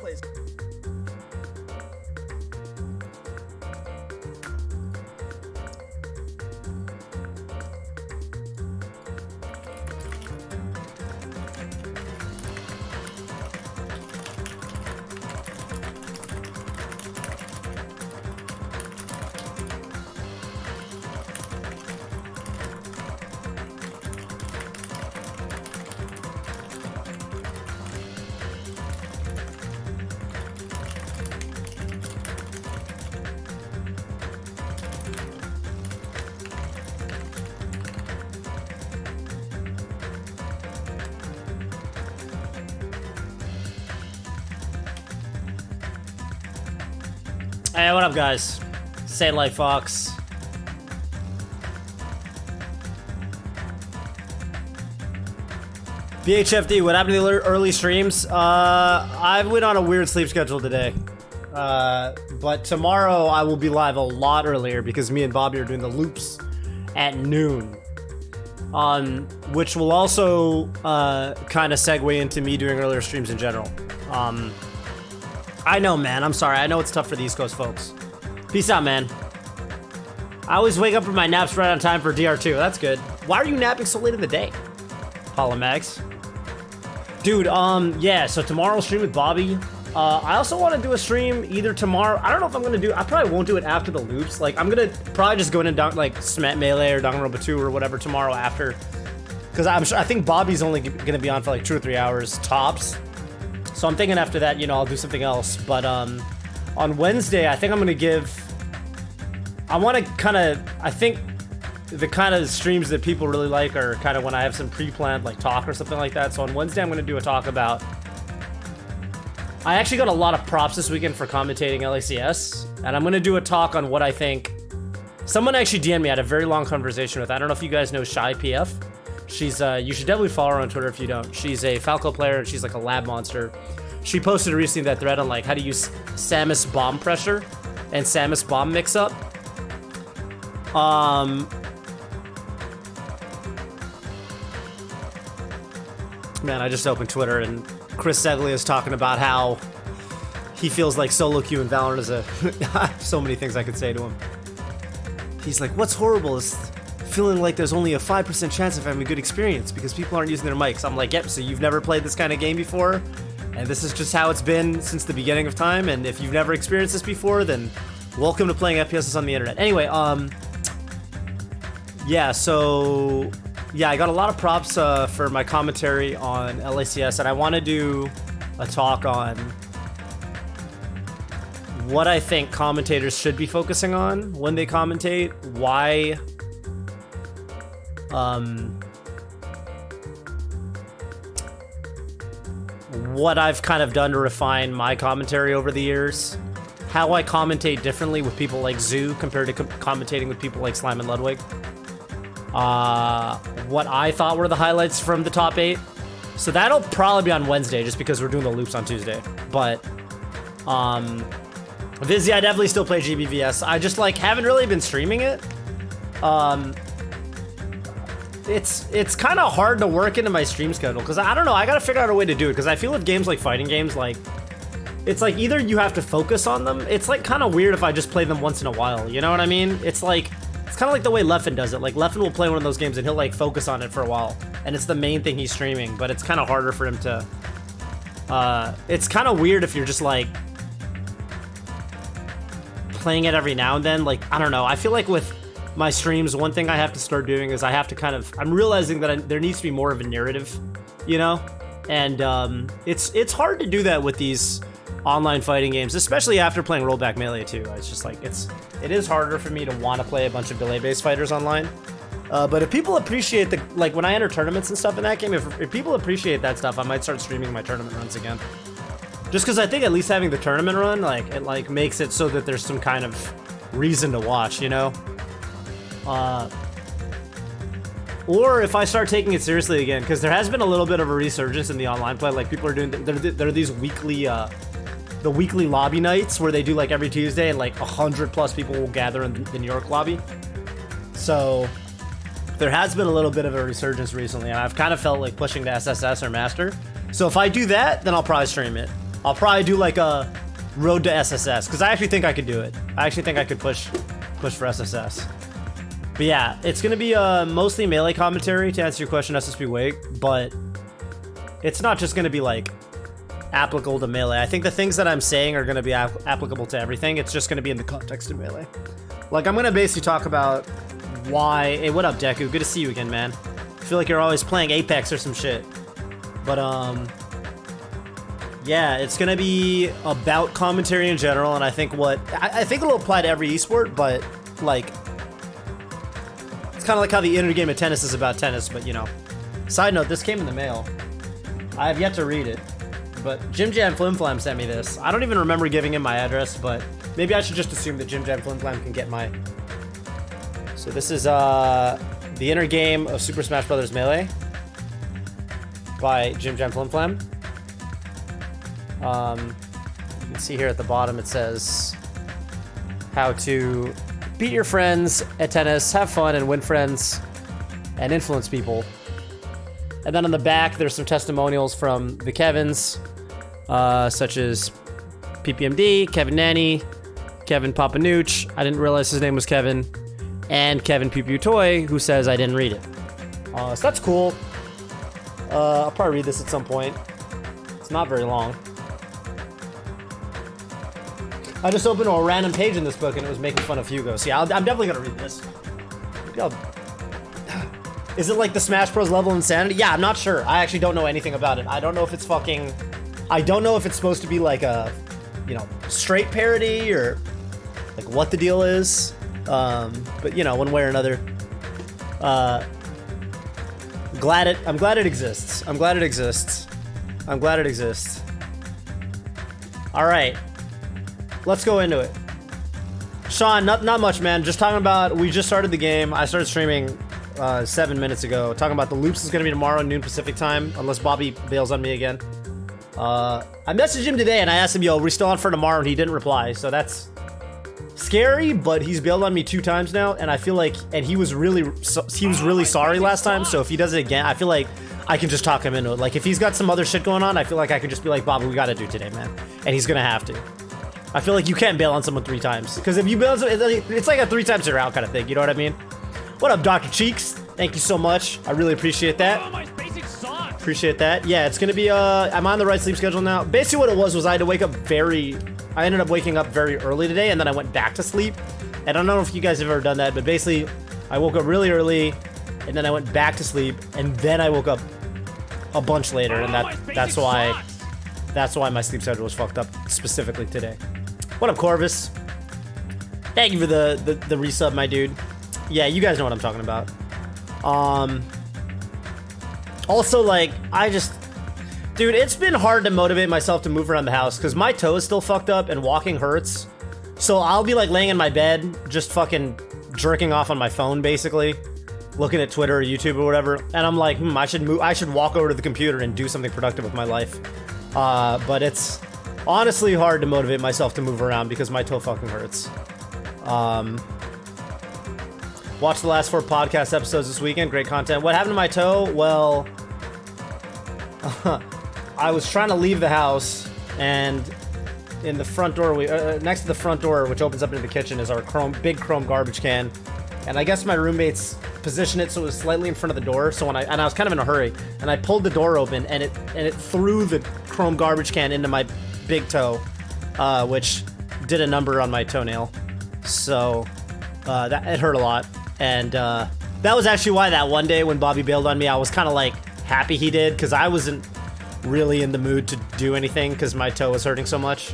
plays. Hey, what up, guys? Say Light Fox. BHFD, what happened to the early streams? I went on a weird sleep schedule today. But tomorrow I will be live a lot earlier because me and Bobby are doing the loops at noon. Which will also kind of segue into me doing earlier streams in general. I know, man. I'm sorry. I know it's tough for the East Coast folks. Peace out, man. I always wake up from my naps right on time for DR2. That's good. Why are you napping so late in the day? Polymax. Dude, yeah, so tomorrow I'll stream with Bobby. I also want to do a stream either tomorrow. I don't know if I'm going to do... I probably won't do it after the loops. Like, I'm going to probably just go in and like Smet Melee or Danganronpa 2 or whatever tomorrow after. Because I think Bobby's only going to be on for like 2 or 3 hours tops. So I'm thinking after that, you know, I'll do something else. But on Wednesday, I think I'm going to give... I want to kind of... I think the kind of streams that people really like are kind of when I have some pre-planned like talk or something like that. So on Wednesday, I'm going to do a talk about... I actually got a lot of props this weekend for commentating LACS. And I'm going to do a talk on what I think... Someone actually DM'd me. I had a very long conversation with... I don't know if you guys know Shy PF. She's, you should definitely follow her on Twitter if you don't. She's a Falco player and she's like a lab monster. She posted recently that thread on like how to use Samus bomb pressure and Samus bomb mix up. Man, I just opened Twitter and Chris Seglia is talking about how he feels like solo queue in Valorant is a... so many things I could say to him. He's like, what's horrible is feeling like there's only a 5% chance of having a good experience because people aren't using their mics. I'm like, yep, so you've never played this kind of game before, and this is just how it's been since the beginning of time, and if you've never experienced this before, then welcome to playing FPSs on the internet. Anyway, yeah, so... Yeah, I got a lot of props for my commentary on LACS, and I want to do a talk on what I think commentators should be focusing on when they commentate, why... what I've kind of done to refine my commentary over the years, how I commentate differently with people like Zoo compared to commentating with people like Slime and Ludwig, what I thought were the highlights from the top 8. So that'll probably be on Wednesday just because we're doing the loops on Tuesday. But Vizzy, I definitely still play GBVS. I just like haven't really been streaming it. It's kind of hard to work into my stream schedule because I don't know, I gotta figure out a way to do it because I feel with games like fighting games, like it's like either you have to focus on them. It's like kind of weird if I just play them once in a while, you know what I mean? It's like, it's kind of like the way Leffen does it. Like Leffen will play one of those games and he'll like focus on it for a while and it's the main thing he's streaming, but it's kind of harder for him to, it's kind of weird if you're just like playing it every now and then. Like, I don't know, I feel like with my streams, one thing I have to start doing is I have to kind of... I'm realizing that there needs to be more of a narrative, you know? And it's hard to do that with these online fighting games, especially after playing Rollback Melee too. It's just like, it is harder for me to want to play a bunch of delay-based fighters online. But if people appreciate the... Like, when I enter tournaments and stuff in that game, if people appreciate that stuff, I might start streaming my tournament runs again. Just because I think at least having the tournament run, like, it like makes it so that there's some kind of reason to watch, you know? Or if I start taking it seriously again, because there has been a little bit of a resurgence in the online play. Like people are doing, there are these weekly, the weekly lobby nights where they do like every Tuesday, and like 100+ people will gather in the New York lobby. So there has been a little bit of a resurgence recently, and I've kind of felt like pushing to SSS or Master. So if I do that, then I'll probably stream it. I'll probably do like a road to SSS, because I actually think I could do it. I actually think I could push for SSS. But yeah, it's gonna be mostly melee commentary to answer your question, SSB Wake, but it's not just gonna be like applicable to melee. I think the things that I'm saying are gonna be applicable to everything. It's just gonna be in the context of melee. Like, I'm gonna basically talk about why. Hey, what up, Deku? Good to see you again, man. I feel like you're always playing Apex or some shit. But yeah, it's gonna be about commentary in general, and I think I think it'll apply to every esport, but like, it's kind of like how the inner game of tennis is about tennis, but you know. Side note, this came in the mail. I have yet to read it, but Jim Jam Flim Flam sent me this. I don't even remember giving him my address, but maybe I should just assume that Jim Jam Flim Flam can get my. So this is the inner game of Super Smash Bros. Melee by Jim Jam Flim Flam. You can see here at the bottom it says how to beat your friends at tennis, have fun and win friends, and influence people. And then on the back there's some testimonials from the Kevins, such as PPMD, Kevin Nanny, Kevin Papanooch, I didn't realize his name was Kevin, and Kevin Pew Pew Toy, who says I didn't read it. So that's cool. I'll probably read this at some point. It's not very long. I just opened a random page in this book and it was making fun of Hugo. So yeah, I'm definitely gonna read this. Is it like the Smash Bros level insanity? Yeah, I'm not sure. I actually don't know anything about it. I don't know if it's fucking... I don't know if it's supposed to be like a, you know, straight parody or like what the deal is. But you know, one way or another. I'm glad it exists. I'm glad it exists. I'm glad it exists. All right. Let's go into it. Sean, not much, man. Just talking about, we just started the game. I started streaming 7 minutes ago. Talking about the loops is going to be tomorrow, noon Pacific time, unless Bobby bails on me again. I messaged him today and I asked him, yo, are we still on for tomorrow? And he didn't reply. So that's scary, but he's bailed on me 2 times now. And I feel like, and he was really sorry last time. So if he does it again, I feel like I can just talk him into it. Like if he's got some other shit going on, I feel like I could just be like, Bobby, we got to do today, man. And he's going to have to. I feel like you can't bail on someone 3 times. Because if you bail on someone, it's like a 3 times you're out kind of thing. You know what I mean? What up, Dr. Cheeks? Thank you so much. I really appreciate that. Oh, my basic sucks. Appreciate that. Yeah, it's going to be, I'm on the right sleep schedule now. Basically what it was I had to wake up I ended up waking up very early today and then I went back to sleep. And I don't know if you guys have ever done that, but basically I woke up really early and then I went back to sleep and then I woke up a bunch later. And that's why my sleep schedule was fucked up specifically today. What up, Corvus? Thank you for the resub, my dude. Yeah, you guys know what I'm talking about. Also, like, dude, it's been hard to motivate myself to move around the house because my toe is still fucked up and walking hurts. So I'll be like laying in my bed, just fucking jerking off on my phone, basically, looking at Twitter or YouTube or whatever. And I'm like, I should walk over to the computer and do something productive with my life. But it's honestly hard to motivate myself to move around because my toe fucking hurts. Watched the last 4 podcast episodes this weekend. Great content. What happened to my toe? Well, I was trying to leave the house, and in the front door, next to the front door, which opens up into the kitchen, is our big chrome garbage can. And I guess my roommates positioned it so it was slightly in front of the door. So I was kind of in a hurry, and I pulled the door open, and it threw the chrome garbage can into my big toe, which did a number on my toenail. So it hurt a lot. And that was actually why that one day when Bobby bailed on me, I was kind of like happy he did, because I wasn't really in the mood to do anything because my toe was hurting so much.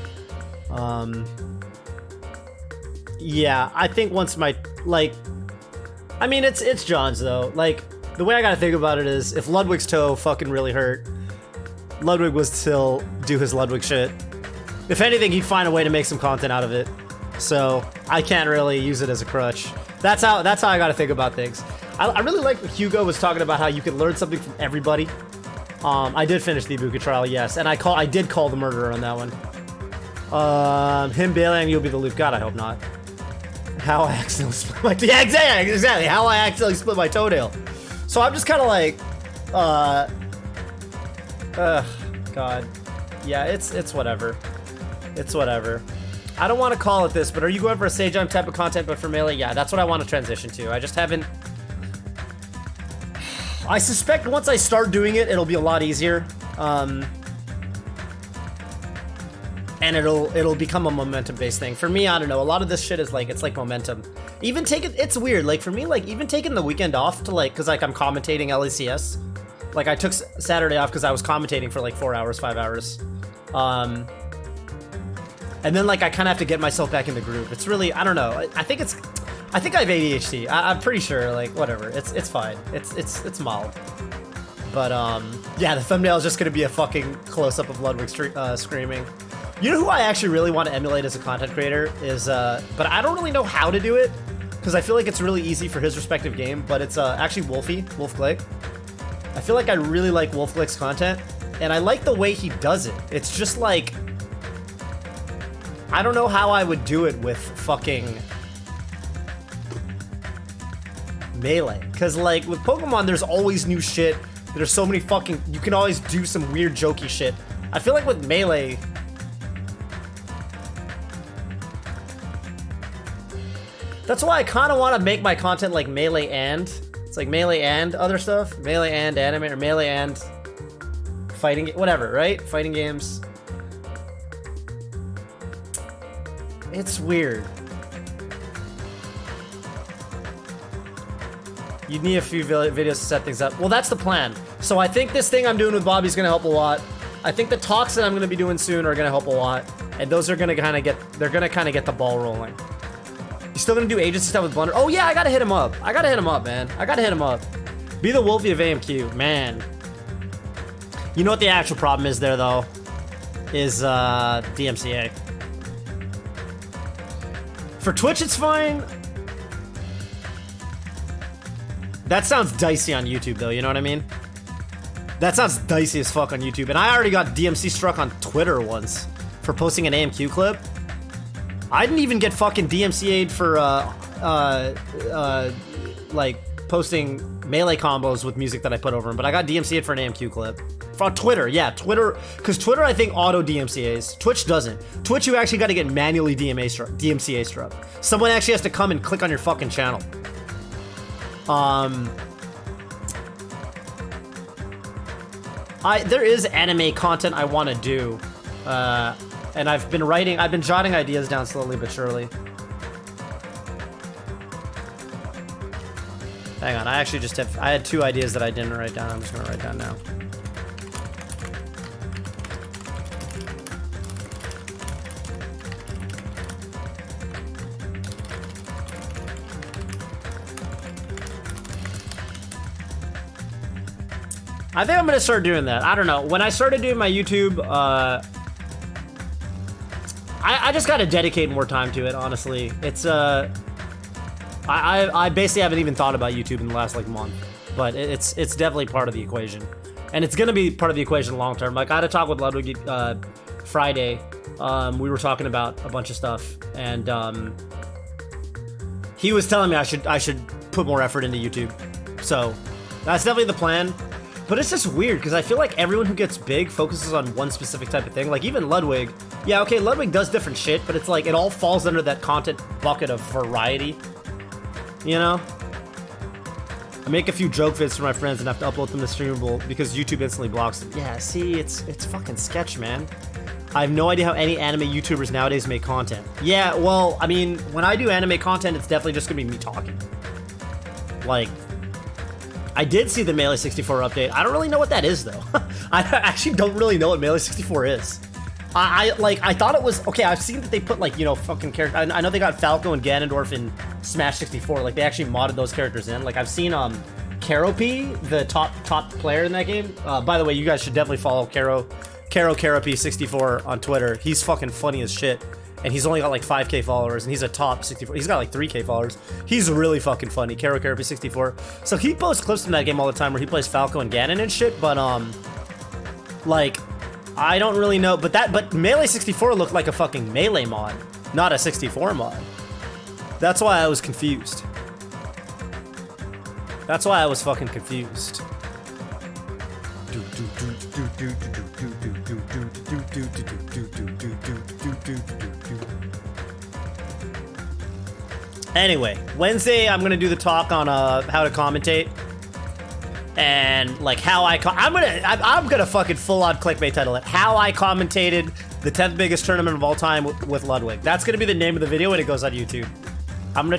Yeah, I think once I mean, it's John's though. Like, the way I gotta think about it is, if Ludwig's toe fucking really hurt, Ludwig would still do his Ludwig shit. If anything, he'd find a way to make some content out of it. So I can't really use it as a crutch. That's how I gotta think about things. I really like what Hugo was talking about, how you can learn something from everybody. I did finish the Ibuka trial, yes, and I did call the murderer on that one. Him bailing, you'll be the loop. God, I hope not. How I accidentally split my... Yeah, exactly. How I accidentally split my toenail. So I'm just kind of like... God. Yeah, it's whatever. It's whatever. I don't want to call it this, but are you going for a Sage Jump type of content, but for Melee? Yeah, that's what I want to transition to. I just haven't... I suspect once I start doing it, it'll be a lot easier. And it'll become a momentum-based thing. For me, I don't know. A lot of this shit is like, it's like momentum. Even taking... It's weird. Like, for me, like, even taking the weekend off to, like... Because, like, I'm commentating LECS. Like, I took Saturday off because I was commentating for, like, 4 hours, 5 hours. And then, like, I kind of have to get myself back in the groove. It's really, I don't know. I think I have ADHD. I'm pretty sure, like, whatever. It's fine. It's mild. But, yeah, the thumbnail is just going to be a fucking close-up of Ludwig screaming. You know who I actually really want to emulate as a content creator is, but I don't really know how to do it, because I feel like it's really easy for his respective game, but it's actually Wolf Glick. I feel like I really like Wolf Glick's content, and I like the way he does it. It's just like... I don't know how I would do it with fucking Melee. Because, like, with Pokemon, there's always new shit. There's so many fucking... You can always do some weird, jokey shit. I feel like with Melee... That's why I kind of want to make my content like Melee and... It's like Melee and other stuff. Melee and anime, or Melee and... Fighting... Whatever, right? Fighting games... It's weird. You need a few videos to set things up. Well, that's the plan. So I think this thing I'm doing with Bobby's gonna help a lot. I think the talks that I'm gonna be doing soon are gonna help a lot. And those are gonna kind of get, they're gonna kind of get the ball rolling. You still gonna do agency stuff with Blunder? Oh yeah, I gotta hit him up. I gotta hit him up, man. I gotta hit him up. Be the Wolfie of AMQ, man. You know what the actual problem is there, though? Is DMCA. For Twitch, it's fine. That sounds dicey on YouTube, though, you know what I mean? That sounds dicey as fuck on YouTube. And I already got DMC struck on Twitter once for posting an AMQ clip. I didn't even get fucking DMCA'd for, like, posting Melee combos with music that I put over them, but I got DMCA'd for an AMQ clip. On Twitter, yeah, Twitter, because Twitter, I think, auto DMCAs. Twitch doesn't. Twitch, you actually got to get manually DMCA struck. Someone actually has to come and click on your fucking channel. There is anime content I want to do, and I've been jotting ideas down slowly but surely. Hang on, I had 2 ideas that I didn't write down. I'm just gonna write down now. I think I'm gonna start doing that. I don't know. When I started doing my YouTube, I just gotta dedicate more time to it, honestly. It's, I basically haven't even thought about YouTube in the last, like, month. But it's definitely part of the equation. And it's gonna be part of the equation long term. Like, I had a talk with Ludwig, Friday. We were talking about a bunch of stuff. And, he was telling me I should put more effort into YouTube. So, that's definitely the plan. But it's just weird, because I feel like everyone who gets big focuses on one specific type of thing. Like, even Ludwig. Yeah, okay, Ludwig does different shit, but it's like, it all falls under that content bucket of variety. You know? I make a few joke vids for my friends and have to upload them to Streamable because YouTube instantly blocks them. Yeah, see, it's fucking sketch, man. I have no idea how any anime YouTubers nowadays make content. Yeah, well, I mean, when I do anime content, it's definitely just gonna be me talking. Like... I did see the Melee 64 update. I don't really know what that is, though. I actually don't really know what Melee 64 is. I thought it was... Okay, I've seen that they put, like, you know, fucking characters... I know they got Falco and Ganondorf in Smash 64. Like, they actually modded those characters in. Like, I've seen, Karopi, the top player in that game. By the way, you guys should definitely follow Karopi 64 on Twitter. He's fucking funny as shit. And he's only got like 5k followers, and he's a top 64. He's got like 3k followers. He's really fucking funny. Karopi 64. So he posts clips from that game all the time where he plays Falco and Ganon and shit. But like, I don't really know. But Melee 64 looked like a fucking Melee mod, not a 64 mod. That's why I was confused. That's why I was fucking confused. Anyway, Wednesday I'm gonna do the talk on how to commentate and like how I'm gonna fucking full on clickbait title it. How I commentated the 10th biggest tournament of all time with Ludwig. That's gonna be the name of the video when it goes on YouTube. I'm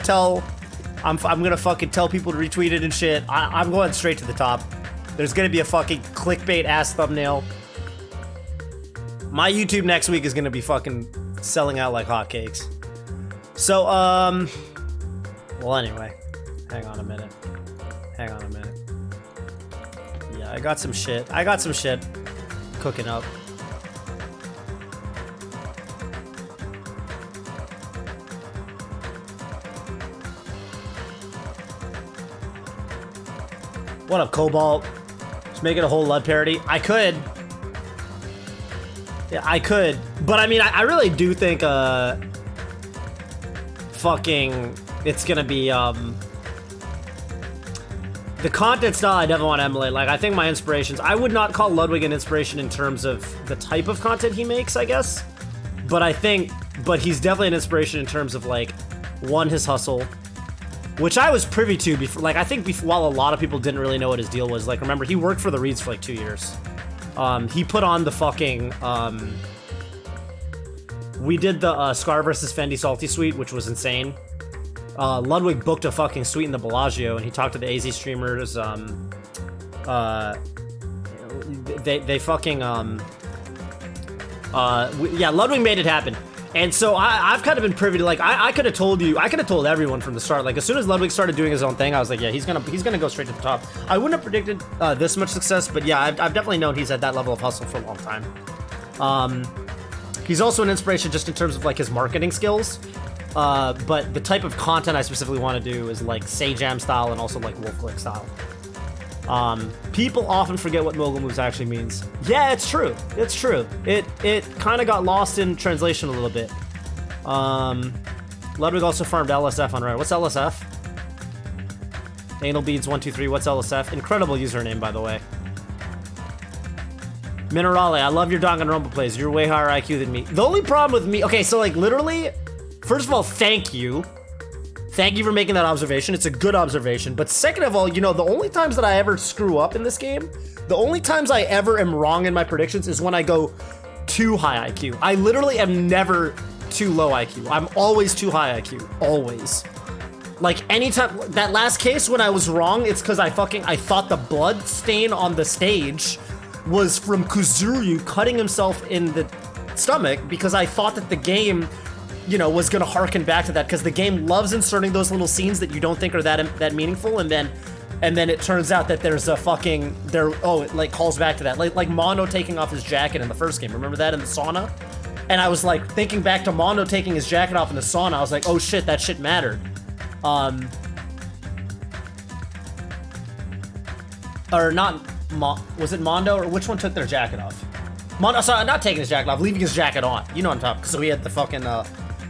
gonna fucking tell people to retweet it and shit. I'm going straight to the top. There's gonna be a fucking clickbait ass thumbnail. My YouTube next week is gonna be fucking selling out like hotcakes. So, well, anyway, hang on a minute. Yeah, I got some shit cooking up. What up, Cobalt? Just make it a whole Lud parody. I could. Yeah, I could. But I mean, I really do think, fucking, it's gonna be, the content style I definitely want to emulate. Like, I think my inspirations, I would not call Ludwig an inspiration in terms of the type of content he makes, I guess. But he's definitely an inspiration in terms of, like, one, his hustle, which I was privy to before. Like, I think while a lot of people didn't really know what his deal was. Like, remember, he worked for the Reeds for like 2 years. He put on the fucking, we did the Scar versus Fendi Salty Suite, which was insane. Ludwig booked a fucking suite in the Bellagio, and he talked to the AZ streamers. They fucking, yeah, Ludwig made it happen. And so I've kind of been privy to, like, I could have told everyone from the start. Like, as soon as Ludwig started doing his own thing, I was like, yeah, he's gonna go straight to the top. I wouldn't have predicted this much success, but yeah, I've definitely known he's at that level of hustle for a long time. He's also an inspiration just in terms of like his marketing skills. But the type of content I specifically want to do is like Sajam style and also like Wolf-Click style. People often forget what mogul moves actually means. Yeah, it's true. It's true. It kind of got lost in translation a little bit. Ludwig also farmed LSF on Reddit. What's LSF? Anal Beads 123. What's LSF? Incredible username, by the way. Minerale, I love your Danganronpa plays. You're way higher IQ than me. The only problem with me, okay, so like literally, first of all, thank you. Thank you for making that observation. It's a good observation. But second of all, you know, the only times that I ever screw up in this game, the only times I ever am wrong in my predictions is when I go too high IQ. I literally am never too low IQ. I'm always too high IQ. Always. Like anytime, that last case when I was wrong, it's because I thought the blood stain on the stage was from Kuzuryu cutting himself in the stomach because I thought that the game, you know, was gonna harken back to that because the game loves inserting those little scenes that you don't think are that meaningful, and then it turns out that there's a fucking it like calls back to that, like Mondo taking off his jacket in the first game. Remember that in the sauna? And I was like thinking back to Mondo taking his jacket off in the sauna. I was like, oh shit, that shit mattered. Or not, was it Mondo or which one took their jacket off? Mondo, sorry, not taking his jacket off, leaving his jacket on. You know what I'm talking. So he had the fucking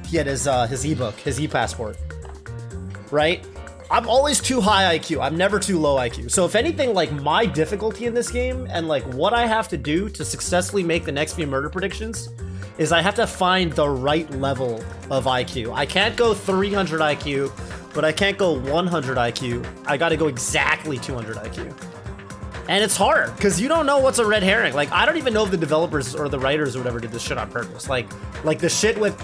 he had his ebook, his e-passport, right? I'm always too high IQ. I'm never too low IQ. So if anything, like my difficulty in this game and like what I have to do to successfully make the next few murder predictions is I have to find the right level of IQ. I can't go 300 IQ, but I can't go 100 IQ. I gotta go exactly 200 IQ. And it's hard, because you don't know what's a red herring. Like, I don't even know if the developers or the writers or whatever did this shit on purpose. Like the shit with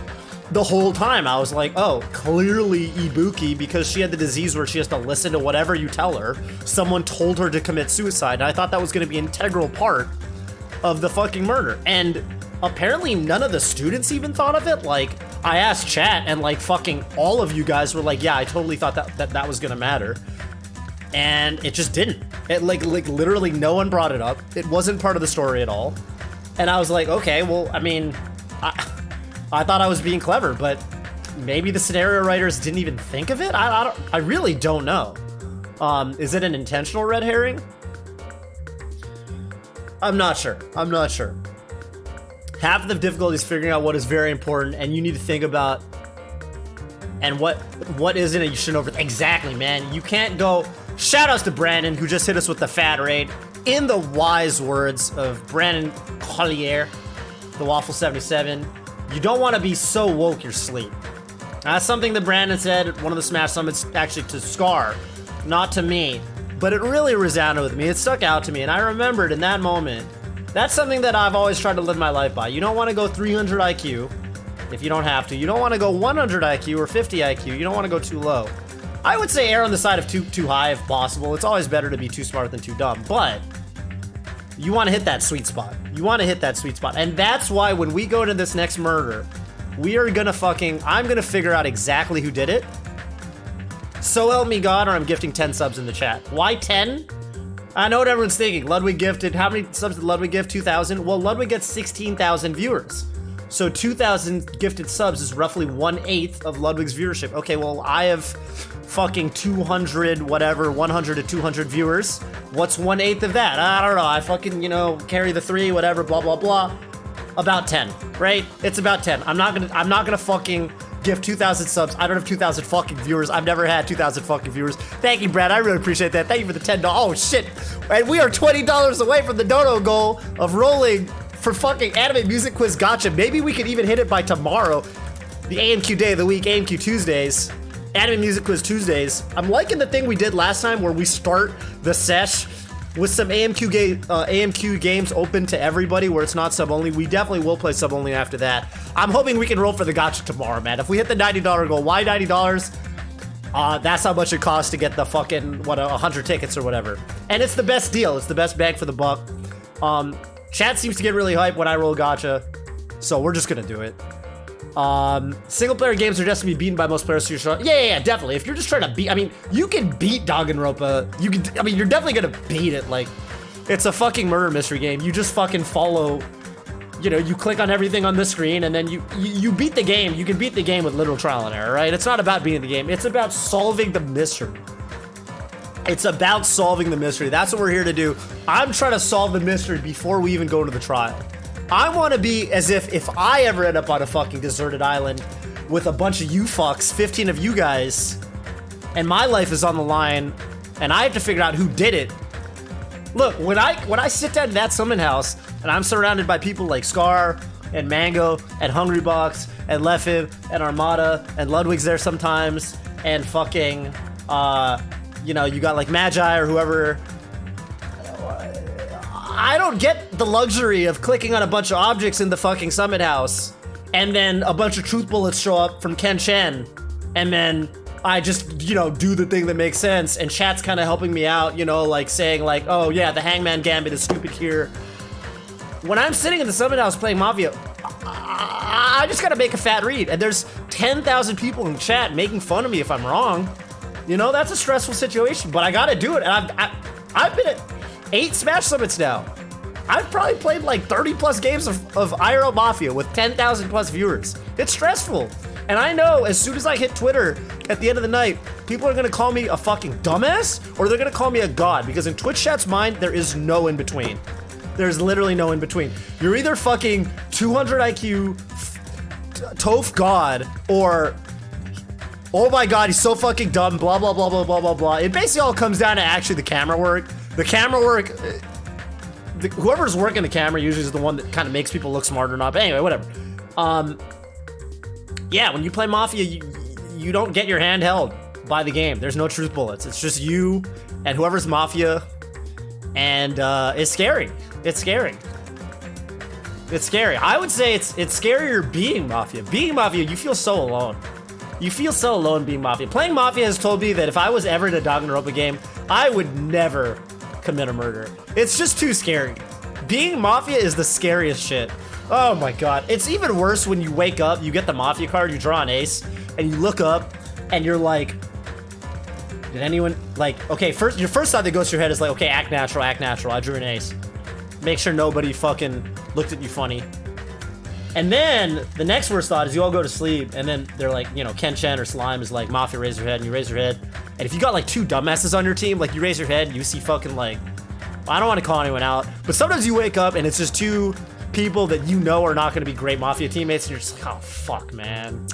the whole time, I was like, oh, clearly Ibuki, because she had the disease where she has to listen to whatever you tell her. Someone told her to commit suicide, and I thought that was going to be an integral part of the fucking murder. And apparently none of the students even thought of it. Like, I asked chat, and like fucking all of you guys were like, yeah, I totally thought that was going to matter. And it just didn't. It like literally no one brought it up. It wasn't part of the story at all. And I was like, okay, well, I mean, I thought I was being clever, but maybe the scenario writers didn't even think of it? I really don't know. Is it an intentional red herring? I'm not sure. Half of the difficulty is figuring out what is very important, and you need to think about and what isn't, and you shouldn't overthink. Exactly, man. You can't go. Shoutouts to Brandon, who just hit us with the fat raid. In the wise words of Brandon Collier, the Waffle 77. You don't want to be so woke you're asleep. That's something that Brandon said at one of the Smash Summits, actually to Scar, not to me. But it really resounded with me. It stuck out to me, and I remembered in that moment. That's something that I've always tried to live my life by. You don't want to go 300 IQ if you don't have to. You don't want to go 100 IQ or 50 IQ. You don't want to go too low. I would say err on the side of too high if possible. It's always better to be too smart than too dumb, but you want to hit that sweet spot. You want to hit that sweet spot. And that's why when we go to this next murder, we are gonna I'm gonna figure out exactly who did it. So help me God, or I'm gifting 10 subs in the chat. Why 10? I know what everyone's thinking. Ludwig gifted, how many subs did Ludwig give? 2,000? Well, Ludwig gets 16,000 viewers. So 2,000 gifted subs is roughly 1/8 of Ludwig's viewership. Okay, well, I have fucking 200, whatever, 100 to 200 viewers. What's 1/8 of that? I don't know. I fucking, you know, carry the 3, whatever, blah, blah, blah. About 10, right? It's about 10. I'm not gonna fucking give 2,000 subs. I don't have 2,000 fucking viewers. I've never had 2,000 fucking viewers. Thank you, Brad. I really appreciate that. Thank you for the $10. Oh, shit. And we are $20 away from the dono goal of rolling for fucking anime music quiz gotcha. Maybe we could even hit it by tomorrow. The AMQ day of the week, AMQ Tuesdays, anime music quiz Tuesdays. I'm liking the thing we did last time where we start the sesh with some AMQ games open to everybody where it's not sub only. We definitely will play sub only after that. I'm hoping we can roll for the gotcha tomorrow, man. If we hit the $90 goal, why $90? That's how much it costs to get the fucking, 100 tickets or whatever. And it's the best deal. It's the best bang for the buck. Chat seems to get really hyped when I roll gotcha, so we're just gonna do it. Single player games are just to be beaten by most players. So you're yeah, definitely. If you're just trying to beat, I mean, you can beat Danganronpa. You're definitely gonna beat it. Like, it's a fucking murder mystery game. You just fucking follow, you know, you click on everything on the screen and then you beat the game. You can beat the game with literal trial and error, right? It's not about beating the game. It's about solving the mystery. It's about solving the mystery. That's what we're here to do. I'm trying to solve the mystery before we even go into the trial. I want to be as if I ever end up on a fucking deserted island with a bunch of you fucks, 15 of you guys, and my life is on the line, and I have to figure out who did it. Look, when I sit down in that summon house, and I'm surrounded by people like Scar, and Mango, and Hungrybox, and Leffin, and Armada, and Ludwig's there sometimes, and fucking, you know, you got like Magi or whoever. I don't get the luxury of clicking on a bunch of objects in the fucking summit house and then a bunch of truth bullets show up from Ken Chen and then I just, you know, do the thing that makes sense and chat's kind of helping me out, you know, like saying like, oh yeah, the Hangman Gambit is stupid here. When I'm sitting in the summit house playing Mafia, I just gotta make a fat read and there's 10,000 people in chat making fun of me if I'm wrong. You know, that's a stressful situation, but I gotta do it. And I've been at 8 Smash Summits now. I've probably played like 30 plus games of IRL Mafia with 10,000 plus viewers. It's stressful. And I know as soon as I hit Twitter at the end of the night, people are gonna call me a fucking dumbass or they're gonna call me a god because in Twitch chat's mind, there is no in between. There's literally no in between. You're either fucking 200 IQ, Toph god, or oh my god, he's so fucking dumb, blah, blah, blah, blah, blah, blah, blah. It basically all comes down to actually the camera work. The camera work, whoever's working the camera usually is the one that kind of makes people look smart or not. But anyway, whatever. Yeah, when you play Mafia, you don't get your hand held by the game. There's no truth bullets. It's just you and whoever's Mafia, and it's scary. It's scary. It's scary. I would say it's scarier being Mafia. Being Mafia, you feel so alone. You feel so alone being Mafia. Playing Mafia has told me that if I was ever in a Danganronpa game, I would never commit a murder. It's just too scary. Being Mafia is the scariest shit. Oh my god. It's even worse when you wake up, you get the Mafia card, you draw an ace, and you look up, and you're like, did anyone, like, okay, your first thought that goes to your head is like, okay, act natural, I drew an ace. Make sure nobody fucking looked at you funny. And then the next worst thought is you all go to sleep and then they're like, you know, Ken Chen or Slime is like, Mafia, raise your head, and you raise your head. And if you got like 2 dumbasses on your team, like you raise your head and you see fucking like, I don't want to call anyone out, but sometimes you wake up and it's just 2 people that you know are not going to be great Mafia teammates and you're just like, oh fuck, man.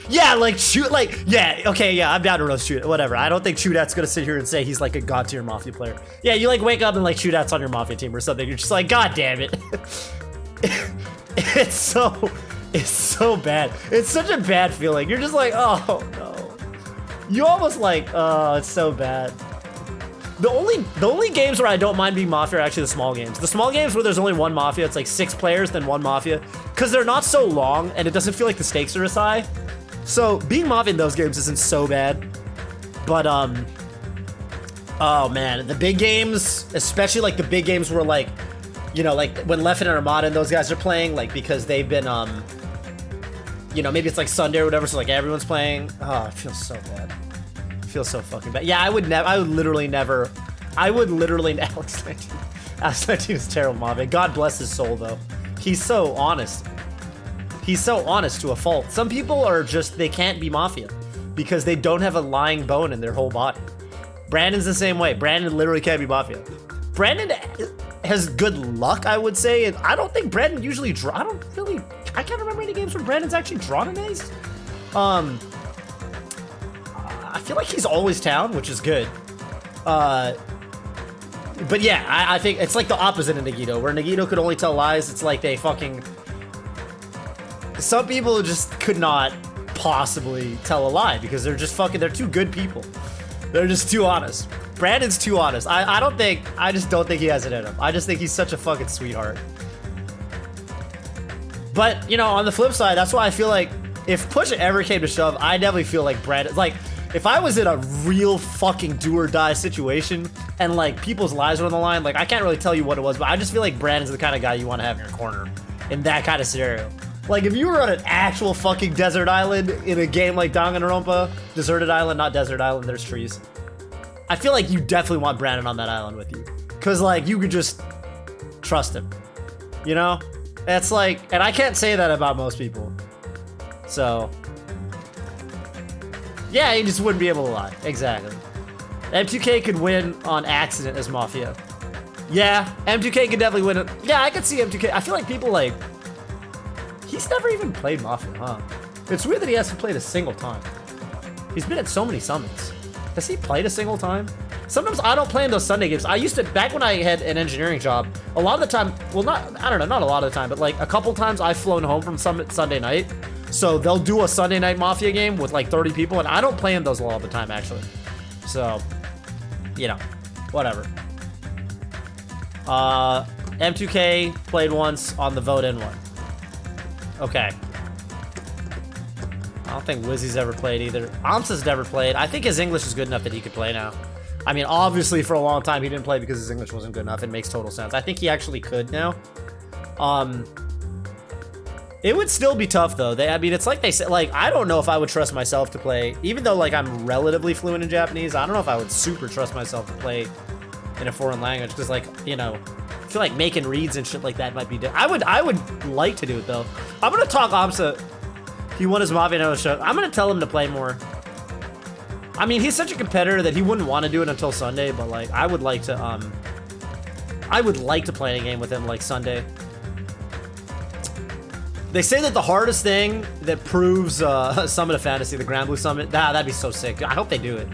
Yeah, like shoot, like, yeah, okay, yeah, I'm down to roast Shoot, whatever. I don't think Shootout's gonna sit here and say he's like a god tier Mafia player. Yeah, you like wake up and like Shootout's on your Mafia team or something. You're just like, god damn it. it's so bad. It's such a bad feeling. You're just like, oh no. You almost like, oh, it's so bad. The only games where I don't mind being Mafia are actually the small games. The small games where there's only one Mafia, it's like 6 players, then 1 Mafia. Because they're not so long, and it doesn't feel like the stakes are as high. So, being Mafia in those games isn't so bad. But, oh man, the big games, especially like the big games where like, you know, like when Leffen and Armada and those guys are playing, like because they've been, you know, maybe it's like Sunday or whatever, so like everyone's playing. Oh, it feels so bad. Feels so fucking bad. Yeah, I would literally never, Alex 19 is terrible Mafia. God bless his soul though. He's so honest. He's so honest to a fault. Some people are just, they can't be Mafia because they don't have a lying bone in their whole body. Brandon's the same way. Brandon literally can't be Mafia. Brandon has good luck, I would say, and I don't think Brandon usually I can't remember any games where Brandon's actually drawn an ace. I feel like he's always town, which is good. But yeah, I think it's like the opposite of Nagito, where Nagito could only tell lies. It's like they fucking... Some people just could not possibly tell a lie because they're just fucking, they're too good people. They're just too honest. Brandon's too honest. I just don't think he has it in him. I just think he's such a fucking sweetheart. But, you know, on the flip side, that's why I feel like if push ever came to shove, I definitely feel like Brandon, like, if I was in a real fucking do or die situation and like people's lives were on the line, like I can't really tell you what it was, but I just feel like Brandon's the kind of guy you want to have in your corner in that kind of scenario. Like if you were on an actual fucking desert island in a game like Danganronpa, deserted island, not desert island, there's trees. I feel like you definitely want Brandon on that island with you. Cause like you could just trust him, you know? It's like, and I can't say that about most people. So, yeah, he just wouldn't be able to lie. Exactly. M2K could win on accident as Mafia. Yeah, M2K could definitely win it. Yeah, I could see M2K. I feel like people like, he's never even played Mafia, huh? It's weird that he hasn't played a single time. He's been at so many summons. Has he played a single time? Sometimes I don't play in those Sunday games. I used to, back when I had an engineering job, a lot of the time, well, I don't know, not a lot of the time, but like a couple times I've flown home from Summit Sunday night. So they'll do a Sunday night Mafia game with like 30 people, and I don't play in those a lot of the time, actually. So, you know, whatever. M2K played once on the vote-in one. Okay. I don't think Wizzy's ever played either. Amsa's never played. I think his English is good enough that he could play now. I mean, obviously for a long time he didn't play because his English wasn't good enough. It makes total sense. I think he actually could now. It would still be tough though. I mean, it's like they said, like, I don't know if I would trust myself to play, even though like I'm relatively fluent in Japanese, I don't know if I would super trust myself to play in a foreign language. Cause like, you know, I feel like making reads and shit like that might be, I would like to do it though. I'm gonna talk Amsa. He won his Mafia another show. I'm gonna tell him to play more. I mean, he's such a competitor that he wouldn't want to do it until Sunday, but like, I would like to play a game with him like Sunday. They say that the hardest thing that proves Summit of Fantasy, the Grand Blue Summit, that'd be so sick. I hope they do it.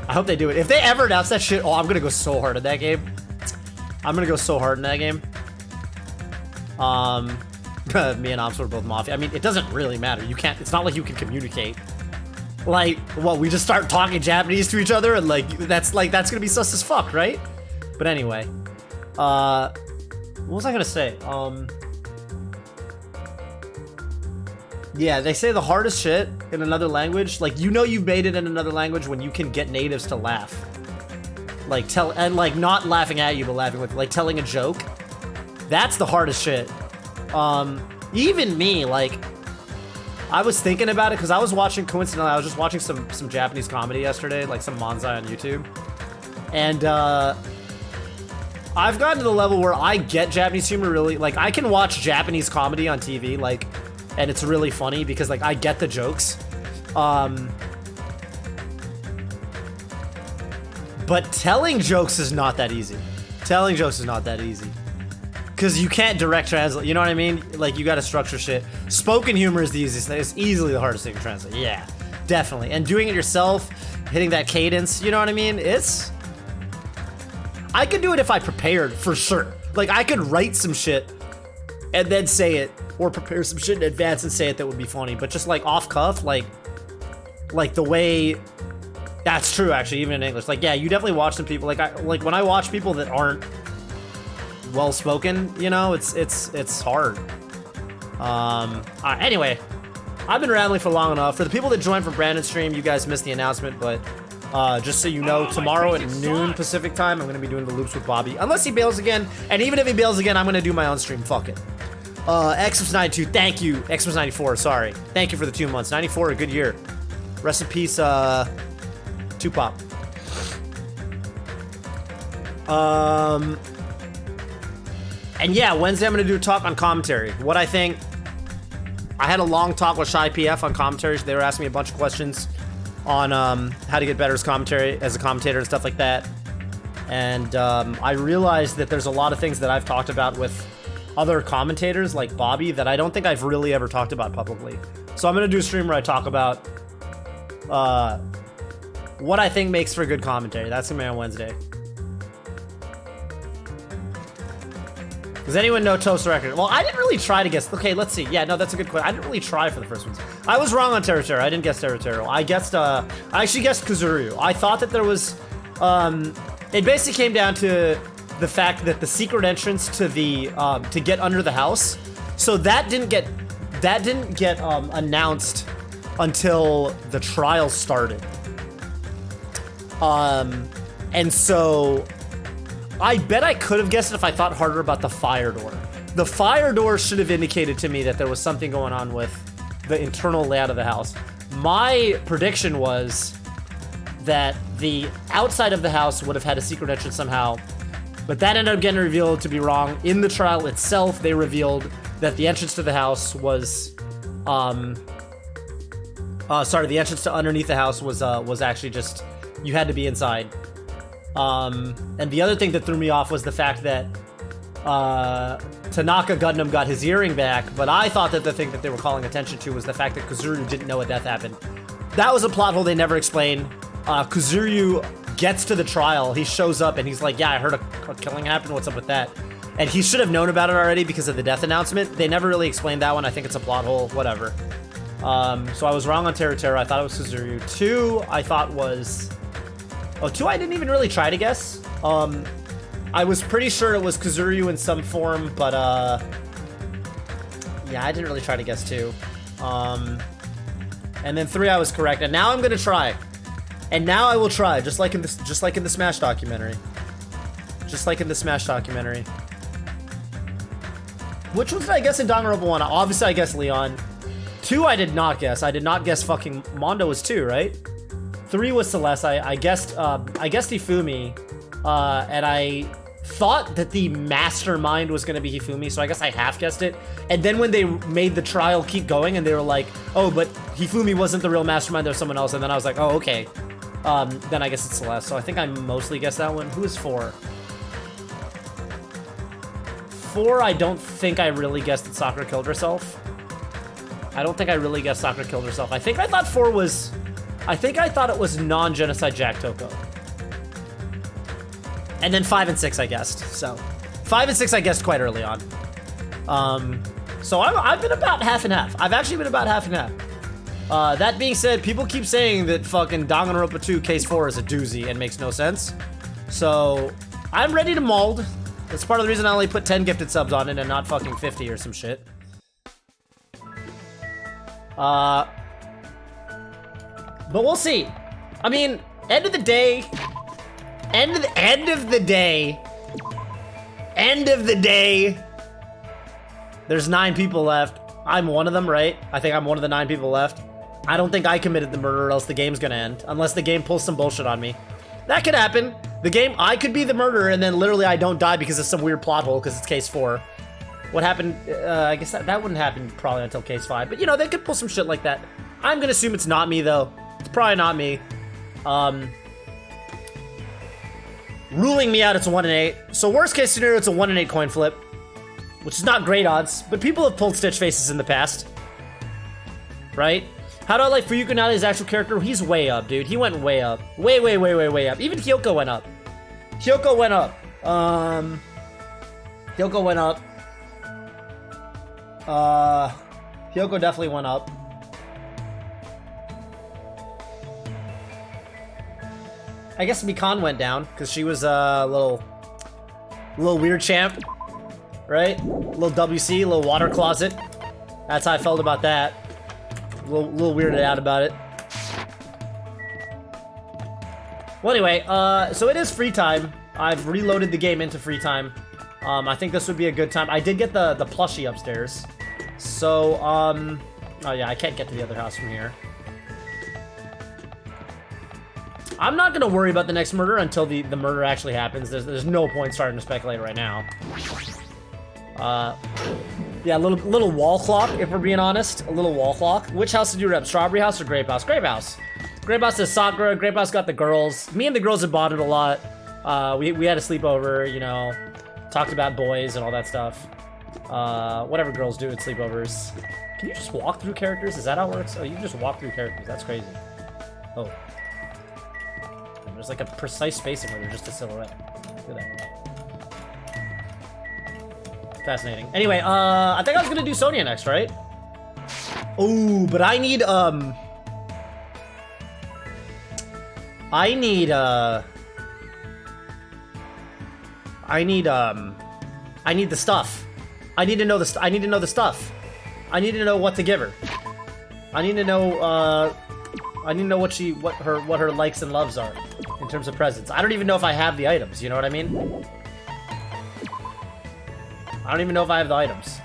I hope they do it. If they ever announce that shit, oh, I'm gonna go so hard in that game. I'm gonna go so hard in that game. Me and Ops were both Mafia. I mean, it doesn't really matter. You can't, it's not like you can communicate. Like, what, we just start talking Japanese to each other and like, that's gonna be sus as fuck, right? But anyway. What was I gonna say? Yeah, they say the hardest shit in another language, like, you know you made it in another language when you can get natives to laugh. Like, and like, not laughing at you, but laughing with, like, telling a joke. That's the hardest shit. Even me, like, I was thinking about it, because I was watching, coincidentally, I was just watching some Japanese comedy yesterday, like some manzai on YouTube. And, I've gotten to the level where I get Japanese humor really, like, I can watch Japanese comedy on TV, like, and it's really funny because like I get the jokes. But telling jokes is not that easy. Telling jokes is not that easy. Cause you can't direct translate, you know what I mean? Like you gotta structure shit. Spoken humor is the easiest thing. It's easily the hardest thing to translate. Yeah, definitely. And doing it yourself, hitting that cadence, you know what I mean? I could do it if I prepared, for sure. Like I could write some shit and then say it, or prepare some shit in advance and say it that would be funny. But just like off cuff, like the way. That's true, actually, even in English. Like, yeah, you definitely watch some people. Like when I watch people that aren't well spoken, you know, it's hard. Anyway, I've been rambling for long enough. For the people that joined from Brandon's stream, you guys missed the announcement, but just so you know, tomorrow at noon Pacific time, I'm gonna be doing the loops with Bobby, unless he bails again. And even if he bails again, I'm gonna do my own stream. Fuck it. Xmas92, thank you. Xmas94, sorry. Thank you for the 2 months. 94, a good year. Rest in peace, Tupac. And yeah, Wednesday I'm gonna do a talk on commentary. What I think. I had a long talk with Shy PF on commentaries. They were asking me a bunch of questions on how to get better as a commentator and stuff like that. And I realized that there's a lot of things that I've talked about with other commentators like Bobby that I don't think I've really ever talked about publicly. So I'm gonna do a stream where I talk about what I think makes for good commentary. That's gonna be on Wednesday. Does anyone know Toph's record? Well, I didn't really try to guess. Okay, let's see. Yeah, no, that's a good question. I didn't really try for the first ones. I was wrong on Teruteru. I didn't guess Teruteru. I actually guessed Kazuryu. I thought that there was, it basically came down to the fact that the secret entrance to the, to get under the house. So that didn't get announced until the trial started. And so I bet I could have guessed it if I thought harder about the fire door. The fire door should have indicated to me that there was something going on with the internal layout of the house. My prediction was that the outside of the house would have had a secret entrance somehow, but that ended up getting revealed to be wrong. In the trial itself, they revealed that the entrance to the house was, the entrance to underneath the house was actually just, you had to be inside. And the other thing that threw me off was the fact that Tanaka Gundam got his earring back, but I thought that the thing that they were calling attention to was the fact that Kazuryu didn't know a death happened. That was a plot hole they never explained. Kazuryu gets to the trial, he shows up and he's like, yeah, I heard a killing happen, what's up with that? And he should have known about it already because of the death announcement. They never really explained that one. I think it's a plot hole, whatever. So I was wrong on Teruteru. I thought it was Kazuryu. 2, I thought was... Oh, 2 I didn't even really try to guess. I was pretty sure it was Kazuryu in some form, but yeah, I didn't really try to guess 2. And then 3 I was correct, and now I'm gonna try. And now I will try, just like in the Smash documentary. Just like in the Smash documentary. Which one did I guess in Danganronpa 1? Obviously I guessed Leon. 2 I did not guess. I did not guess fucking Mondo was 2, right? 3 was Celeste. I guessed Hifumi, and I thought that the mastermind was gonna be Hifumi, so I guess I half guessed it. And then when they made the trial keep going, and they were like, "Oh, but Hifumi wasn't the real mastermind; there was someone else." And then I was like, "Oh, okay." Then I guess it's Celeste. So I think I mostly guessed that one. Who is 4? 4, I don't think I really guessed that Sakura killed herself. I don't think I really guessed Sakura killed herself. I thought 4 was. I thought it was non-genocide Jack Toko. And then 5 and 6 I guessed. So 5 and 6 I guessed quite early on. So I've been about half and half. I've actually been about half and half. That being said, people keep saying that fucking Danganronpa 2 Case 4 is a doozy and makes no sense. So I'm ready to mold. That's part of the reason I only put 10 gifted subs on it and not fucking 50 or some shit. But we'll see. I mean, end of the day, there's 9 people left. I'm one of them, right? I think I'm one of the 9 people left. I don't think I committed the murder or else the game's gonna end. Unless the game pulls some bullshit on me. That could happen. The game, I could be the murderer and then literally I don't die because of some weird plot hole because it's Case 4. What happened, I guess that wouldn't happen probably until Case 5. But you know, they could pull some shit like that. I'm gonna assume it's not me though. It's probably not me. Ruling me out, it's a 1 in 8. So worst case scenario, it's a 1 in 8 coin flip. Which is not great odds, but people have pulled Stitch faces in the past. Right? How do I like Fuyuko now his actual character? He's way up, dude. He went way up. Way up. Even Hyoko went up. Hyoko went up. Hyoko definitely went up. I guess Mikan went down because she was a little weird champ, right? Little WC, little water closet. That's how I felt about that. A little weirded out about it. Well, anyway, so it is free time. I've reloaded the game into free time. I think this would be a good time. I did get the plushie upstairs. So, oh yeah, I can't get to the other house from here. I'm not gonna worry about the next murder until the murder actually happens. There's no point starting to speculate right now. Yeah, a little wall clock, if we're being honest. A little wall clock. Which house did you rep? Strawberry House or Grape House? Grape House. Grape House is Sakura. Grape House got the girls. Me and the girls have bonded a lot. We had a sleepover, you know, talked about boys and all that stuff. Whatever girls do at sleepovers. Can you just walk through characters? Is that how it works? Oh, you can just walk through characters. That's crazy. Oh. And there's like a precise spacing where they're just a silhouette. Look at that. Fascinating. Anyway, I think I was gonna do Sonya next, right? Oh, but I need the stuff. I need to know the stuff. I need to know what to give her. I need to know what her likes and loves are in terms of presents. I don't even know if I have the items, you know what I mean? I don't even know if I have the items.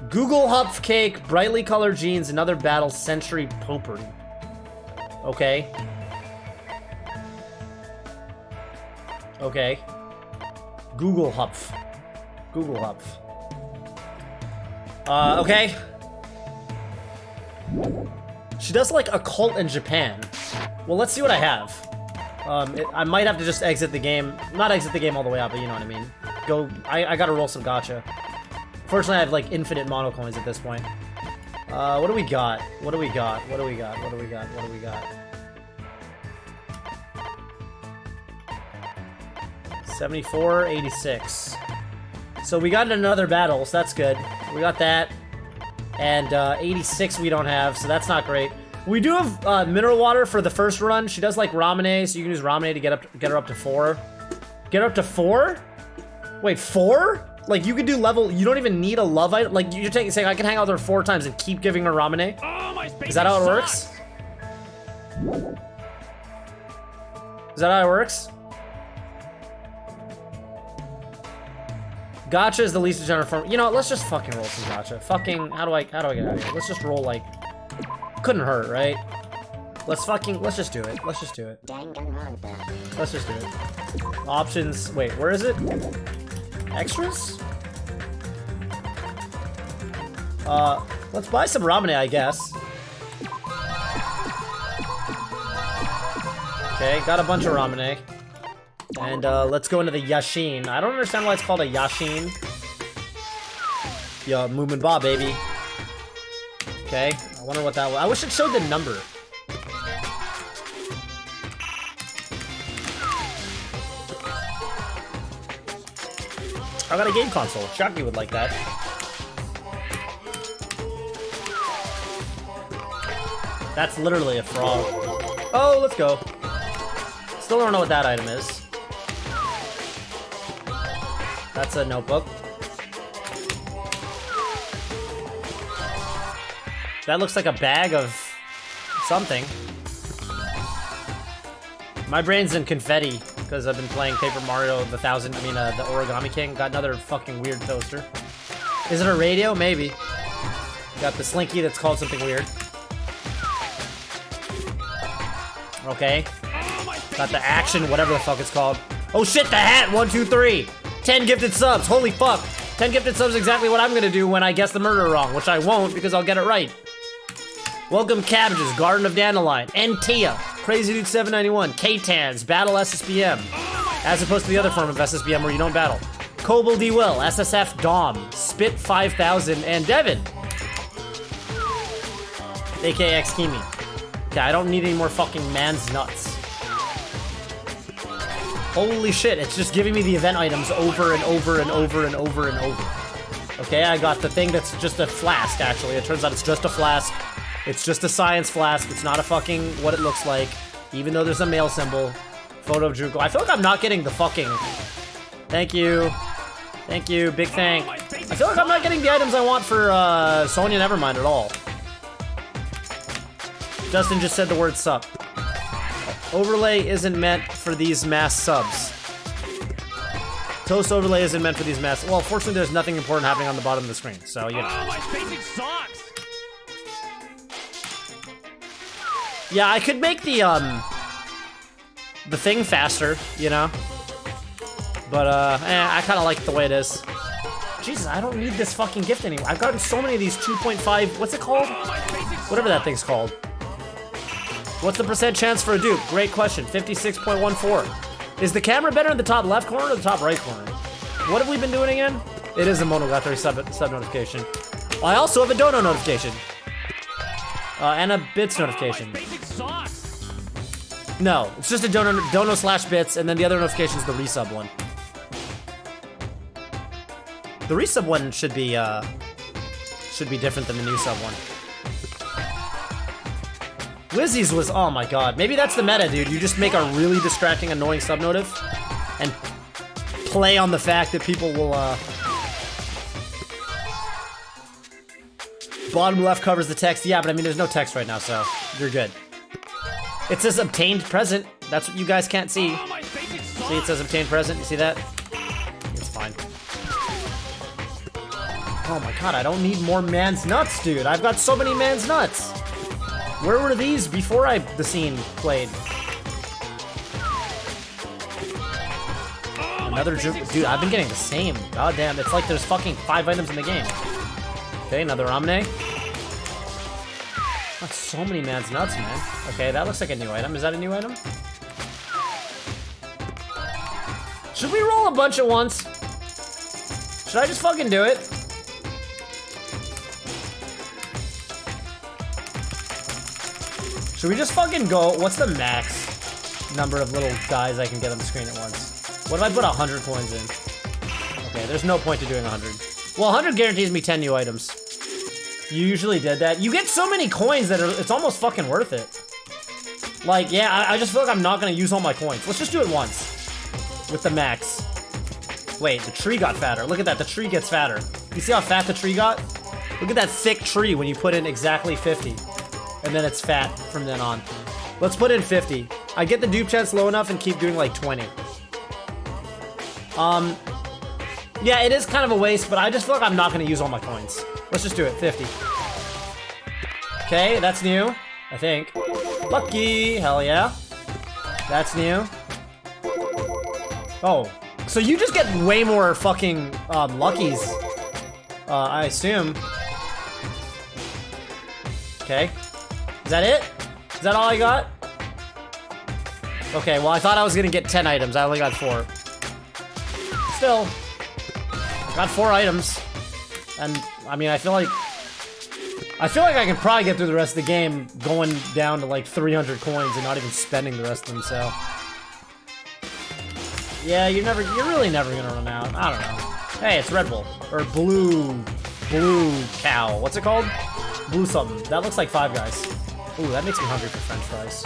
Google Hupf cake, brightly colored jeans, another battle, century potpourri. Okay. Okay. Google Hupf. Okay. She does like a cult in Japan. Well, let's see what I have. I might have to just exit the game. Not exit the game all the way out, but you know what I mean. I gotta roll some gacha. Fortunately, I have like infinite mono coins at this point. What do we got? 74, 86. So we got another battle, so that's good. We got that. And 86 we don't have, so that's not great. We do have mineral water for the first run. She does like Ramune, so you can use Ramune to get her up to 4. Get her up to 4? Wait, 4? Like you could do level. You don't even need a love item. Like you're saying I can hang out with her 4 times and keep giving her Ramune. Oh, is that how it works? Is that how it works? Gacha is the least degenerate form. You know, let's just fucking roll some gacha. Fucking, how do I get out of here? Let's just roll like. Couldn't hurt, right? Let's just do it. Let's just do it. Options, wait, where is it? Extras? Let's buy some Ramune, I guess. Okay, got a bunch of Ramune. And let's go into the Yashin. I don't understand why it's called a Yashin. Yo, Moomin Ba, baby. Okay, I wonder what that was. I wish it showed the number. I got a game console. Shocky would like that. That's literally a frog. Oh, let's go. Still don't know what that item is. That's a notebook. That looks like a bag of something. My brain's in confetti because I've been playing Paper Mario the Origami King. Got another fucking weird toaster. Is it a radio? Maybe. Got the Slinky that's called something weird. Okay. Got the action, whatever the fuck it's called. Oh shit, the hat! 1, 2, 3. 10 gifted subs. Holy fuck. 10 gifted subs is exactly what I'm gonna do when I guess the murder wrong, which I won't because I'll get it right. Welcome Cabbages, Garden of Dandelion, Entia, Crazy Dude 791, K-Tans, Battle SSBM, as opposed to the other form of SSBM where you don't battle. Cobble D. Will, SSF Dom, Spit 5000, and Devin, aka Xkimi. Okay, I don't need any more fucking man's nuts. Holy shit, it's just giving me the event items over and over and over and over and over. Okay, I got the thing that's just a flask, actually. It turns out it's just a flask. It's just a science flask. It's not a fucking what it looks like, even though there's a male symbol. Photo of Juco. I feel like I'm not getting the fucking... Thank you. Thank you, big thank. I feel like I'm not getting the items I want for Sonya Nevermind at all. Justin just said the word sup. Overlay isn't meant for these mass subs. Toast overlay isn't meant for these mass. Well, fortunately, there's nothing important happening on the bottom of the screen, so you know. Oh, my basic sucks. Yeah, I could make the thing faster, you know. But I kind of like it the way it is. Jesus, I don't need this fucking gift anymore. I've gotten so many of these 2.5. What's it called? Whatever that thing's called. What's the percent chance for a dupe? Great question. 56.14. Is the camera better in the top left corner or the top right corner? What have we been doing again? It is a Monogatari sub notification. I also have a Dono notification. And a Bits notification. No, it's just a Dono slash Bits, and then the other notification is the resub one. The resub one should be different than the new sub one. Lizzie's was, oh my god. Maybe that's the meta, dude. You just make a really distracting, annoying subnotif and play on the fact that people will, Bottom left covers the text. Yeah, but I mean, there's no text right now, so you're good. It says obtained present. That's what you guys can't see. See, it says obtained present. You see that? It's fine. Oh my god, I don't need more man's nuts, dude. I've got so many man's nuts. Where were these before the scene played? Another dude, I've been getting the same. God damn, it's like there's fucking 5 items in the game. Okay, another Omne. That's so many man's nuts, man. Okay, that looks like a new item. Is that a new item? Should we roll a bunch at once? Should I just fucking do it? Should we just fucking go? What's the max number of little guys I can get on the screen at once? What if I put 100 coins in? Okay, there's no point to doing 100. Well, 100 guarantees me 10 new items. You usually did that. You get so many coins that it's almost fucking worth it. Like, yeah, I just feel like I'm not gonna use all my coins. Let's just do it once. With the max. Wait, the tree got fatter. Look at that, the tree gets fatter. You see how fat the tree got? Look at that thick tree when you put in exactly 50. And then it's fat from then on. Let's put in 50. I get the dupe chance low enough and keep doing like 20. Yeah, it is kind of a waste, but I just feel like I'm not gonna use all my coins. Let's just do it, 50. Okay, that's new, I think. Lucky, hell yeah. That's new. Oh, so you just get way more fucking luckies, I assume. Okay. Is that it? Is that all I got? Okay, well I thought I was gonna get 10 items. I only got 4. Still, I got 4 items. And I mean, I feel like I can probably get through the rest of the game going down to like 300 coins and not even spending the rest of them, so. Yeah, you're really never gonna run out. I don't know. Hey, it's Red Bull. Or Blue Cow. What's it called? Blue something. That looks like Five Guys. Ooh, that makes me hungry for French fries.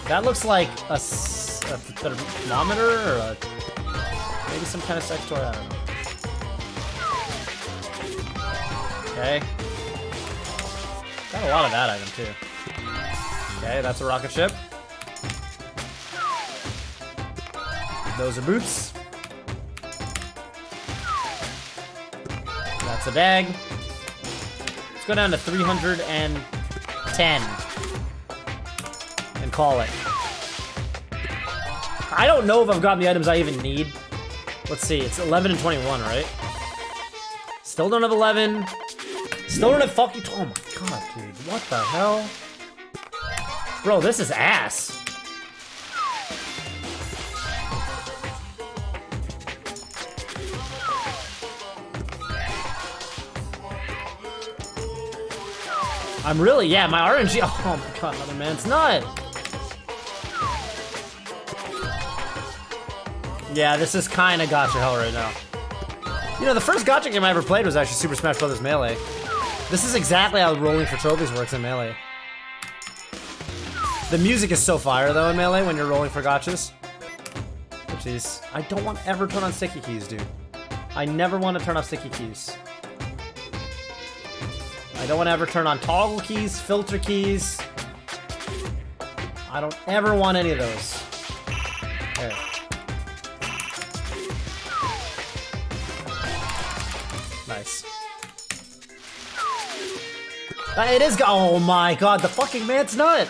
That looks like a thermometer or maybe some kind of sex toy, I don't know. Okay. Got a lot of that item too. Okay, that's a rocket ship. Those are boots. That's a bag. Let's go down to 310 and call it. I don't know if I've gotten the items I even need. Let's see, it's 11 and 21, right? Still don't have 11. Still don't have fucking, oh my god, dude, what the hell? Bro, this is ass. I'm really, yeah, my RNG, oh my god, another man's nut. Yeah, this is kind of gacha hell right now. You know, the first gacha game I ever played was actually Super Smash Bros. Melee. This is exactly how rolling for trophies works in Melee. The music is so fire though in Melee when you're rolling for gachas. Oh, jeez. I don't want to ever turn on sticky keys, dude. I never want to turn off sticky keys. I don't want to ever turn on toggle keys, filter keys. I don't ever want any of those. There. Nice. It is oh my god, the fucking man's nut!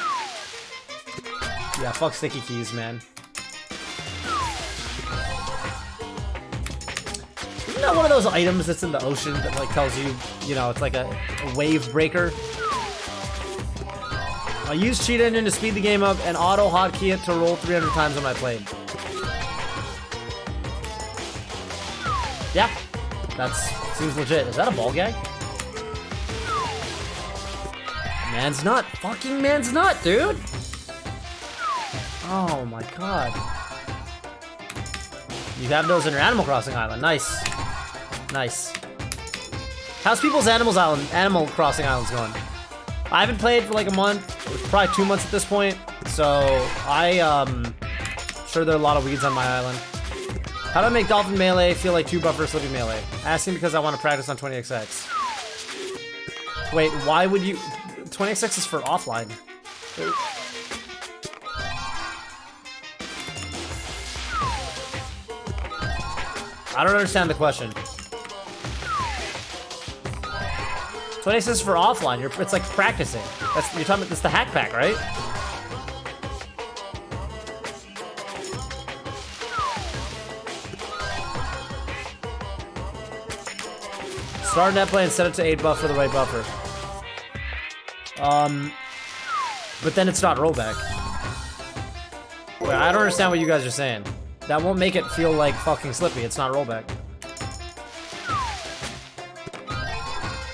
Yeah, fuck sticky keys, man. Isn't that one of those items that's in the ocean that like tells you, you know, it's like a wave breaker? I use cheat engine to speed the game up and auto hotkey it to roll 300 times when I played. Yeah, that's seems legit. Is that a ball gag? Man's nut. Fucking man's nut, dude. Oh my god. You have those in your Animal Crossing island. Nice. Nice. How's people's Animal Crossing islands going? I haven't played for like a month, probably 2 months at this point. So sure there are a lot of weeds on my island. How do I make Dolphin Melee feel like 2 buffer Slippy Melee? Asking because I want to practice on 20XX. Wait, why would you? 20XX is for offline. Wait. I don't understand the question. 20XX is for offline. It's like practicing. You're talking about this the hack pack, right? Start net play and set it to 8 buff for the right buffer. But then it's not rollback. Wait, I don't understand what you guys are saying. That won't make it feel like fucking Slippy. It's not rollback.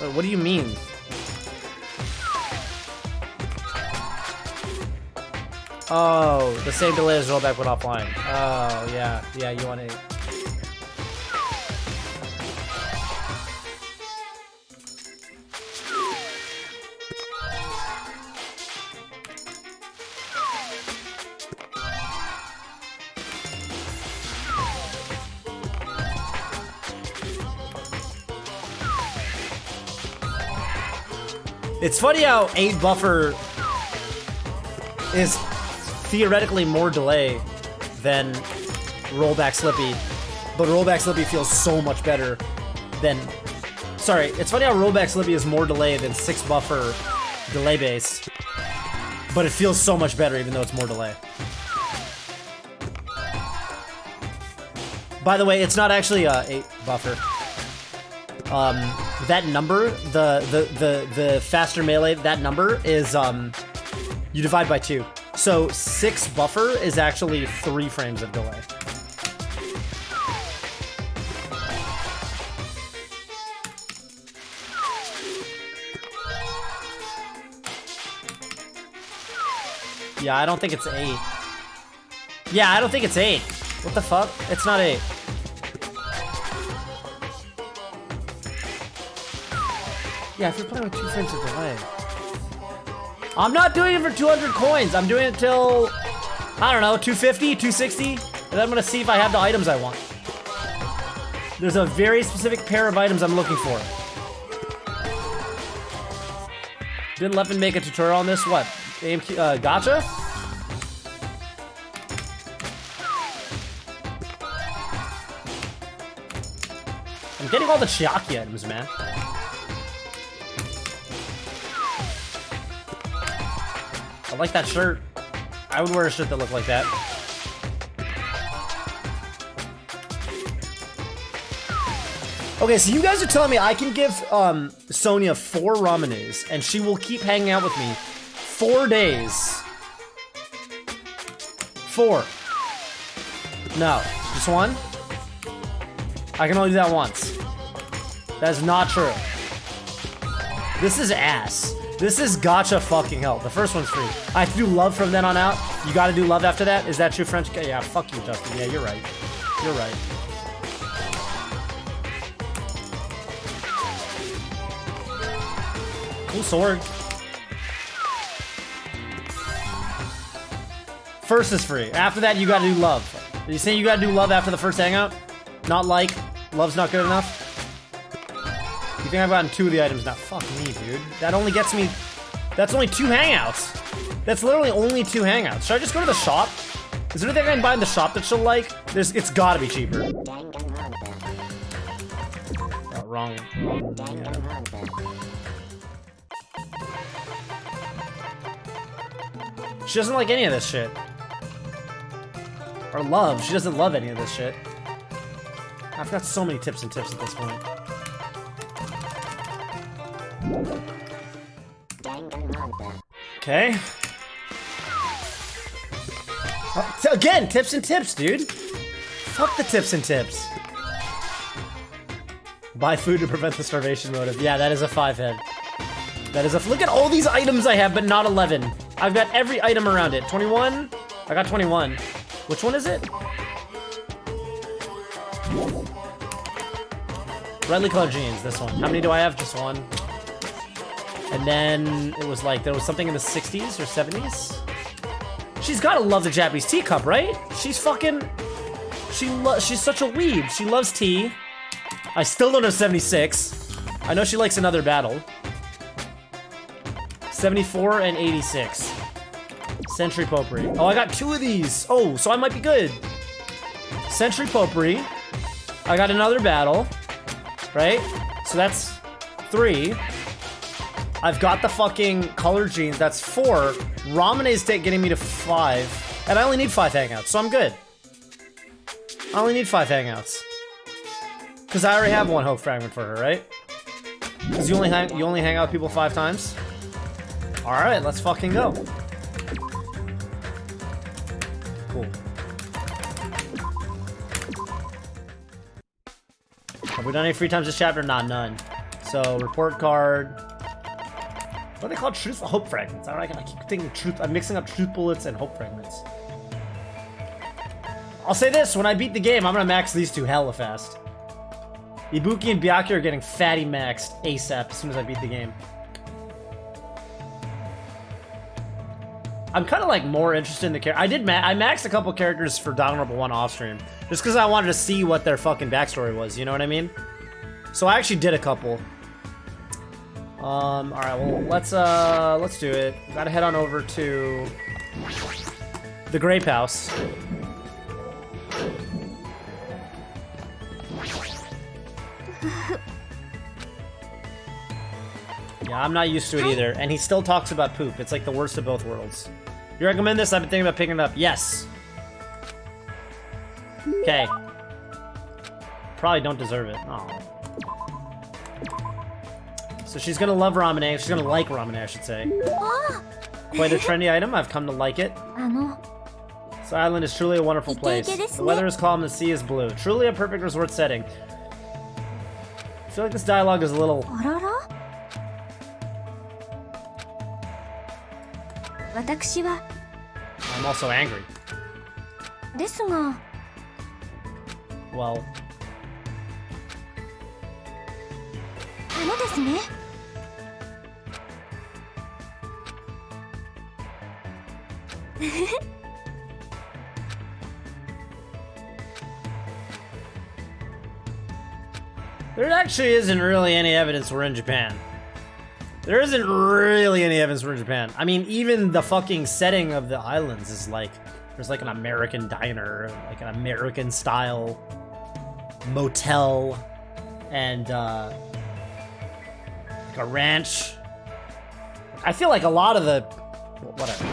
Wait, what do you mean? Oh, the same delay as rollback but offline. Oh, yeah. Yeah, you want 8. It's funny how 8 buffer is theoretically more delay than rollback Slippy, but rollback Slippy feels so much better than... Sorry, it's funny how rollback Slippy is more delay than 6 buffer delay based, but it feels so much better even though it's more delay. By the way, it's not actually 8 buffer. That number, the faster melee, that number is, you divide by 2. So 6 buffer is actually 3 frames of delay. Yeah, I don't think it's 8. Yeah, I don't think it's 8. What the fuck? It's not 8. Yeah, if you're playing with 2 frames of delay. I'm not doing it for 200 coins. I'm doing it till, I don't know, 250, 260. And then I'm gonna see if I have the items I want. There's a very specific pair of items I'm looking for. Didn't Leffen make a tutorial on this? What? Gacha? I'm getting all the Chiaki items, man. I like that shirt. I would wear a shirt that looked like that. Okay, so you guys are telling me I can give Sonia 4 ramenes and she will keep hanging out with me 4 days. 4. No, just 1? I can only do that once. That is not true. This is ass. This is gacha fucking hell. The first one's free. I have to do love from then on out. You gotta do love after that? Is that true, French? Yeah, fuck you, Justin. Yeah, you're right. You're right. Cool sword. First is free. After that, you gotta do love. Are you saying you gotta do love after the first hangout? Not like, love's not good enough? You think I've gotten 2 of the items now? Fuck me, dude. That only gets me... That's only 2 hangouts. That's literally only 2 hangouts. Should I just go to the shop? Is there anything I can buy in the shop that she'll like? It's gotta be cheaper. Oh, wrong. She doesn't like any of this shit. Or love. She doesn't love any of this shit. I've got so many tips and tips at this point. Okay. Again, tips and tips, dude. Fuck the tips and tips. Buy food to prevent the starvation motive. Yeah, that is a 5-head. That is a... Look at all these items I have, but not 11. I've got every item around it. 21? I got 21. Which one is it? Redly colored jeans, this one. How many do I have? Just 1. And then it was like, there was something in the 60s or 70s? She's gotta love the Japanese teacup, right? She's fucking... She's such a weeb. She loves tea. I still don't have 76. I know she likes another battle. 74 and 86. Century Potpourri. Oh, I got 2 of these. Oh, so I might be good. Century Potpourri. I got another battle. Right? So that's 3. I've got the fucking colored jeans. That's 4. Ramene's getting me to 5. And I only need 5 hangouts, so I'm good. I only need 5 hangouts. Because I already have 1 hope fragment for her, right? Because you only hang out with people 5 times? Alright, let's fucking go. Cool. Have we done any free times this chapter? Nah, none. So, report card. What are they called? Truth hope fragments. I keep thinking truth. I'm mixing up truth bullets and hope fragments. I'll say this, when I beat the game, I'm gonna max these 2 hella fast. Ibuki and Byakuya are getting fatty maxed ASAP as soon as I beat the game. I'm kind of like more interested in the character. I maxed a couple characters for Danganronpa 1 off stream, just because I wanted to see what their fucking backstory was. You know what I mean? So I actually did a couple. All right. Well, let's do it. Gotta head on over to the Grape House. Yeah, I'm not used to it either. And he still talks about poop. It's like the worst of both worlds. You recommend this? I've been thinking about picking it up. Yes. Okay. Probably don't deserve it. Oh. So she's gonna love ramen. She's gonna like ramen, I should say. Quite a trendy item. I've come to like it. This island is truly a wonderful place. The weather is calm, the sea is blue. Truly a perfect resort setting. I feel like this dialogue is a little... I'm also angry. Well... There actually isn't really any evidence we're in Japan. There isn't really any evidence we're in Japan. I mean, even the fucking setting of the islands is like, there's like an American diner, like an American style motel, and like a ranch. I feel like a lot of the, whatever.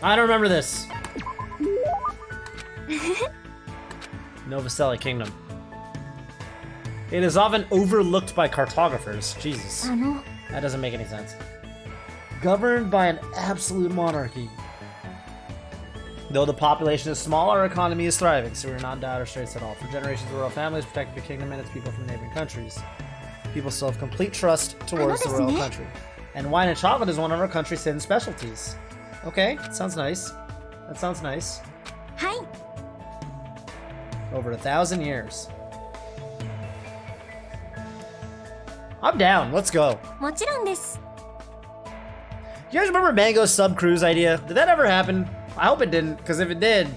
I don't remember this. Novoselli Kingdom. It is often overlooked by cartographers. Jesus. That doesn't make any sense. Governed by an absolute monarchy. Though the population is small, our economy is thriving, so we're not in dire straits at all. For generations, the royal families protected the kingdom and its people from neighboring countries. People still have complete trust towards the royal country. And wine and chocolate is one of our country's hidden specialties. Okay, sounds nice. That sounds nice. Hi. Over 1,000 years. I'm down. Let's go. もちろんです。 You guys remember Mango's sub cruise idea? Did that ever happen? I hope it didn't, because if it did,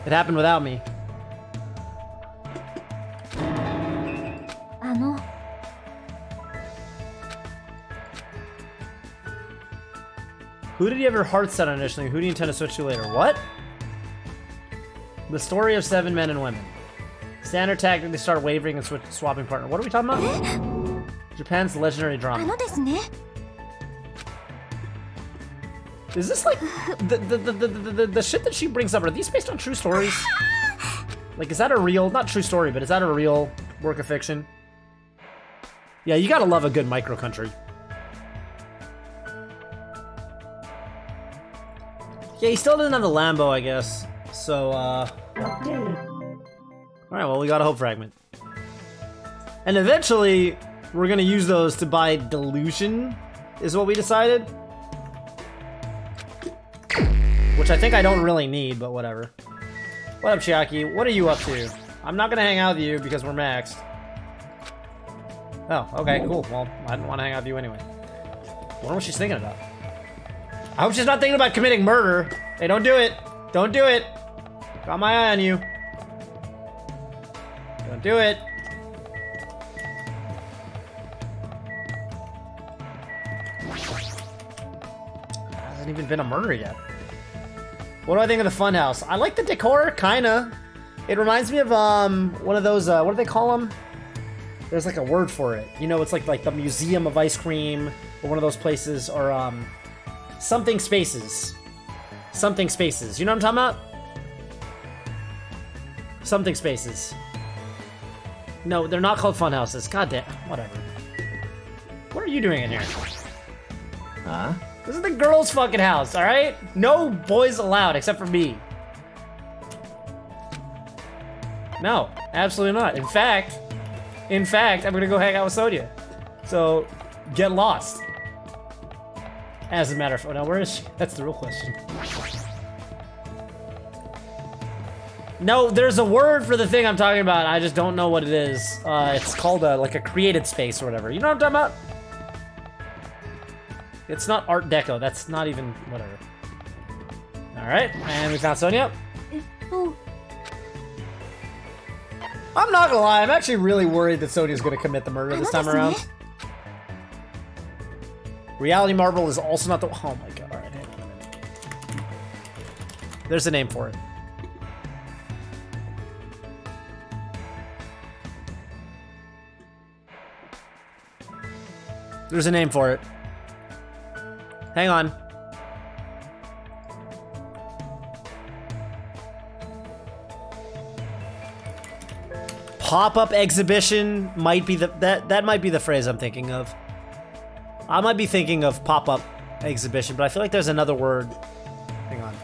it happened without me. あの。 Who did you have your heart set on initially? Who do you intend to switch to later? What? The story of 7 men and women. Standard tactic, they start wavering and swapping partner. What are we talking about? Japan's legendary drama. あのですね。 Is this like the shit that she brings up? Are these based on true stories? Like, is that a real, not true story, but is that a real work of fiction? Yeah, you gotta love a good micro country. Yeah, he still doesn't have the Lambo, I guess. So, alright, well, we got a hope fragment. And eventually, we're gonna use those to buy Delusion, is what we decided. Which I think I don't really need, but whatever. What up, Chiaki? What are you up to? I'm not gonna hang out with you because we're maxed. Oh, okay, cool. Well, I didn't want to hang out with you anyway. I wonder what she's thinking about. I hope she's not thinking about committing murder. Hey, don't do it. Don't do it. Got my eye on you. Don't do it. Hasn't even been a murder yet. What do I think of the funhouse? I like the decor, kinda. It reminds me of one of those, what do they call them? There's like a word for it. You know, it's like the Museum of Ice Cream, or one of those places, or something spaces. Something spaces. You know what I'm talking about? Something spaces. No, they're not called funhouses. God damn, whatever. What are you doing in here? Huh? This is the girls' fucking house, alright? No boys allowed, except for me. No, absolutely not. In fact, I'm gonna go hang out with Sonia. So, get lost. As a matter of fact, now where is she? That's the real question. No, there's a word for the thing I'm talking about. I just don't know what it is. It's called like a created space or whatever. You know what I'm talking about? It's not Art Deco. That's not even whatever. All right, and we found Sonia. I'm not gonna lie. I'm actually really worried that Sonia's gonna commit the murder this time around. Reality Marble is also not the. Oh my god! All right, hang on a minute. There's a name for it. There's a name for it. Hang on. Pop-up exhibition might be that might be the phrase I'm thinking of. I might be thinking of pop-up exhibition, but I feel like there's another word. Hang on.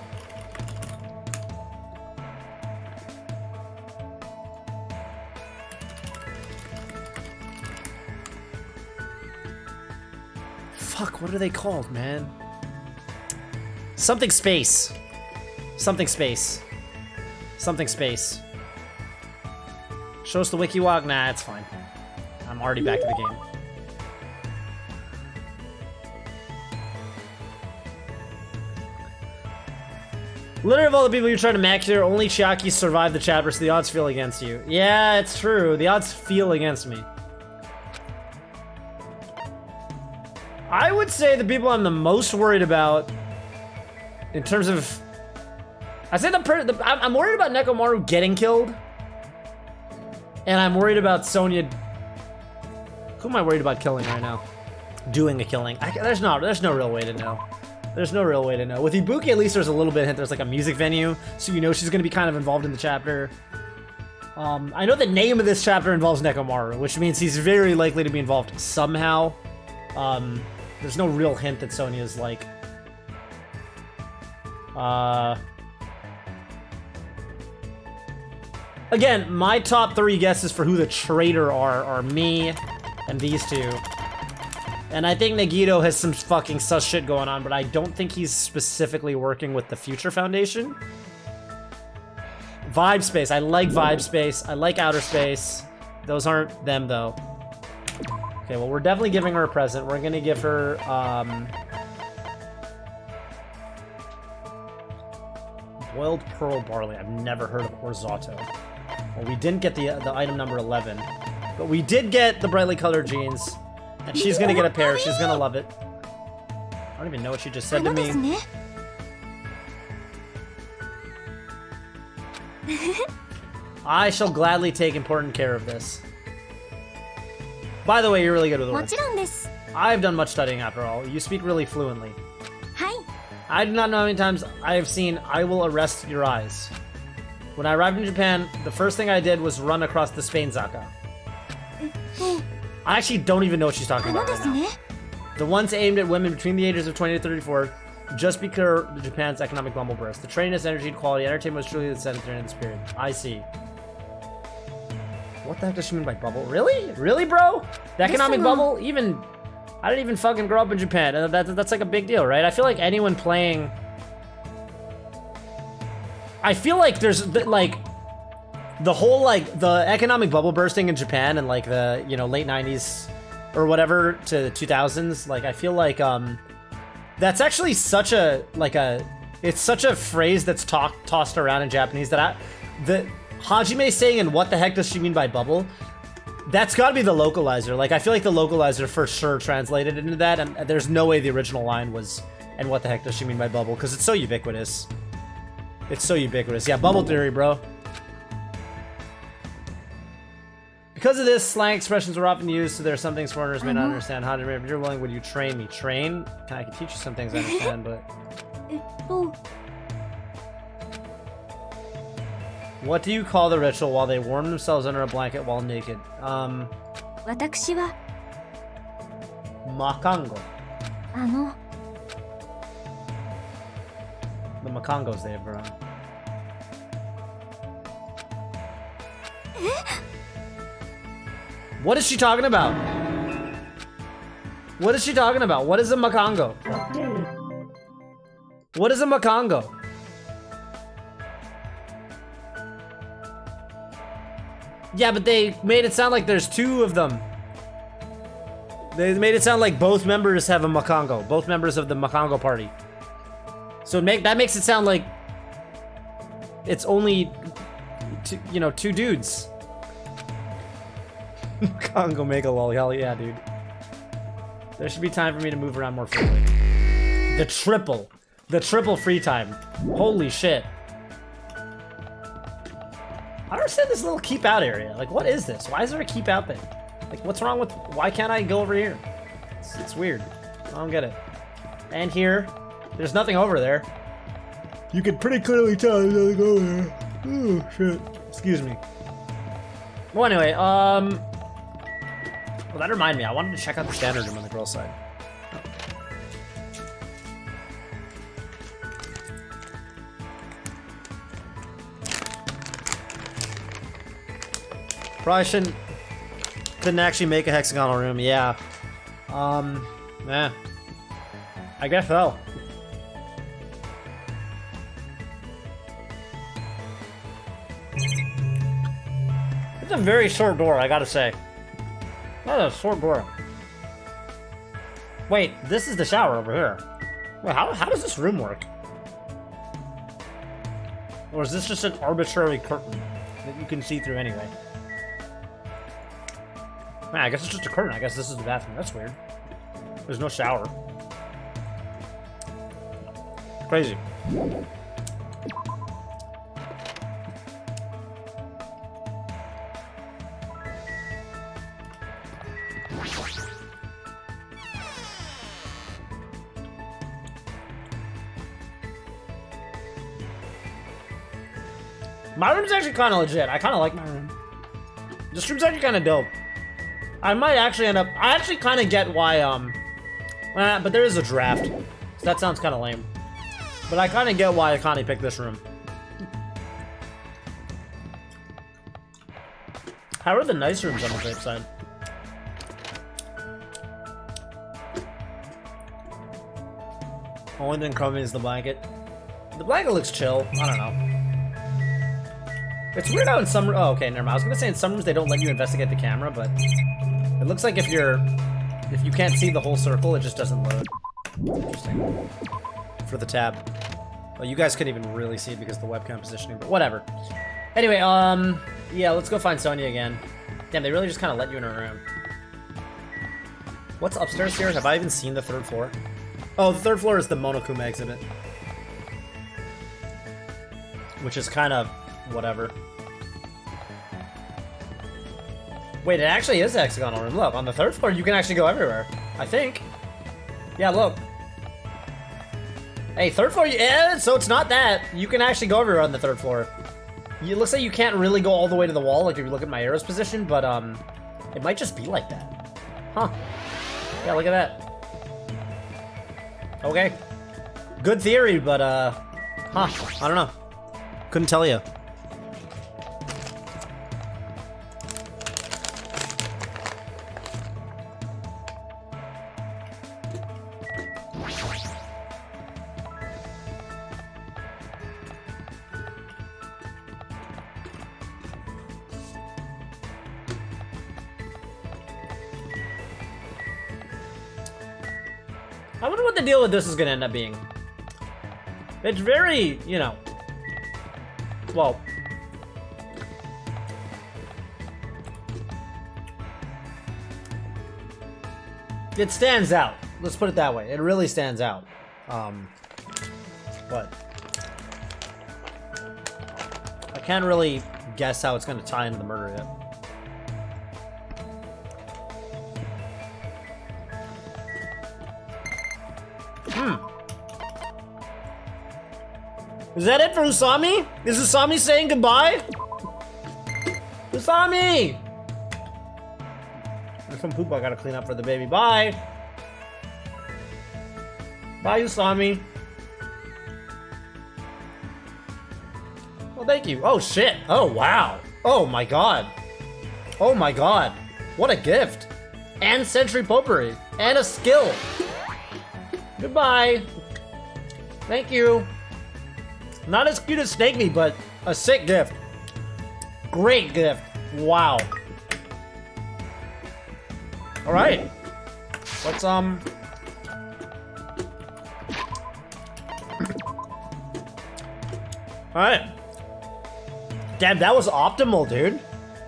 Fuck, what are they called, man? Something space. Something space. Something space. Show us the wiki walk? Nah, it's fine. I'm already back in the game. Literally of all the people you're trying to max here, only Chiaki survived the chapter, so the odds feel against you. Yeah, it's true. The odds feel against me. I would say the people I'm the most worried about, in terms of, I say I'm worried about Nekomaru getting killed, and I'm worried about Sonia. Who am I worried about killing right now? Doing a killing. There's no real way to know. There's no real way to know. With Ibuki, at least there's a little bit of hint. There's like a music venue, so you know she's gonna be kind of involved in the chapter. I know the name of this chapter involves Nekomaru, which means he's very likely to be involved somehow. There's no real hint that Sonia's like... Again, my top 3 guesses for who the traitor are me, and these two. And I think Nagito has some fucking sus shit going on, but I don't think he's specifically working with the Future Foundation. Vibe Space. I like Vibe Space. I like Outer Space. Those aren't them, though. Okay, well, we're definitely giving her a present. We're gonna give her, boiled pearl barley. I've never heard of Orzato. Well, we didn't get the item number 11, but we did get the brightly colored jeans, and she's gonna get a pair. She's gonna love it. I don't even know what she just said to me. I shall gladly take important care of this. By the way, you're really good with words. I've done much studying after all. You speak really fluently. I do not know how many times I have seen "I will arrest your eyes." When I arrived in Japan, the first thing I did was run across the Spainzaka. I actually don't even know what she's talking about right now. The ones aimed at women between the ages of 20 to 34, just because of Japan's economic bubble burst. The training, energy, quality, entertainment was truly the center during this period. I see. What the heck does she mean by bubble? Really? Really, bro? The economic bubble? Even... I didn't even fucking grow up in Japan. That's like a big deal, right? I feel like anyone playing... I feel like there's, like... The whole, like, the economic bubble bursting in Japan and, like, the, you know, late 90s or whatever to the 2000s, like, I feel like, that's actually such a, like, it's such a phrase that's tossed around in Japanese that Hajime saying, and what the heck does she mean by bubble? That's gotta be the localizer. Like, I feel like the localizer for sure translated into that, and there's no way the original line was, and what the heck does she mean by bubble? Because it's so ubiquitous. It's so ubiquitous. Yeah, bubble theory, bro. Because of this, slang expressions are often used, so there are some things foreigners may not understand. How to, if you're willing, would you train me? Train? I can teach you some things I understand, but... What do you call the ritual while they warm themselves under a blanket while naked? Makango. The Makangos they have grown. What is she talking about? What is she talking about? What is a Makango? What is a Makango? Yeah, but they made it sound like there's two of them. They made it sound like both members have a Makango. Both members of the Makango party. So that makes it sound like it's only two, you know, two dudes. Makango mega lol. Hell yeah, dude. There should be time for me to move around more freely. The triple free time. Holy shit. I don't understand this little keep out area. Like, what is this? Why is there a keep out thing? Like, what's wrong with... Why can't I go over here? It's weird. I don't get it. And here, there's nothing over there. You can pretty clearly tell there's nothing over there. Oh, shit. Excuse me. Well, anyway, well, that reminded me. I wanted to check out the standard room on the girl's side. Probably couldn't actually make a hexagonal room, yeah. I guess so. It's a very short door, I gotta say. That's a short door. Wait, this is the shower over here. Wait, how does this room work? Or is this just an arbitrary curtain that you can see through anyway? Man, I guess it's just a curtain. I guess this is the bathroom. That's weird. There's no shower. Crazy. My room's actually kind of legit. I kind of like my room. This room's actually kind of dope. I might actually end up... I actually kind of get why, but there is a draft. So that sounds kind of lame. But I kind of get why Akane picked this room. How are the nice rooms on the grape side? Only thing crummy is the blanket. The blanket looks chill. I don't know. It's weird how in some... Oh, okay, never mind. I was gonna say in some rooms they don't let you investigate the camera, but it looks like if you can't see the whole circle, it just doesn't load. Interesting. For the tab. Well, you guys couldn't even really see it because of the webcam positioning, but whatever. Anyway, yeah, let's go find Sonya again. Damn, they really just kind of let you in her room. What's upstairs here? Have I even seen the 3rd floor? Oh, the 3rd floor is the Monokuma exhibit. Which is kind of whatever. Wait, it actually is a hexagonal room. Look, on the 3rd floor, you can actually go everywhere. I think. Yeah, look. Hey, 3rd floor, yeah, so it's not that. You can actually go everywhere on the 3rd floor. It looks like you can't really go all the way to the wall, like if you look at my arrow's position, but it might just be like that. Huh. Yeah, look at that. Okay. Good theory, but huh, I don't know. Couldn't tell you. I wonder what the deal with this is gonna end up being. It's very, you know, well, it stands out. Let's put it that way. It really stands out. But I can't really guess how it's gonna tie into the murder yet. Is that it for Usami? Is Usami saying goodbye? Usami! There's some poop I gotta clean up for the baby. Bye! Bye, Usami. Well, thank you. Oh, shit. Oh, wow. Oh, my God. Oh, my God. What a gift. And Century Potpourri. And a skill. Goodbye. Thank you. Not as cute as Snake Me, but a sick gift. Great gift. Wow. All right. Let's All right. Damn, that was optimal, dude.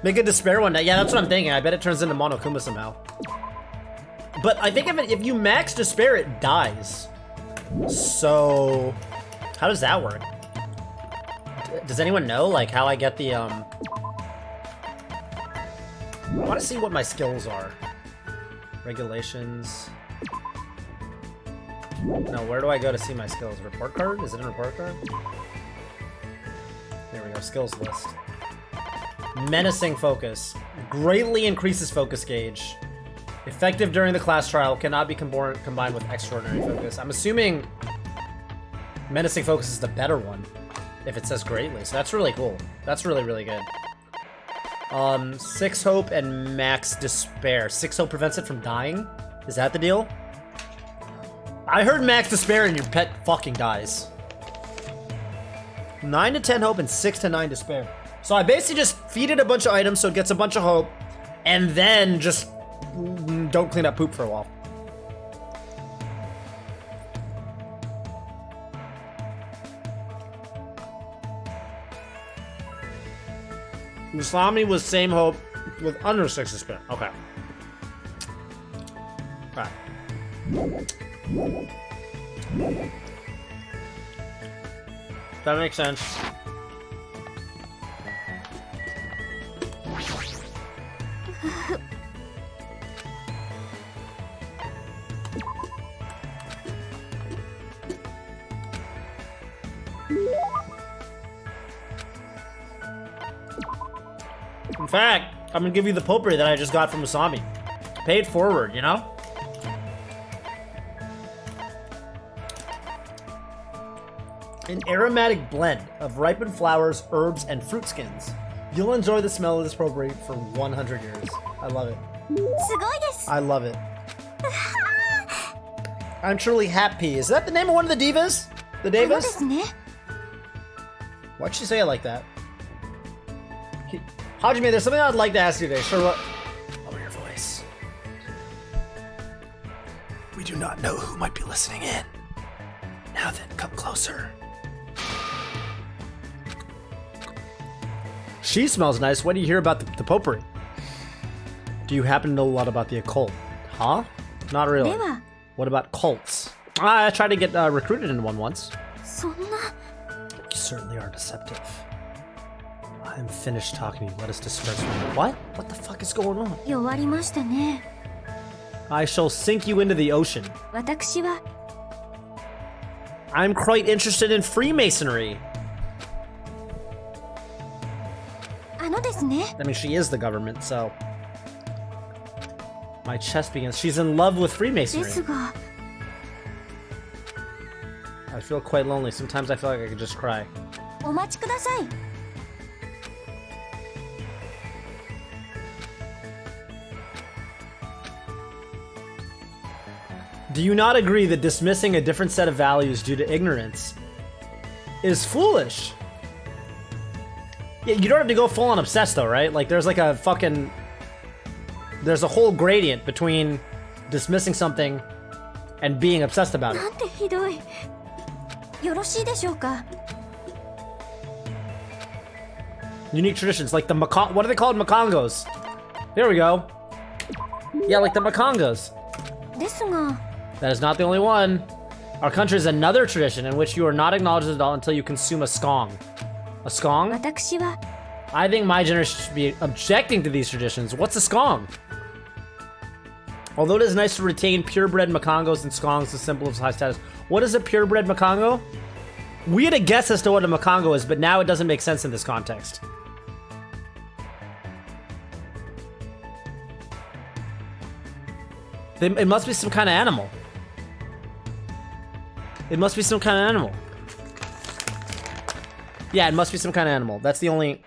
Make a despair one. Yeah, that's what I'm thinking. I bet it turns into Monokuma somehow. But I think if you max despair, it dies. So how does that work? Does anyone know, like, how I get the, I want to see what my skills are. Regulations. No, where do I go to see my skills? Report card? Is it in report card? There we go, skills list. Menacing focus. Greatly increases focus gauge. Effective during the class trial, cannot be combined with extraordinary focus. I'm assuming menacing focus is the better one. If it says greatly, so that's really cool. That's really, really good. 6 hope and max despair. 6 hope prevents it from dying? Is that the deal? I heard max despair and your pet fucking dies. 9 to 10 hope and 6 to 9 despair. So I basically just feed it a bunch of items so it gets a bunch of hope, and then just don't clean up poop for a while. Usami was same hope with under 6 despair. Okay. Alright. That makes sense. In fact, I'm gonna give you the potpourri that I just got from Usami. Pay it forward, you know? An aromatic blend of ripened flowers, herbs, and fruit skins. You'll enjoy the smell of this potpourri for 100 years. I love it. I love it. I'm truly happy. Is that the name of one of the divas? The divas? Why'd she say it like that? Hajime, there's something I'd like to ask you today. Sure, what? Lower your voice. We do not know who might be listening in. Now then, come closer. She smells nice. What do you hear about the potpourri? Do you happen to know a lot about the occult? Huh? Not really. What about cults? I tried to get recruited into one once. You certainly are deceptive. I'm finished talking to you. Let us disperse from here. What? What the fuck is going on? I shall sink you into the ocean. I'm quite interested in Freemasonry. I mean, she is the government, so... My chest begins. She's in love with Freemasonry. I feel quite lonely. Sometimes I feel like I could just cry. Do you not agree that dismissing a different set of values due to ignorance is foolish? Yeah, you don't have to go full on obsessed though, right? Like there's like a fucking... There's a whole gradient between dismissing something and being obsessed about it. Unique traditions, like the what are they called? Makongos. There we go. Yeah, like the Makongos. That is not the only one. Our country has another tradition in which you are not acknowledged at all until you consume a scong. A scong? I think my generation should be objecting to these traditions. What's a scong? Although it is nice to retain purebred Makongos and skongs as symbol of high status. What is a purebred Makongo? We had a guess as to what a Makongo is, but now it doesn't make sense in this context. It must be some kind of animal. It must be some kind of animal. Yeah, it must be some kind of animal. That's the only...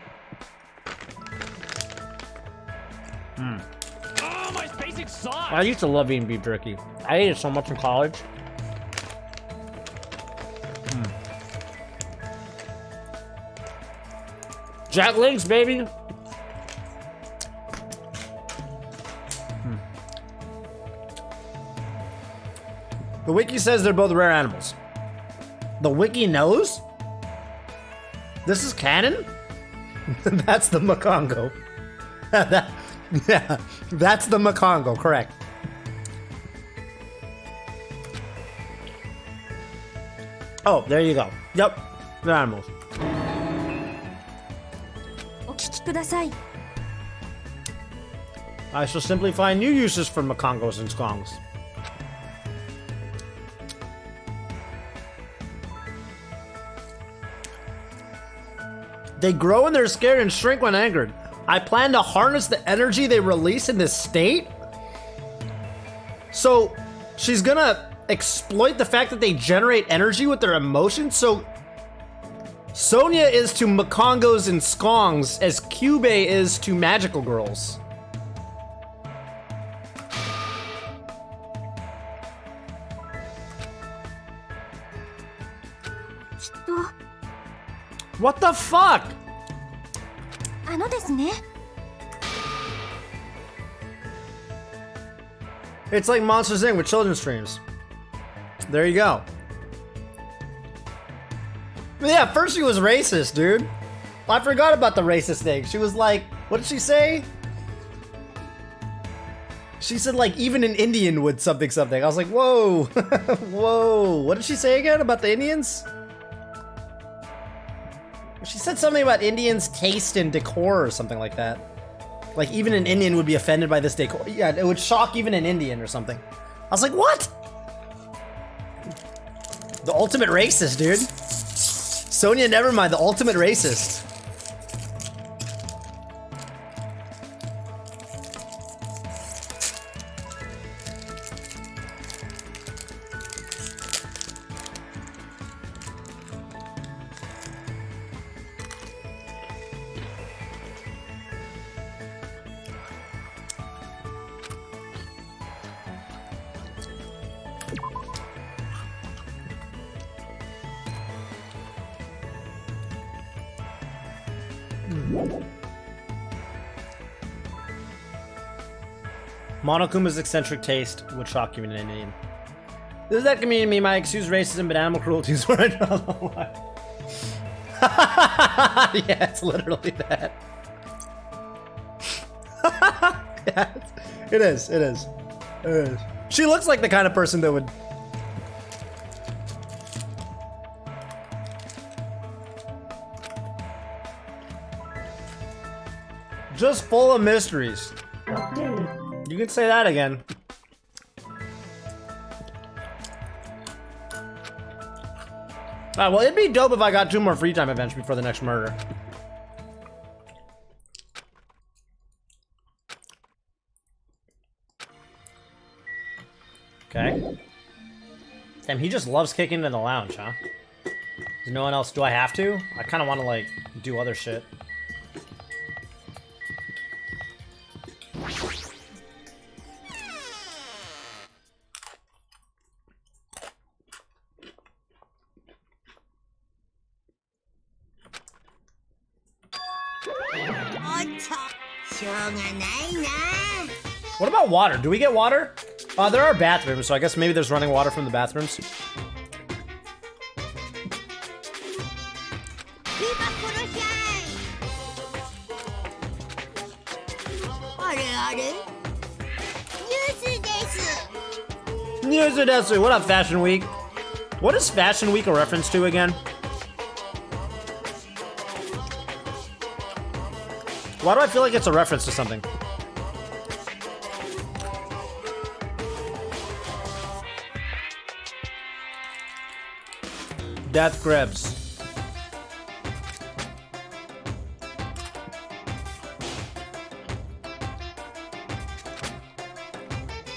Oh, my basic sauce! I used to love eating beef jerky. I ate it so much in college. Jack Links, baby! The wiki says they're both rare animals. The wiki knows? This is canon? That's the Makongo. Yeah, that's the Makongo, correct. Oh, there you go. Yep, they're animals. I shall simply find new uses for Makongos and skongs. They grow when they're scared and shrink when angered. I plan to harness the energy they release in this state? So, she's gonna exploit the fact that they generate energy with their emotions? So, Sonia is to Makongos and skongs as Kyubey is to magical girls. What the fuck? It's like Monsters Inc. with children's streams. There you go. Yeah, first she was racist, dude. I forgot about the racist thing. She was like, what did she say? She said like, even an Indian would something something. I was like, whoa. Whoa. What did she say again about the Indians? She said something about Indians' taste and decor or something like that. Like, even an Indian would be offended by this decor. Yeah, it would shock even an Indian or something. I was like, what? The ultimate racist, dude. Sonia, never mind, the ultimate racist. Monokuma's eccentric taste would shock you in an Indian. This is that comedian me, my excuse racism but animal cruelty is where I draw the line. Yeah, it's literally that. Yeah, it is. It is. It is. She looks like the kind of person that would. Just full of mysteries. You can say that again. Alright, well, it'd be dope if I got 2 more free time events before the next murder. Okay. Damn, he just loves kicking in the lounge, huh? There's no one else. Do I have to? I kind of want to, like, do other shit. What about water? Do we get water? There are bathrooms, so I guess maybe there's running water from the bathrooms. News. What up, Fashion Week? What is Fashion Week a reference to again? Why do I feel like it's a reference to something? Death Grips.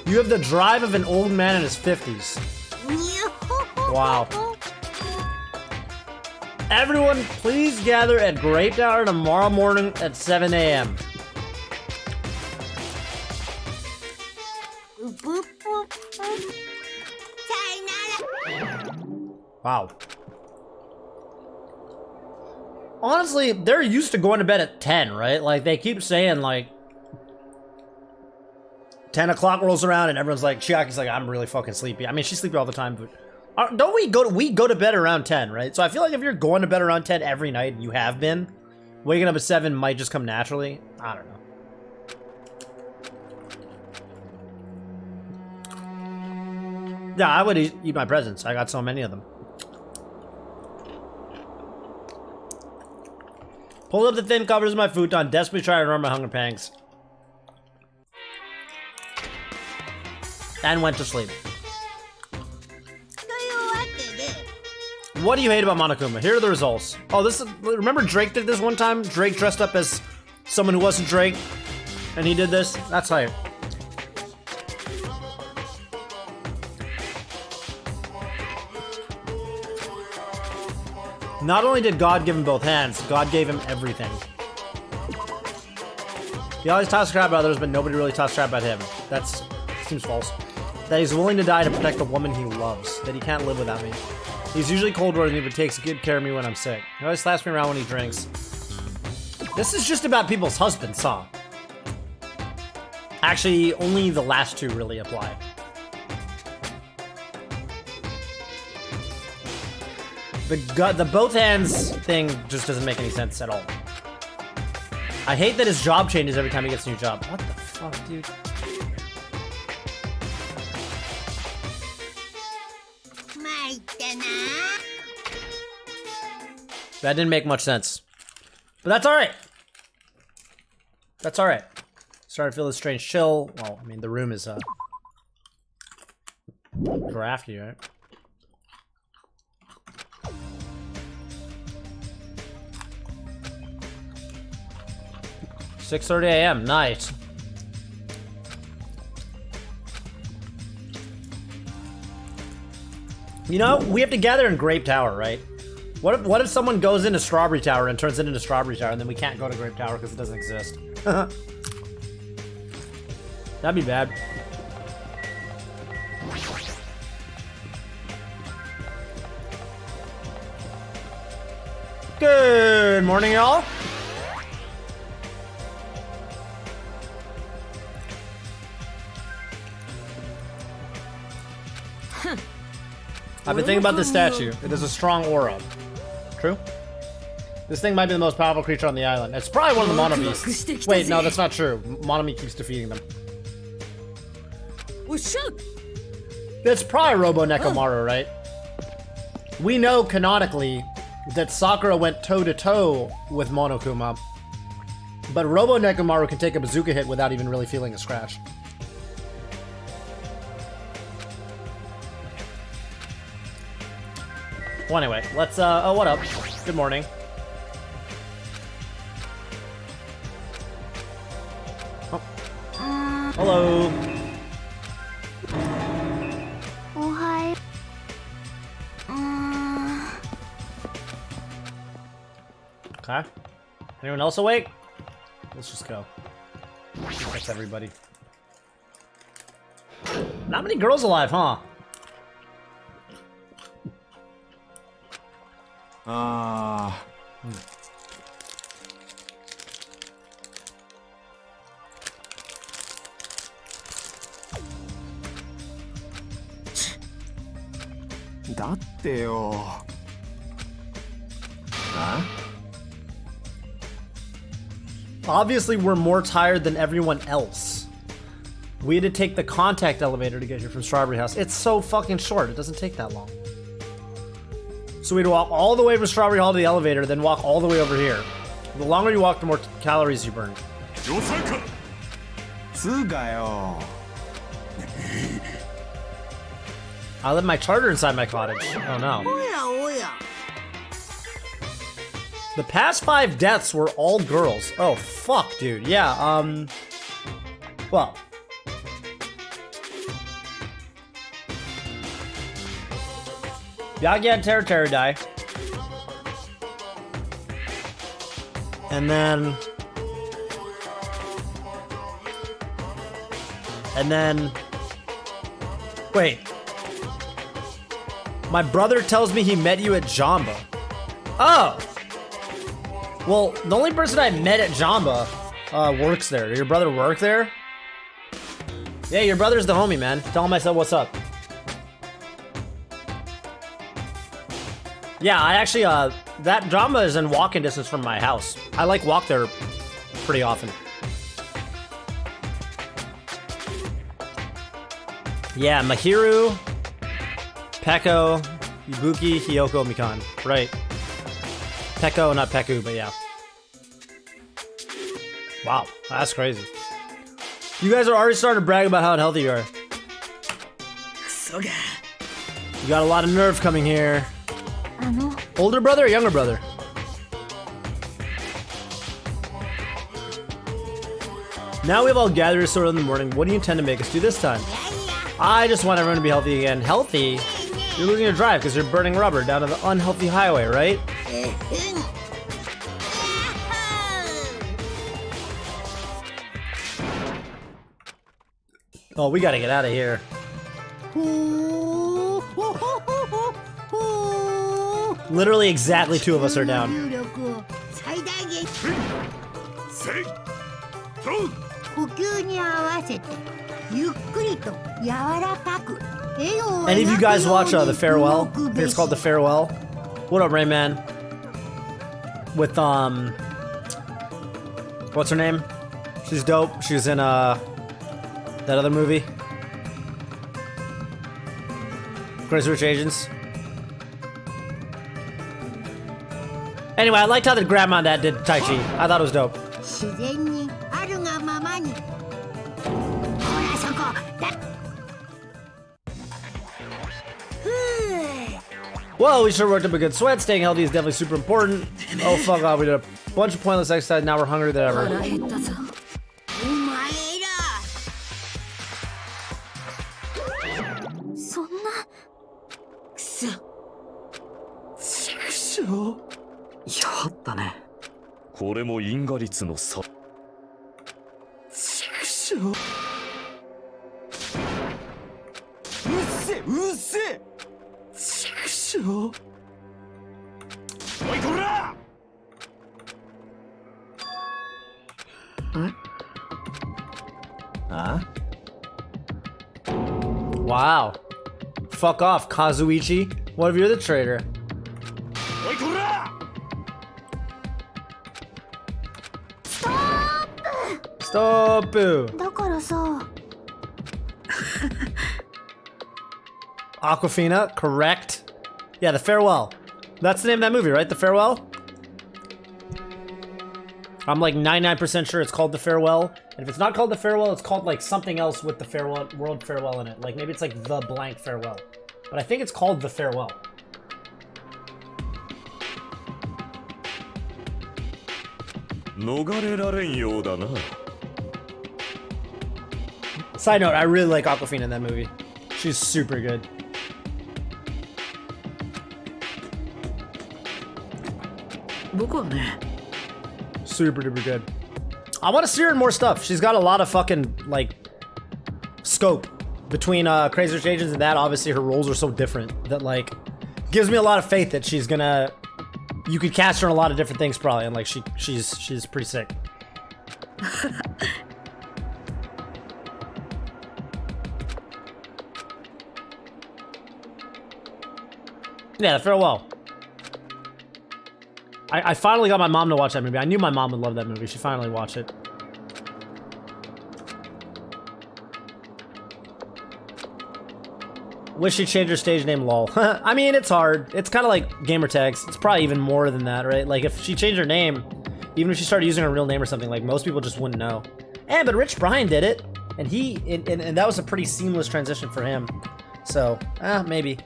You have the drive of an old man in his 50s. Wow. Everyone, please gather at Grape Tower tomorrow morning at 7 a.m. Wow. Honestly, they're used to going to bed at 10, right? Like, they keep saying, like, 10 o'clock rolls around and everyone's like, Chiaki's like, I'm really fucking sleepy. I mean, she's sleepy all the time, but don't we go to bed around 10, right? So I feel like if you're going to bed around 10 every night, and you have been, waking up at 7 might just come naturally. I don't know. Yeah, I would eat my presents. I got so many of them. Pulled up the thin covers of my futon, desperately trying to run my hunger pangs. And went to sleep. What do you hate about Monokuma? Here are the results. Oh, this is, remember Drake did this one time? Drake dressed up as someone who wasn't Drake, and he did this? That's hype. Not only did God give him both hands, God gave him everything. He always talks crap about others, but nobody really talks crap about him. That's seems false. That he's willing to die to protect the woman he loves. That he can't live without me. He's usually cold with me, but takes good care of me when I'm sick. He always slaps me around when he drinks. This is just about people's husbands, huh? Actually, only the last two really apply. The both hands thing just doesn't make any sense at all. I hate that his job changes every time he gets a new job. What the fuck, dude? That didn't make much sense. But that's alright. That's alright. Starting to feel this strange chill. Well, I mean, the room is, drafty, right? $6:30 a.m. Nice. You know, we have to gather in Grape Tower, right? What if someone goes into Strawberry Tower and turns it into Strawberry Tower, and then we can't go to Grape Tower because it doesn't exist? That'd be bad. Good morning, y'all. I've been thinking about this statue. It has a strong aura. True? This thing might be the most powerful creature on the island. It's probably one of the Mono Beasts. Wait, no, that's not true. Monomi keeps defeating them. That's probably Robo Nekomaru, right? We know canonically that Sakura went toe-to-toe with Monokuma, but Robo Nekomaru can take a bazooka hit without even really feeling a scratch. Well, anyway, let's, oh, what up? Good morning. Oh. Hello. Oh, hi. Okay. Anyone else awake? Let's just go. That's everybody. Not many girls alive, huh? Obviously, we're more tired than everyone else. We had to take the contact elevator to get here from Strawberry House. It's so fucking short. It doesn't take that long. So we had to walk all the way from Strawberry Hall to the elevator, then walk all the way over here. The longer you walk, the more calories you burn. I left my charger inside my cottage. Oh no. The past 5 deaths were all girls. Oh fuck, dude. Yeah, well. Yagi and Terra die. And then... Wait. My brother tells me he met you at Jamba. Oh! Well, the only person I met at Jamba works there. Did your brother work there? Yeah, your brother's the homie, man. Tell him I said what's up. Yeah, I actually, that Jamba is in walking distance from my house. I like walk there pretty often. Yeah, Mahiru, Peko, Ibuki, Hiyoko, Mikan. Right. Peko, not Peku, but yeah. Wow, that's crazy. You guys are already starting to brag about how unhealthy you are. You got a lot of nerve coming here. Older brother or younger brother? Now we've all gathered sort of in the morning. What do you intend to make us do this time? I just want everyone to be healthy again. Healthy? You're losing your drive because you're burning rubber down to the unhealthy highway, right? Oh, we gotta get out of here. Literally exactly 2 of us are down. Any of you guys watch The Farewell? I think it's called The Farewell. What up, Rayman? With, what's her name? She's dope. She was in, that other movie. Crazy Rich Asians. Anyway, I liked how the grandma that did Tai Chi. I thought it was dope. Whoa, we sure worked up a good sweat. Staying healthy is definitely super important. Oh fuck off, we did a bunch of pointless exercise. Now we're hungrier than ever. Wow. fuck off, Kazuichi. What if you're the traitor? Stop! だからさ Aquafina, correct. Yeah, The Farewell. That's the name of that movie, right? The Farewell? I'm like 99% sure it's called The Farewell. And if it's not called The Farewell, it's called like something else with the farewell, word farewell in it. Like maybe it's like The Blank Farewell. But I think it's called The Farewell. Side note, I really like Aquafina in that movie. She's super good. Super duper good. I want to see her in more stuff. She's got a lot of fucking, like, scope between Crazy Rich Asians and that. Obviously, her roles are so different that, like, gives me a lot of faith that she's gonna... You could cast her in a lot of different things, probably, and, like, she's pretty sick. Yeah, The Farewell. I finally got my mom to watch that movie. I knew my mom would love that movie. She finally watched it. Wish she changed her stage name, lol. I mean, it's hard. It's kind of like gamer tags. It's probably even more than that, right? Like, if she changed her name, even if she started using her real name or something, like, most people just wouldn't know. But Rich Brian did it. And and that was a pretty seamless transition for him. So, maybe.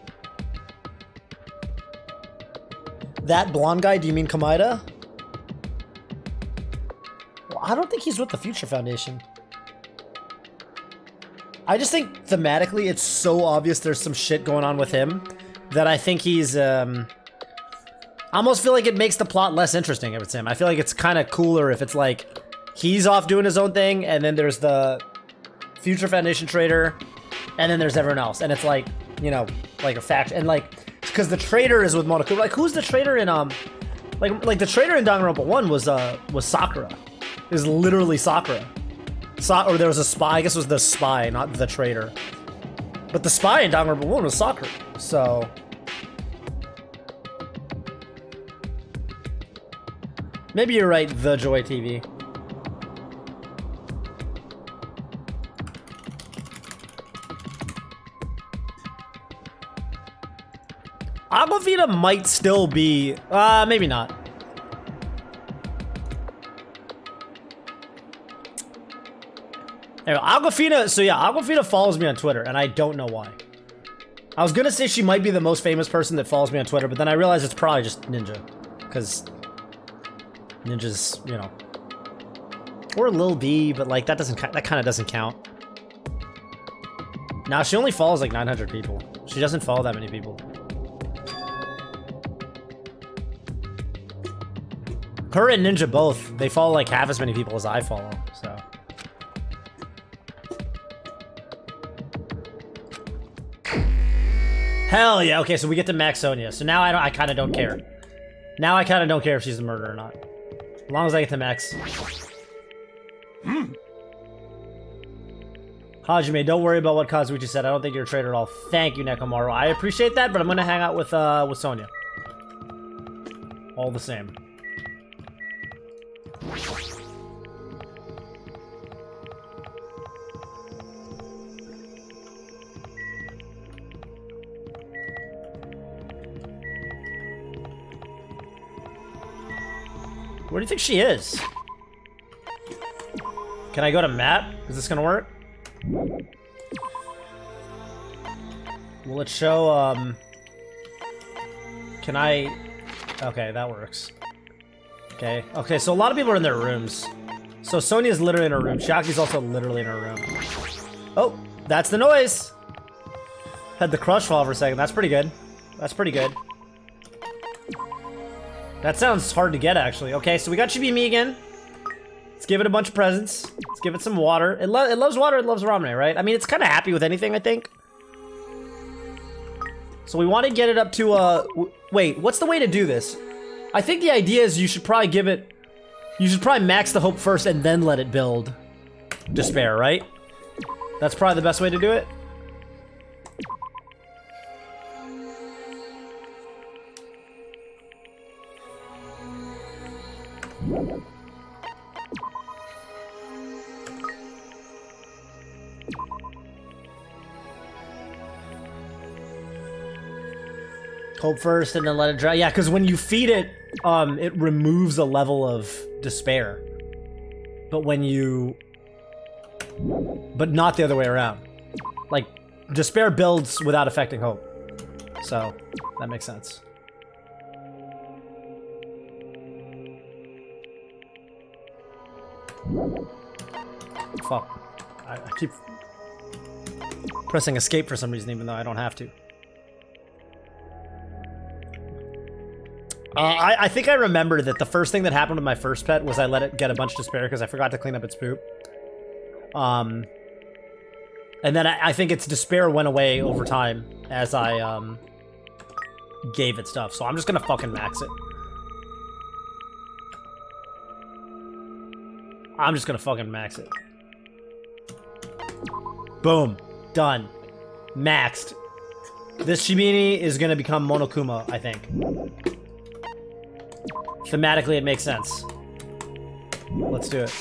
That blonde guy, do you mean Kamaida? Well, I don't think he's with the Future Foundation. I just think thematically it's so obvious there's some shit going on with him that I think he's, I almost feel like it makes the plot less interesting if it's him. I feel like it's kind of cooler if it's like, he's off doing his own thing, and then there's the Future Foundation traitor, and then there's everyone else. And it's like, you know, like a faction, and like, because the traitor is with Monokuma. Like, who's the traitor in, like the traitor in Danganronpa 1 was Sakura. It was literally Sakura. Or there was a spy, I guess it was the spy, not the traitor. But the spy in Danganronpa 1 was Sakura, so... Maybe you're right, the Joy TV. Aquafina might still be, maybe not. Anyway, Aquafina, so yeah, Aquafina follows me on Twitter, and I don't know why. I was gonna say she might be the most famous person that follows me on Twitter, but then I realized it's probably just Ninja. Because Ninja's, you know. Or Lil D, but like, that kind of doesn't count. Nah, she only follows like 900 people. She doesn't follow that many people. Her and Ninja both, they follow like half as many people as I follow, so. Hell yeah, okay, so we get to Max Sonia. So now I kind of don't care. Now I kind of don't care if she's the murderer or not. As long as I get to Max. Hajime, don't worry about what Kazuichi said. I don't think you're a traitor at all. Thank you, Nekomaru. I appreciate that, but I'm gonna hang out with Sonia. All the same. Where do you think she is? Can I go to map? Is this gonna work? Will it show, Can I... Okay, that works. Okay, okay, so a lot of people are in their rooms. So Sonia's literally in her room. Shaki's also literally in her room. Oh, that's the noise! Had the crush fall for a second. That's pretty good. That's pretty good. That sounds hard to get, actually. Okay, so we got Chibimi again. Let's give it a bunch of presents. Let's give it some water. It loves water, it loves ramen, right? I mean, it's kind of happy with anything, I think. So we want to get it up to, wait, what's the way to do this? I think the idea is you should probably give it... You should probably max the hope first and then let it build despair, right? That's probably the best way to do it. Hope first and then let it dry. Yeah, because when you feed it, it removes a level of despair. But when you... But not the other way around. Like, despair builds without affecting hope. So, that makes sense. Fuck. I keep pressing escape for some reason, even though I don't have to. I think I remember that the first thing that happened with my first pet was I let it get a bunch of despair because I forgot to clean up its poop. And then I think its despair went away over time as I gave it stuff. So I'm just gonna fucking max it. I'm just gonna fucking max it. Boom. Done. Maxed. This Shibini is gonna become Monokuma, I think. Thematically, it makes sense. Let's do it.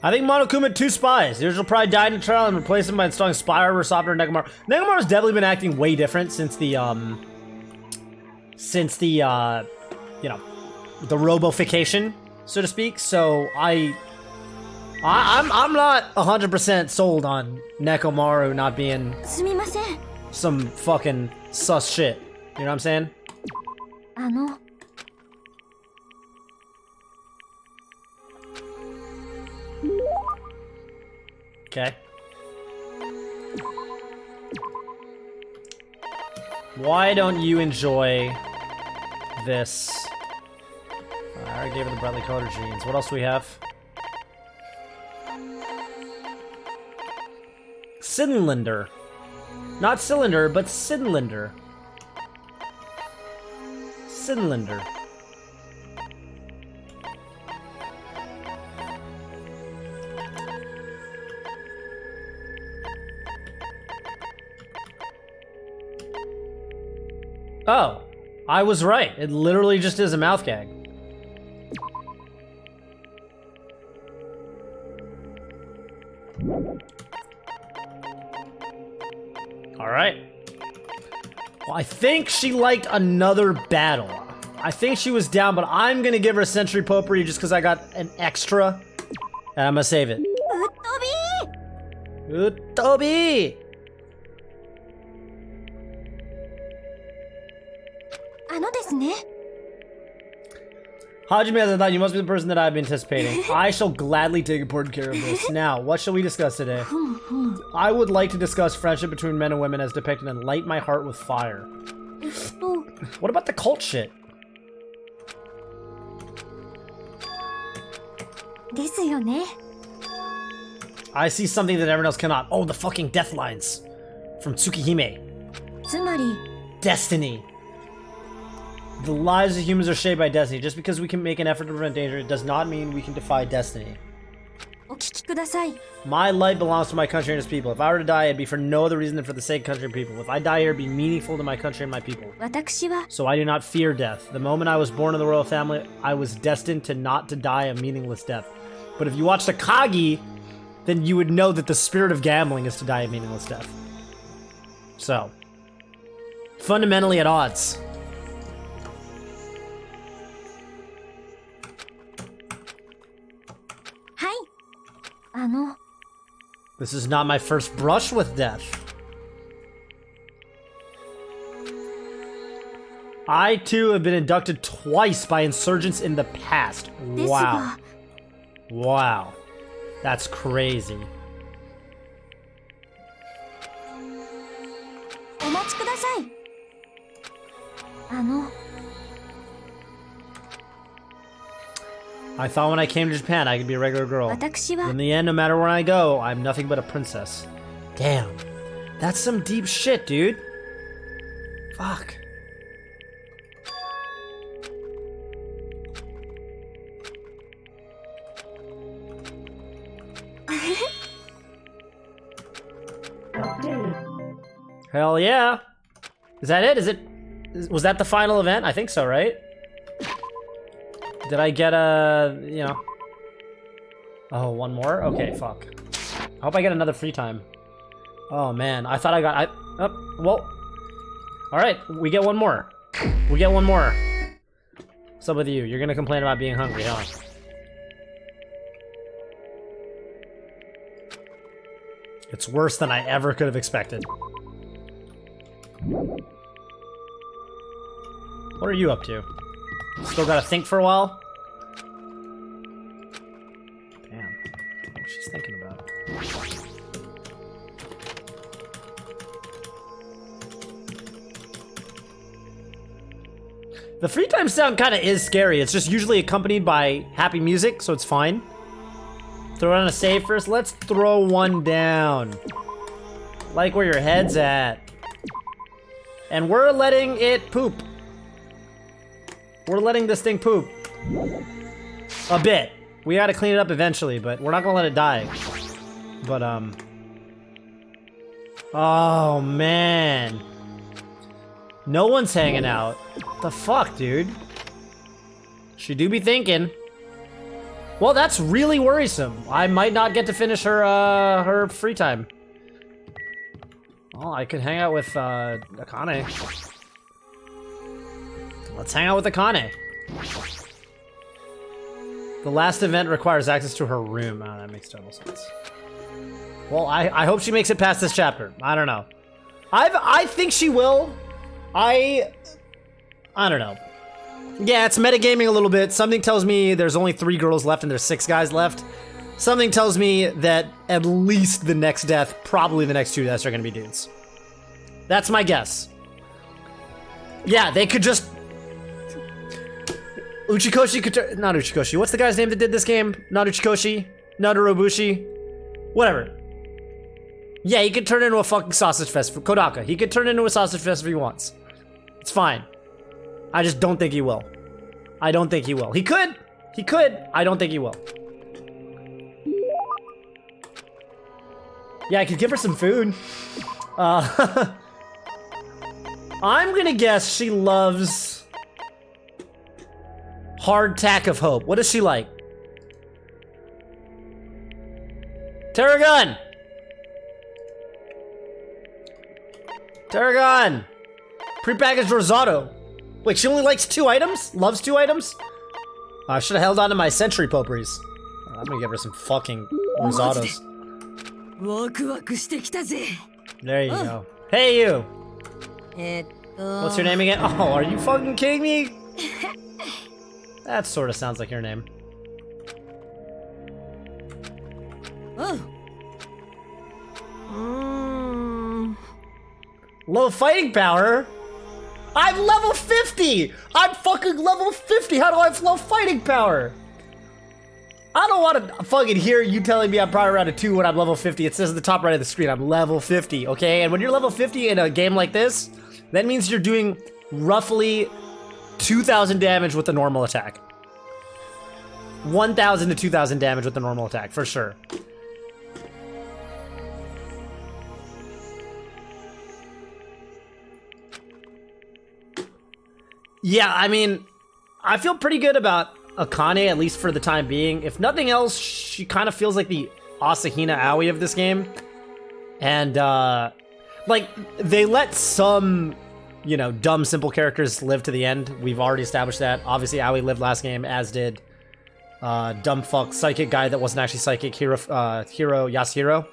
I think Monokuma had 2 spies. The original probably died in a trial and replaced him by installing Spire over Softener and Nekomaru. Nekomaru's definitely been acting way different since the, you know, the robofication, so to speak. So I'm not 100% sold on Nekomaru not being some fucking sus shit. You know what I'm saying? Okay. Why don't you enjoy this? I already gave her the Bradley Coder jeans. What else do we have? Cylinder. Not cylinder, but cylinder. Cylinder. Oh, I was right. It literally just is a mouth gag. All right. Well, I think she liked another battle. I think she was down, but I'm gonna give her a Century Potpourri just because I got an extra, and I'm gonna save it. Utobi! Hajime, as I thought, you must be the person that I've been anticipating. I shall gladly take important care of this. Now, what shall we discuss today? I would like to discuss friendship between men and women as depicted in Light My Heart with Fire. What about the cult shit? I see something that everyone else cannot. Oh, the fucking death lines from Tsukihime. Destiny. The lives of humans are shaped by destiny. Just because we can make an effort to prevent danger, it does not mean we can defy destiny. My life belongs to my country and its people. If I were to die, it'd be for no other reason than for the sake of country and people. If I die here, it'd be meaningful to my country and my people. So I do not fear death. The moment I was born in the royal family, I was destined to not to die a meaningless death. But if you watch the Kagi, then you would know that the spirit of gambling is to die a meaningless death. So, fundamentally at odds. This is not my first brush with death. I, too, have been inducted twice by insurgents in the past. Wow. Wow. That's crazy. I thought when I came to Japan I could be a regular girl. In the end, no matter where I go, I'm nothing but a princess. Damn. That's some deep shit, dude. Fuck. Hell yeah. Is that it? Was that the final event? I think so, right? Did I get a, you know? Oh, one more? Okay, fuck. I hope I get another free time. Oh man, I thought I got, oh, well. All right, we get one more. We get one more. What's up with you? You're gonna complain about being hungry, huh? It's worse than I ever could have expected. What are you up to? Still gotta think for a while? Damn. What's she's thinking about? The free time sound kinda is scary. It's just usually accompanied by happy music, so it's fine. Throw on a save first. Let's throw one down. Like where your head's at. And we're letting it poop. We're letting this thing poop. A bit. We gotta clean it up eventually, but we're not gonna let it die. But, oh, man. No one's hanging out. What the fuck, dude? She do be thinking. Well, that's really worrisome. I might not get to finish her, her free time. Well, I could hang out with, Akane. Let's hang out with Akane. The last event requires access to her room. Oh, that makes total sense. Well, I hope she makes it past this chapter. I don't know. I think she will. I don't know. Yeah, it's metagaming a little bit. Something tells me there's only 3 girls left and there's 6 guys left. Something tells me that at least the next death, probably the next 2 deaths are gonna be dudes. That's my guess. Yeah, they could just... Uchikoshi could not Uchikoshi. What's the guy's name that did this game? Not Uchikoshi? Narurobushi? Whatever. Yeah, he could turn into a fucking sausage fest for Kodaka. He could turn into a sausage fest if he wants. It's fine. I just don't think he will. I don't think he will. He could. He could. I don't think he will. Yeah, I could give her some food. I'm gonna guess she loves Hardtack of Hope. What is she like? Tarragon! Tarragon! Prepackaged risotto. Wait, she only likes 2 items? Loves 2 items? I should have held on to my century potpourris. I'm gonna give her some fucking risottos. There you go. Hey, you! What's your name again? Oh, are you fucking kidding me? That sort of sounds like your name. Low fighting power? I'm level 50! I'm fucking level 50! How do I have low fighting power? I don't want to fucking hear you telling me I'm probably around a 2 when I'm level 50. It says at the top right of the screen, I'm level 50, okay? And when you're level 50 in a game like this, that means you're doing roughly 2,000 damage with the normal attack. 1,000 to 2,000 damage with the normal attack, for sure. Yeah, I mean, I feel pretty good about Akane, at least for the time being. If nothing else, she kind of feels like the Asahina Aoi of this game. And, like, they let some, you know, dumb, simple characters live to the end. We've already established that. Obviously, Aoi lived last game, as did dumb fuck psychic guy that wasn't actually psychic, Hiro Yasuhiro.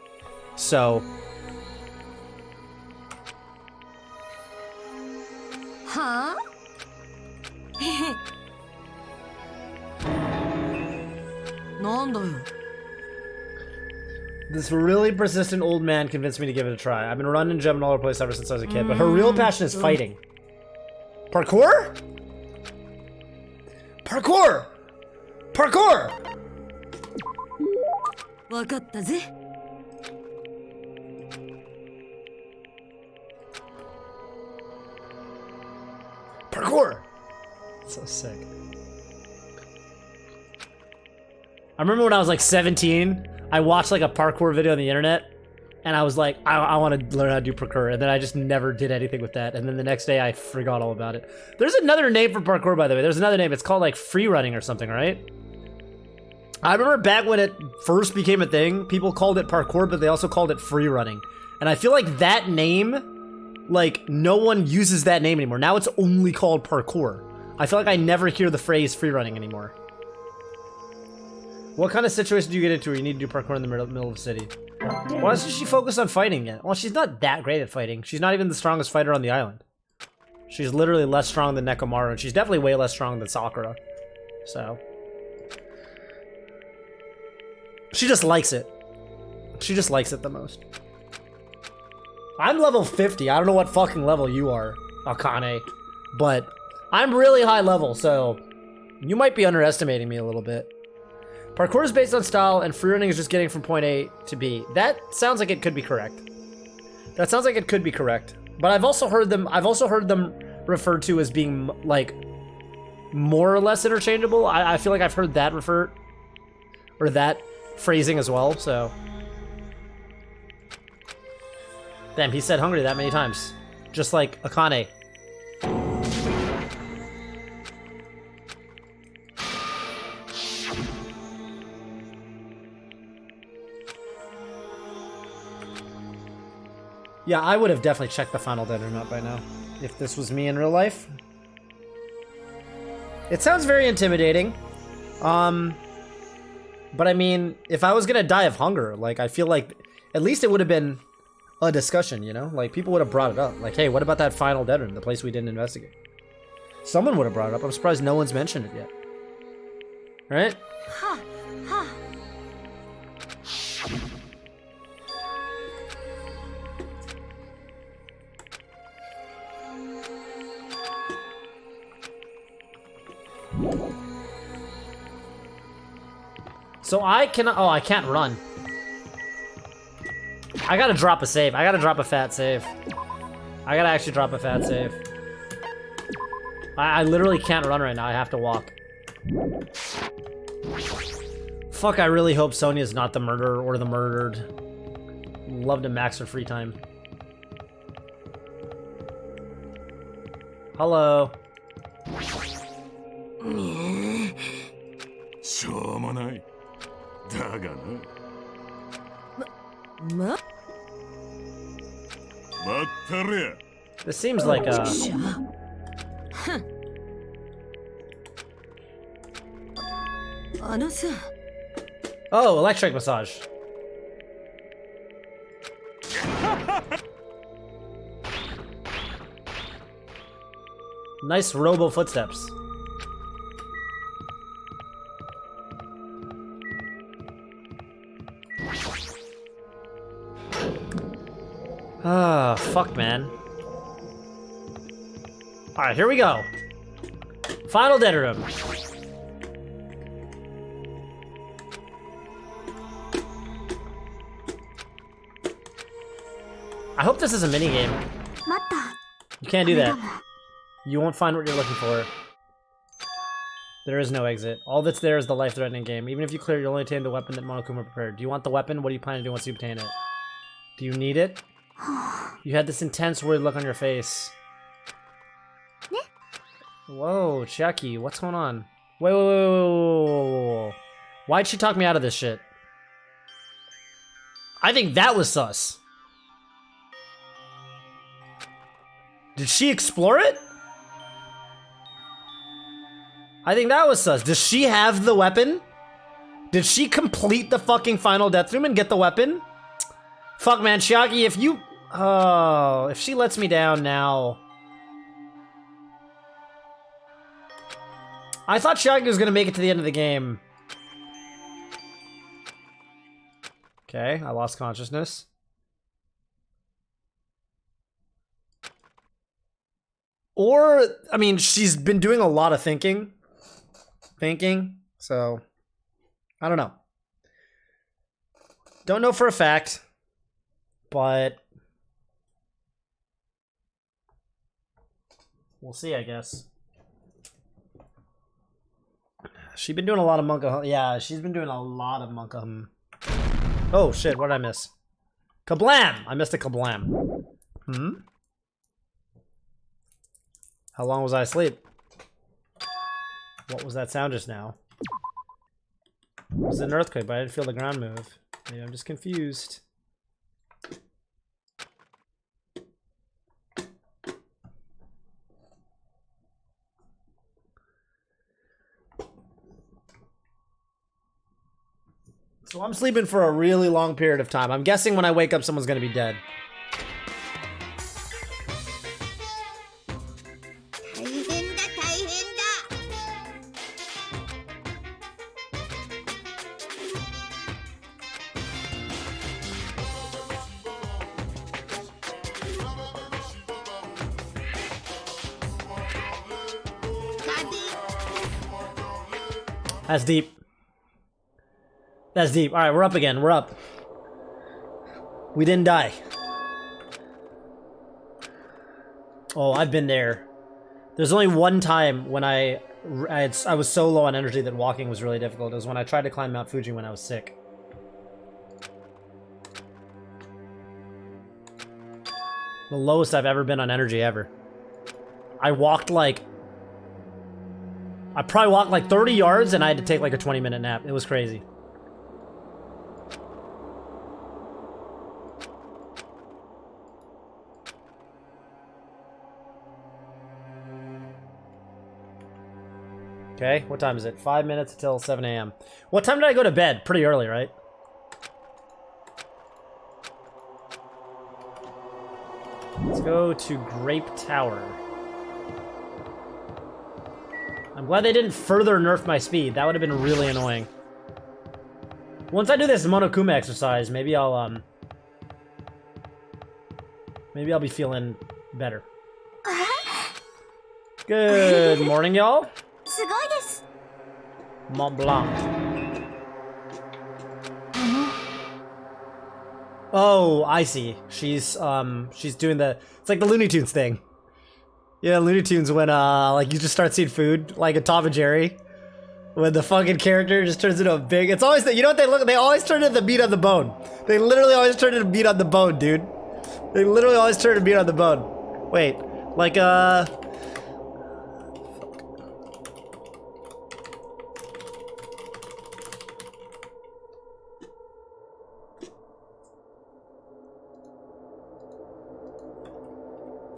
So... Huh? This really persistent old man convinced me to give it a try. I've been running gym all over the place ever since I was a kid, but her real passion is fighting. Parkour? Parkour! Parkour! Parkour! So sick. I remember when I was like 17, I watched like a parkour video on the internet, And I was like, I want to learn how to do parkour, and then I just never did anything with that. And then the next day I forgot all about it. There's another name for parkour, by the way. There's another name. It's called like free running or something, right? I remember back when it first became a thing, people called it parkour, but they also called it free running. And I feel like that name, like no one uses that name anymore. Now it's only called parkour. I feel like I never hear the phrase free running anymore. What kind of situation do you get into where you need to do parkour in the middle of the city? Why doesn't she focus on fighting yet? Well, she's not that great at fighting. She's not even the strongest fighter on the island. She's literally less strong than Nekomaru, and she's definitely way less strong than Sakura. So. She just likes it. She just likes it the most. I'm level 50. I don't know what fucking level you are, Akane. But I'm really high level, so you might be underestimating me a little bit. Parkour is based on style, and free running is just getting from point A to B. That sounds like it could be correct. That sounds like it could be correct. But I've also heard them referred to as being like more or less interchangeable. I feel like I've heard that that phrasing as well, so. Damn, he said hungry that many times. Just like Akane. Yeah, I would have definitely checked the final dead or not by now, if this was me in real life. It sounds very intimidating. But I mean, if I was gonna die of hunger, like, I feel like at least it would have been a discussion, you know? Like, people would have brought it up. Like, hey, what about that final dead room, the place we didn't investigate? Someone would have brought it up. I'm surprised no one's mentioned it yet. Right? Ha, ha. So I can't run. I gotta drop a save. I gotta drop a fat save. I gotta actually drop a fat save. I literally can't run right now. I have to walk. Fuck, I really hope Sonya's not the murderer or the murdered. Love to max her free time. Hello. しょうもない。だがな。まったりや。 This seems like a... Oh, electric massage. Nice robo footsteps. Ah, fuck, man. Alright, here we go. Final dead room. I hope this is a minigame. You can't do that. You won't find what you're looking for. There is no exit. All that's there is the life-threatening game. Even if you clear it, you'll only obtain the weapon that Monokuma prepared. Do you want the weapon? What do you plan to do once you obtain it? Do you need it? You had this intense, worried look on your face. Whoa, Chiaki, what's going on? Wait. Why'd she talk me out of this shit? I think that was sus. Did she explore it? I think that was sus. Does she have the weapon? Did she complete the fucking final death room and get the weapon? Fuck, man, Chiaki, if you... Oh, if she lets me down now... I thought Chiaki was gonna make it to the end of the game. Okay, I lost consciousness. Or, I mean, she's been doing a lot of thinking, so I don't know. Don't know for a fact, but we'll see, I guess. She's been doing a lot of Monka. Yeah, she's been doing a lot of Monka. Oh shit, what did I miss? Kablam! I missed a kablam. Hmm? How long was I asleep? What was that sound just now? It was an earthquake, but I didn't feel the ground move. Maybe I'm just confused. So I'm sleeping for a really long period of time. I'm guessing when I wake up, someone's gonna be dead. That's deep. That's deep. All right, we're up again. We're up. We didn't die. Oh, I've been there. There's only one time when I was so low on energy that walking was really difficult. It was when I tried to climb Mount Fuji when I was sick. The lowest I've ever been on energy ever. I probably walked like 30 yards and I had to take like a 20-minute nap. It was crazy. Okay, what time is it? 5 minutes until 7 a.m. What time did I go to bed? Pretty early, right? Let's go to Grape Tower. I'm glad they didn't further nerf my speed. That would have been really annoying. Once I do this Monokuma exercise, maybe I'll be feeling better. Good morning, y'all. Mont Blanc. Oh, I see. She's doing it's like the Looney Tunes thing. Yeah, Looney Tunes when like you just start seeing food, like a Tom and Jerry. When the fucking character just turns into a big, it's always you know what they always turn into the meat on the bone. They literally always turn into meat on the bone, dude. They literally always turn into meat on the bone. Wait, like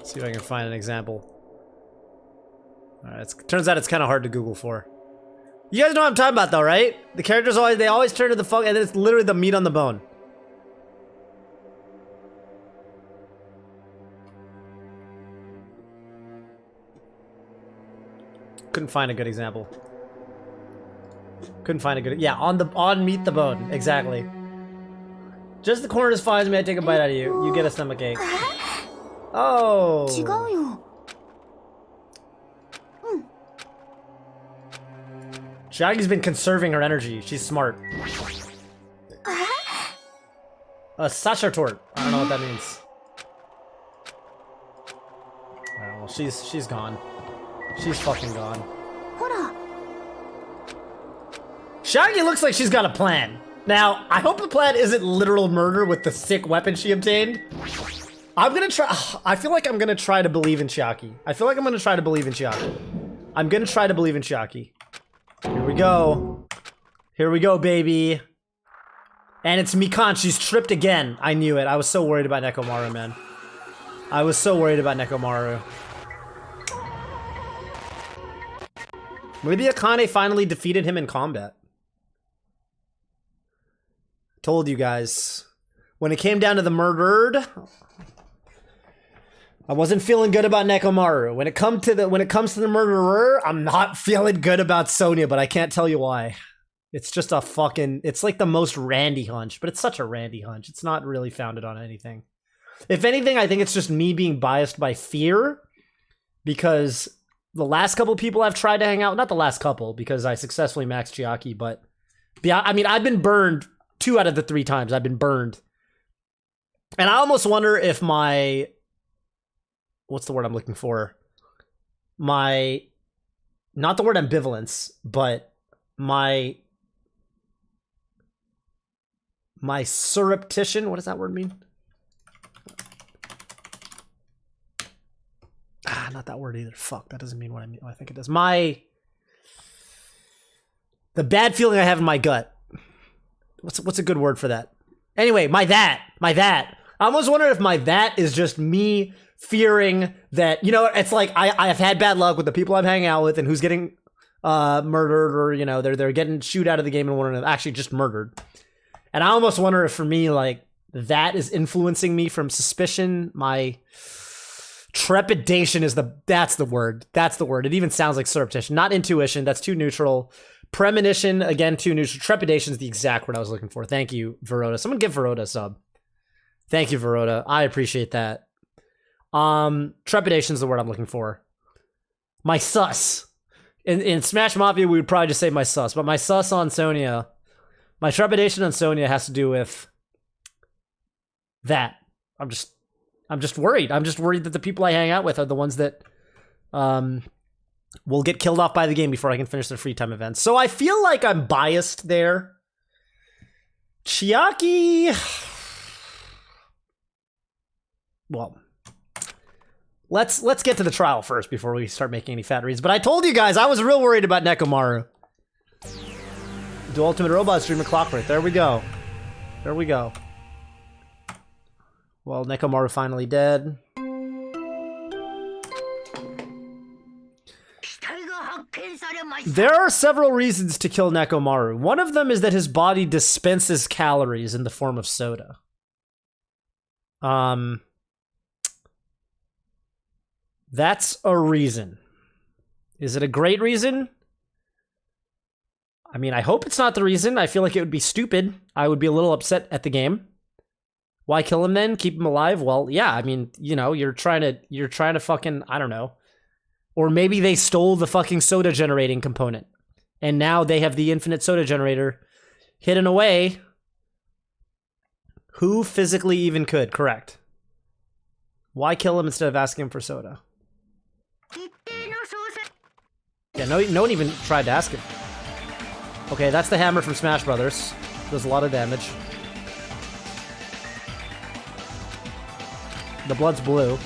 see if I can find an example. Alright, turns out it's kind of hard to Google for. You guys know what I'm talking about though, right? The characters they always turn to the fuck, and then it's literally the meat on the bone. Couldn't find a good example. Couldn't find a good, yeah, on meat the bone, exactly. Just the corner is fine, may I take a bite out of you? You get a stomach ache. Oh. Shaggy's been conserving her energy. She's smart. Sasha Tort. I don't know what that means. Alright, well, she's gone. She's fucking gone. Shaggy looks like she's got a plan. Now, I hope the plan isn't literal murder with the sick weapon she obtained. I'm gonna try. I feel like I'm gonna try to believe in Chiaki. I'm gonna try to believe in Chiaki. Here we go. Here we go, baby. And it's Mikan. She's tripped again. I knew it. I was so worried about Nekomaru, man. I was so worried about Nekomaru. Maybe Akane finally defeated him in combat. Told you guys. When it came down to the murdered, I wasn't feeling good about Nekomaru. When it comes to the murderer, I'm not feeling good about Sonya, but I can't tell you why. It's just a fucking, it's like the most Randy hunch, but it's such a Randy hunch. It's not really founded on anything. If anything, I think it's just me being biased by fear, because the last couple people I've tried to hang out, not the last couple, because I successfully maxed Chiaki, but yeah, I mean, I've been burned 2 out of the 3 times. I've been burned. And I almost wonder if my, what's the word I'm looking for? My, not the word ambivalence, but my surreptition, what does that word mean? Not that word either. Fuck, that doesn't mean what I think it does. The bad feeling I have in my gut. What's a good word for that? Anyway, my that. I almost wonder if my that is just me fearing that, you know, it's like I have had bad luck with the people I'm hanging out with and who's getting murdered, or, you know, they're getting shoot out of the game and one another, actually just murdered. And I almost wonder if for me, like, that is influencing me from suspicion. My trepidation is that's the word. It even sounds like surreptitious, not intuition. That's too neutral. Premonition, again, too neutral. Trepidation is the exact word I was looking for. Thank you, Verota. Someone give Verota a sub. Thank you, Verota. I appreciate that. Trepidation is the word I'm looking for. My sus. In Smash Mafia, we would probably just say my sus, but my sus on Sonya, my trepidation on Sonya has to do with that. I'm just worried. I'm just worried that the people I hang out with are the ones that will get killed off by the game before I can finish their free time events. So I feel like I'm biased there. Chiaki, well, let's get to the trial first before we start making any fat reads. But I told you guys I was real worried about Nekomaru. Do Ultimate Robot streamer Clockwork. There we go. Well, Nekomaru finally dead. There are several reasons to kill Nekomaru. One of them is that his body dispenses calories in the form of soda. That's a reason. Is it a great reason? I mean, I hope it's not the reason. I feel like it would be stupid. I would be a little upset at the game. Why kill him then? Keep him alive? Well, yeah, I mean, you know, you're trying to fucking, I don't know. Or maybe they stole the fucking soda generating component. And now they have the infinite soda generator hidden away. Who physically even could? Correct. Why kill him instead of asking him for soda? Yeah, no one even tried to ask him. Okay, that's the hammer from Smash Brothers. Does a lot of damage. The blood's blue.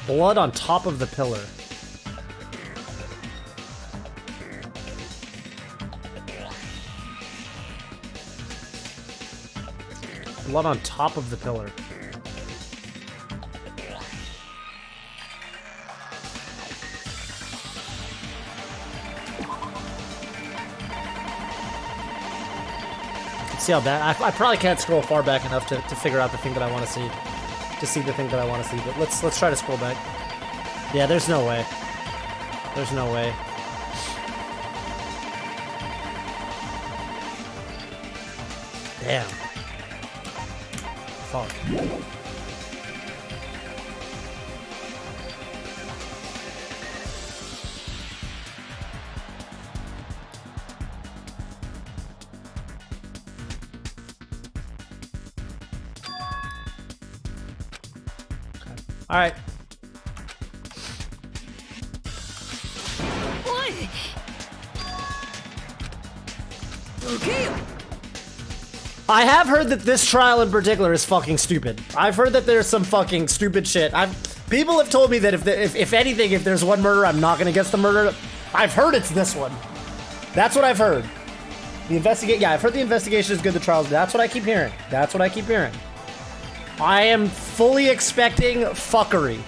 Blood on top of the pillar. Blood on top of the pillar. See how bad I probably can't scroll far back enough to figure out the thing that I want to see. To see the thing that I want to see, but let's try to scroll back. Yeah, there's no way. There's no way. Damn. Fuck. All right. I have heard that this trial in particular is fucking stupid. I've heard that there's some fucking stupid shit. People have told me that if anything, if there's one murder, I'm not gonna guess the murder. I've heard it's this one. That's what I've heard. Yeah, I've heard the investigation is good. The trial's. That's what I keep hearing. I am fully expecting fuckery.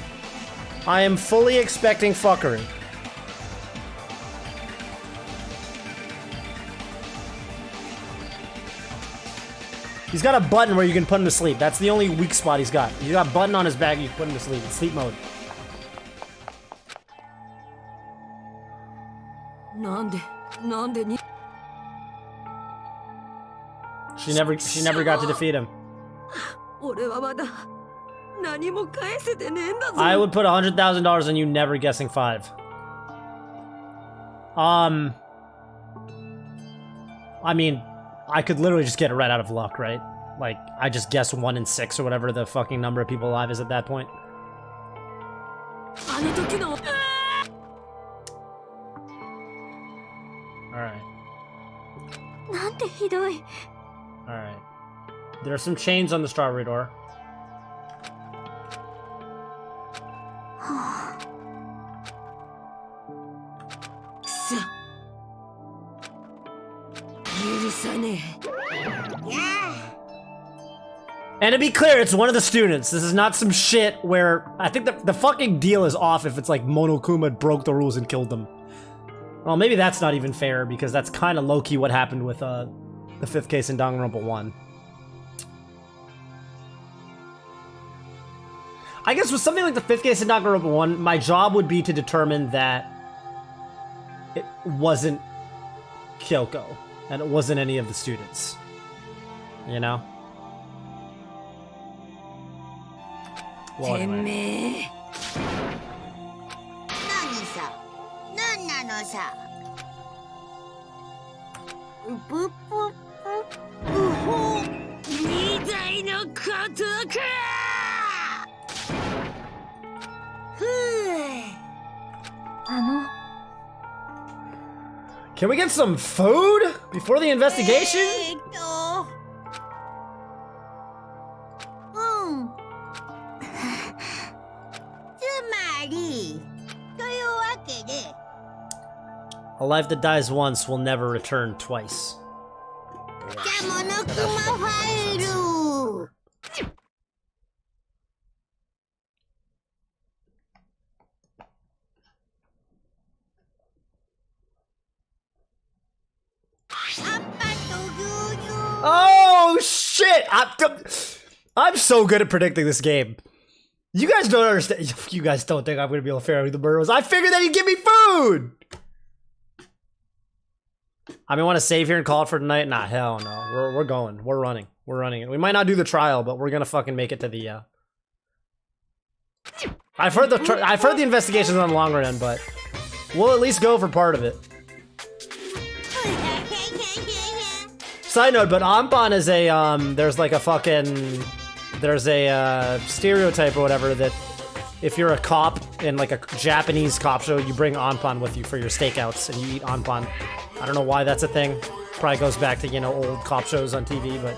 He's got a button where you can put him to sleep. That's the only weak spot he's got. He's got a button on his back, you can put him to sleep. It's sleep mode. She never got to defeat him. I would put $100,000 on you never guessing 5. I mean, I could literally just get it right out of luck, right? Like, I just guess 1 in 6 or whatever the fucking number of people alive is at that point. Alright. Alright. There are some chains on the strawberry door. And to be clear, it's one of the students. This is not some shit where I think the fucking deal is off if it's like Monokuma broke the rules and killed them. Well, maybe that's not even fair because that's kind of low-key what happened with the 5th case in Danganronpa 1. I guess with something like the 5th case in Danganronpa 1, my job would be to determine that it wasn't Kyoko and it wasn't any of the students. You know? Well, anyway. Can we get some food before the investigation? A life that dies once will never return twice. Oh shit! I'm so good at predicting this game. You guys don't understand. You guys don't think I'm gonna be able to figure out who the murderer was. I figured that he'd give me food! I mean, want to save here and call it for tonight? Nah, hell no. We're going. We're running. We're running it. We might not do the trial, but we're gonna fucking make it to the, I've heard the investigation's on the longer end, but we'll at least go for part of it. Side note, but Anpan is a, there's like a fucking, there's a, stereotype or whatever that if you're a cop in like a Japanese cop show, you bring Anpan with you for your stakeouts and you eat Anpan. I don't know why that's a thing. Probably goes back to, you know, old cop shows on TV, but...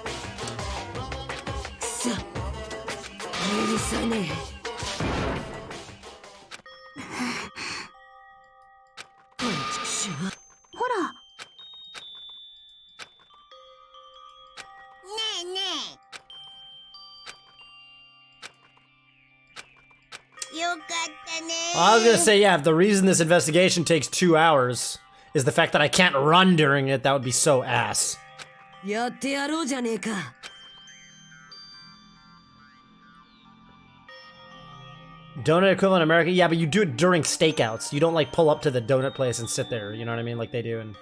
I was gonna say, yeah, if the reason this investigation takes 2 hours is the fact that I can't run during it, that would be so ass. Donut equivalent in America? Yeah, but you do it during stakeouts. You don't like pull up to the donut place and sit there, you know what I mean? Like they do in...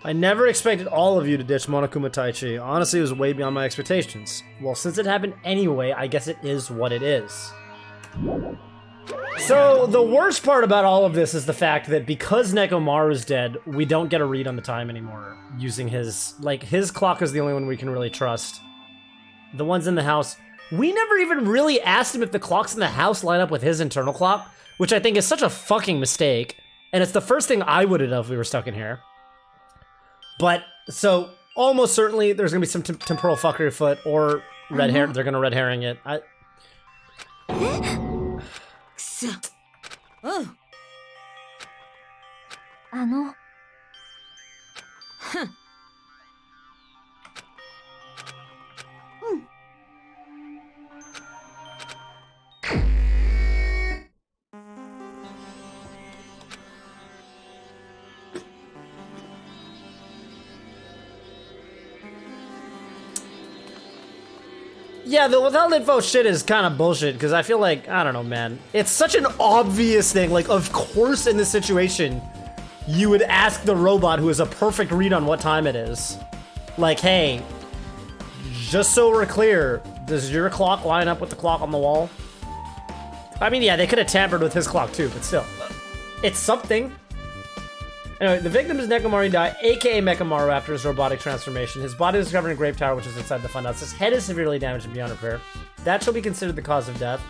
I never expected all of you to ditch Monokuma Taichi. Honestly, it was way beyond my expectations. Well, since it happened anyway, I guess it is what it is. So, the worst part about all of this is the fact that because Nekomaru's dead, we don't get a read on the time anymore. Using his... like, his clock is the only one we can really trust. The ones in the house... we never even really asked him if the clocks in the house line up with his internal clock, which I think is such a fucking mistake. And it's the first thing I would have done if we were stuck in here. But, so, almost certainly there's gonna be some temporal fuckery afoot, or red hair. They're gonna red herring it. Yeah, the withheld info shit is kind of bullshit because I feel like, I don't know, man. It's such an obvious thing. Like, of course in this situation, you would ask the robot who has a perfect read on what time it is. Like, hey, just so we're clear, does your clock line up with the clock on the wall? I mean, yeah, they could have tampered with his clock too, but still. It's something. Anyway, the victim is Nekomaru Dai, aka Mechamaru, after his robotic transformation. His body was discovered in a grape tower, which is inside the funhouse. His head is severely damaged and beyond repair. That shall be considered the cause of death.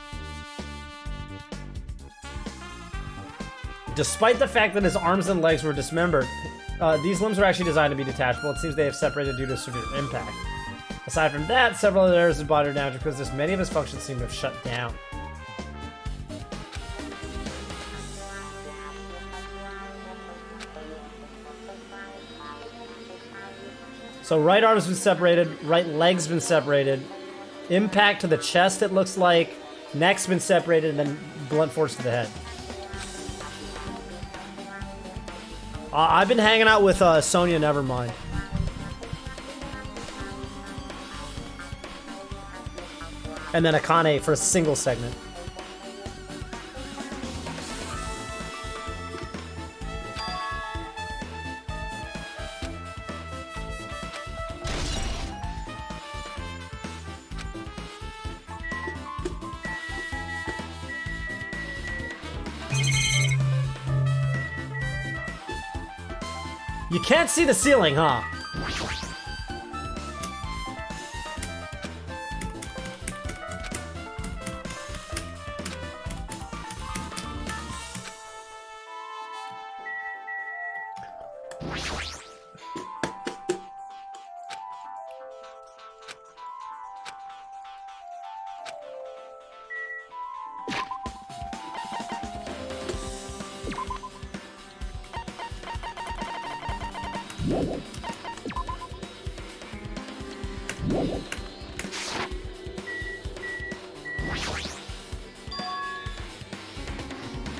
Despite the fact that his arms and legs were dismembered, these limbs were actually designed to be detachable. It seems they have separated due to severe impact. Aside from that, several other areas of body are damaged because this, many of his functions seem to have shut down. So right arm's been separated, right leg's been separated. Impact to the chest, it looks like. Neck's been separated, and then blunt force to the head. I've been hanging out with Sonya Nevermind. And then Akane for a single segment. You can't see the ceiling, huh?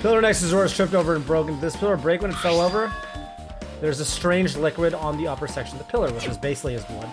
Pillar next to Zora's tripped over and broken. Did this pillar break when it fell over? There's a strange liquid on the upper section of the pillar, which is basically his blood.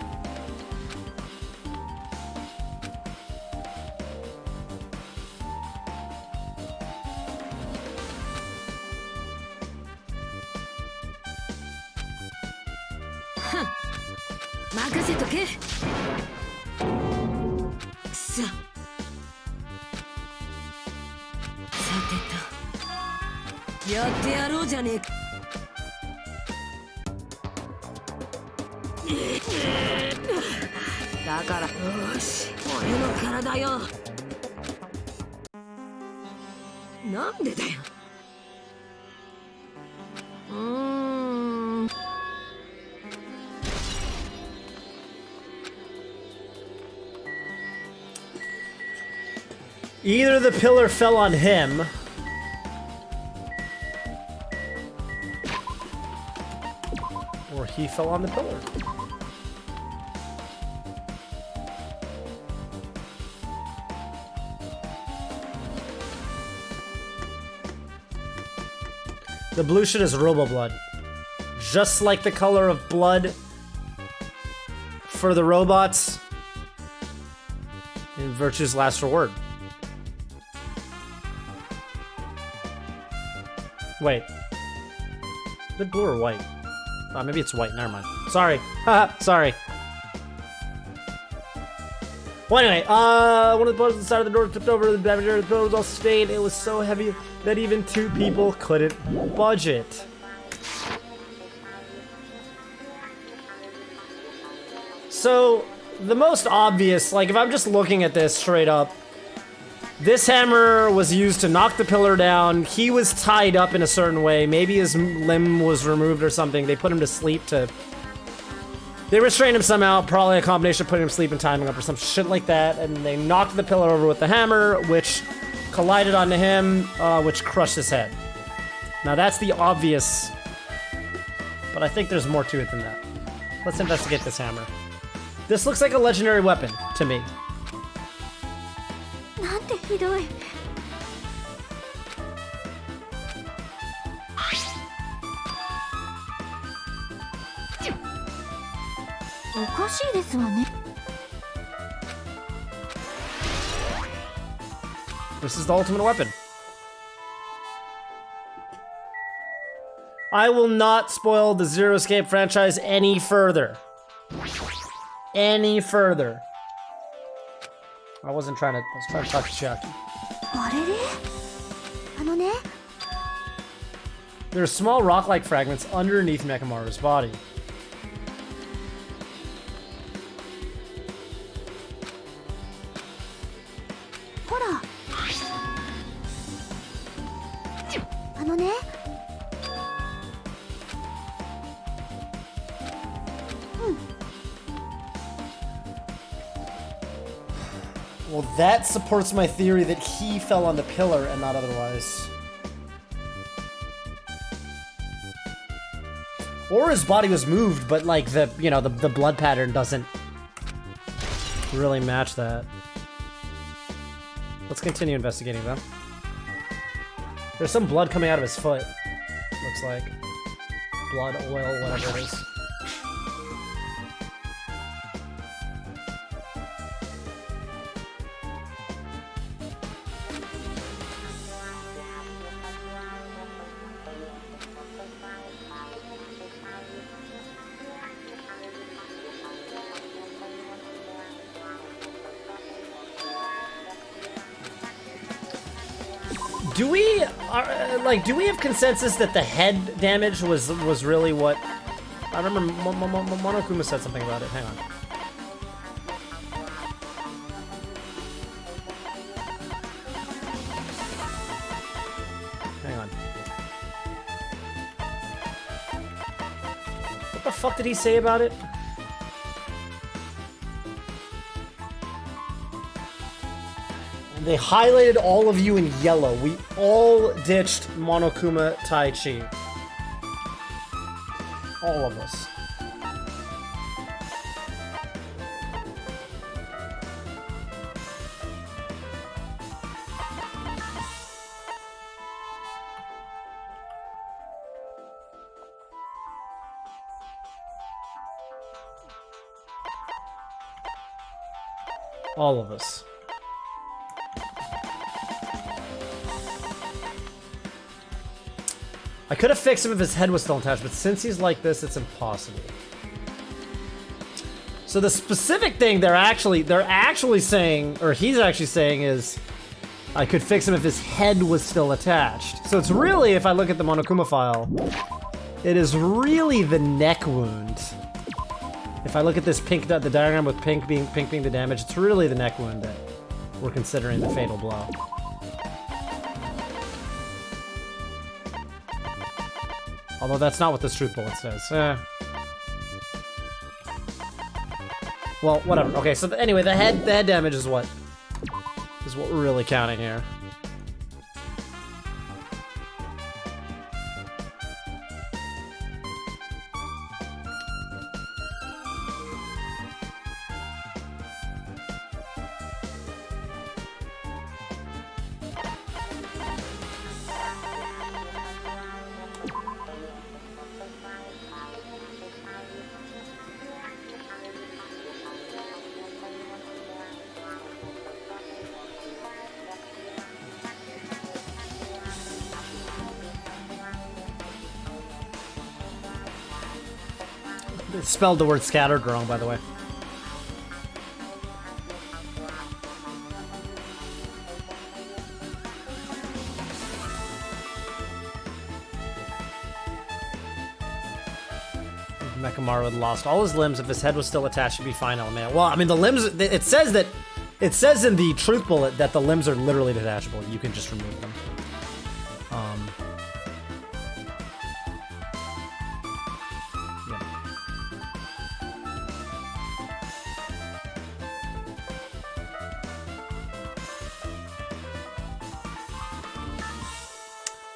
Either the pillar fell on him, or he fell on the pillar. The blue shit is robo blood. Just like the color of blood for the robots in Virtue's Last Reward. Wait. Is it blue or white? Oh, maybe it's white. Never mind. Sorry. Haha, sorry. Well, anyway, one of the posts on the side of the door tipped over. The damage of the pillar was all stained. It was so heavy that even two people couldn't budge it. So, the most obvious, like, if I'm just looking at this straight up, this hammer was used to knock the pillar down. He was tied up in a certain way. Maybe his limb was removed or something. They put him to sleep to... They restrained him somehow. Probably a combination of putting him to sleep and tying him up or some shit like that. And they knocked the pillar over with the hammer, which collided onto him, which crushed his head. Now that's the obvious... But I think there's more to it than that. Let's investigate this hammer. This looks like a legendary weapon to me. なんてひどい。おかしいですわね。This is the ultimate weapon. I will not spoil the Zero Escape franchise any further. Any further. I was trying to talk to Chuck. There are small rock-like fragments underneath Mechamaru's body. Well, that supports my theory that he fell on the pillar and not otherwise. Or his body was moved, but like the blood pattern doesn't really match that. Let's continue investigating though. There's some blood coming out of his foot. Looks like. Blood, oil, whatever it is. Do we have consensus that the head damage was really what? I remember Monokuma said something about it. Hang on. Hang on. What the fuck did he say about it? They highlighted all of you in yellow. We all ditched Monokuma Taichi. All of us. All of us. I could have fixed him if his head was still attached, but since he's like this, it's impossible. So the specific thing they're actually saying, or he's actually saying, is I could fix him if his head was still attached. So it's really, if I look at the Monokuma file, it is really the neck wound. If I look at this pink, the diagram with pink being the damage, it's really the neck wound that we're considering the fatal blow. Although that's not what this truth bullet says. Well, whatever. Okay, so anyway, the head damage is what we're really counting here. It spelled the word scattered wrong, by the way. Mechamaru had lost all his limbs. If his head was still attached, he'd be fine, LMAO. Well, I mean, the limbs, it says in the truth bullet that the limbs are literally detachable. You can just remove them.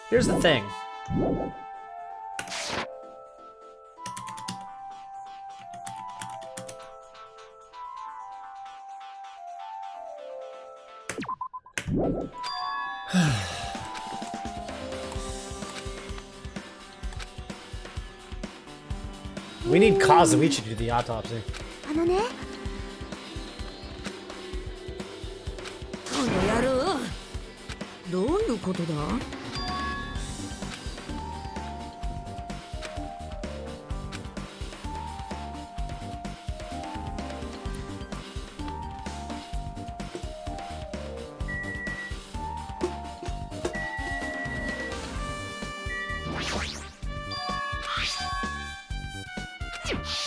Here's the thing. We need Kazuichi to do the autopsy. どういうことだ?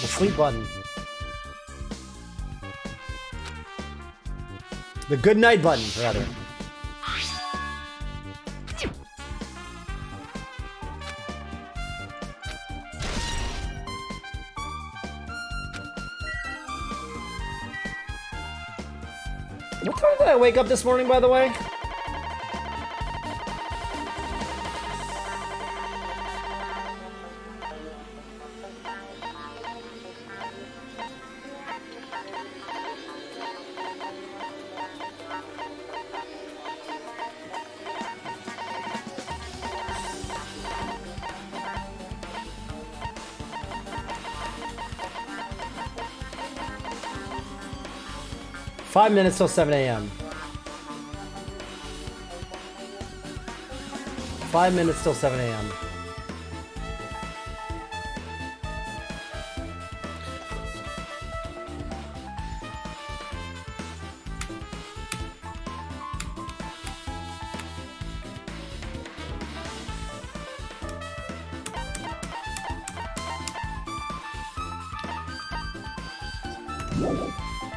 The sleep button. The good night button, rather. What time did I wake up this morning, by the way? Five minutes till 7 a.m. 5 minutes till 7 a.m.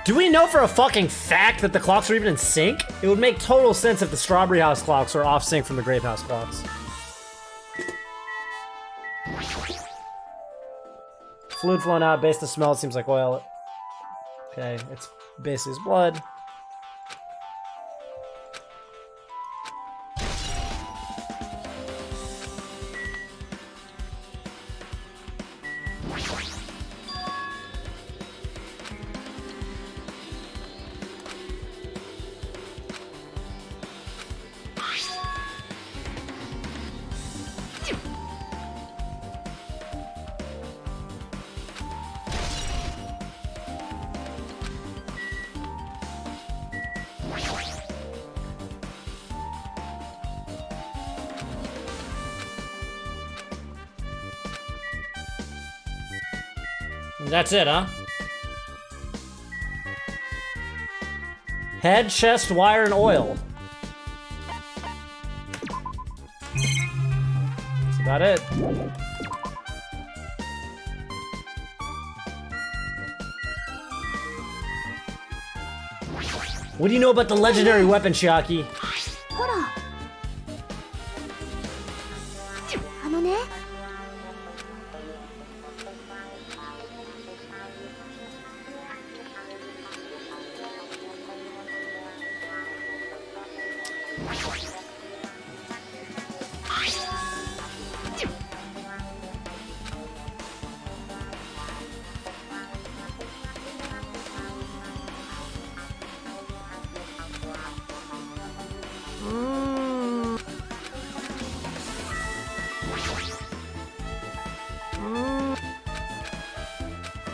Do we know for a fucking fact that the clocks are even in sync? It would make total sense if the Strawberry House clocks are off sync from the Grape House clocks. Fluid flowing out, based on smell, it seems like oil. Okay, it's basically his blood. That's it, huh? Head, chest, wire, and oil. That's about it. What do you know about the legendary weapon, Chiaki? ほら。あのね。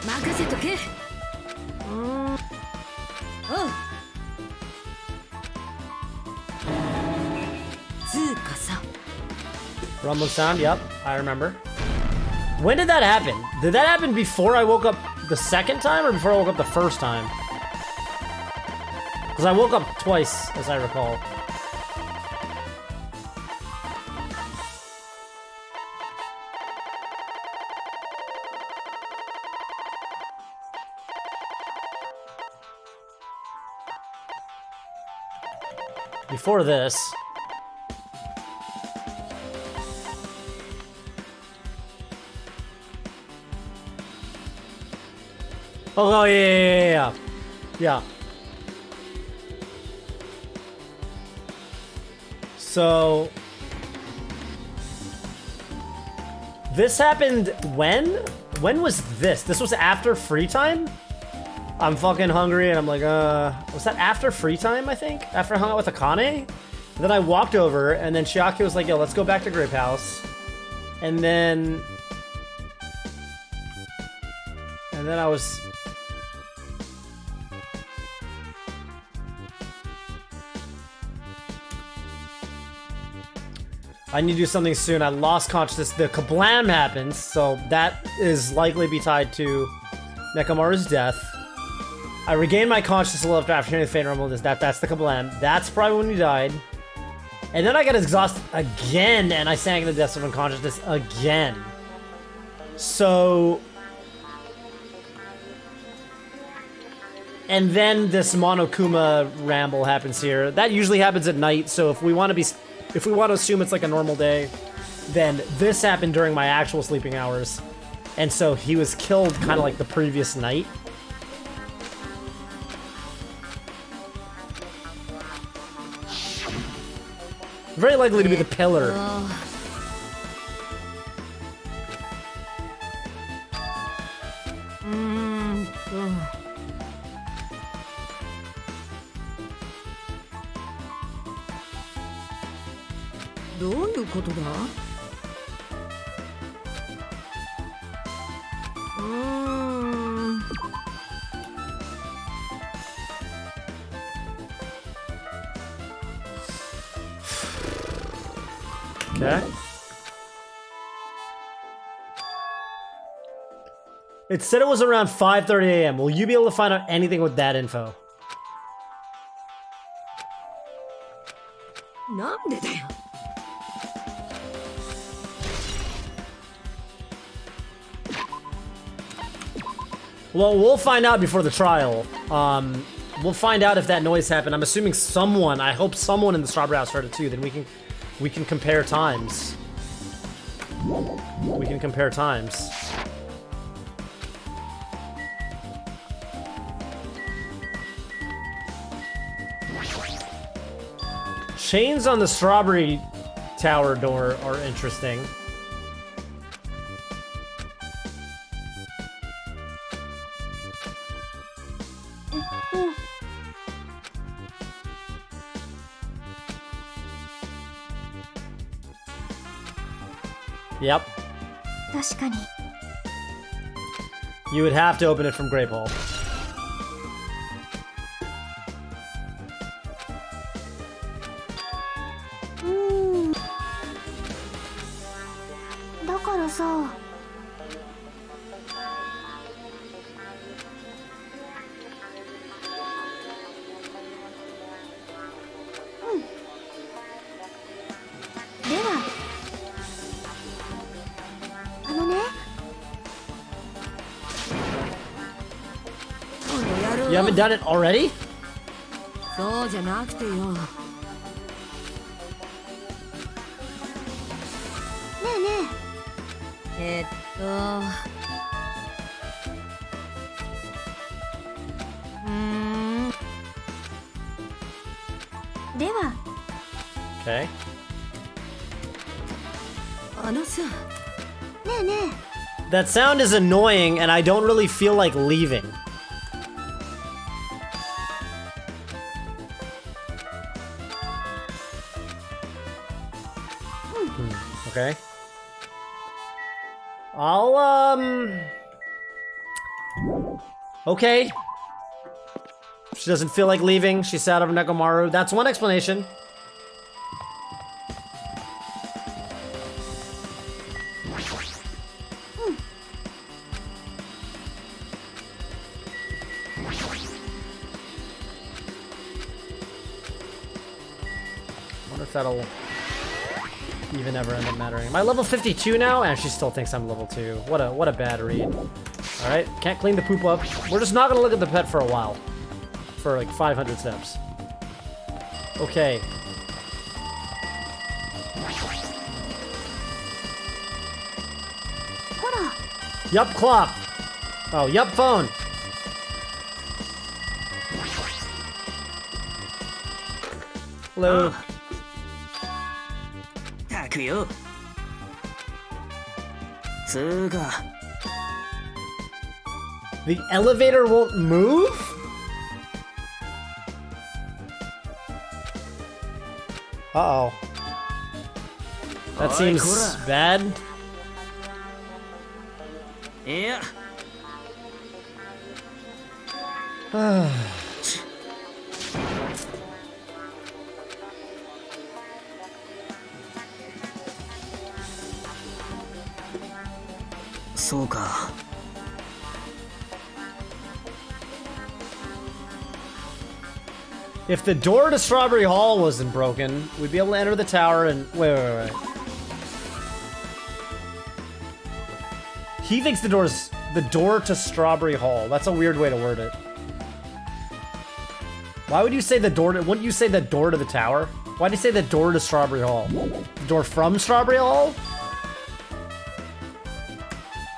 任せとけ。おう。つうかさ。 Rumbling sound, yep, I remember. When did that happen? Did that happen before I woke up the second time or before I woke up the first time? Because I woke up twice, as I recall. Before this. Oh, yeah. Yeah. So this happened when? When was this? This was after free time? I'm fucking hungry and I'm like, was that after free time, I think? After I hung out with Akane? And then I walked over and then Chiaki was like, yo, let's go back to Grape House. And then I was... I need to do something soon. I lost consciousness. The kablam happens, so that is likely to be tied to Nekomaru's death. I regained my consciousness a little after hearing the faint rumble. That's the kablam. That's probably when he died. And then I got exhausted again, and I sank into depths of unconsciousness again. So... And then this Monokuma ramble happens here. That usually happens at night, so if we want to assume it's like a normal day, then this happened during my actual sleeping hours. And so he was killed kind of like the previous night. Very likely to be the pillar. Okay. It said it was around 5:30 a.m. Will you be able to find out anything with that info? なんでだよ。 Well, we'll find out before the trial. We'll find out if that noise happened. I'm assuming someone, I hope someone in the Strawberry House heard it too. Then we can compare times. We can compare times. Chains on the Strawberry Tower door are interesting. Yep. 確かに You would have to open it from Grape Hole. だからさ ではあのね You haven't done it already? そうじゃなくてよ。ねえねえでは Okay. あのさ。ねえねえ That sound is annoying, and I don't really feel like leaving. Okay. Okay. She doesn't feel like leaving. She's sad over Nekomaru. That's one explanation. Wonder if that'll even ever end up mattering. Am I level 52 now? And she still thinks I'm level 2. What a bad read. Alright, can't clean the poop up. We're just not gonna look at the pet for a while. For like 500 steps. Okay. Yup, clock. Oh, yup, phone. Hello. たくよ。つーか。 The elevator won't move? Uh-oh. That seems bad. いや。そうか。 If the door to Strawberry Hall wasn't broken, we'd be able to enter the tower and... Wait. He thinks the door to Strawberry Hall. That's a weird way to word it. Why would you say the door to... Wouldn't you say the door to the tower? Why'd you say the door to Strawberry Hall? The door from Strawberry Hall?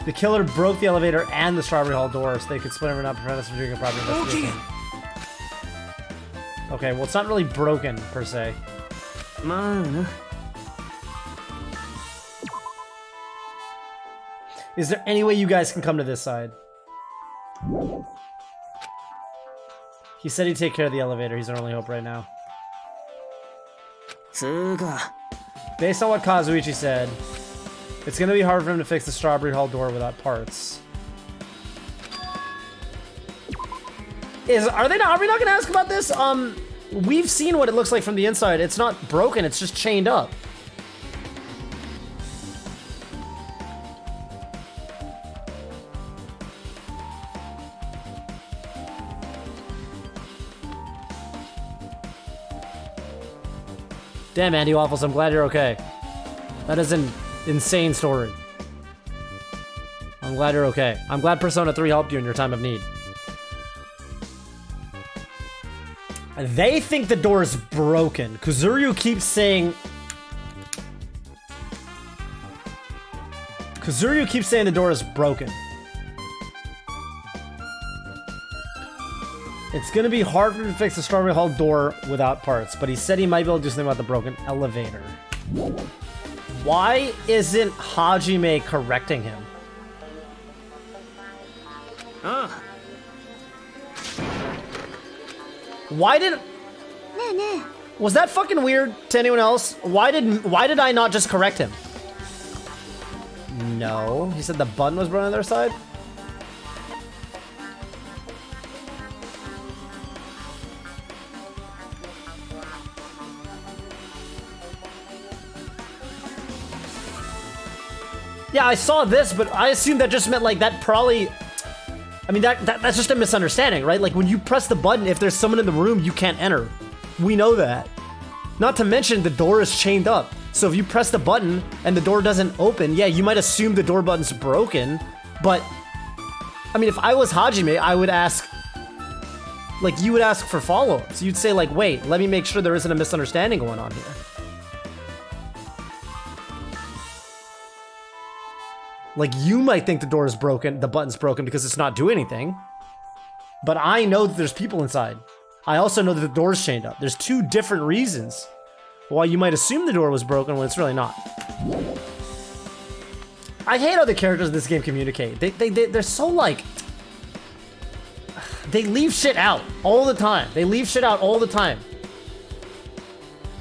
The killer broke the elevator and the Strawberry Hall door so they could split him and not prevent us from doing a proper investigation. Okay, well, it's not really broken, per se. まあな。 Is there any way you guys can come to this side? He said he'd take care of the elevator. He's our only hope right now. そうか。 Based on what Kazuichi said, it's gonna be hard for him to fix the Strawberry Hall door without parts. Are we not gonna ask about this? We've seen what it looks like from the inside. It's not broken, it's just chained up. Damn, Andy Waffles, I'm glad you're okay. That is an insane story. I'm glad you're okay. I'm glad Persona 3 helped you in your time of need. They think the door is broken. Kuzuryu keeps saying... the door is broken. It's gonna be hard for him to fix the Strawberry Hall door without parts, but he said he might be able to do something about the broken elevator. Why isn't Hajime correcting him? Why did... Was that fucking weird to anyone else? Why did I not just correct him? No. He said the button was broken on their side? Yeah, I saw this, but I assumed that just meant like that probably... I mean, that's just a misunderstanding, right? Like when you press the button, if there's someone in the room, you can't enter. We know that. Not to mention the door is chained up. So if you press the button and the door doesn't open, yeah, you might assume the door button's broken, but I mean, if I was Hajime, I would ask, like, you would ask for follow-ups. You'd say like, wait, let me make sure there isn't a misunderstanding going on here. Like, you might think the door is broken, the button's broken because it's not doing anything. But I know that there's people inside. I also know that the door's chained up. There's two different reasons why you might assume the door was broken when it's really not. I hate how the characters in this game communicate. They're so like... They leave shit out all the time. They leave shit out all the time.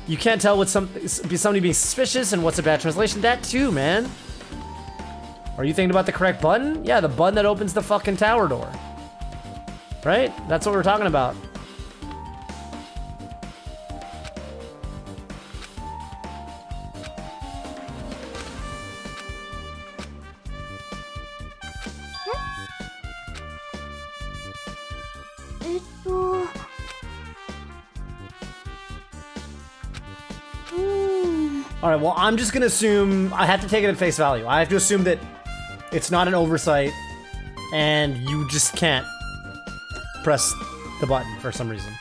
You can't tell what's somebody being suspicious and what's a bad translation. That too, man. Are you thinking about the correct button? Yeah, the button that opens the fucking tower door. Right? That's what we're talking about. All right, well, I'm just gonna assume, I have to take it at face value. I have to assume that it's not an oversight and you just can't press the button for some reason.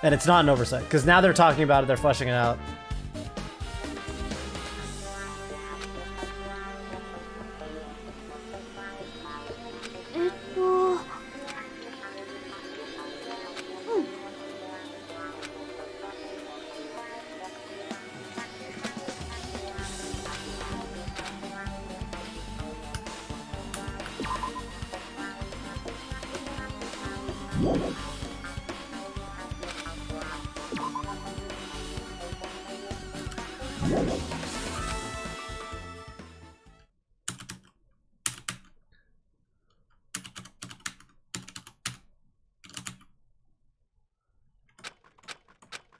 And it's not an oversight, because now they're talking about it, they're fleshing it out.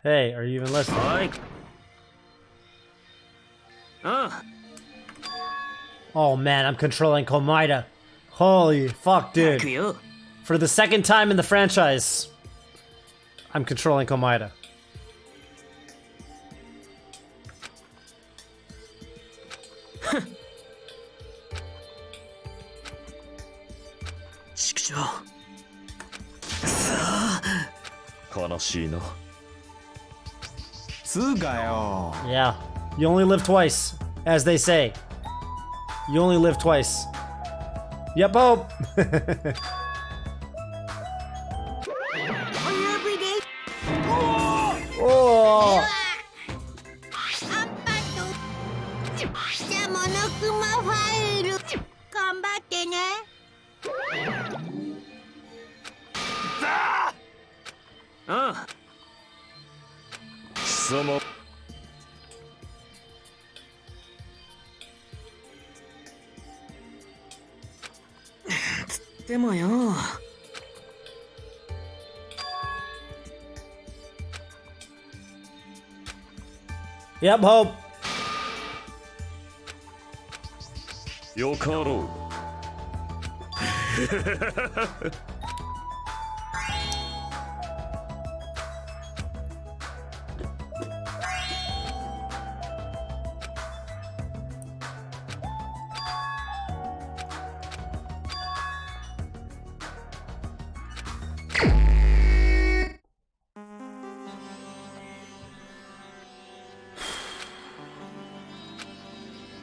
Hey, are you even listening? Oh man, I'm controlling Komaeda. Holy fuck, 行く dude. よ For the second time in the franchise, I'm controlling Komaeda. 畜生悲しいな。つうかよ Yeah, you only live twice, as they say. You only live twice. Yep, Pope. Oh. じゃあモノクマファイル頑張ってね。ああ貴様。でもよ Yep, Hope. よかろう。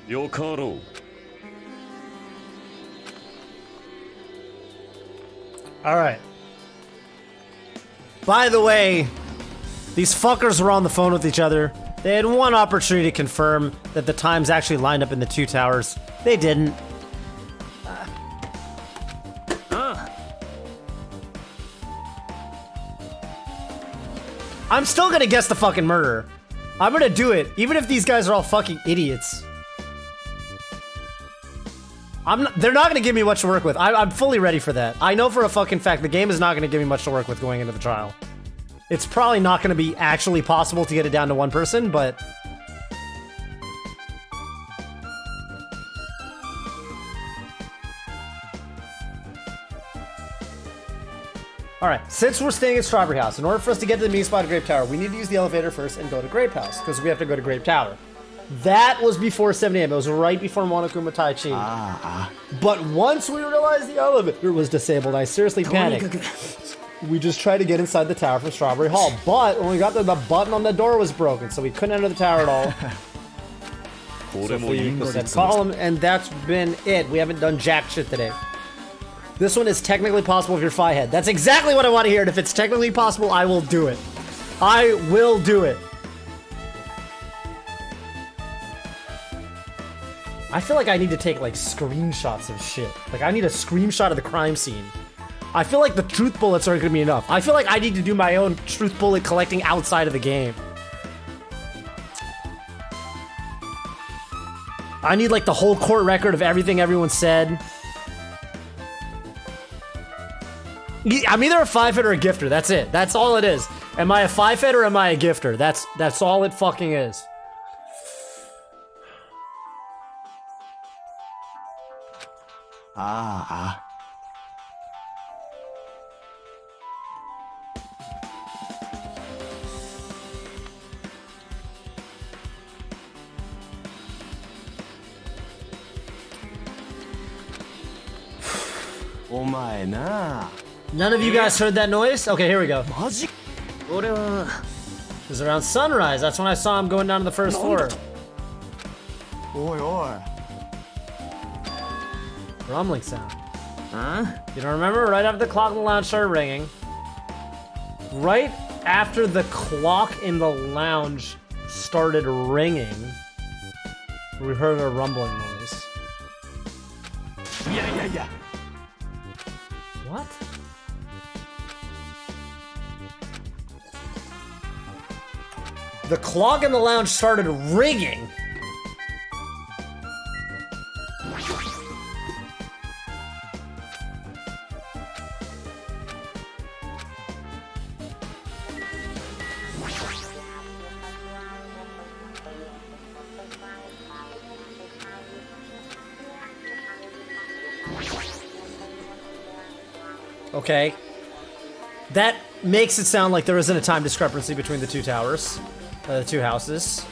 よかろう。 All right. By the way, these fuckers were on the phone with each other. They had one opportunity to confirm that the times actually lined up in the two towers. They didn't. I'm still gonna guess the fucking murderer. I'm gonna do it, even if these guys are all fucking idiots. They're not gonna give me much to work with. I'm fully ready for that. I know for a fucking fact the game is not gonna give me much to work with going into the trial. It's probably not gonna be actually possible to get it down to one person, but... Alright, since we're staying at Strawberry House, in order for us to get to the meeting spot at Grape Tower, we need to use the elevator first and go to Grape House, because we have to go to Grape Tower. That was before 7 a.m. It was right before Monokuma Tai-Chi. But once we realized the elevator was disabled, I seriously とにか panicked. く We just tried to get inside the tower from Strawberry Hall, but when we got there, the button on the door was broken, so we couldn't enter the tower at all. こ So れも因 we 果 said 律 call him, and that's been it. We haven't done jack shit today. This one is technically possible if you're Phi-head. That's exactly what I want to hear, and if it's technically possible, I will do it. I will do it. I feel like I need to take, like, screenshots of shit. Like, I need a screenshot of the crime scene. I feel like the truth bullets aren't gonna be enough. I feel like I need to do my own truth bullet collecting outside of the game. I need, like, the whole court record of everything everyone said. I'm either a 5-hit or a gifter. That's it. That's all it is. Am I a 5-hit or am I a gifter? That's all it fucking is. None of you guys heard that noise? Okay, here we go. 俺は It was around sunrise. That's when I saw him going down to the first floor. Rumbling sound. あ You don't remember? Right after the clock in the lounge started ringing. Right after the clock in the lounge started ringing, we heard a rumbling noise. Yeah. What? The clock in the lounge started ringing. Okay. That makes it sound like there isn't a time discrepancy between the two towers. The two houses.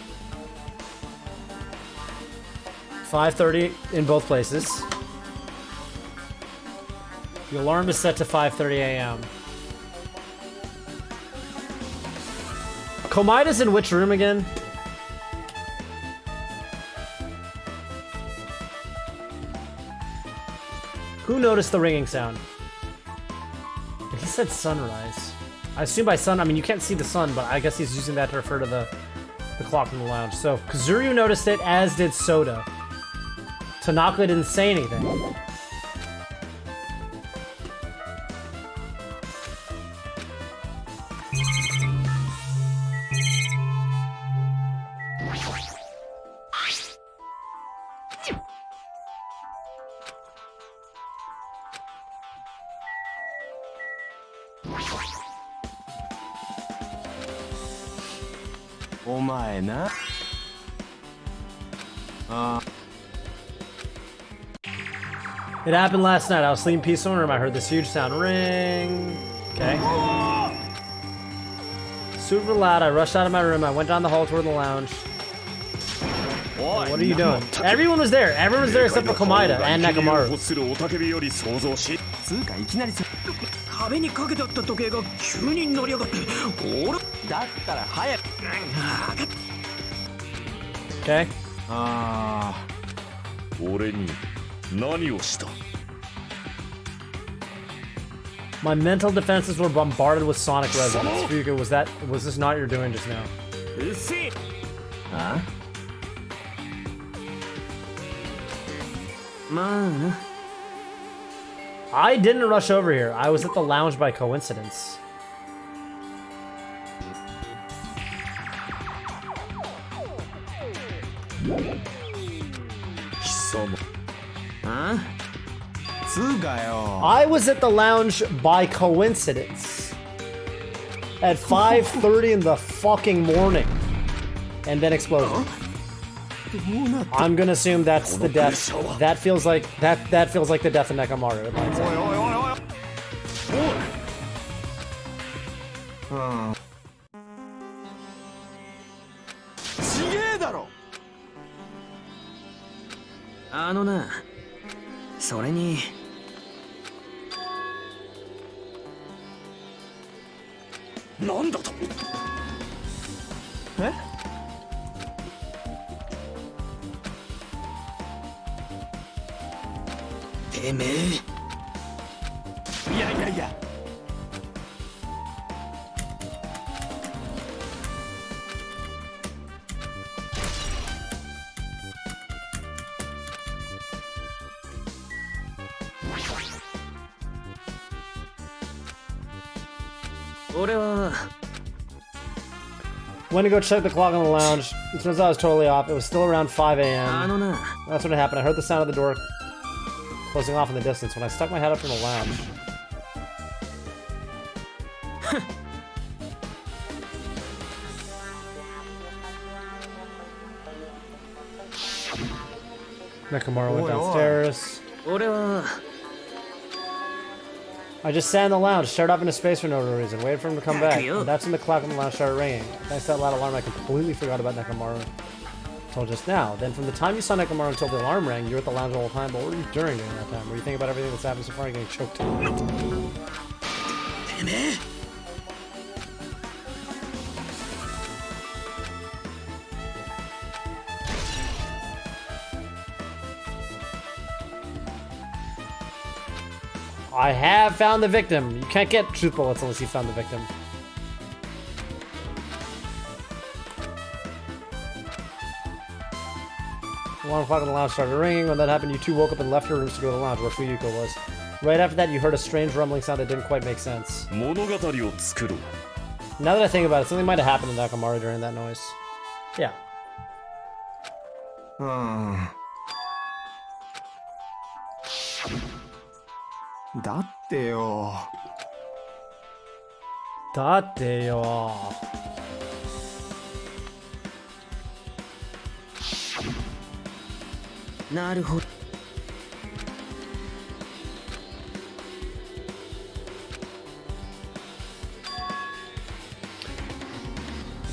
5:30 in both places. The alarm is set to 5:30 a.m. Komaida's in which room again? Who noticed the ringing sound? He said sunrise. I assume by sun, I mean, you can't see the sun, but I guess he's using that to refer to the clock in the lounge. So, Kazuryu noticed it, as did Soda. Tanaka didn't say anything. It happened last night. I was sleeping peaceful in my room. I heard this huge sound. Ring. Okay. Super loud. I rushed out of my room. I went down the hall toward the lounge. What are you doing? Everyone was there. Everyone was there except for Komaida and Nakamaru. 壁にかけてあった時計が急に乗り上がって俺だったら早く Okay. 俺に何をした My mental defenses were bombarded with sonic resonance. Fuka, was this not your doing just now? うっせえ Huh? まあな I didn't rush over here. I was at the lounge by coincidence. Huh? I was at the lounge by coincidence. At 5:30 in the fucking morning. And then explosion. I'm gonna assume that's the death. That feels like that feels like the death of Nekamaru. It lines up. Na, それになんだとえてめえいやいやいや俺は Went to go check the clock in the lounge. It turns out I was totally off. It was still around 5 a.m. な That's when it happened. I heard the sound of the door closing off in the distance when I stuck my head up from the lounge. Nekamaru went downstairs. 俺は I just sat in the lounge, stared up into space for no reason, waited for him to come back. you. And that's when the clock in the lounge started ringing. Thanks to that loud alarm, I completely forgot about Nekamaru until just now. Then from the time you saw Nekamaru until the alarm rang, you were at the lounge the whole time, but what were you doing during that time? Were you thinking about everything that's happened so far and getting choked up? てめえ I have found the victim. You can't get truth bullets unless you found the victim. Alarm clock in the lounge started ringing. When that happened, you two woke up and left your rooms to go to the lounge where Fuyuko was. Right after that, you heard a strange rumbling sound that didn't quite make sense. 物語を作ろう Now that I think about it, something might have happened to Nakamaru during that noise. Yeah. だってよだってよなるほど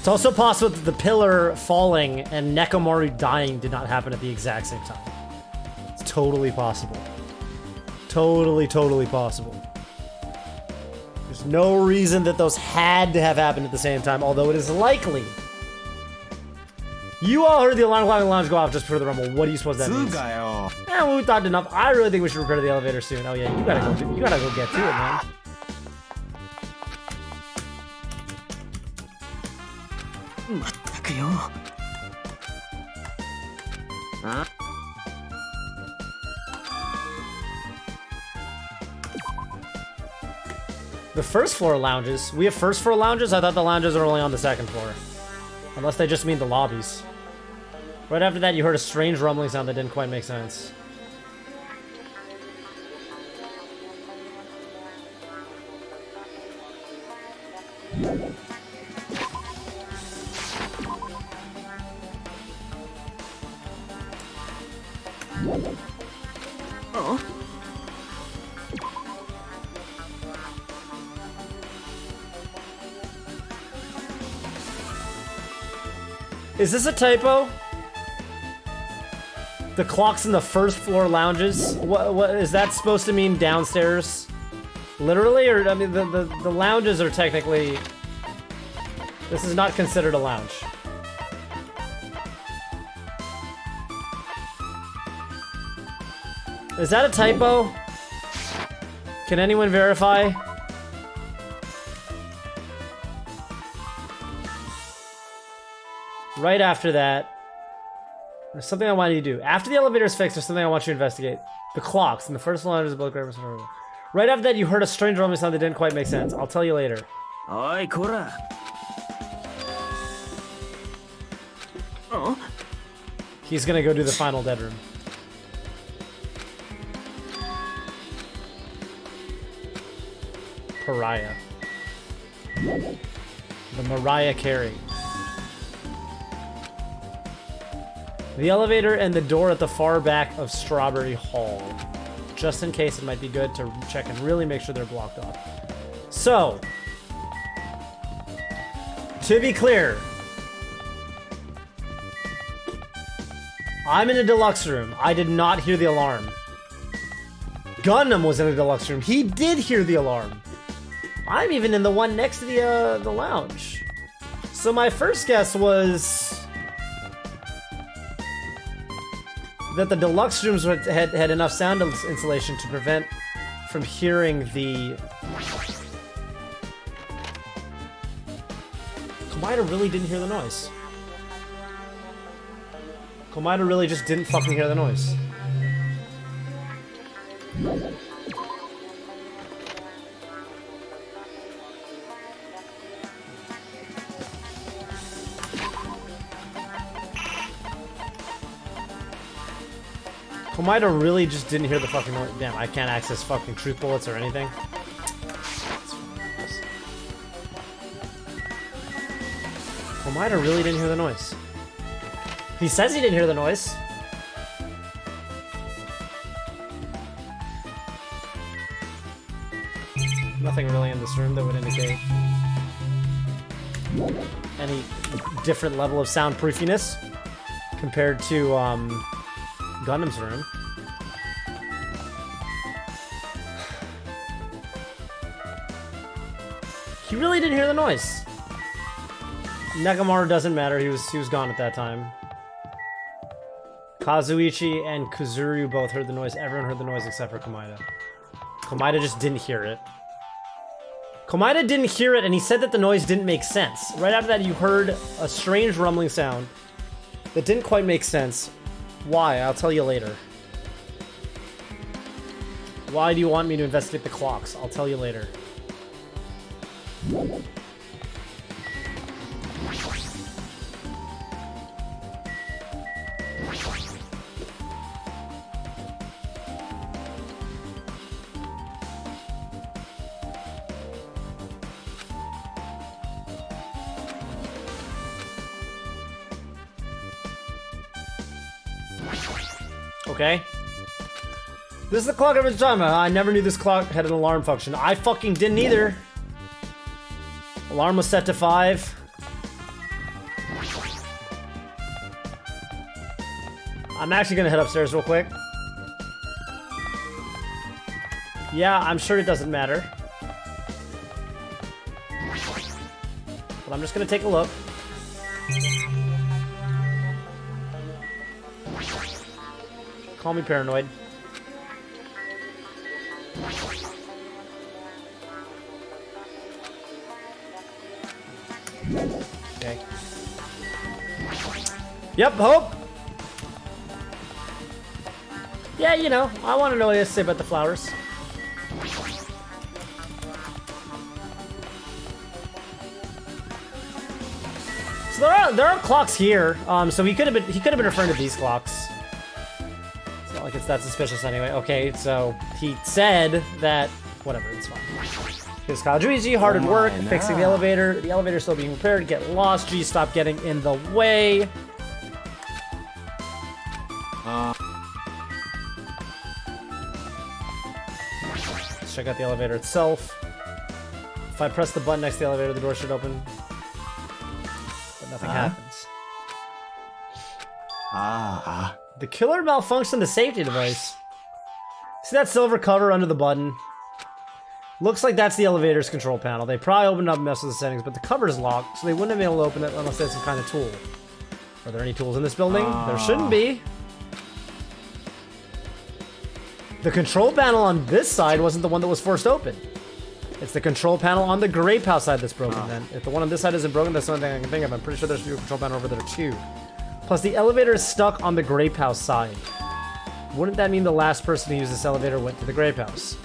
It's also possible that the pillar falling and Nekomaru dying did not happen at the exact same time. It's totally possible. Totally, totally possible. There's no reason that those had to have happened at the same time, although it is likely. You all heard the alarm clock in the lounge go off just before the rumble. What do you suppose that means? Yeah, we thought enough. I really think we should repair the elevator soon. Oh yeah, you gotta go get to it, man. The first floor lounges? We have first floor lounges? I thought the lounges are only on the second floor. Unless they just mean the lobbies. Right after that, you heard a strange rumbling sound that didn't quite make sense. Is this a typo? The clocks in the first floor lounges? What is that supposed to mean downstairs? Literally? Or, I mean, the lounges are technically... This is not considered a lounge. Is that a typo? Can anyone verify? Right after that, there's something I want you to do. After the elevator is fixed, there's something I want you to investigate. The clocks in the first line is both great. Right after that, you heard a strange rumbling sound that didn't quite make sense. I'll tell you later. Oi, Kora. Oh? He's gonna go do the final dead room. Pariah. The Mariah Carey. The elevator and the door at the far back of Strawberry Hall. Just in case, it might be good to check and really make sure they're blocked off. So, to be clear, I'm in a deluxe room. I did not hear the alarm. Gundam was in a deluxe room. He did hear the alarm. I'm even in the one next to the lounge. So my first guess was that the deluxe rooms had enough sound insulation to prevent from hearing the... Komida really didn't hear the noise. Komida really just didn't fucking hear the noise. Komida really just didn't hear the fucking noise. Damn, I can't access fucking truth bullets or anything. Komida really didn't hear the noise. He says he didn't hear the noise. Nothing really in this room that would indicate any different level of soundproofiness compared to Gundam's room. He really didn't hear the noise. Nekomaru doesn't matter, he was gone at that time. Kazuichi and Kuzuryu both heard the noise. Everyone heard the noise except for Komida. Komida just didn't hear it. Komida didn't hear it, and he said that the noise didn't make sense. Right after that, you heard a strange rumbling sound that didn't quite make sense. Why? I'll tell you later. Why do you want me to investigate the clocks? I'll tell you later. Okay. This is the clock I was talking about. I never knew this clock had an alarm function. I fucking didn't either. Alarm was set to 5. I'm actually gonna head upstairs real quick. Yeah, I'm sure it doesn't matter. But I'm just gonna take a look. Call me paranoid. Okay. Yep, hope. Yeah, you know, I want to know what he has to say about the flowers. So there are clocks here. So he could have been referring to these clocks. It's not like it's that suspicious anyway. Okay, so he said that whatever, it's fine. Because Kajuichi, hard at work, fixing the elevator. The elevator's still being repaired. Get lost. G, stop getting in the way. Let's check out the elevator itself. If I press the button next to the elevator, the door should open. But nothing happens. The killer malfunctioned the safety device. See that silver cover under the button? Looks like that's the elevator's control panel. They probably opened up and messed with the settings, but the cover's locked, so they wouldn't have been able to open it unless they had some kind of tool. Are there any tools in this building? There shouldn't be. The control panel on this side wasn't the one that was forced open. It's the control panel on the grape house side that's broken then. If the one on this side isn't broken, that's the only thing I can think of. I'm pretty sure there's a control panel over there too. Plus the elevator is stuck on the grape house side. Wouldn't that mean the last person to use this elevator went to the grape house?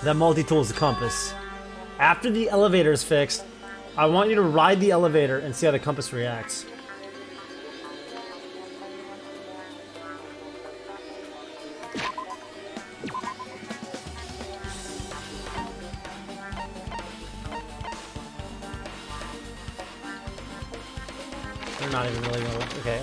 That multi-tool is the compass. After the elevator is fixed, I want you to ride the elevator and see how the compass reacts. They're not even really gonna... Okay,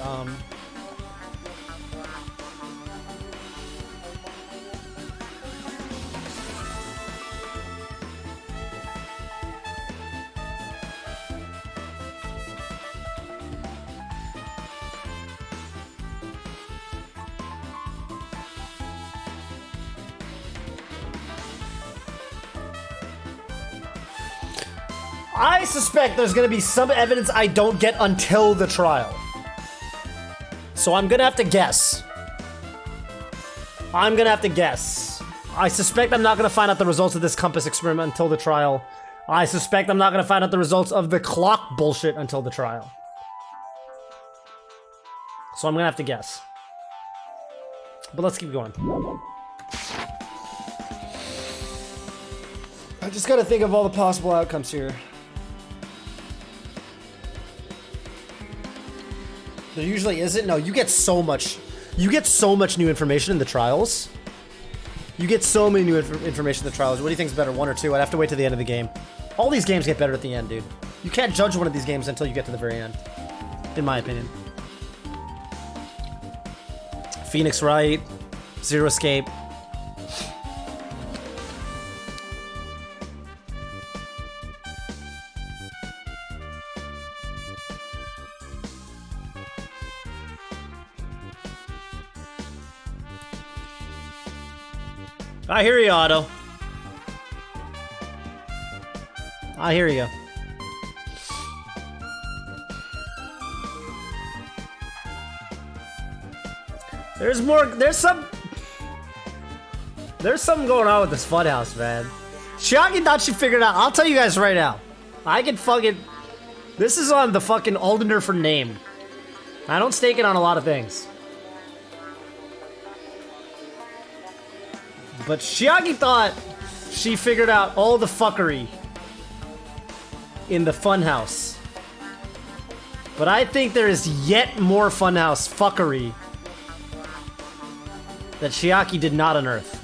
I suspect there's gonna be some evidence I don't get until the trial. So I'm gonna have to guess. I suspect I'm not gonna find out the results of this compass experiment until the trial. I suspect I'm not gonna find out the results of the clock bullshit until the trial. So I'm gonna have to guess. But let's keep going. I just gotta think of all the possible outcomes here. There usually isn't. No, you get so much new information in the trials. You get so many new information in the trials. What do you think is better, 1 or 2? I'd have to wait to the end of the game. All these games get better at the end, dude. You can't judge one of these games until you get to the very end, in my opinion. Phoenix Wright, Zero Escape. I hear you, Otto. I hear you. There's something going on with this funhouse, man. Chiaki thought she figured out. I'll tell you guys right now. I can fucking... This is on the fucking Aldener for name. I don't stake it on a lot of things. But Chiaki thought she figured out all the fuckery in the funhouse. But I think there is yet more funhouse fuckery that Chiaki did not unearth.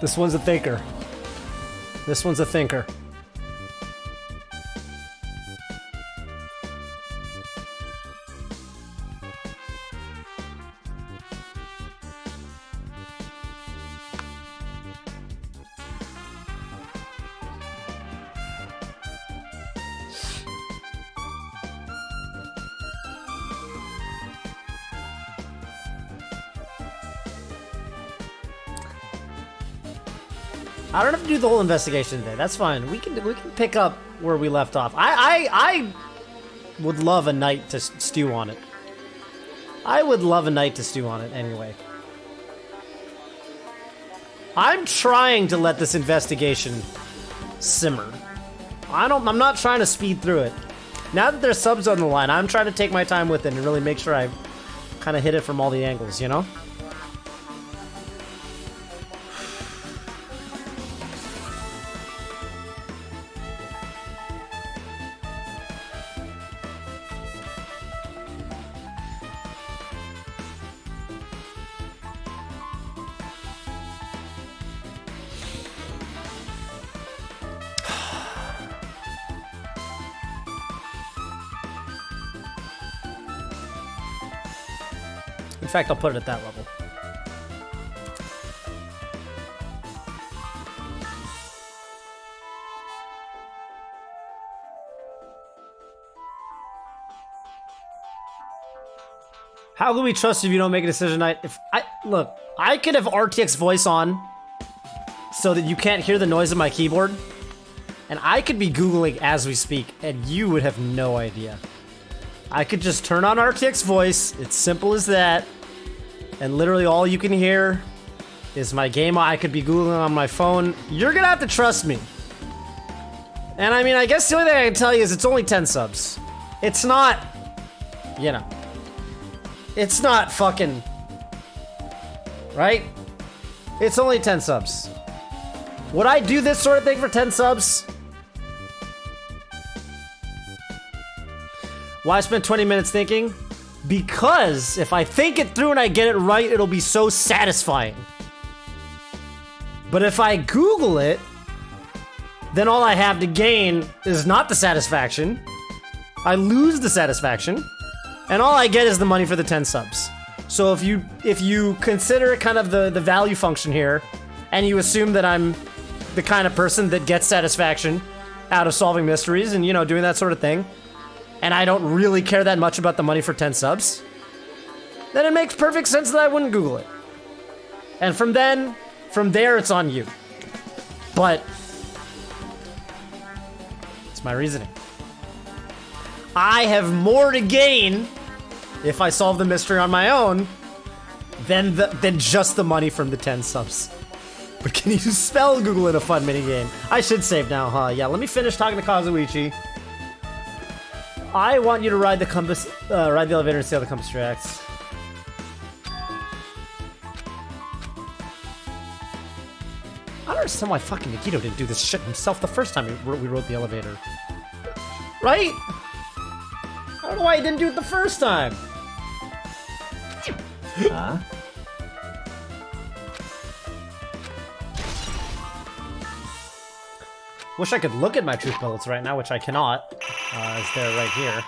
This one's a thinker. This one's a thinker. I don't have to do the whole investigation today. That's fine. We can pick up where we left off. I would love a night to stew on it. I would love a night to stew on it anyway. I'm trying to let this investigation simmer. I'm not trying to speed through it. Now that there's subs on the line, I'm trying to take my time with it and really make sure I kind of hit it from all the angles, you know? In fact, I'll put it at that level. How can we trust if you don't make a decision? Look, I could have RTX voice on so that you can't hear the noise of my keyboard, and I could be Googling as we speak, and you would have no idea. I could just turn on RTX voice. It's simple as that. And literally all you can hear is my game. I could be Googling on my phone. You're gonna have to trust me. And I mean, I guess the only thing I can tell you is it's only 10 subs. It's not, you know, it's not fucking, right? It's only 10 subs. Would I do this sort of thing for 10 subs? Why spend 20 minutes thinking? Because if I think it through and I get it right, it'll be so satisfying. But if I Google it, then all I have to gain is not the satisfaction. I lose the satisfaction, and all I get is the money for the 10 subs. So if you consider kind of the value function here, and you assume that I'm the kind of person that gets satisfaction out of solving mysteries and, you know, doing that sort of thing, and I don't really care that much about the money for 10 subs, then it makes perfect sense that I wouldn't Google it. And from there, it's on you. But it's my reasoning. I have more to gain if I solve the mystery on my own than just the money from the 10 subs. But can you spell Google in a fun minigame? I should save now, huh? Yeah, let me finish talking to Kazuichi. I want you to ride the compass, ride the elevator and see how the compass reacts. I don't understand why fucking Nikito didn't do this shit himself the first time we rode the elevator. right? I don't know why he didn't do it the first time. Huh? Wish I could look at my truth bullets right now, which I cannot. As they're right here.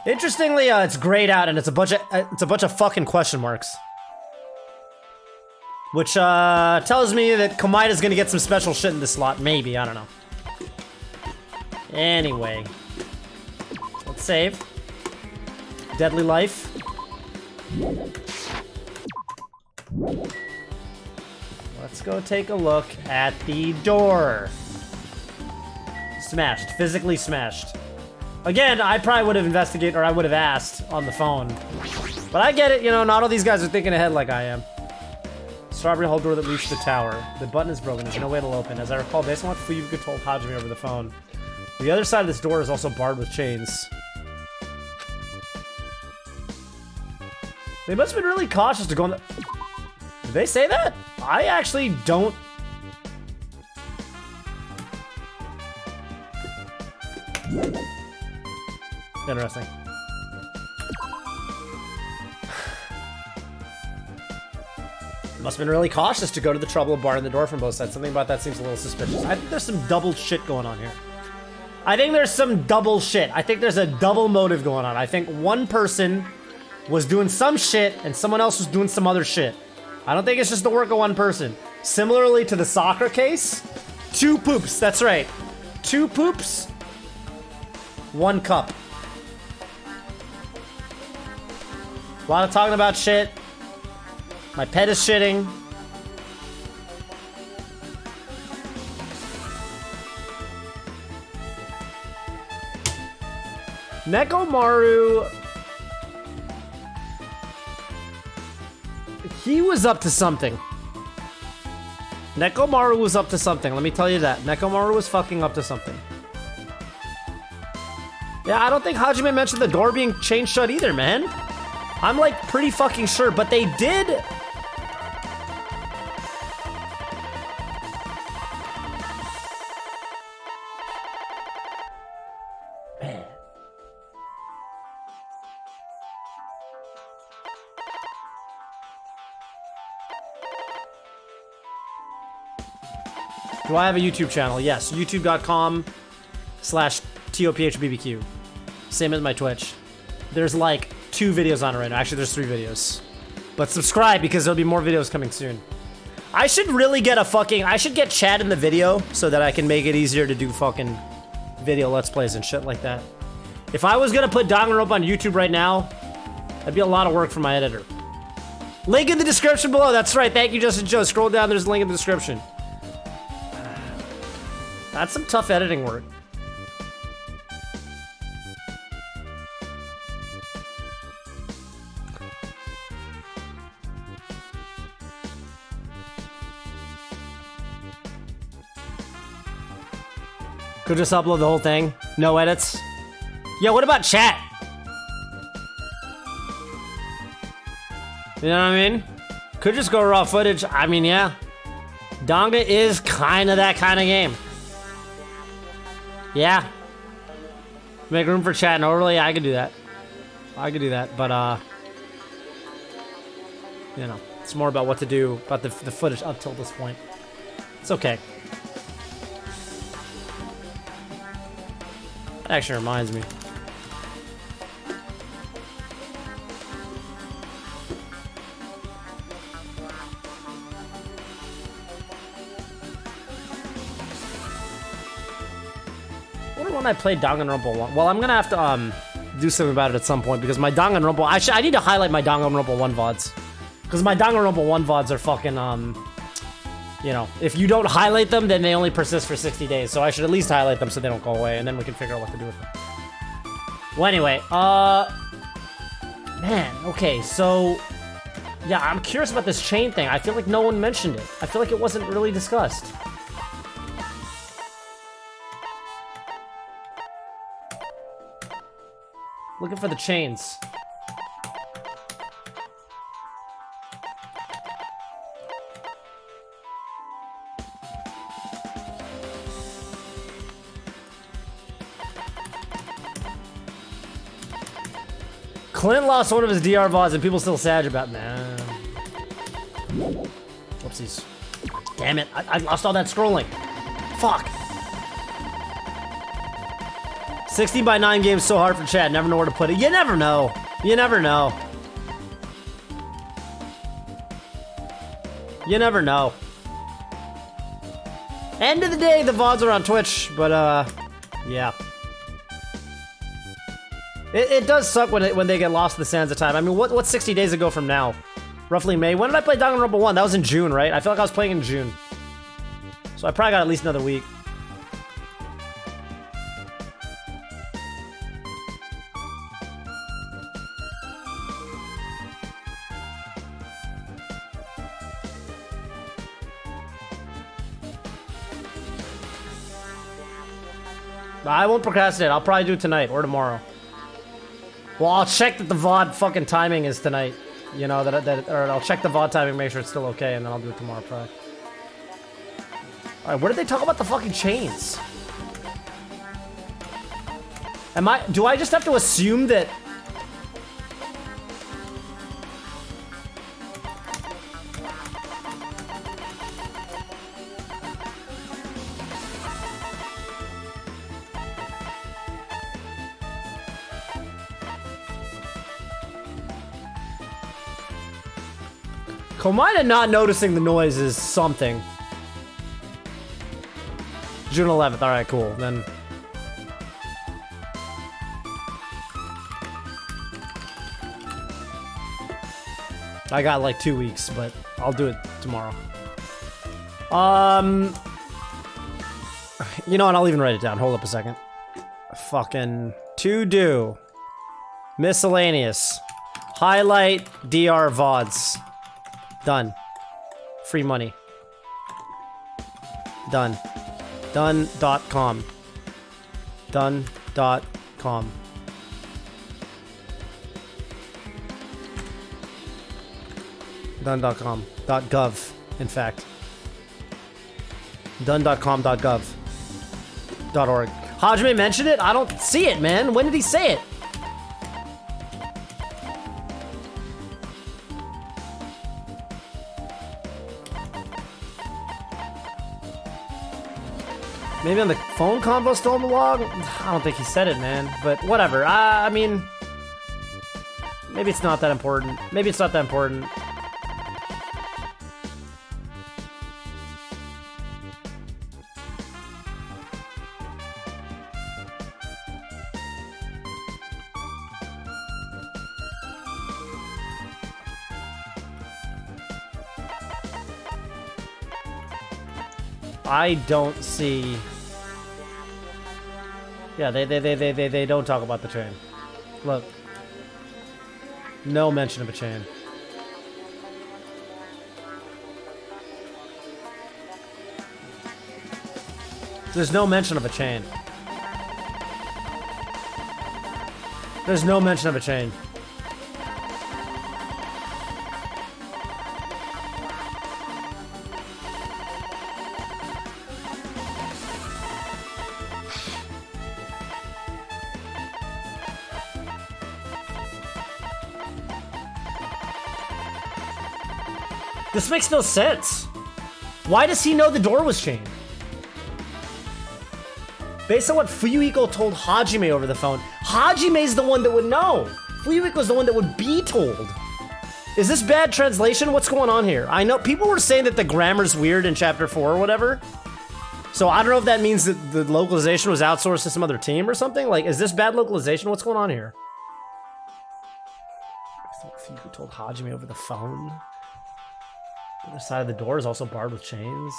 Interestingly, it's grayed out and it's a bunch of fucking question marks. Which tells me that Komaita's gonna get some special shit in this slot. Maybe, I don't know. Anyway. Let's save. Deadly life. Let's go take a look at the door. Smashed. Physically smashed. Again, I probably would have investigated, or I would have asked on the phone. But I get it, you know, not all these guys are thinking ahead like I am. Strawberry hall door that leads to the tower. The button is broken, there's no way it'll open. As I recall, based on what Fuyu told Hajime over the phone, the other side of this door is also barred with chains. They must have been really cautious to go in the... Did they say that? I actually don't... Interesting. Must have been really cautious to go to the trouble of barring the door from both sides. Something about that seems a little suspicious. I think there's some double shit going on here. I think there's some double shit. I think there's a double motive going on. I think one person was doing some shit and someone else was doing some other shit. I don't think it's just the work of one person. Similarly to the soccer case, 2 poops. That's right. 2 poops, 1 cup. A lot of talking about shit. My pet is shitting. Nekomaru... He was up to something. Nekomaru was up to something, let me tell you that. Nekomaru was fucking up to something. Yeah, I don't think Hajime mentioned the door being chained shut either, man. I'm like pretty fucking sure, but they did... Man. Do I have a YouTube channel? Yes, youtube.com/TOPHBBQ. Same as my Twitch. There's like 2 videos on it right now. Actually, there's 3 videos. But subscribe because there'll be more videos coming soon. I should really get I should get chat in the video so that I can make it easier to do fucking video Let's Plays and shit like that. If I was gonna put Danganronpa on YouTube right now, that'd be a lot of work for my editor. Link in the description below. That's right. Thank you, Justin Joe. Scroll down. There's a link in the description. That's some tough editing work. Could just upload the whole thing. No edits. Yo, what about chat? You know what I mean? Could just go raw footage. I mean, yeah. Donga is kind of that kind of game. Yeah. Make room for chat and overlay. I could do that. I could do that, but you know, it's more about what to do about the footage up till this point. It's okay. That actually reminds me. I played Danganronpa 1. Well, I'm gonna have to do something about it at some point because my Danganronpa... I need to highlight my Danganronpa 1 VODs. Because my Danganronpa 1 VODs are fucking, you know, if you don't highlight them, then they only persist for 60 days. So I should at least highlight them so they don't go away, and then we can figure out what to do with them. Well, anyway, man, okay, so... Yeah, I'm curious about this chain thing. I feel like no one mentioned it. I feel like it wasn't really discussed. Looking for the chains. Clint lost one of his DR VODs and people still sad about man. Whoopsies. Damn it, I lost all that scrolling. Fuck. 16 by 9 games so hard for Chad, never know where to put it. You never know. You never know. You never know. End of the day, the VODs are on Twitch, but yeah. It does suck when they get lost in the sands of time. I mean, what's 60 days ago from now? Roughly May. When did I play Danganronpa 1? That was in June, right? I feel like I was playing in June. So I probably got at least another week. I won't procrastinate. I'll probably do it tonight or tomorrow. Well, I'll check that the VOD fucking timing is tonight. You know, or I'll check the VOD timing, make sure it's still okay, and then I'll do it tomorrow probably. Alright, where did they talk about the fucking chains? Do I just have to assume that... Komina not noticing the noise is something. June 11th, alright, cool. Then... I got like 2 weeks, but I'll do it tomorrow. You know what, I'll even write it down. Hold up a second. Fucking... To do. Miscellaneous. Highlight DR VODs. Done. Free money. Done. Done.com. Done.com. Done.com. .gov, in fact. Done.com.gov. .org. Hajime mentioned it? I don't see it, man. When did he say it? Maybe on the phone convo still in the log? I don't think he said it, man. But whatever. I mean... Maybe it's not that important. Maybe it's not that important. I don't see... Yeah, they don't talk about the chain. Look. No mention of a chain. There's no mention of a chain. There's no mention of a chain. This makes no sense. Why does he know the door was chained? Based on what Fuyuhiko told Hajime over the phone, Hajime's the one that would know. Fuyuhiko's the one that would be told. Is this bad translation? What's going on here? I know people were saying that the grammar's weird in chapter 4 or whatever. So I don't know if that means that the localization was outsourced to some other team or something. Like, is this bad localization? What's going on here? I think Fuyuhiko told Hajime over the phone. The other side of the door is also barred with chains.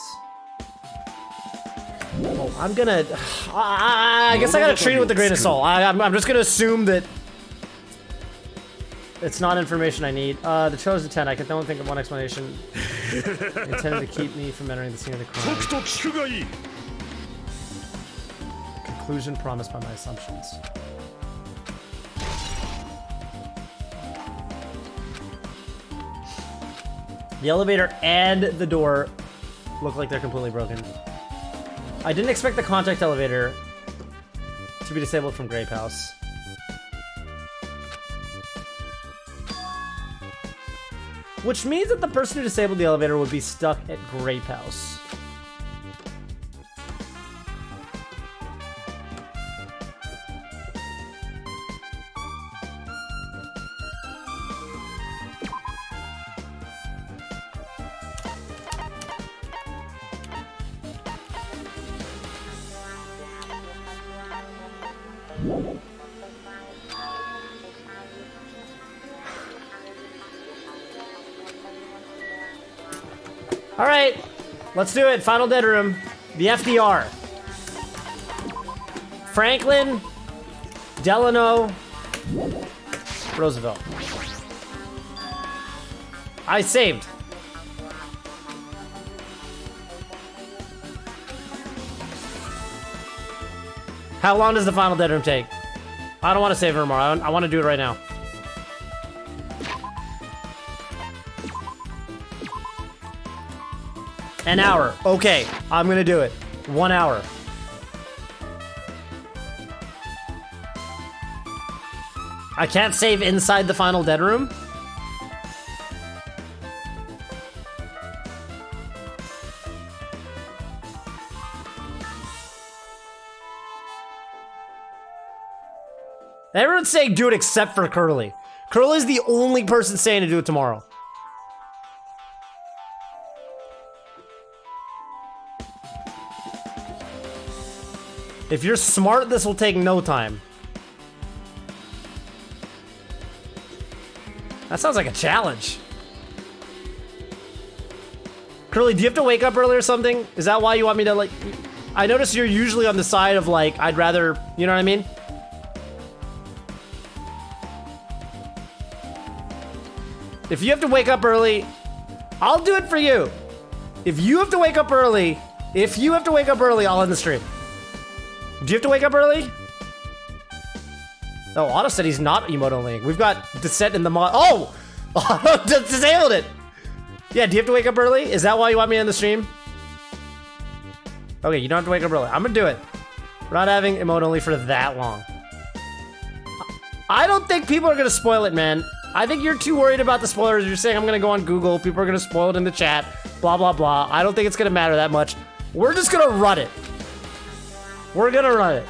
Oh, I'm gonna... I guess I gotta treat it with a grain of salt. I'm just gonna assume that... It's not information I need. The Chosen 10, I can only think of one explanation. They intended to keep me from entering the scene of the crime. Conclusion promised by my assumptions. The elevator and the door look like they're completely broken. I didn't expect the contact elevator to be disabled from Grape House. Which means that the person who disabled the elevator would be stuck at Grape House. All right, let's do it. Final dead room. The FDR. Franklin, Delano, Roosevelt. I saved. How long does the final dead room take? I don't want to save her more. I want to do it right now. An hour. Okay, I'm gonna do it. 1 hour. I can't save inside the final dead room? Everyone's saying do it except for Curly. Curly's the only person saying to do it tomorrow. If you're smart, this will take no time. That sounds like a challenge. Curly, do you have to wake up early or something? Is that why you want me to, like... I notice you're usually on the side of, like, I'd rather... You know what I mean? If you have to wake up early, I'll do it for you. If you have to wake up early, I'll end the stream. Do you have to wake up early? Oh, Otto said he's not emote only. We've got Descent in the mod. Oh! Otto disabled it! Yeah, do you have to wake up early? Is that why you want me on the stream? Okay, you don't have to wake up early. I'm gonna do it. We're not having emote only for that long. I don't think people are gonna spoil it, man. I think you're too worried about the spoilers. You're saying I'm gonna go on Google. People are gonna spoil it in the chat. Blah, blah, blah. I don't think it's gonna matter that much. We're just gonna run it. We're gonna run it.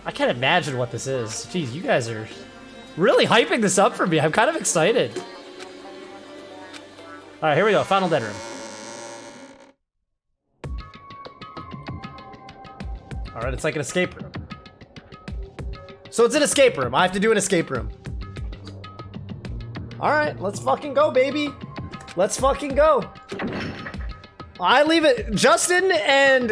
I can't imagine what this is. Jeez, you guys are really hyping this up for me. I'm kind of excited. All right, here we go. Final dead room. All right, it's like an escape room. So it's an escape room. I have to do an escape room. All right, let's fucking go, baby. Let's fucking go. I leave it. Justin and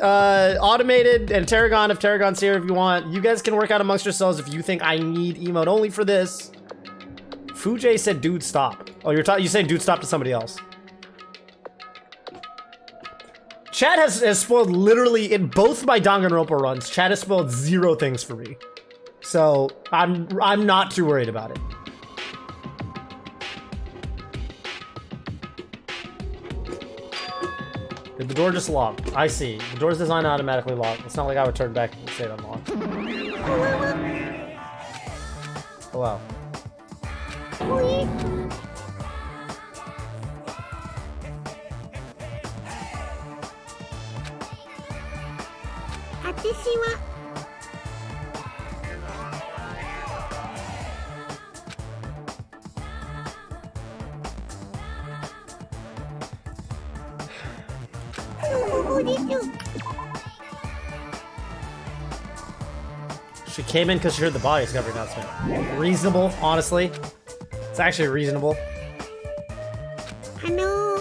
Automated and Tarragon, if Tarragon's here, if you want. You guys can work out amongst yourselves if you think I need emote only for this. Fujay said, dude, stop. Oh, you saying dude, stop to somebody else. Chat has spoiled literally in both my Danganronpa runs. Chat has spoiled 0 things for me. So I'm not too worried about it. Did the door just lock? I see. The door's designed to automatically lock. It's not like I would turn back and say it unlocked. Hello. She came in because she heard the body discovery announcement. Reasonable, honestly. It's actually reasonable. Hello.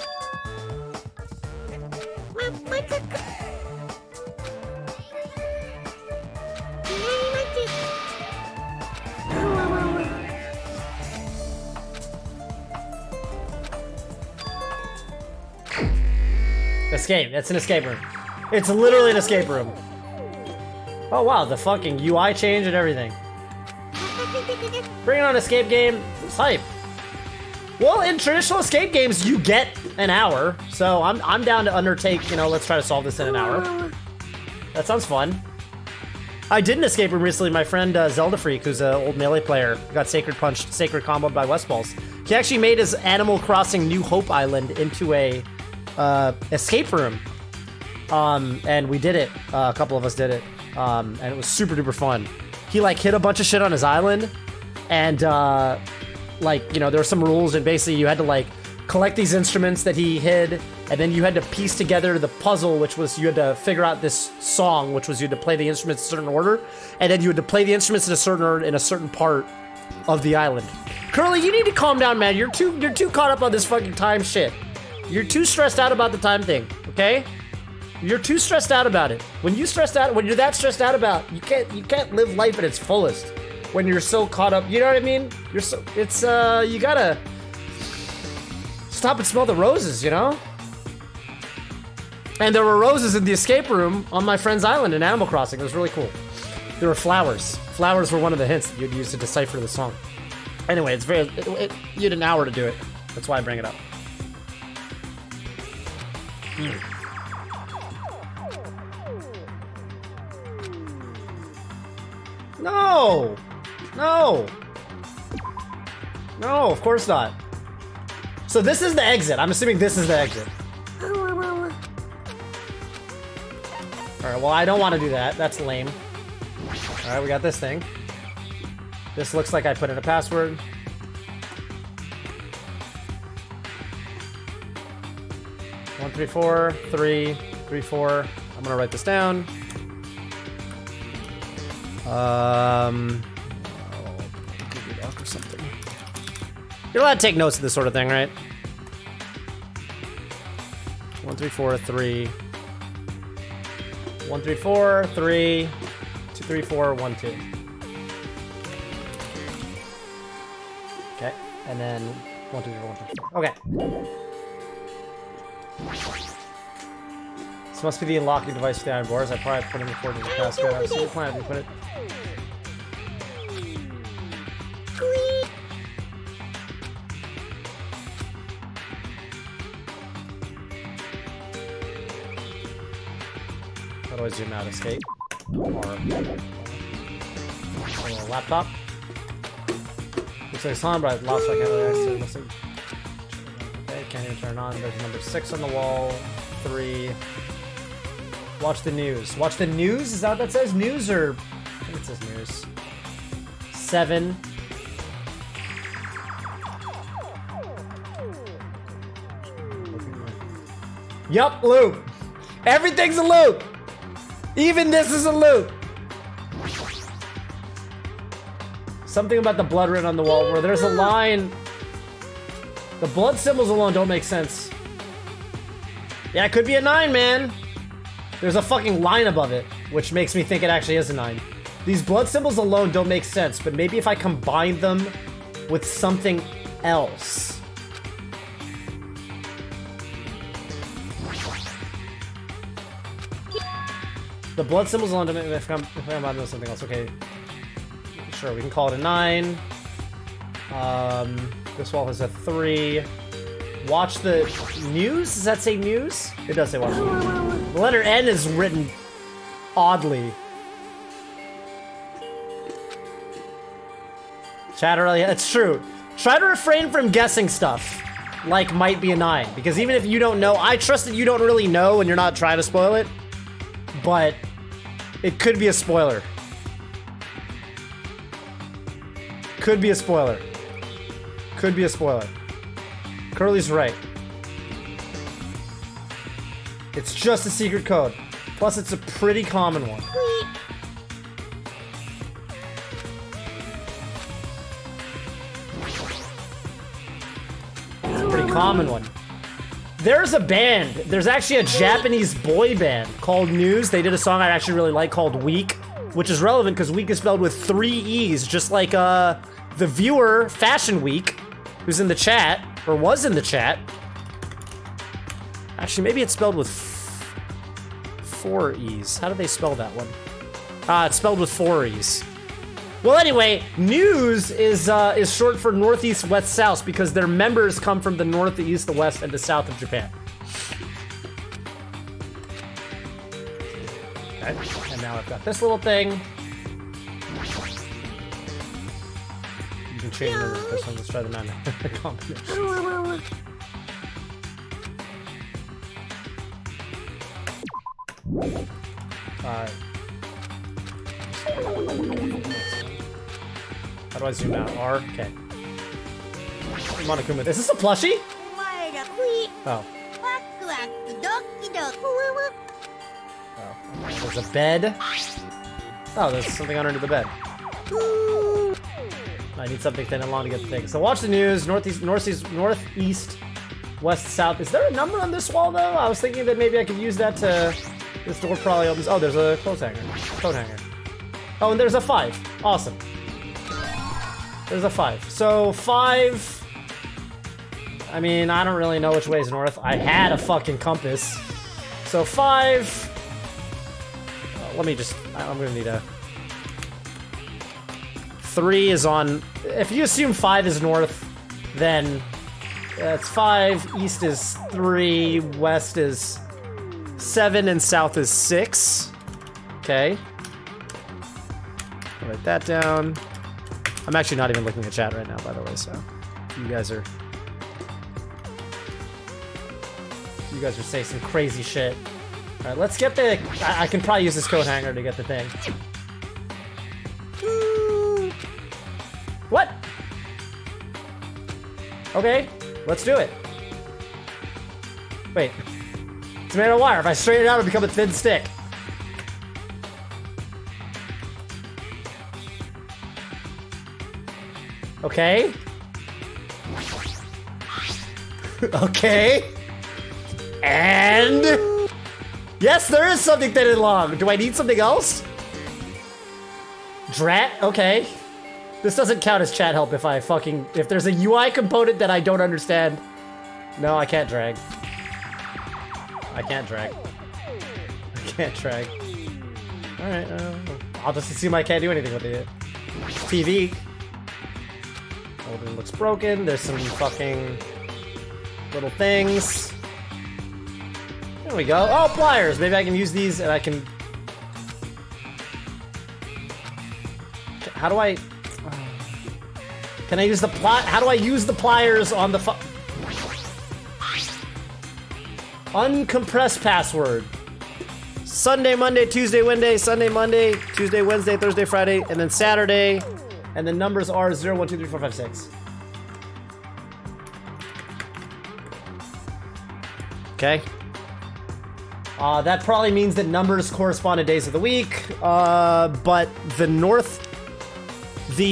Escape. It's an escape room. It's literally an escape room. Oh wow, the fucking UI change and everything. Bring on escape game. It's hype. Well, in traditional escape games, you get an hour. So I'm down to undertake, you know, let's try to solve this in an hour. That sounds fun. I did an escape room recently. My friend Zelda Freak, who's an old Melee player, got Sacred Punched, Sacred Comboed by Westballs. He actually made his Animal Crossing New Hope Island into a escape room. And we did it. A couple of us did it. And it was super duper fun. He like hit a bunch of shit on his island, and like, you know, there were some rules, and basically you had to like collect these instruments that he hid, and then you had to piece together the puzzle, which was you had to figure out this song, which was you had to play the instruments in a certain order, and then you had to play the instruments in a certain order in a certain part of the island. Curly, you need to calm down, man. You're too caught up on this fucking time shit. You're too stressed out about the time thing, okay? You're too stressed out about it. When you're that stressed out about, you can't live life at its fullest when you're so caught up. You know what I mean? You gotta stop and smell the roses, you know? And there were roses in the escape room on my friend's island in Animal Crossing. It was really cool. There were flowers. Flowers were one of the hints that you'd use to decipher the song. Anyway, you had an hour to do it. That's why I bring it up. No! No! No, of course not. So this is the exit. I'm assuming this is the exit. Alright, well, I don't want to do that. That's lame. Alright, we got this thing. This looks like I put in a password. One, 3, 4, 3, 3, 4. I'm gonna write this down. Or something. You're allowed to take notes of this sort of thing, right? 1, 3, 4, 3. 1, 3, 4, 3. 2, 3, 4, 1, 2. Okay, and then 1, 2, 3, 4, 1, 2, 4. Okay. This must be the unlocking device for the iron bars. I probably put in the 14 the passcode. I was super planning to put it. How do I zoom out? Escape? Or a laptop? Looks like it's on, but I've lost my camera. Okay, can't even turn it on. There's number 6 on the wall. 3. Watch the news. Watch the news? Is that what that says? News or... I think it says news. 7. Yup, loop. Everything's a loop. Even this is a loop. Something about the blood written on the wall where there's a line. The blood symbols alone don't make sense. Yeah, it could be a 9, man. There's a fucking line above it, which makes me think it actually is a 9. These blood symbols alone don't make sense, but maybe if I combine them with something else. The blood symbols alone don't make if I combine them with something else. Okay. Sure, we can call it a 9. This wall has a 3. Watch the news? Does that say news? It does say watch the news. The letter N is written oddly. Chatter, yeah, it's true. Try to refrain from guessing stuff like might be a 9. Because even if you don't know, I trust that you don't really know and you're not trying to spoil it. But it could be a spoiler. Could be a spoiler. Could be a spoiler. Curly's right. It's just a secret code. Plus, it's a pretty common one. It's a pretty common one. There's a band. There's actually a Japanese boy band called News. They did a song I actually really like called Week, which is relevant because Week is spelled with 3 E's, just like the viewer Fashion Week, who's in the chat, or was in the chat. Actually, maybe it's spelled with 4 E's. How do they spell that one? It's spelled with 4 E's. Well, anyway, News is short for Northeast, West, South because their members come from the North, the East, the West, and the South of Japan. Okay, and now I've got this little thing. change number this one. Let's try the 9 combination. How do I zoom out? R? Okay. Monokuma. Is this a plushie? お前らふい Oh. ワクワクドキドキ Oh. There's a bed. Oh, there's something underneath the bed. I need something thin and long to get the thing. So watch the news. Northeast, west, south. Is there a number on this wall though? I was thinking that maybe I could use that to. This door probably opens. Oh, there's a clothes hanger. Coat hanger. Oh, and there's a 5. Awesome. There's a 5. So 5. I mean, I don't really know which way is north. I had a fucking compass. So 5. Let me just. I'm gonna need a. 3 is on. If you assume 5 is north, then that's 5. East is 3. West is 7, and south is 6. Okay. I'll write that down. I'm actually not even looking at chat right now, by the way. So you guys are saying some crazy shit. All right, let's get the. I can probably use this coat hanger to get the thing. What? Okay, let's do it. Wait. It's made of wire. If I straighten it out, it'll become a thin stick. Okay. Okay. And... Yes, there is something thin and long. Do I need something else? Drat? Okay. This doesn't count as chat help if there's a UI component that I don't understand. No, I can't drag. I can't drag. Alright, I'll just assume I can't do anything with it. TV. Oh, it looks broken. There's some fucking little things. There we go. Oh, pliers! Maybe I can use these and I can... How do I... Can I use the how do I use the pliers on the uncompressed password? Sunday, Monday, Tuesday, Wednesday, Sunday, Monday, Tuesday, Wednesday, Thursday, Friday, and then Saturday. And the numbers are 0, 1, 2, 3, 4, 5, 6. Okay. That probably means that numbers correspond to days of the week. But the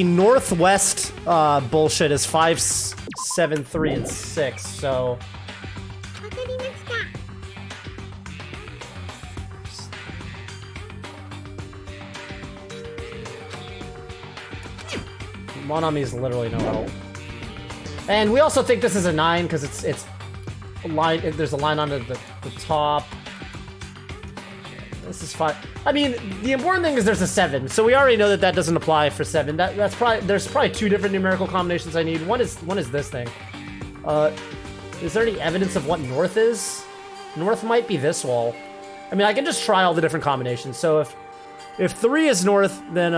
northwest bullshit is 5, 7, 3, and 6. So. わかりました Monami is literally no help. And we also think this is a 9 because it's a line. There's a line under the top. This is 5. I mean, the important thing is there's a 7, so we already know that doesn't apply for 7. There's probably 2 different numerical combinations I need. One is this thing. Is there any evidence of what north is? North might be this wall. I mean, I can just try all the different combinations. So if 3 is north, then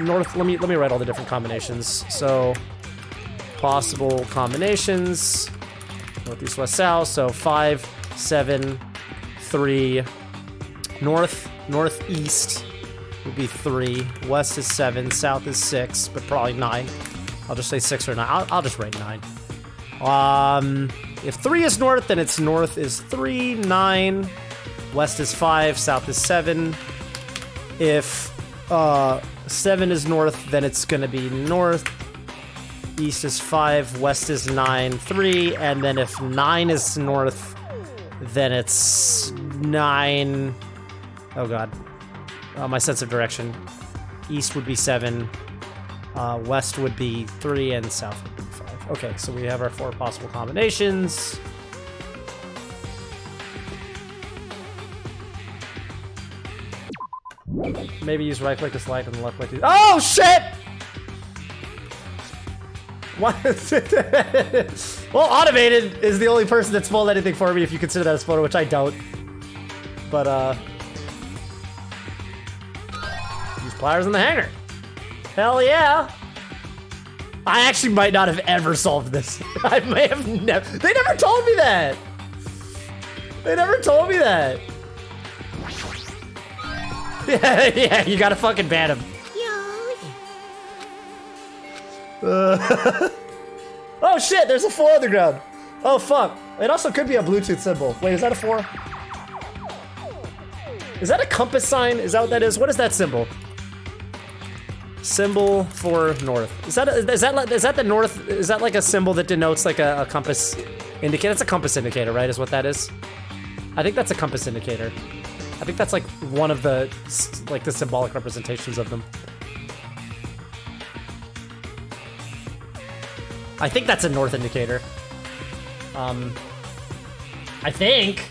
north. Let me write all the different combinations. So possible combinations: northeast, west, south. So 5, 7, 3. Northeast would be 3. West is 7. South is 6, but probably 9. I'll just say 6 or 9. I'll just write 9. If 3 is north, then it's north is 3, 9. West is 5. South is 7. If 7 is north, then it's gonna be north. East is 5. West is 9, 3. And then if 9 is north, then it's 9. Oh god. My sense of direction. East would be 7. West would be 3, and south would be 5. Okay, so we have our 4 possible combinations. Maybe use right click to select and left click to... Oh shit! What? Well, automated is the only person that spoiled anything for me if you consider that a spoiler, which I don't. But use pliers in the hanger. Hell yeah! I actually might not have ever solved this. I may have never. They never told me that! They never told me that! Yeah, you gotta fucking ban him. Oh shit, there's a 4 on the ground. Oh fuck. It also could be a Bluetooth symbol. Wait, is that a 4? Is that a compass sign? Is that what that is? What is that symbol? Symbol for north. Is that the north? Is that like a symbol that denotes like a compass indicator? That's a compass indicator, right? Is what that is? I think that's a compass indicator. I think that's like one of the the symbolic representations of them. I think that's a north indicator. I think.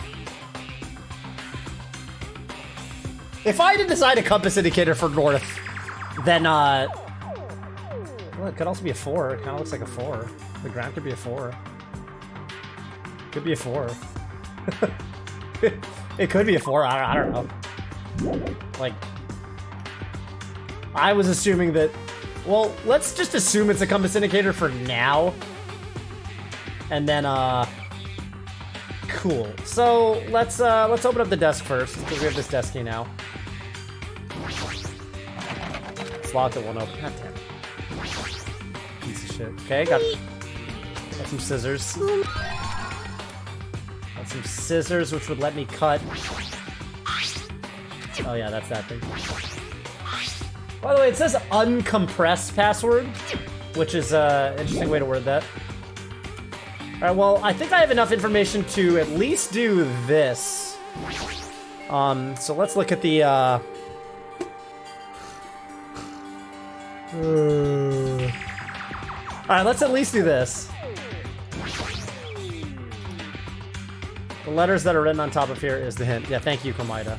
If I had to design a compass indicator for north, then well, it could also be a 4. It kind of looks like a 4. The ground could be a 4. Could be a 4. It could be a 4. I don't know. Like, I was assuming that. Well, let's just assume it's a compass indicator for now. And then, cool. So let's open up the desk first because we have this desk key now. It's locked, it won't open. God damn it. Piece of shit. Okay, got some scissors. Got some scissors, which would let me cut. Oh yeah, that's that thing. By the way, it says uncompressed password, which is an interesting way to word that. Alright, well, I think I have enough information to at least do this. So let's look at the, Alright, let's at least do this. The letters that are written on top of here is the hint. Yeah, thank you, Komaida.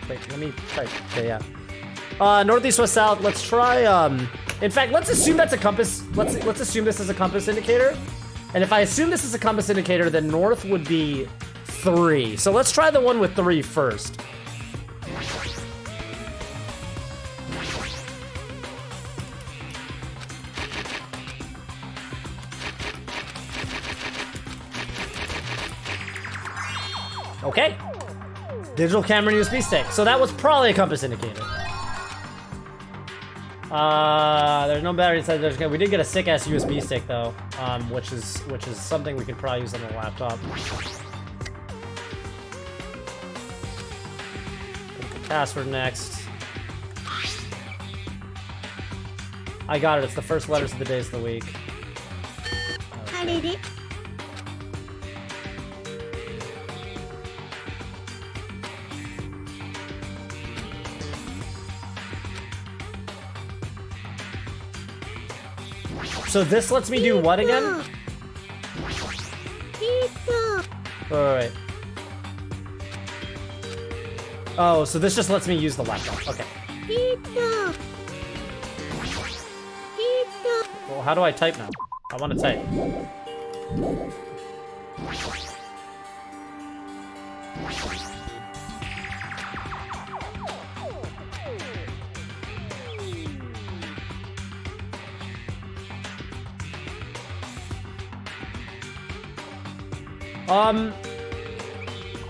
Wait, let me type. Okay, yeah. Northeast, west, south. Let's try, in fact, let's assume that's a compass. Let's assume this is a compass indicator. And if I assume this is a compass indicator, then north would be 3. So let's try the one with 3 first. Okay. Digital camera and USB stick. So that was probably a compass indicator. There's no battery inside. We did get a sick ass USB stick though, which is something we could probably use on the laptop. Put the password next. I got it. It's the first letters of the days of the week. Okay. So this lets me do what again? Alright. Oh, so this just lets me use the laptop. Okay. Well, how do I type now? I want to type.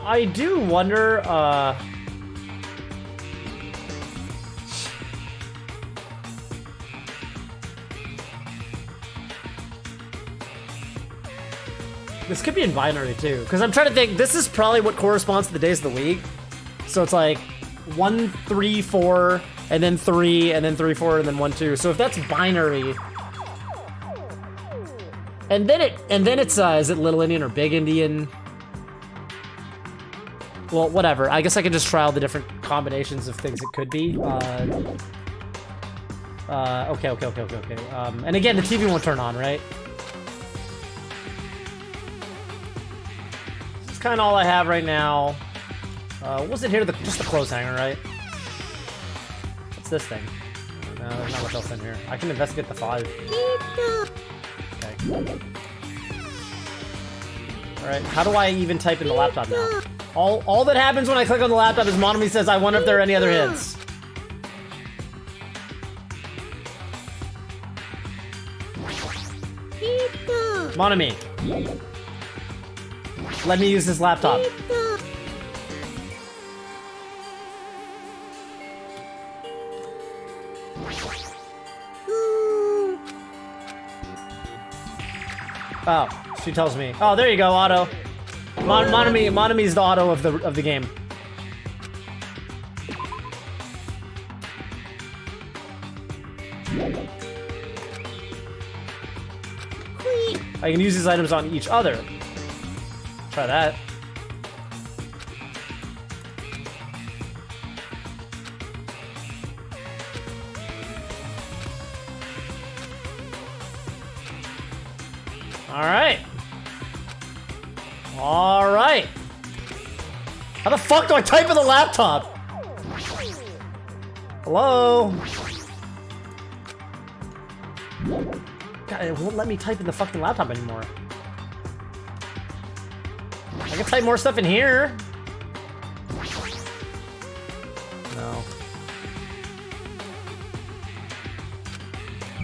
I do wonder, this could be in binary too, because I'm trying to think, this is probably what corresponds to the days of the week. So it's like 1, 3, 4, and then 3, and then 3, 4, and then 1, 2. So if that's binary, and then it's is it Little Indian or Big Indian? Well, whatever. I guess I can just try all the different combinations of things it could be. Okay. And again, the TV won't turn on, right? That's kind of all I have right now. What was it here? Just the clothes hanger, right? What's this thing? No, there's not much else in here. I can investigate the 5. Okay. Alright, how do I even type in the laptop now? All that happens when I click on the laptop is Monomi says, I wonder if there are any other hints. Monami. Let me use this laptop. Oh, she tells me. Oh, there you go, auto. Monami's the auto of the game. I can use these items on each other. Try that. Alright. Alright. How the fuck do I type in the laptop? Hello? God, it won't let me type in the fucking laptop anymore. I can type more stuff in here. No.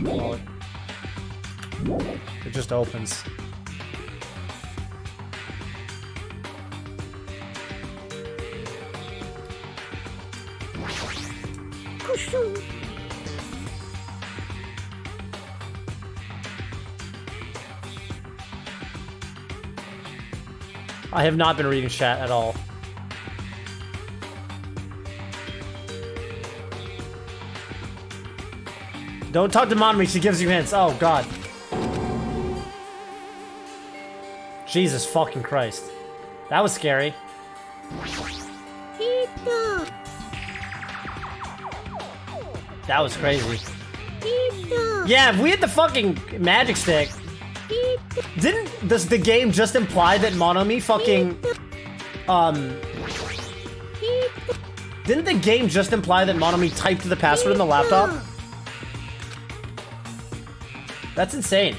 Well, it just opens. I have not been reading chat at all. Don't talk to Monami, she gives you hints. Oh god. Jesus fucking Christ. That was scary. That was crazy. Yeah, if we had the fucking magic stick. Does the game just imply that Monami fucking didn't the game just imply that Monami typed the password in the laptop? That's insane.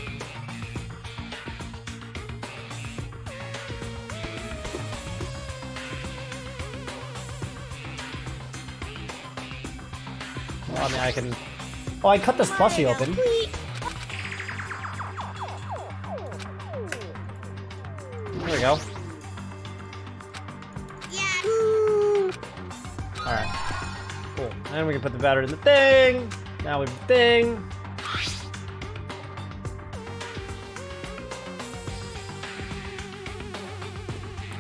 Well, I mean, I can. Oh, I cut this plushie open. There we go. Alright. Cool. And we can put the battery in the thing. Now we have the thing.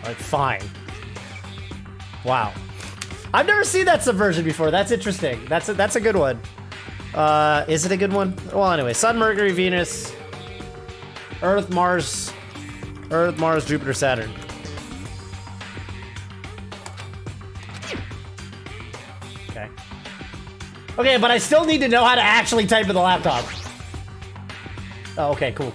Alright, fine. Wow. I've never seen that subversion before. That's interesting. That's a good one. Is it a good one? Well, anyway, Sun, Mercury, Venus, Earth, Mars, Jupiter, Saturn. Okay. Okay, but I still need to know how to actually type in the laptop. Oh, okay, cool.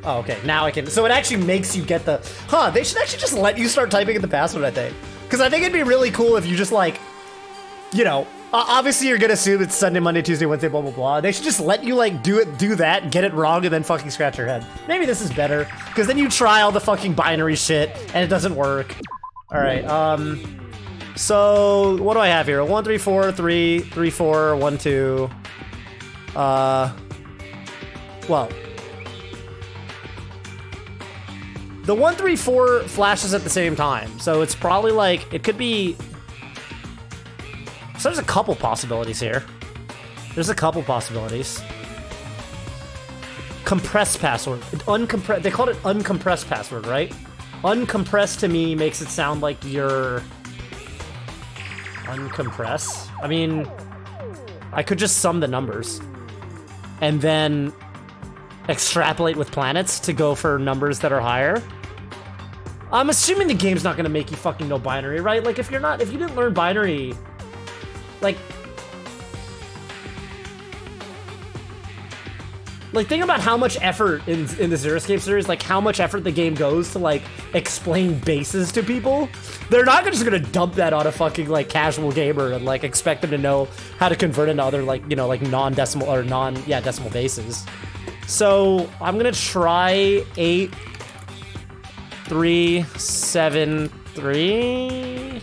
Oh, okay, now I can. So it actually makes you get the. Huh? They should actually just let you start typing in the password, I think. Because I think it'd be really cool if you just like, you know, obviously you're gonna assume it's Sunday, Monday, Tuesday, Wednesday, blah blah blah. They should just let you like do that, get it wrong, and then fucking scratch your head. Maybe this is better because then you try all the fucking binary shit and it doesn't work. All right. So what do I have here? 1 3 4 3 3 4 1 2. Well. The 1 3 4 flashes at the same time, so it's probably like it could be. So there's a couple possibilities here. There's a couple possibilities. Compressed password, uncompressed. They called it uncompressed password, right? Uncompressed to me makes it sound like you're uncompress. I mean, I could just sum the numbers and then extrapolate with planets to go for numbers that are higher. I'm assuming the game's not gonna make you fucking know binary, right? Like if you didn't learn binary, like think about how much effort in the Zero Escape series, like how much effort the game goes to like explain bases to people. They're not just gonna dump that on a fucking like casual gamer and like expect them to know how to convert into other like, you know, like non-decimal or decimal bases. So I'm gonna try 8 3 7 3.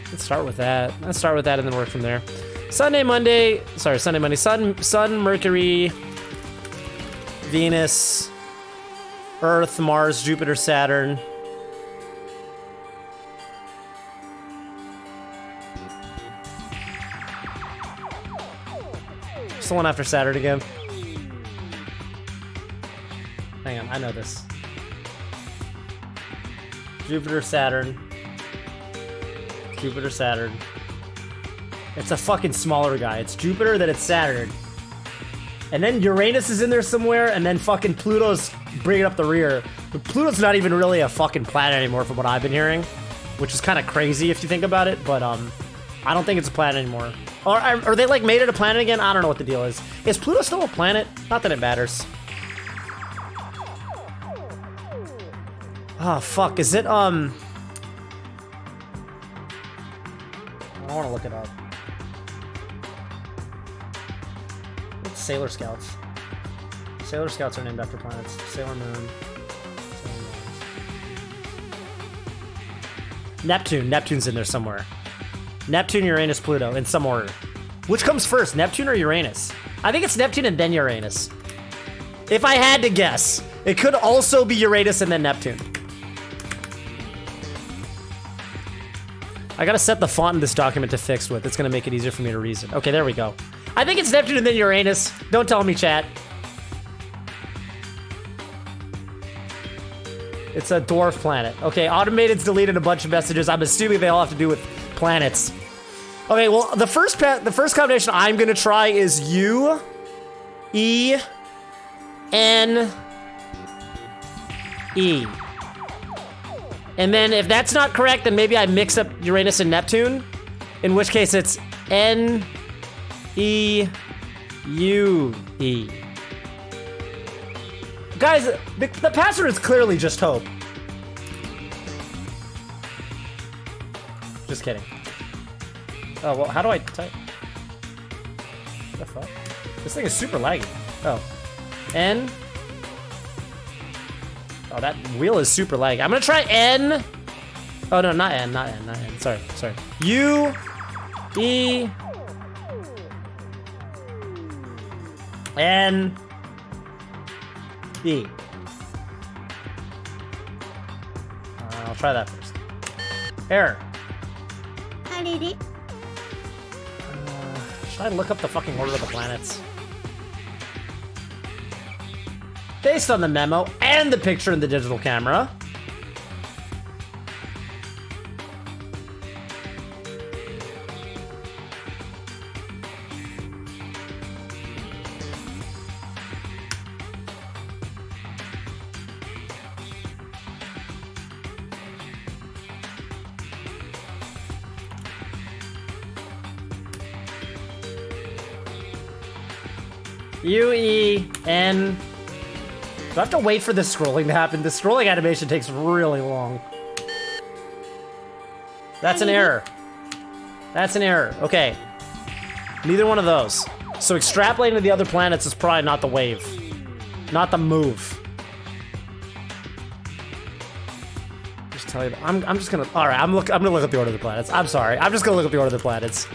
Let's start with that. And then work from there. Sunday, Monday, Sun, Mercury, Venus, Earth, Mars, Jupiter, Saturn. Still one after Saturn again. Hang on, I know this. Jupiter, Saturn. Jupiter, Saturn. It's a fucking smaller guy. It's Jupiter, then it's Saturn. And then Uranus is in there somewhere, and then fucking Pluto's bringing up the rear. But Pluto's not even really a fucking planet anymore from what I've been hearing. Which is kind of crazy if you think about it, but I don't think it's a planet anymore. Or are they like made it a planet again? I don't know what the deal is. Is Pluto still a planet? Not that it matters. Oh, fuck. Is it, I want to look it up. It's Sailor Scouts. Sailor Scouts are named after planets. Sailor Moon. Sailor Moon. Neptune. Neptune's in there somewhere. Neptune, Uranus, Pluto, in some order. Which comes first, Neptune or Uranus? I think it's Neptune and then Uranus. If I had to guess, it could also be Uranus and then Neptune. I gotta set the font in this document to fixed width. It's gonna make it easier for me to reason. Okay, there we go. I think it's Neptune and then Uranus. Don't tell me, chat. It's a dwarf planet. Okay, Automated's deleted a bunch of messages. I'm assuming they all have to do with planets. Okay, well, the first combination I'm gonna try is U, E, N, E. And then if that's not correct, then maybe I mix up Uranus and Neptune. In which case it's N, E, U, E. Guys, the password is clearly just hope. Just kidding. Oh, well, how do I type? What the fuck? This thing is super laggy. Oh. N. Oh, that wheel is super laggy. I'm gonna try N. Oh, no, not N, not N, not N. Sorry, sorry. U, E, N, E. I'll try that first. Error. Should I look up the fucking order of the planets? Based on the memo and the picture in the digital camera. U-E-N. Do I have to wait for the scrolling to happen? The scrolling animation takes really long. That's an error. That's an error. Okay. Neither one of those. So extrapolating to the other planets is probably not the wave. Not the move. Just tell you that. I'm just gonna. Alright, I'm gonna look up the order of the planets. I'm sorry. I'm just gonna look up the order of the planets.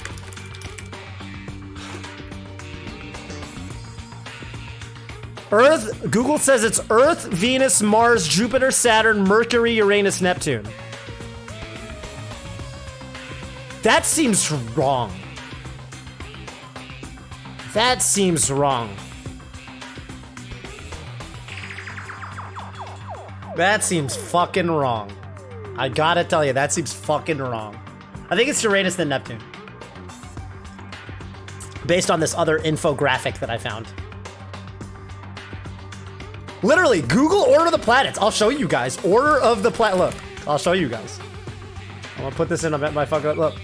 Earth, Google says it's Earth, Venus, Mars, Jupiter, Saturn, Mercury, Uranus, Neptune. That seems wrong. That seems wrong. That seems fucking wrong. I gotta tell you, that seems fucking wrong. I think it's Uranus then Neptune. Based on this other infographic that I found. Literally, Google order of the planets. I'll show you guys. Order of the planet. Look, I'll show you guys. I'm gonna put this in my fucking, look.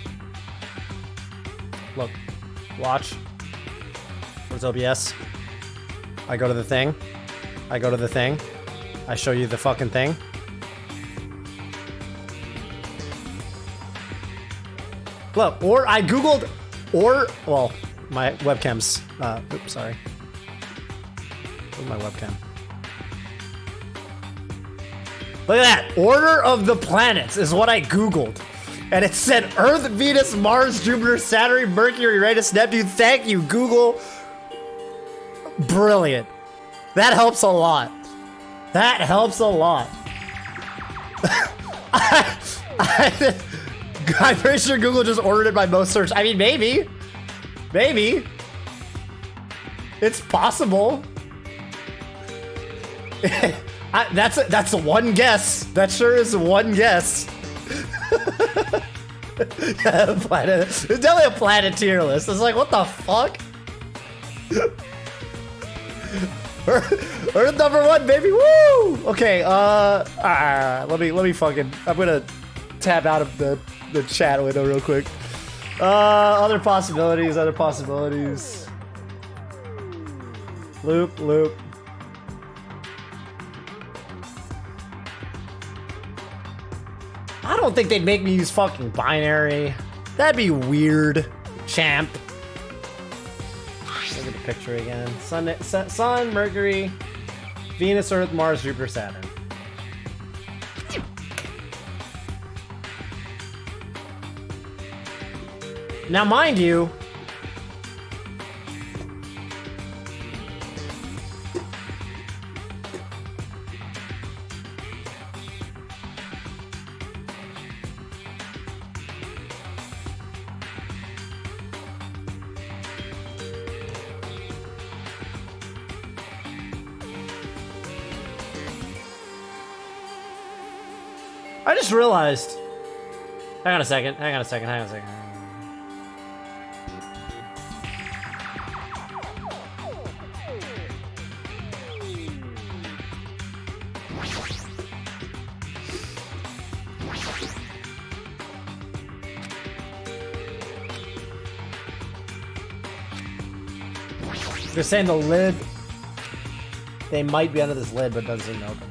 Look, watch. Where's OBS? I go to the thing. I go to the thing. I show you the fucking thing. Look, or I Googled, or, well, my webcam's, oops, sorry. Where's my webcam? Look at that. Order of the planets is what I Googled. And it said Earth, Venus, Mars, Jupiter, Saturn, Mercury, Uranus, Neptune. Thank you, Google. Brilliant. That helps a lot. That helps a lot. I'm pretty sure Google just ordered it by most search. I mean, maybe. Maybe. It's possible. That's one guess. That sure is one guess. Yeah, planet. It's definitely a planet tier list. It's like, what the fuck? Earth number 1, baby. Woo! Okay. Let me fucking. I'm gonna tab out of the chat window real quick. Other possibilities. Other possibilities. Loop. I don't think they'd make me use fucking binary. That'd be weird. Champ. Look at the picture again. Sun, Mercury, Venus, Earth, Mars, Jupiter, Saturn. Now, mind you, I just realized. Hang on a second. They're saying the lid. They might be under this lid, but it doesn't seem to open.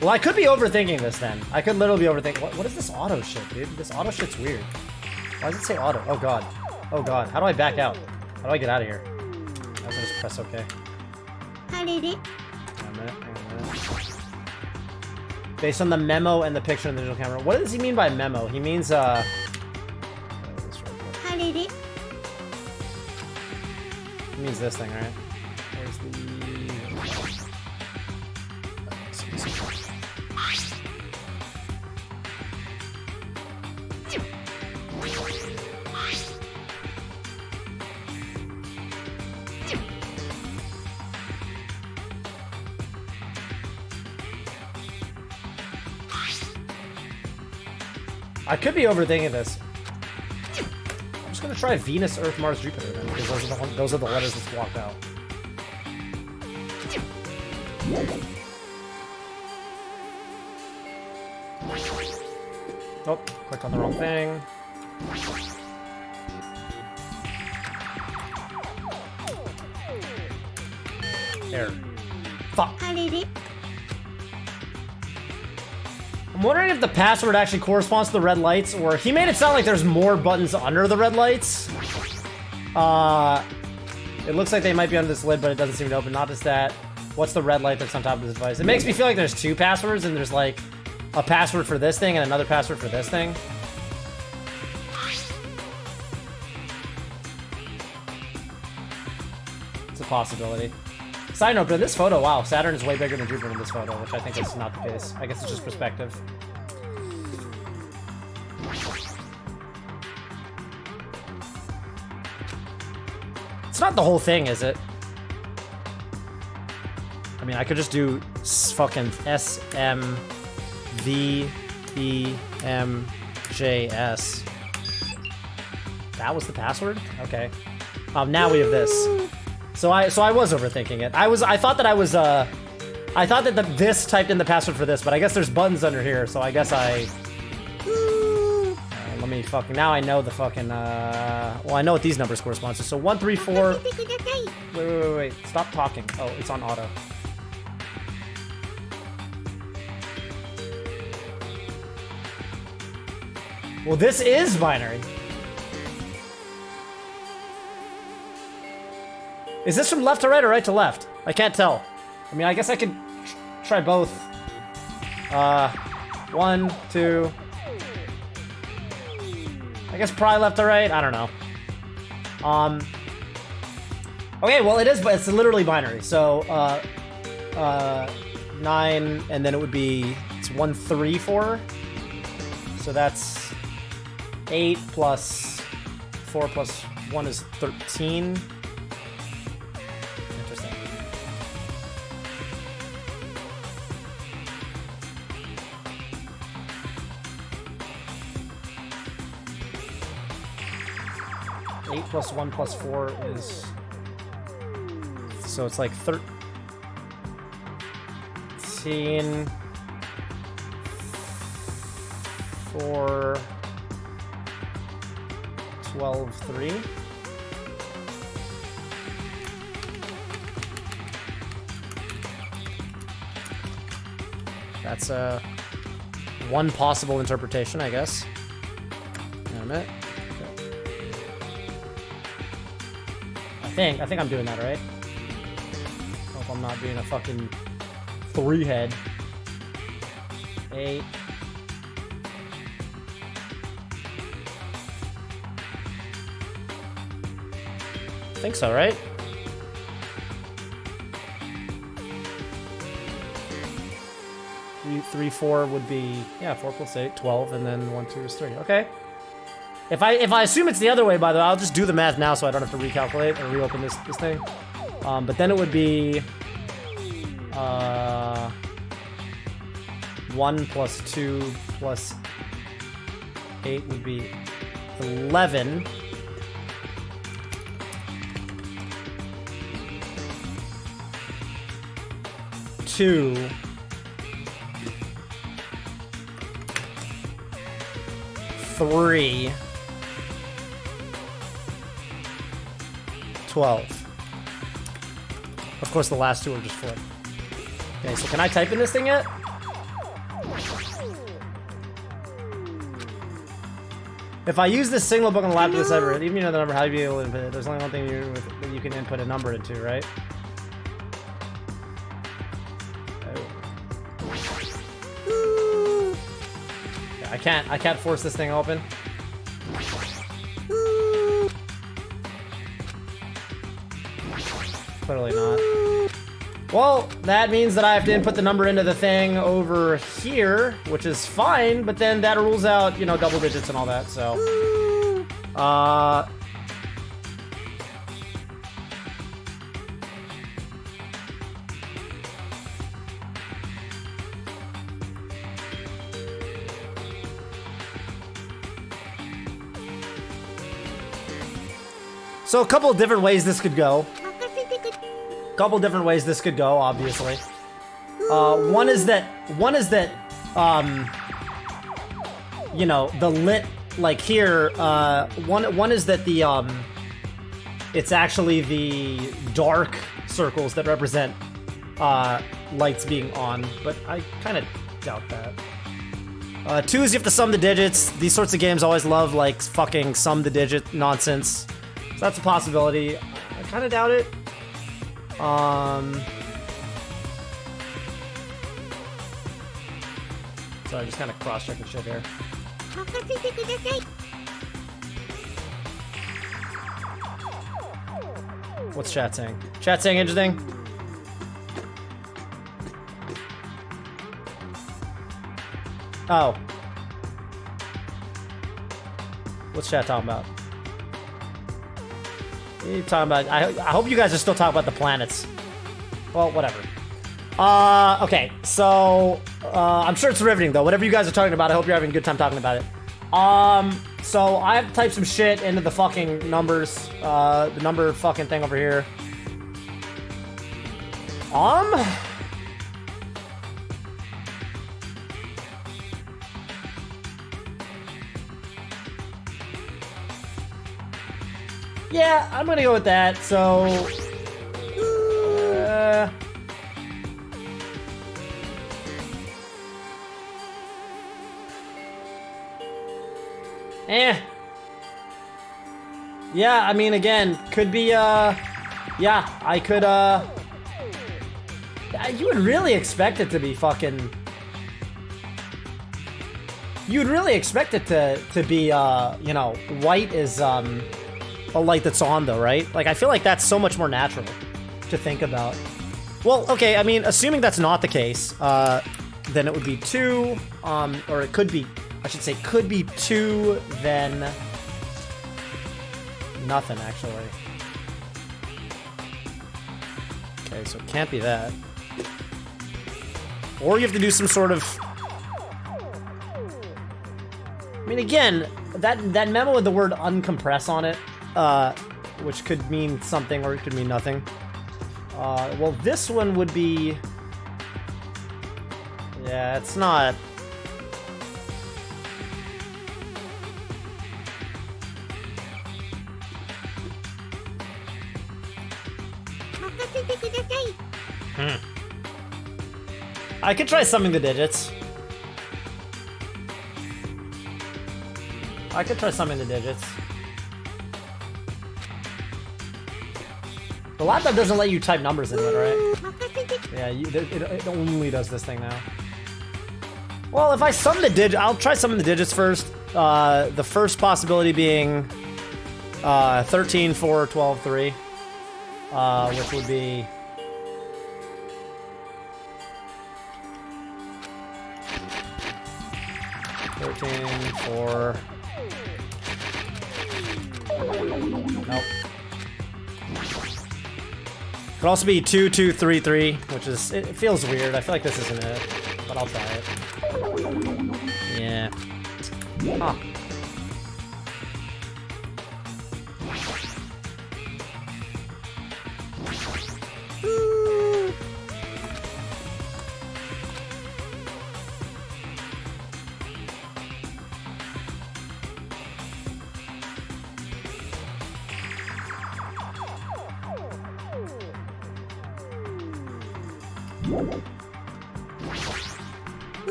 Well, I could be overthinking this then. I could literally be overthinking. What is this auto shit, dude? This auto shit's weird. Why does it say auto? Oh god. Oh god. How do I back out? How do I get out of here? I was gonna just press OK. Hang on a minute. Based on the memo and the picture in the digital camera. What does he mean by memo? He means He means this thing, right? Where's the... I could be overthinking this. I'm just gonna try Venus, Earth, Mars, Jupiter then, because those are the letters that walked out. Oh, clicked on the wrong thing. Error. Fuck. I'm wondering if the password actually corresponds to the red lights, or he made it sound like there's more buttons under the red lights. It looks like they might be under this lid, but it doesn't seem to open. Not just that. What's the red light that's on top of this device? It makes me feel like there's two passwords, and there's like a password for this thing and another password for this thing. It's a possibility. Side note, but in this photo, wow, Saturn is way bigger than Jupiter in this photo, which I think is not the case. I guess it's just perspective. It's not the whole thing, is it? I mean, I could just do fucking SMVEMJS. That was the password? Okay. Now we have this. So I was overthinking it. I thought that this typed in the password for this, but I guess there's buttons under here, so I guess let me fucking, now I know the fucking, well, I know what these numbers correspond to. So 1, 3, 4. Wait. Stop talking. Oh, it's on auto. Well, this is binary. Is this from left to right or right to left? I can't tell. I mean, I guess I could try both. 1, 2, I guess probably left to right. I don't know. Okay, well it is, but it's literally binary. So 9, and then it would be it's 1, 3, 4. So that's 8 plus 4 plus 1 is 13. Interesting. Eight plus 1 plus 4 is, so it's like 13, 4, 12, 3. That's one possible interpretation, I guess. Wait a minute. I think I'm doing that right. Hope I'm not being a fucking 3-head. 8. I think so, right? 3, 4 would be, yeah, 4 plus 8, 12, and then 1, 2 is 3. Okay. If I assume it's the other way, by the way, I'll just do the math now so I don't have to recalculate or reopen this thing. But then it would be 1 plus 2 plus 8 would be 11. Two. 3. 12. Of course, the last 2 are just flipped. Okay, so can I type in this thing yet? If I use this signal book on the lap of the server, even if you know the number, how do you be able to input it? There's only one thing that you can input a number into, right? Oh. Yeah, I can't force this thing open. Clearly not. Well, that means that I have to input the number into the thing over here, which is fine, but then that rules out, you know, double digits and all that, so. So a couple of different ways this could go. Couple different ways this could go, obviously. One is that you know, the lit, like here, one is that the it's actually the dark circles that represent lights being on, but I kind of doubt that. 2 is you have to sum the digits. These sorts of games always love like fucking sum the digit nonsense. So that's a possibility. I kind of doubt it. Sorry, just kind of cross-checking shit here. What's chat saying? Chat saying anything? Oh. What's chat talking about? What are you talking about? I hope you guys are still talking about the planets. Well, whatever. Okay, so I'm sure it's riveting though. Whatever you guys are talking about, I hope you're having a good time talking about it. So I've typed some shit into the fucking numbers, the number fucking thing over here. Yeah, I'm gonna go with that, so... Yeah, I mean, again, could be, yeah, I could, you would really expect it to be fucking... You'd really expect it to be, you know, white is a light that's on, though, right? Like, I feel like that's so much more natural to think about. Well, okay, I mean, assuming that's not the case, then it would be 2, or it could be, I should say, could be 2, then nothing, actually. Okay, so it can't be that. Or you have to do some sort of... I mean, again, that memo with the word uncompress on it, which could mean something or it could mean nothing. Well, this one would be... Yeah, it's not... I could try summing the digits. I could try summing the digits. The laptop doesn't let you type numbers into it, right? Yeah, it only does this thing now. Well, if I sum the digits, I'll try summing the digits first. The first possibility being 13, 4, 12, 3, which would be... Four. Nope. Could also be 2, 2, 3, 3, which is, it feels weird. I feel like this isn't it, but I'll try it. Yeah. Huh.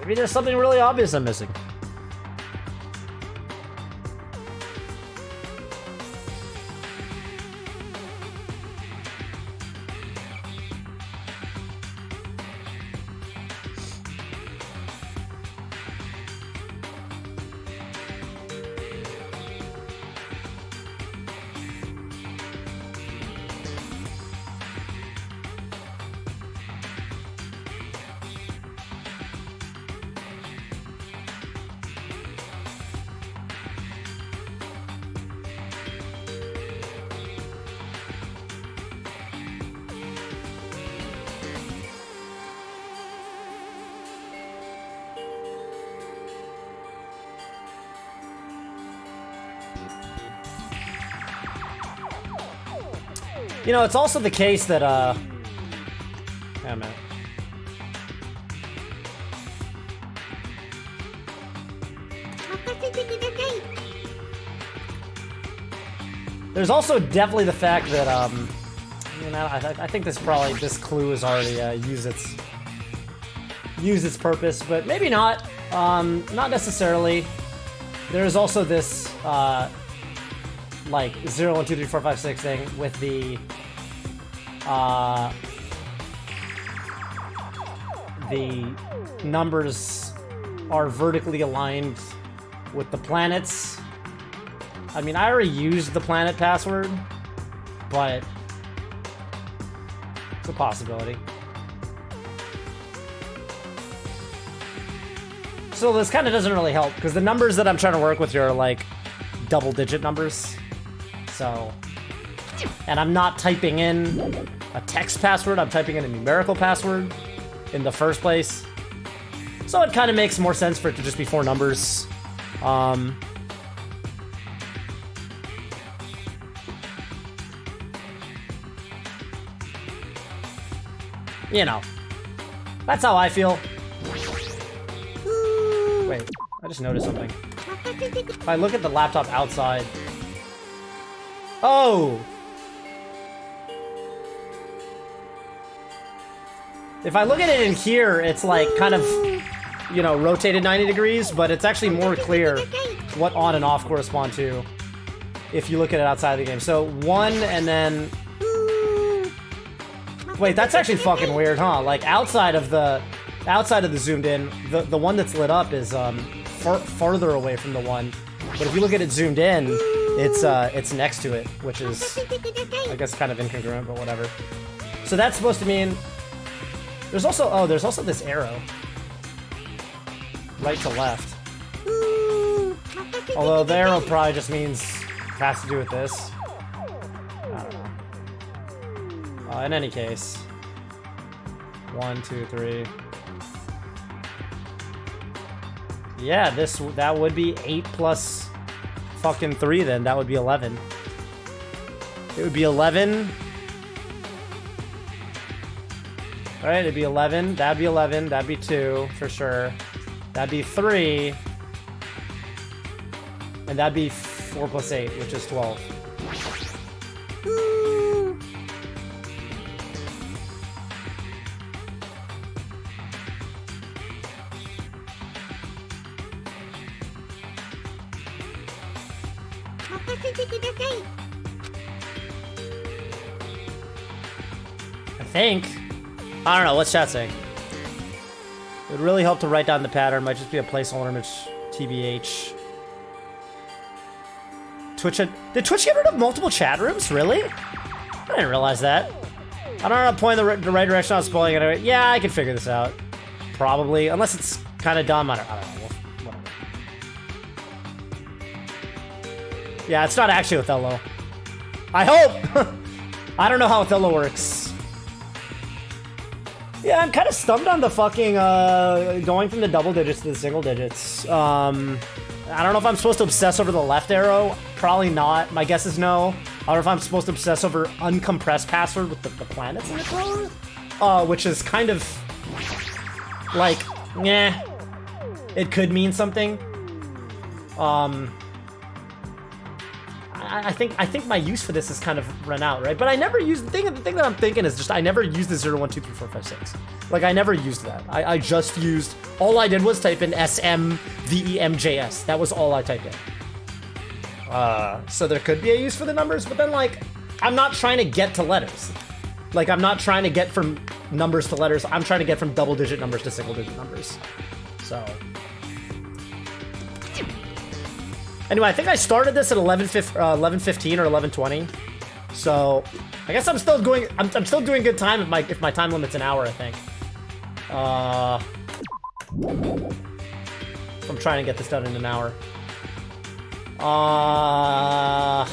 Maybe there's something really obvious I'm missing. You know, it's also the case that, yeah, man. There's also definitely the fact that, you know, I think this clue has already used its purpose, but maybe not. Not necessarily. There's also this, like 0, 1, 2, 3, 4, 5, 6 thing with the numbers are vertically aligned with the planets. I mean, I already used the planet password, but it's a possibility. So this kind of doesn't really help because the numbers that I'm trying to work with here are like double-digit numbers. So, and I'm not typing in a text password, I'm typing in a numerical password in the first place. So it kind of makes more sense for it to just be 4 numbers. You know, that's how I feel. Wait, I just noticed something. If I look at the laptop outside... Oh! If I look at it in here, it's like kind of, you know, rotated 90 degrees, but it's actually more clear what on and off correspond to if you look at it outside of the game. So 1 and then... Wait, that's actually fucking weird, huh? Like outside of the outside of the zoomed in, the one that's lit up is farther away from the one. But if you look at it zoomed in, it's next to it, which is, I guess, kind of incongruent, but whatever. So that's supposed to mean there's also this arrow, right to left. Although the arrow probably just means it has to do with this. I don't know. In any case, 1, 2, 3. Yeah, that would be 8 plus fucking 3 then. That would be 11. It would be 11. Alright, it'd be 11. That'd be 11. That'd be 2 for sure. That'd be 3. And that'd be 4 plus 8, which is 12. I think. I don't know, what's chat saying? It would really help to write down the pattern, might just be a placeholder image, TBH. Did Twitch get rid of multiple chat rooms? Really? I didn't realize that. I don't know how to point in the right direction. I was spoiling it. Yeah, I can figure this out. Probably. Unless it's kind of dumb. I don't know. Whatever. Yeah, it's not actually Othello. I hope! I don't know how Othello works. Yeah, I'm kind of stumped on the fucking, going from the double digits to the single digits. I don't know if I'm supposed to obsess over the left arrow. Probably not. My guess is no. I don't know if I'm supposed to obsess over uncompressed password with the planets in the color. Which is kind of like, yeah, it could mean something. I think my use for this is kind of run out, right? But I never used the thing that I'm thinking is just I never used the 0, 1, 2, 3, 4, 5, 6. Like I never used that. I just used, all I did was type in SMVEMJS. That was all I typed in. So there could be a use for the numbers, but then like I'm not trying to get to letters. Like I'm not trying to get from numbers to letters. I'm trying to get from double digit numbers to single digit numbers. So anyway, I think I started this at 11:15 or 11:20. So I guess I'm still going. I'm still doing good time if my time limit's an hour. I think. I'm trying to get this done in an hour. I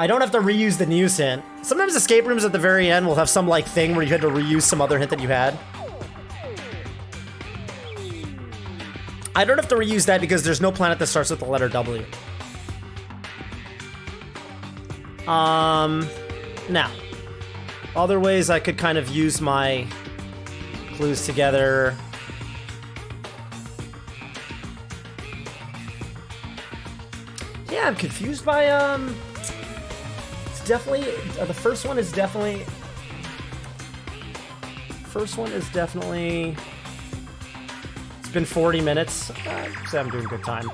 don't have to reuse the news hint. Sometimes escape rooms at the very end will have some like thing where you had to reuse some other hint that you had. I don't have to reuse that because there's no planet that starts with the letter W. Now, other ways I could kind of use my clues together. Yeah, I'm confused by, it's definitely, the first one is definitely, it's been 40 minutes. So I'm doing good time.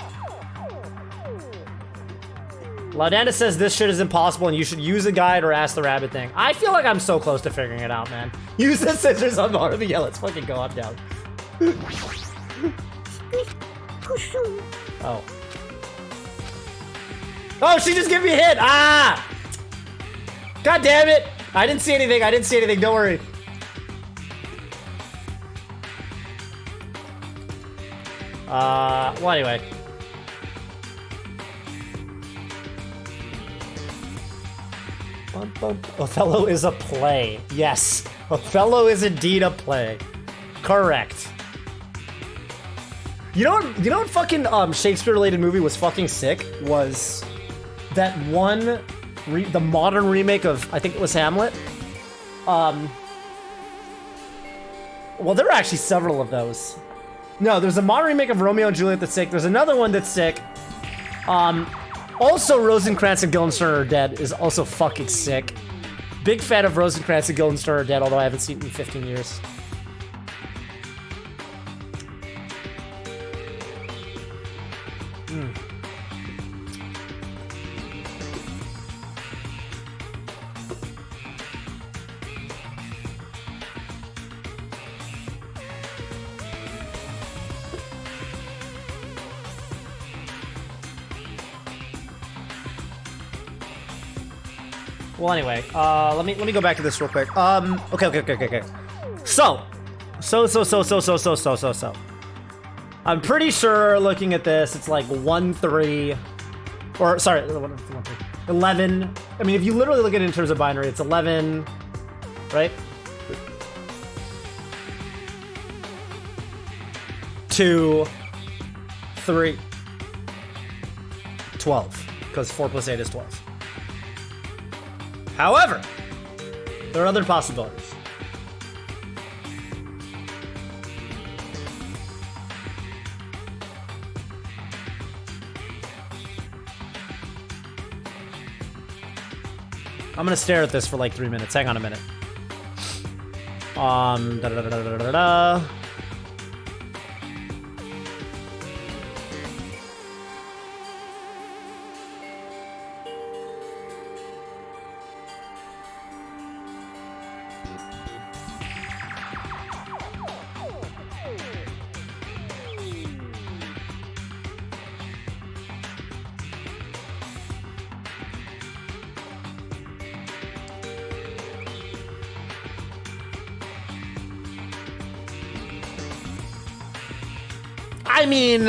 Laudanda says this shit is impossible and you should use a guide or ask the rabbit thing. I feel like I'm so close to figuring it out, man. Use the scissors on bottom of the let's fucking go. I'm down. Oh. Oh, she just gave me a hit. Ah! God damn it. I didn't see anything. Don't worry. Well, anyway. Othello is a play. Yes. Othello is indeed a play. Correct. You know what fucking Shakespeare-related movie was fucking sick? Was that one, the modern remake of, I think it was Hamlet? Well, there are actually several of those. No, there's a modern remake of Romeo and Juliet that's sick. There's another one that's sick. Also, Rosencrantz and Guildenstern Are Dead is also fucking sick. Big fan of Rosencrantz and Guildenstern Are Dead, although I haven't seen it in 15 years. Well, anyway, let me go back to this real quick. Okay. So. I'm pretty sure looking at this, it's like 1-3, or sorry, 11. I mean, if you literally look at it in terms of binary, it's 11, right? 2, 3, 12, because 4 plus 8 is 12. However, there are other possibilities. I'm gonna stare at this for like 3 minutes. Hang on a minute. I mean,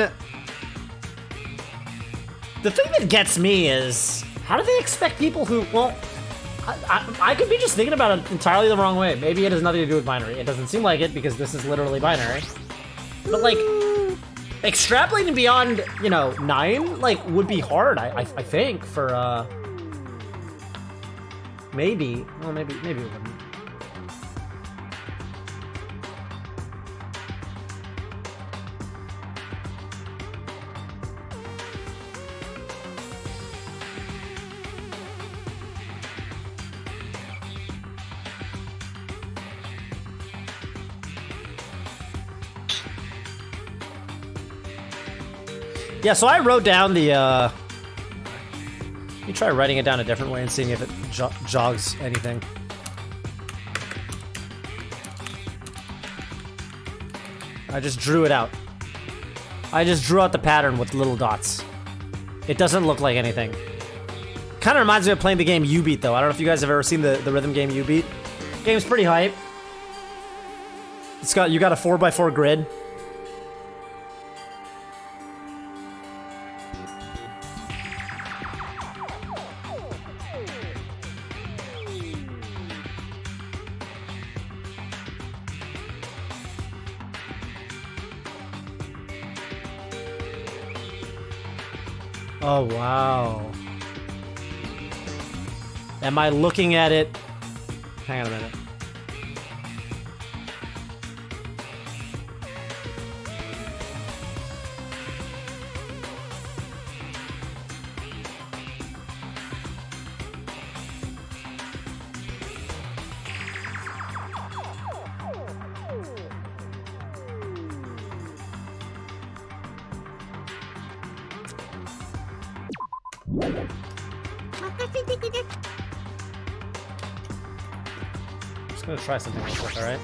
the thing that gets me is, how do they expect people who, well, I could be just thinking about it entirely the wrong way. Maybe it has nothing to do with binary. It doesn't seem like it because this is literally binary. But like, extrapolating beyond, you know, 9, like, would be hard, I think, for, maybe. Well, maybe it wouldn't. Yeah, so I wrote down the, let me try writing it down a different way and seeing if it jogs anything. I just drew it out. I just drew out the pattern with little dots. It doesn't look like anything. Kind of reminds me of playing the game U-Beat, though. I don't know if you guys have ever seen the rhythm game U-Beat. Game's pretty hype. You got a 4x4 grid. Oh, wow. Am I looking at it? Hang on a minute. I'm just gonna try something real quick, alright?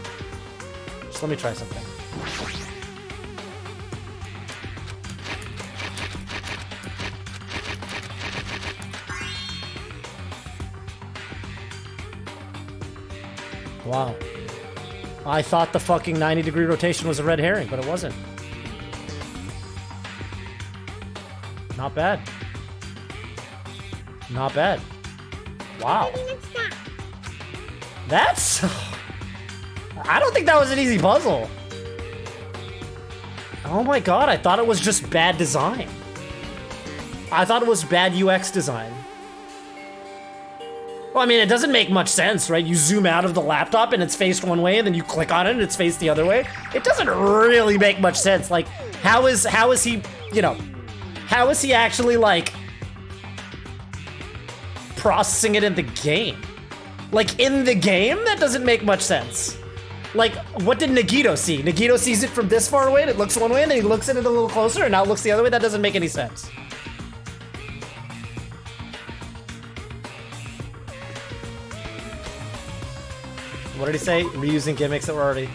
Just let me try something. Wow. I thought the fucking 90-degree rotation was a red herring, but it wasn't. Not bad. Not bad. Wow. That's... I don't think that was an easy puzzle. Oh my god, I thought it was just bad design. I thought it was bad UX design. Well, I mean, it doesn't make much sense, right? You zoom out of the laptop and it's faced one way, and then you click on it and it's faced the other way. It doesn't really make much sense. Like, how is he, you know, how is he actually, like, processing it in the game? Like, in the game? That doesn't make much sense. Like, what did Nagito see? Nagito sees it from this far away and it looks one way, and then he looks at it a little closer and now it looks the other way? That doesn't make any sense. What did he say? Reusing gimmicks that were already...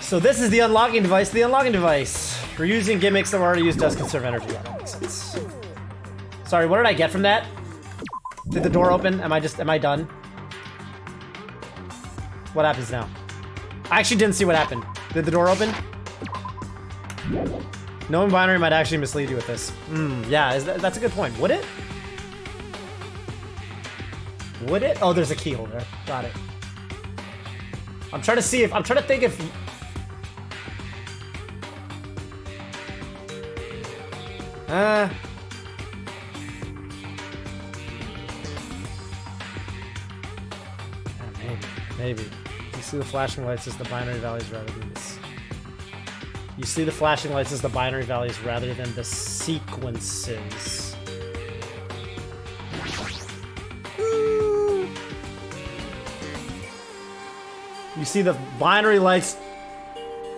So this is the unlocking device. The unlocking device. Reusing gimmicks that were already used does conserve energy. Yeah, that makes sense. Sorry, what did I get from that? Did the door open? Am I done? What happens now? I actually didn't see what happened. Did the door open? Knowing binary might actually mislead you with this. Yeah, that's a good point. Would it? Would it? Oh, there's a keyhole there. Got it. I'm trying to think if... Maybe. You see the flashing lights as the binary values rather than this. You see the flashing lights as the binary values rather than the sequences. You see the binary lights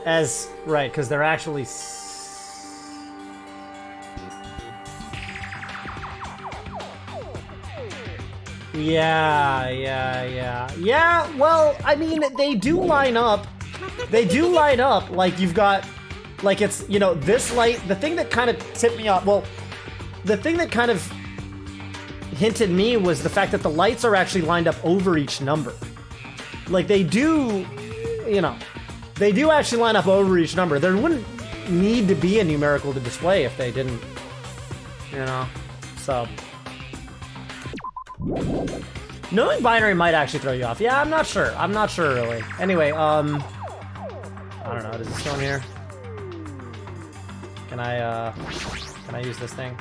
as... Right, because they're actually... Yeah, well, I mean, they do line up. They do line up. Like, you've got... Like, it's, you know, this light... The thing that kind of tipped me off... Well, the thing that kind of hinted me was the fact that the lights are actually lined up over each number. Like, they do... You know... They do actually line up over each number. There wouldn't need to be a numerical to display if they didn't... You know? So... Knowing binary might actually throw you off. Yeah, I'm not sure. I'm not sure, really. Anyway, I don't know. Does this go in here? Can I use this thing?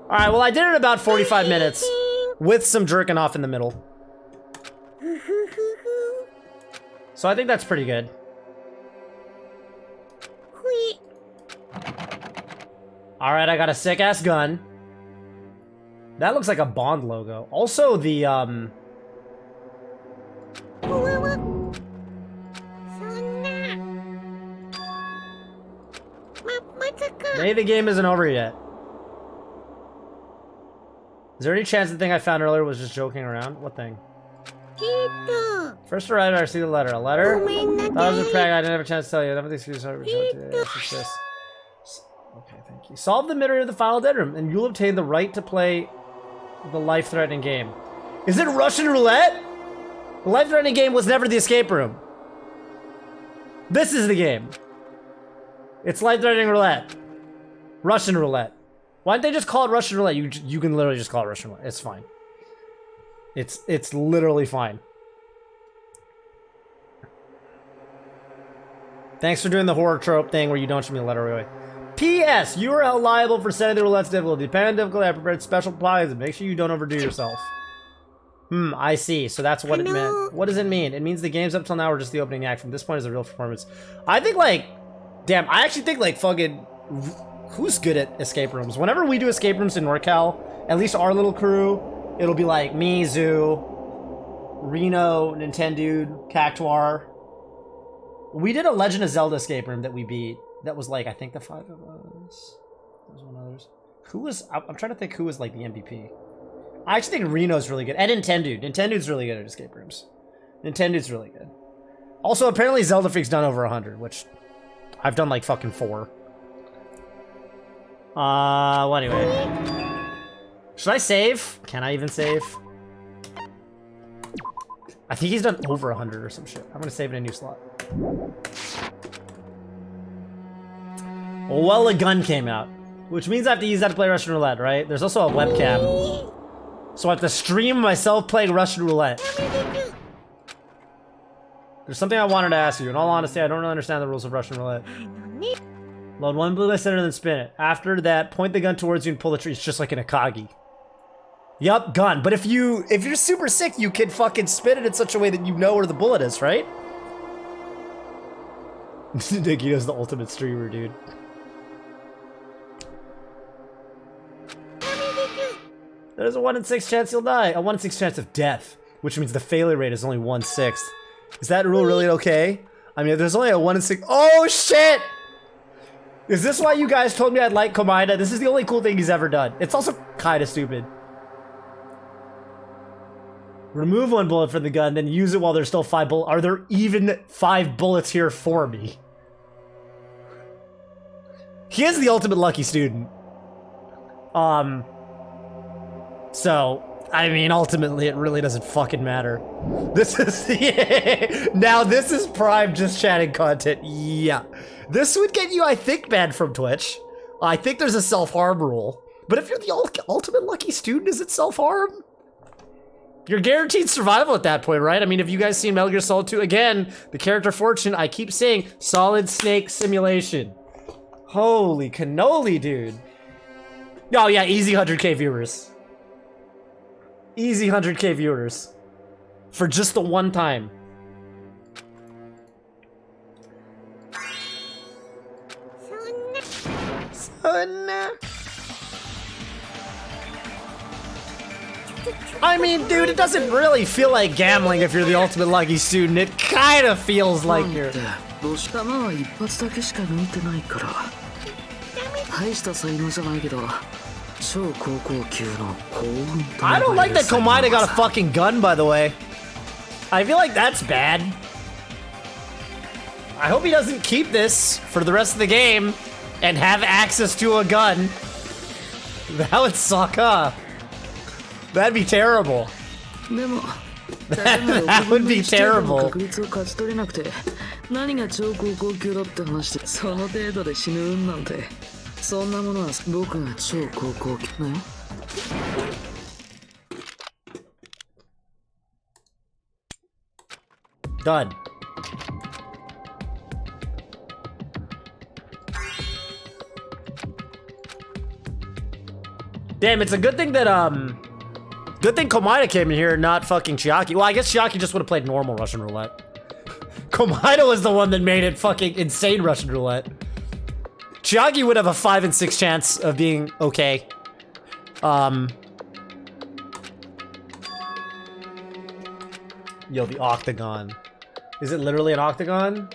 Alright, well, I did it in about 45 minutes. With some jerking off in the middle. So I think that's pretty good. Alright, I got a sick-ass gun. That looks like a Bond logo. Also, the, Maybe the game isn't over yet. Is there any chance the thing I found earlier was just joking around? What thing? First arrived, I received a letter. A letter? Thought I was a prank. I didn't have a chance to tell you. None of these excuses are this. Okay, thank you. Solve the mystery of the final dead room, and you'll obtain the right to play the life-threatening game. Is it Russian roulette? The life-threatening game was never the escape room. This is the game. It's life-threatening roulette. Russian roulette. Why didn't they just call it Russian roulette? You can literally just call it Russian roulette. It's fine. It's literally fine. Thanks for doing the horror trope thing where you don't show me a letter away. P.S. You are held liable for setting the roulette's difficulty. Depending on difficulty, I prepared special plies and make sure you don't overdo yourself. I see. So that's what it meant. What does it mean? It means the games up till now were just the opening act. From this point is a real performance. I think, like... Damn, I actually think, like, fucking... Who's good at escape rooms? Whenever we do escape rooms in NorCal, at least our little crew, it'll be like me, Zoo, Reno, Nintendude, Cactuar. We did a Legend of Zelda escape room that we beat. That was like, I think the 5 of us. There was one others. Who was, I'm trying to think who was like the MVP. I actually think Reno's really good. And Nintendude. Nintendude's really good at escape rooms. Nintendude's really good. Also, apparently Zelda Freak's done over 100, which I've done like fucking 4. Well, anyway. Should I save? Can I even save? I think he's done over 100 or some shit. I'm gonna save in a new slot. Well, a gun came out, which means I have to use that to play Russian roulette, right? There's also a webcam. So I have to stream myself playing Russian roulette. There's something I wanted to ask you. In all honesty, I don't really understand the rules of Russian roulette. Load one blue center and then spin it. After that, point the gun towards you and pull the trigger. It's just like an Akagi. Yup, gun. But if you're super sick, you can fucking spin it in such a way that you know where the bullet is, right? Nikito's the ultimate streamer, dude. There's a 1 in 6 chance you'll die. A 1 in 6 chance of death, which means the failure rate is only 1/6. Is that rule really okay? I mean, there's only a 1 in 6. Oh shit! Is this why you guys told me I'd like Komaeda? This is the only cool thing he's ever done. It's also kind of stupid. Remove 1 bullet from the gun, then use it while there's still 5 bullets. Are there even 5 bullets here for me? He is the ultimate lucky student. So, I mean, ultimately, it really doesn't fucking matter. This is, yeah. Now this is prime just chatting content, yeah. This would get you, I think, banned from Twitch. I think there's a self-harm rule. But if you're the ultimate lucky student, is it self-harm? You're guaranteed survival at that point, right? I mean, have you guys seen Metal Gear Solid 2? Again, the character Fortune, I keep saying, Solid Snake Simulation. Holy cannoli, dude. Oh yeah, easy 100k viewers. Easy 100k viewers. For just the one time. I mean, dude, it doesn't really feel like gambling if you're the ultimate lucky student. It kind of feels like you're... 弾は一発だけしか抜いてないから大した才能じゃないけど超高校級の幸運と I don't like that Komaeda got a fucking gun, by the way. I feel like that's bad. I hope he doesn't keep this for the rest of the game and have access to a gun. That would suck, huh? That'd be terrible. でも That would be terrible. 確率を勝ち取れなくて何が超高校級だって話でその程度で死ぬ運なんてそんなものは僕が超高校級だよ Done. Damn, it's a good thing that good thing Komaeda came in here and not fucking Chiaki. Well, I guess Chiaki just would have played normal Russian roulette. Komaeda was the one that made it fucking insane Russian roulette. Chiaki would have a 5 and 6 chance of being okay. Yo, the octagon. Is it literally an octagon?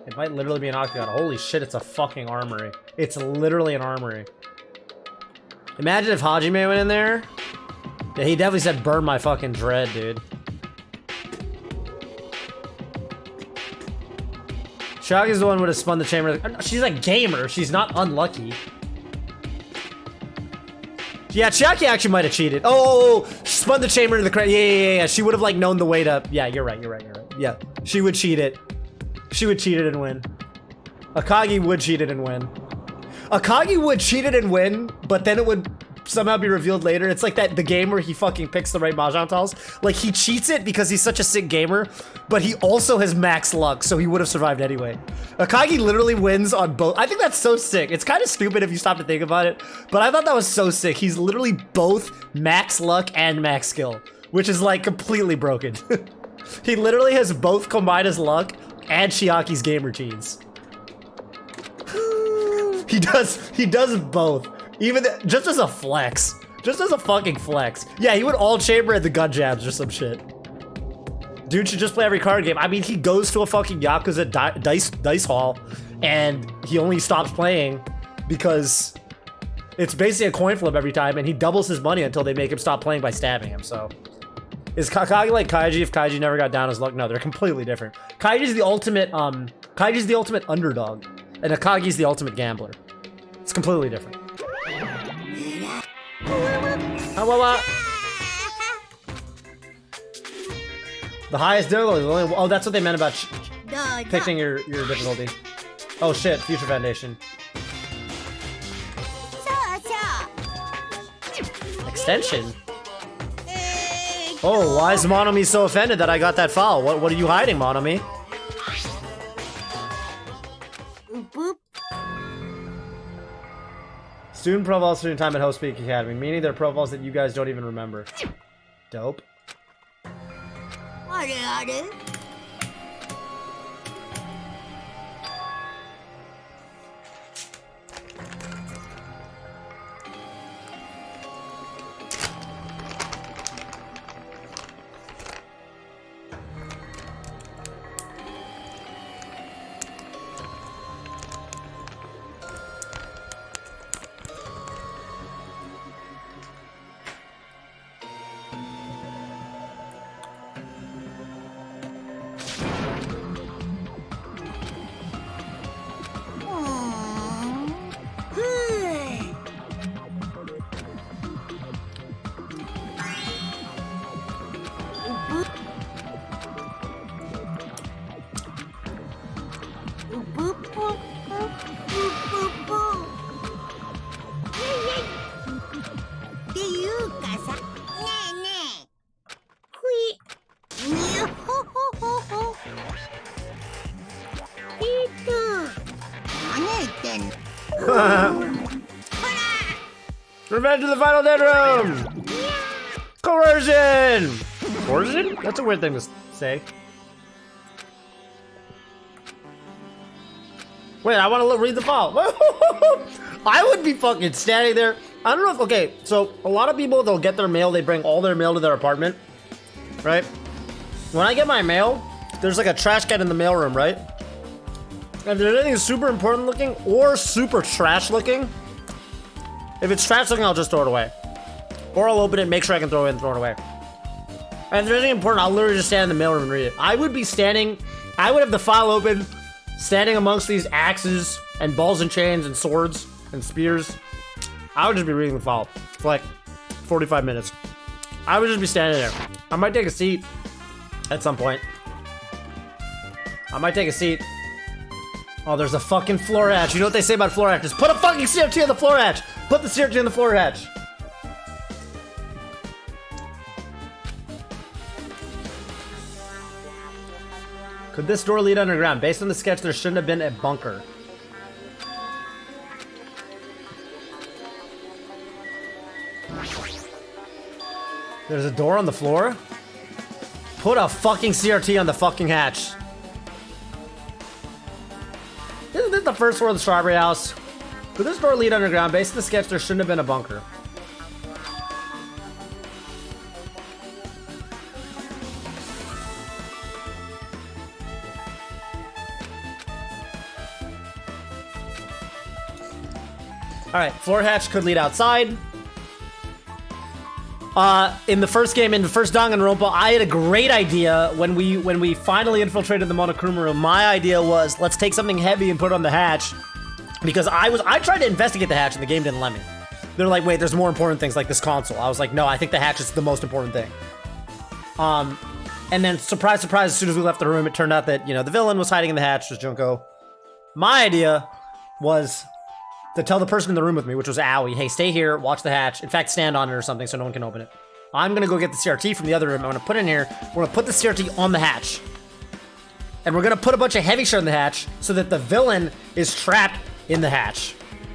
It might literally be an octagon. Holy shit, it's a fucking armory. It's literally an armory. Imagine if Hajime went in there. Yeah, he definitely said burn my fucking dread, dude. Chiaki's the one who would have spun the chamber. She's a gamer. She's not unlucky. Yeah, Chiaki actually might have cheated. Oh, she spun the chamber into the crowd. Yeah. She would have like known the way to. Yeah, you're right. Yeah, she would cheat it. She would cheat it and win. Akagi would cheat it and win. Akagi would cheat it and win, but then it would somehow be revealed later. It's like that the game where he fucking picks the right mahjong tiles. Like he cheats it because he's such a sick gamer, but he also has max luck, so he would have survived anyway. Akagi literally wins on both. I think that's so sick. It's kind of stupid if you stop to think about it, but I thought that was so sick. He's literally both max luck and max skill, which is like completely broken. He literally has both Komaeda's luck and Chiaki's game routines. He does both. Even just as a flex. Just as a fucking flex. Yeah, he would all chamber at the gun jabs or some shit. Dude should just play every card game. I mean, he goes to a fucking Yakuza dice hall and he only stops playing because it's basically a coin flip every time and he doubles his money until they make him stop playing by stabbing him, so. Is Kakagi like Kaiji if Kaiji never got down his luck? No, they're completely different. Kaiji's the ultimate underdog and Akagi's the ultimate gambler. It's completely different. The highest difficulty is only. Oh, that's what they meant about picking your difficulty. Oh shit, Future Foundation. Extension. Oh, why is Monomi so offended that I got that foul? What are you hiding, Monomi? Student profiles, student time at Host Speak Academy, meaning they're profiles that you guys don't even remember. Dope. Revenge of the Final Dead Room! Coercion! Coercion? That's a weird thing to say. Wait, I want to read the file. I would be fucking standing there. I don't know if, okay, so a lot of people, they'll get their mail, they bring all their mail to their apartment, right? When I get my mail, there's like a trash can in the mailroom, right? If there's anything super important looking or super trash looking, if it's trash looking, I'll just throw it away. Or I'll open it, make sure I can throw it in and throw it away. And if there's anything important, I'll literally just stand in the mailroom and read it. I would be standing, I would have the file open, standing amongst these axes and balls and chains and swords and spears. I would just be reading the file for like 45 minutes. I would just be standing there. I might take a seat at some point. I might take a seat. Oh, there's a fucking floor hatch. You know what they say about floor hatches? Put a fucking CRT on the floor hatch! Put the CRT on the floor hatch! Could this door lead underground? Based on the sketch, there shouldn't have been a bunker. There's a door on the floor? Put a fucking CRT on the fucking hatch. Isn't this the first floor of the Strawberry House? Could this door lead underground? Based on the sketch, there shouldn't have been a bunker. Alright, floor hatch could lead outside. In the first game, in the first Danganronpa, I had a great idea when we finally infiltrated the Monokuma room. My idea was, let's take something heavy and put it on the hatch. Because I tried to investigate the hatch and the game didn't let me. They're like, wait, there's more important things like this console. I was like, no, I think the hatch is the most important thing. And then, surprise, surprise, as soon as we left the room, it turned out that, you know, the villain was hiding in the hatch, was Junko. My idea was to tell the person in the room with me, which was Aoi, hey, stay here, watch the hatch. In fact, stand on it or something so no one can open it. I'm gonna go get the CRT from the other room. I'm gonna put it in here. We're gonna put the CRT on the hatch. And we're gonna put a bunch of heavy shit in the hatch so that the villain is trapped in the hatch.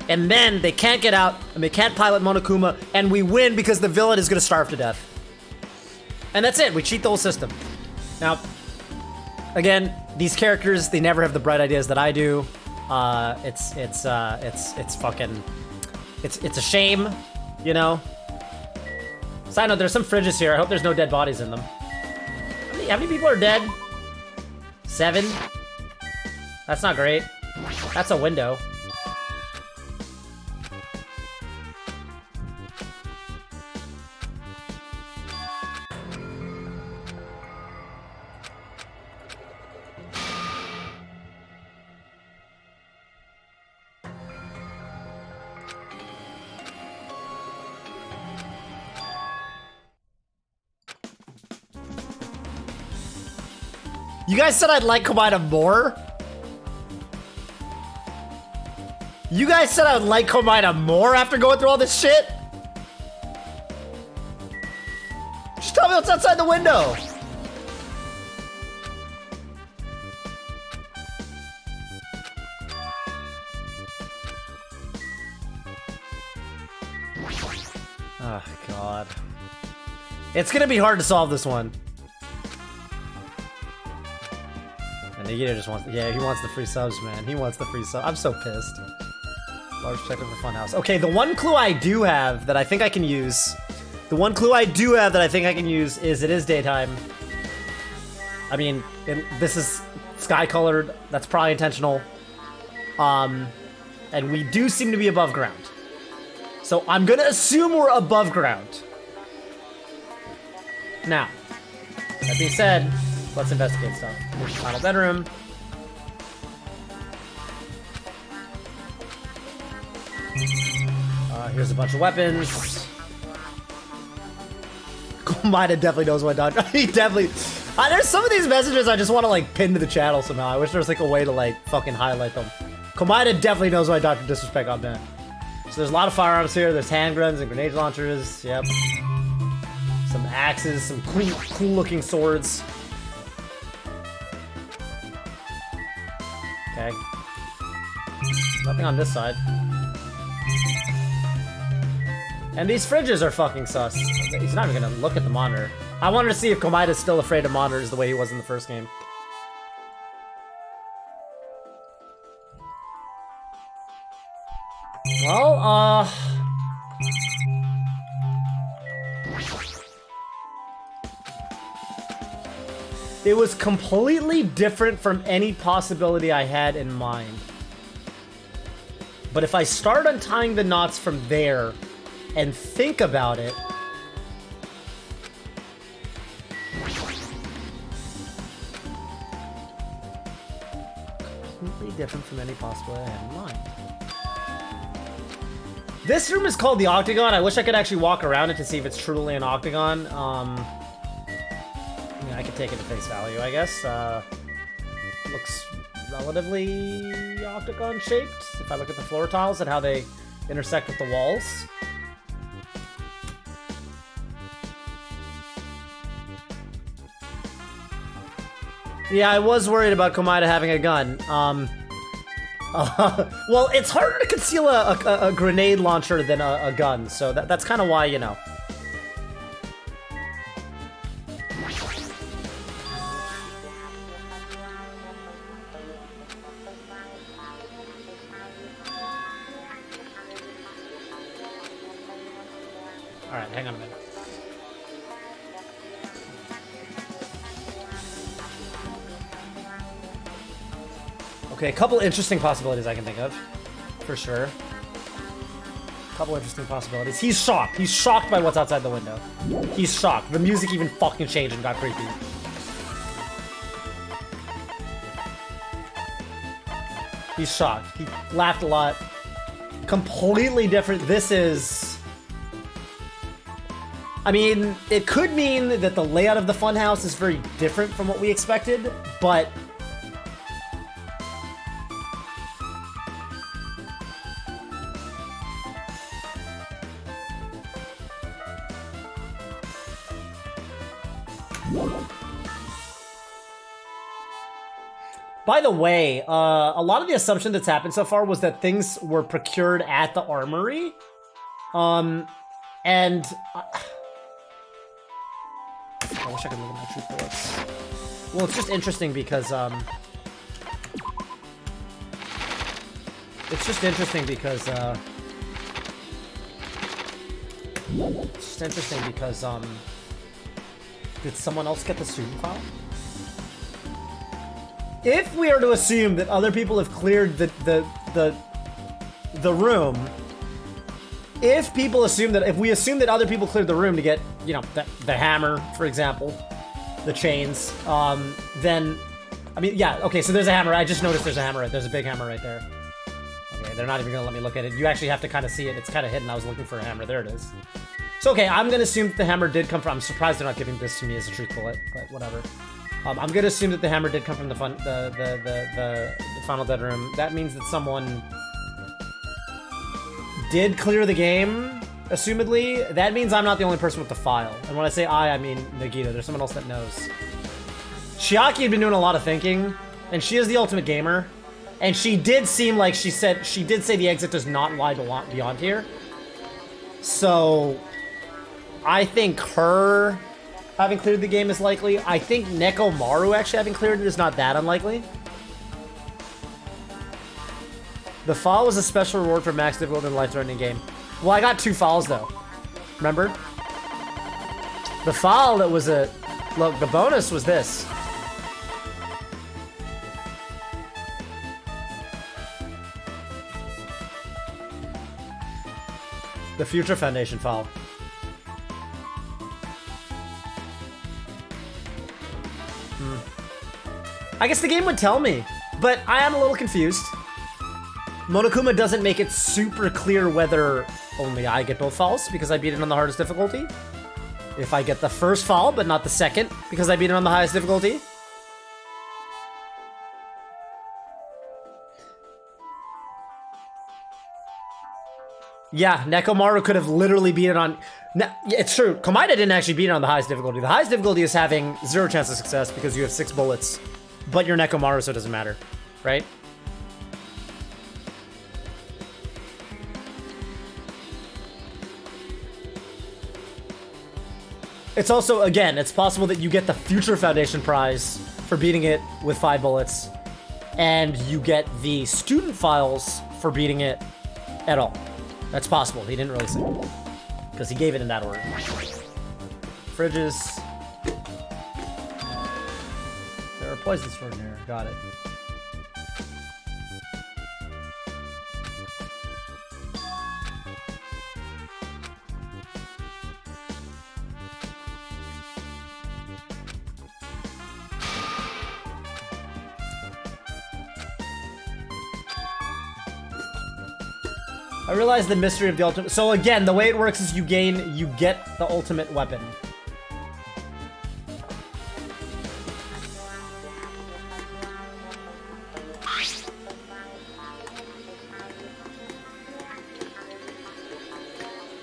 And then they can't get out and they can't pilot Monokuma and we win because the villain is gonna starve to death. And that's it, we cheat the whole system. Now, again, these characters, they never have the bright ideas that I do. It's a shame, you know? Side note, there's some fridges here. I hope there's no dead bodies in them. How many people are dead? 7? That's not great. That's a window. You guys said I'd like Komaeda more? You guys said I'd like Komaeda more after going through all this shit? Just tell me what's outside the window. Oh, God. It's gonna be hard to solve this one. Nagita just wants, yeah, he wants the free subs, man. He wants the free subs. I'm so pissed. Large check of the funhouse. Okay, the one clue I do have that I think I can use, is it is daytime. I mean, this is sky-colored. That's probably intentional. And we do seem to be above ground. So I'm gonna assume we're above ground. Now, that being said, let's investigate stuff. Here's the final bedroom. Here's a bunch of weapons. Komaeda definitely knows what Dr. He definitely. There's some of these messages I just want to like pin to the channel somehow. I wish there was like a way to like fucking highlight them. Komaeda definitely knows why Dr. Disrespect got banned. So there's a lot of firearms here. There's handguns and grenade launchers. Yep. Some axes, some cool looking swords. Okay. Nothing on this side. And these fridges are fucking sus. He's not even gonna look at the monitor. I wanted to see if Komaida's still afraid of monitors the way he was in the first game. Well, it was completely different from any possibility I had in mind. But if I start untying the knots from there and think about it, completely different from any possibility I had in mind. This room is called the Octagon. I wish I could actually walk around it to see if it's truly an octagon. Yeah, I could take it at face value, I guess. Looks relatively octagon shaped. If I look at the floor tiles and how they intersect with the walls. Yeah, I was worried about Komaida having a gun. Well, it's harder to conceal a grenade launcher than a gun, so that's kind of why, you know. Alright, hang on a minute. Okay, a couple interesting possibilities I can think of, for sure. A couple interesting possibilities. He's shocked. He's shocked by what's outside the window. He's shocked. The music even fucking changed and got creepy. He's shocked. He laughed a lot. Completely different. This is... I mean, it could mean that the layout of the funhouse is very different from what we expected, but... By the way, a lot of the assumption that's happened so far was that things were procured at the armory. And... I wish I could look at my true bullets. Well, it's just interesting because, It's just interesting because, did someone else get the student file? If we are to assume that other people have cleared the room, if we assume that other people cleared the room to get, you know, the hammer, for example, the chains, then, I mean, yeah, okay, so there's a hammer. I just noticed there's a hammer. There's a big hammer right there. Okay, they're not even gonna let me look at it. You actually have to kind of see it. It's kind of hidden. I was looking for a hammer. There it is. So, okay, I'm gonna assume that the hammer did come from... I'm surprised they're not giving this to me as a truth bullet, but whatever. I'm gonna assume that the hammer did come from the final dead room. That means that someone did clear the game, assumedly. That means I'm not the only person with the file. And when I say I mean Nagita. There's someone else that knows. Shiaki had been doing a lot of thinking, and she is the ultimate gamer. And she did seem like she did say the exit does not lie beyond here. So, I think her having cleared the game is likely. I think Nekomaru actually having cleared it is not that unlikely. The file was a special reward for max difficulty in the life-threatening game. Well, I got 2 files though. Remember? The file that was a... Look, the bonus was this. The Future Foundation file. I guess the game would tell me, but I am a little confused. Monokuma doesn't make it super clear whether only I get both falls because I beat it on the hardest difficulty. If I get the first fall, but not the second, because I beat it on the highest difficulty. Yeah, Nekomaru could have literally beat it on... It's true, Komaida didn't actually beat it on the highest difficulty. The highest difficulty is having 0 chance of success because you have 6 bullets. But you're Nekomaru, so it doesn't matter, right? It's also, again, it's possible that you get the future Foundation prize for beating it with 5 bullets, and you get the student files for beating it at all. That's possible. He didn't really say, because he gave it in that order. Fridges. There are poison stored in here. Got it. I realize the mystery of the ultimate. So again, the way it works is you get the ultimate weapon.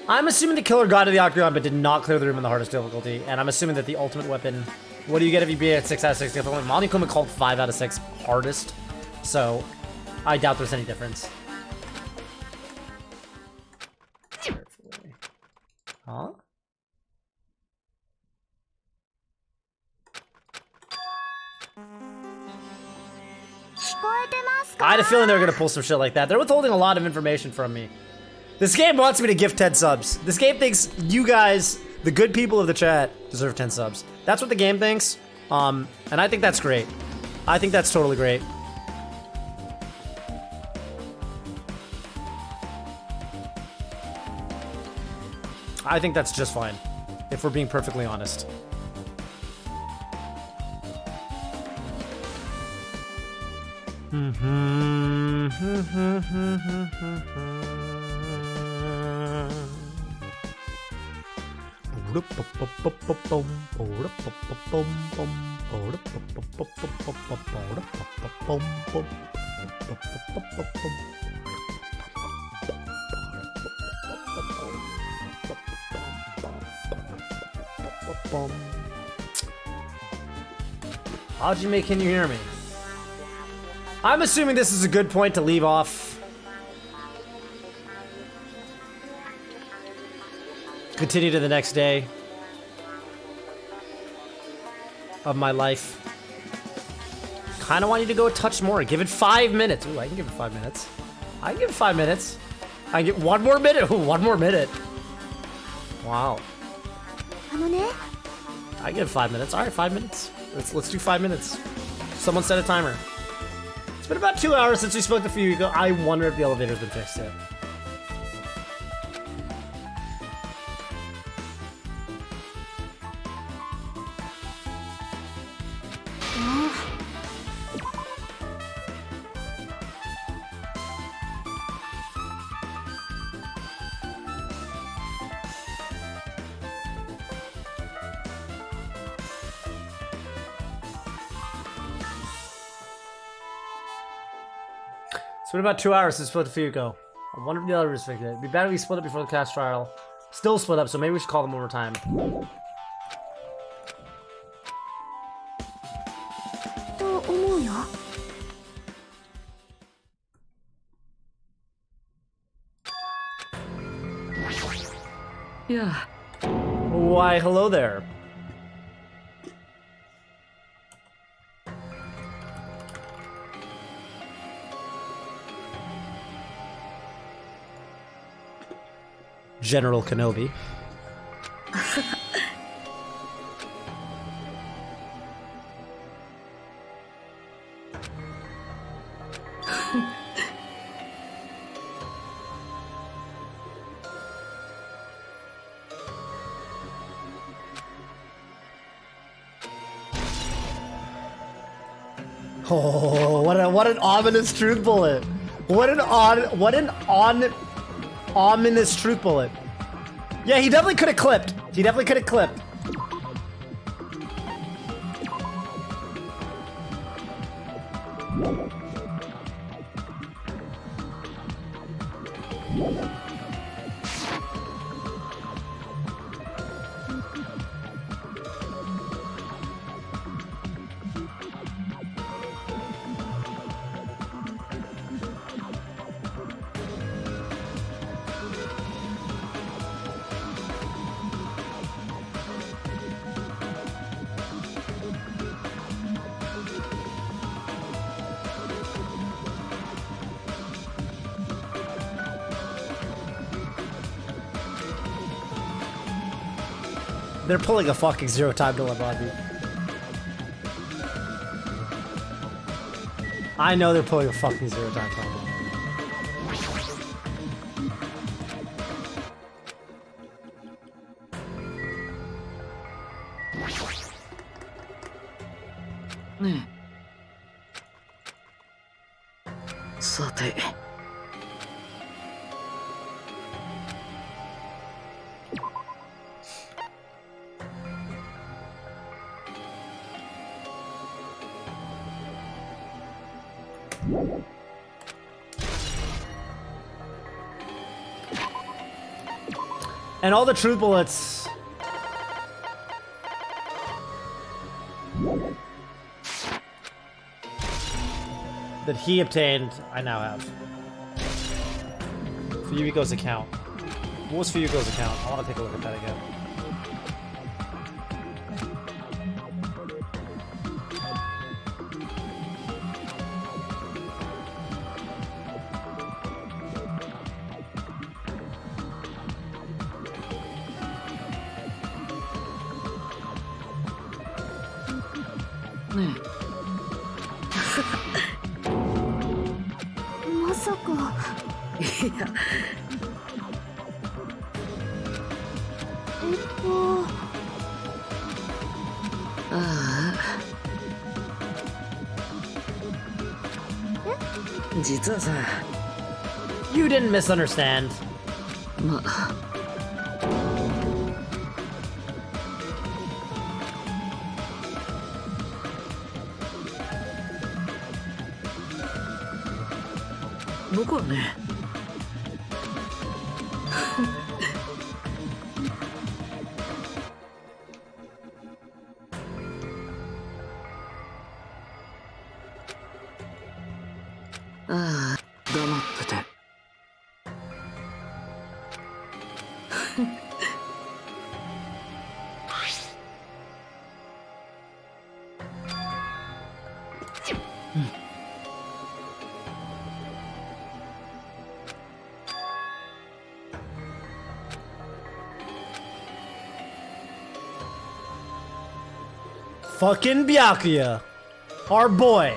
I'm assuming the killer got to the Octagon but did not clear the room in the hardest difficulty, and I'm assuming that the ultimate weapon. What do you get if you beat it at 6 out of 6 difficulty? Monokuma called 5 out of 6 hardest, so I doubt there's any difference. Huh? I had a feeling they were gonna pull some shit like that. They're withholding a lot of information from me. This game wants me to give 10 subs. This game thinks you guys, the good people of the chat, deserve 10 subs. That's what the game thinks. And I think that's great. I think that's totally great. I think that's just fine, if we're being perfectly honest. Hajime, can you hear me? I'm assuming this is a good point to leave off. Continue to the next day of my life. Kind of want you to go a touch more. Give it 5 minutes. Ooh, I can give it 5 minutes. I can give it 5 minutes. I can get 1 more minute. Ooh, 1 more minute. Wow. I give 5 minutes. All right, 5 minutes. Let's do 5 minutes. Someone set a timer. It's been about 2 hours since we spoke a few weeks ago. I wonder if the elevator's been fixed yet. It's been about 2 hours since we spoke a few ago. I wonder if the elevator's fixed yet. It'd be better if we split up before the cast trial. Still split up, so maybe we should call them one more time. Yeah. Why, hello there. General Kenobi. Oh, what an ominous truth bullet. What an ominous truth bullet. Yeah, he definitely could have clipped. He definitely could have clipped. They're pulling a fucking zero time dilemma on me. I know they're pulling a fucking zero time dilemma. Ne. さて。And all the truth bullets. That he obtained, I now have. Fuyuhiko's account. What was Fuyuhiko's account? I want to take a look at that again. Ne. まさか。いや。ああ。実はさ。You didn't misunderstand. ま。僕はね。ああ、黙ってて。Fucking Byakuya. Our boy.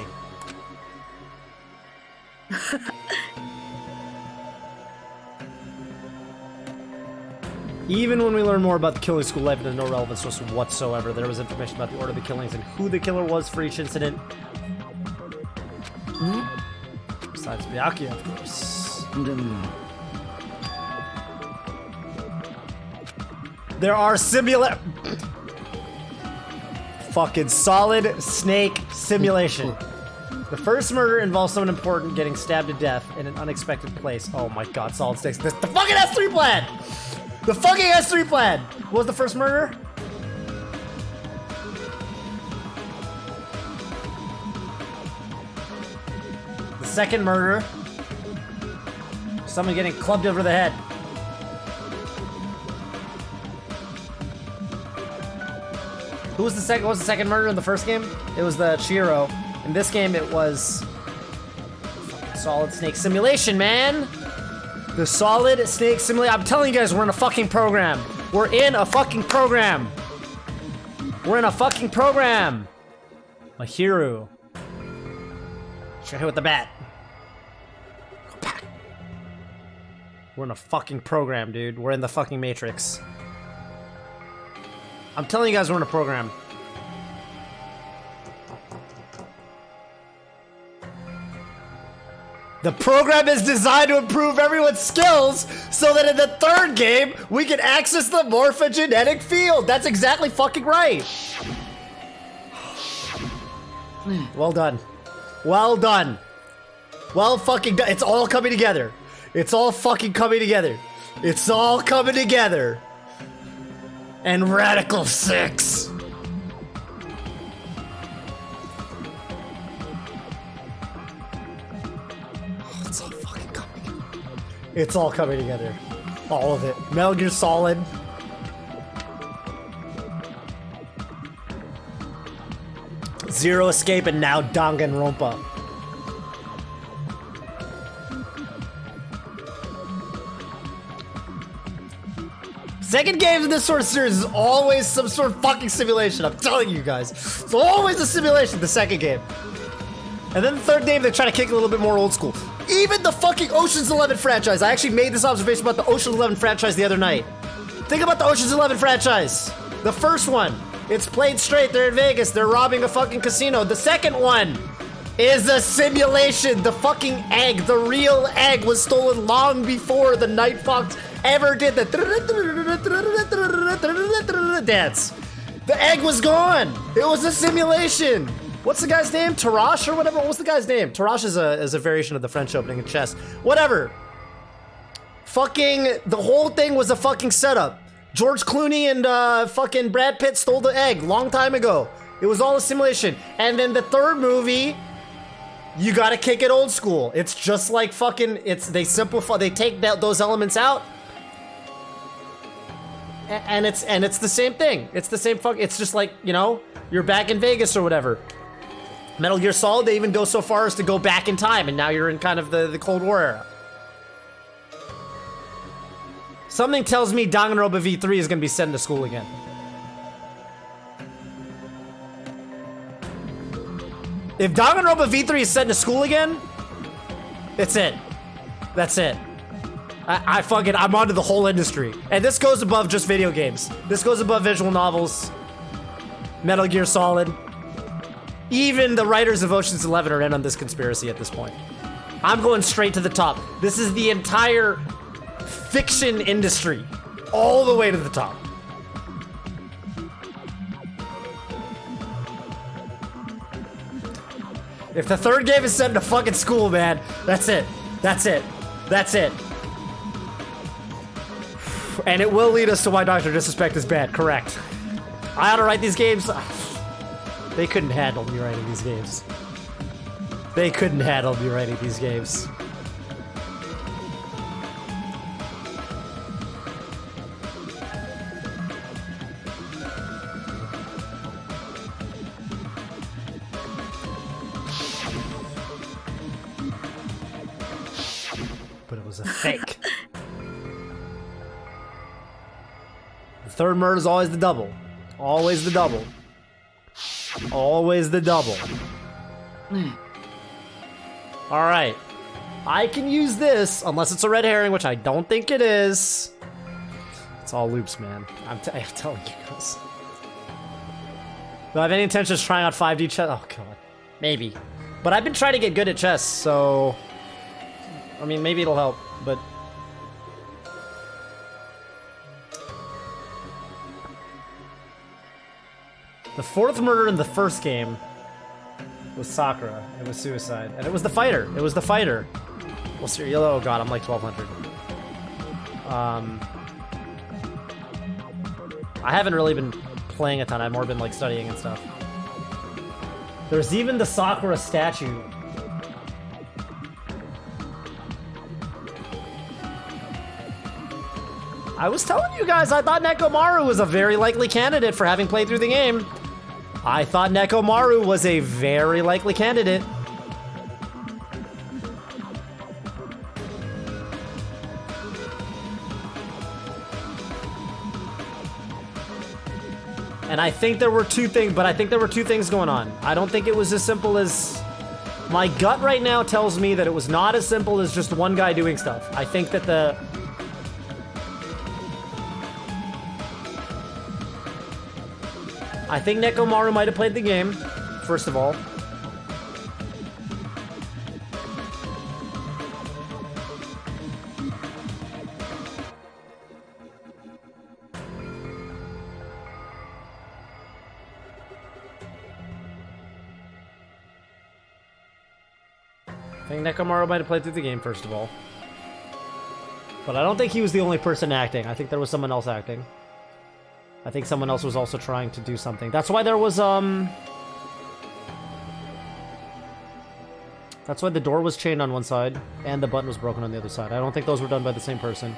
Even when we learn more about the killing school life, it has no relevance to us whatsoever. There was information about the order of the killings and who the killer was for each incident. Besides Byakuya, of course. There are fucking solid snake simulation. The first murder involves someone important getting stabbed to death in an unexpected place. Oh my god, solid snakes. The fucking S3 plan! The fucking S3 plan! What was the first murder? The second murder. Someone getting clubbed over the head. Who was the second? What was the second murder in the first game? It was the Chihiro. In this game, it was fucking solid snake simulation, man. The solid snake simulation. I'm telling you guys, we're in a fucking program. We're in a fucking program. We're in a fucking program. Mahiru. Should hit with the bat. Go back. We're in a fucking program, dude. We're in the fucking Matrix. I'm telling you guys, we're in a program. The program is designed to improve everyone's skills so that in the third game, we can access the morphogenetic field. That's exactly fucking right. Well done. Well done. Well fucking done. It's all coming together. It's all fucking coming together. It's all coming together. And Radical 6. It's all fucking coming together. It's all coming together. All of it. Metal Gear Solid. Zero Escape and now Danganronpa. Second game in this sort of series is always some sort of fucking simulation. I'm telling you guys. It's always a simulation, the second game. And then the third game, they try to kick it a little bit more old school. Even the fucking Ocean's 11 franchise. I actually made this observation about the Ocean's 11 franchise the other night. Think about the Ocean's 11 franchise. The first one, it's played straight. They're in Vegas. They're robbing a fucking casino. The second one is a simulation. The fucking egg, the real egg, was stolen long before the Night Fox ever did the dance. The egg was gone. It was a simulation. What's the guy's name? Tarash or whatever? What's the guy's name? Tarash is a variation of the French opening in chess. Whatever. Fucking, the whole thing was a fucking setup. George Clooney and fucking Brad Pitt stole the egg long time ago. It was all a simulation. And then the third movie, you gotta kick it old school. It's just like fucking, they simplify, they take those elements out. And it's the same thing. It's the same it's just like, you know, you're back in Vegas or whatever. Metal Gear Solid, they even go so far as to go back in time, and now you're in kind of the Cold War era. Something tells me Danganronpa V3 is gonna be sent to school again. If Danganronpa V3 is sent to school again, it's it. That's it. I'm onto the whole industry. And this goes above just video games. This goes above visual novels, Metal Gear Solid. Even the writers of Ocean's 11 are in on this conspiracy at this point. I'm going straight to the top. This is the entire fiction industry, all the way to the top. If the third game is sent to fucking school, man, that's it. That's it. That's it. And it will lead us to why Dr. Disrespect is bad, correct. I ought to write these games. They couldn't handle me writing these games. They couldn't handle me writing these games. But it was a fake. The third murder is always the double. Always the double. Always the double. Alright. I can use this, unless it's a red herring, which I don't think it is. It's all loops, man. I'm telling you guys. Do I have any intentions of trying out 5D chess? Oh, God. Maybe. But I've been trying to get good at chess, so... I mean, maybe it'll help, but... The fourth murder in the first game was Sakura. It was suicide. And it was the fighter. It was the fighter. Well, seriously, oh god, I'm like 1200. I haven't really been playing a ton. I've more been like studying and stuff. There's even the Sakura statue. I was telling you guys, I thought Nekomaru was a very likely candidate for having played through the game. I thought Nekomaru was a very likely candidate. And I think there were two things, going on. I don't think it was as simple as... My gut right now tells me that it was not as simple as just one guy doing stuff. I think that I think Nekomaru might have played the game, first of all. I think Nekomaru might have played through the game, first of all. But I don't think he was the only person acting. I think there was someone else acting. I think someone else was also trying to do something. That's why there was, that's why the door was chained on one side, and the button was broken on the other side. I don't think those were done by the same person.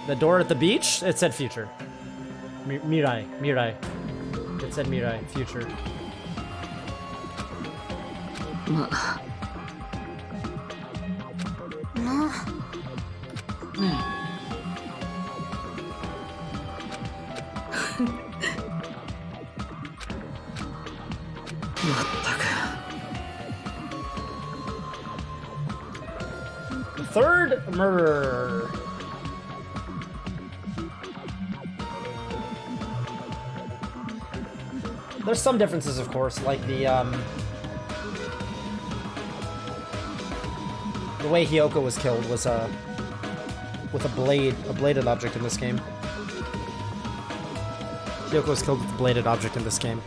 The door at the beach? It said future. Mirai. It said Mirai, future. まあもうねえまったく Third murder. There's some differences, of course, like the way Hyoko was killed was with a bladed object in this game. Hyoko was killed with a bladed object in this game.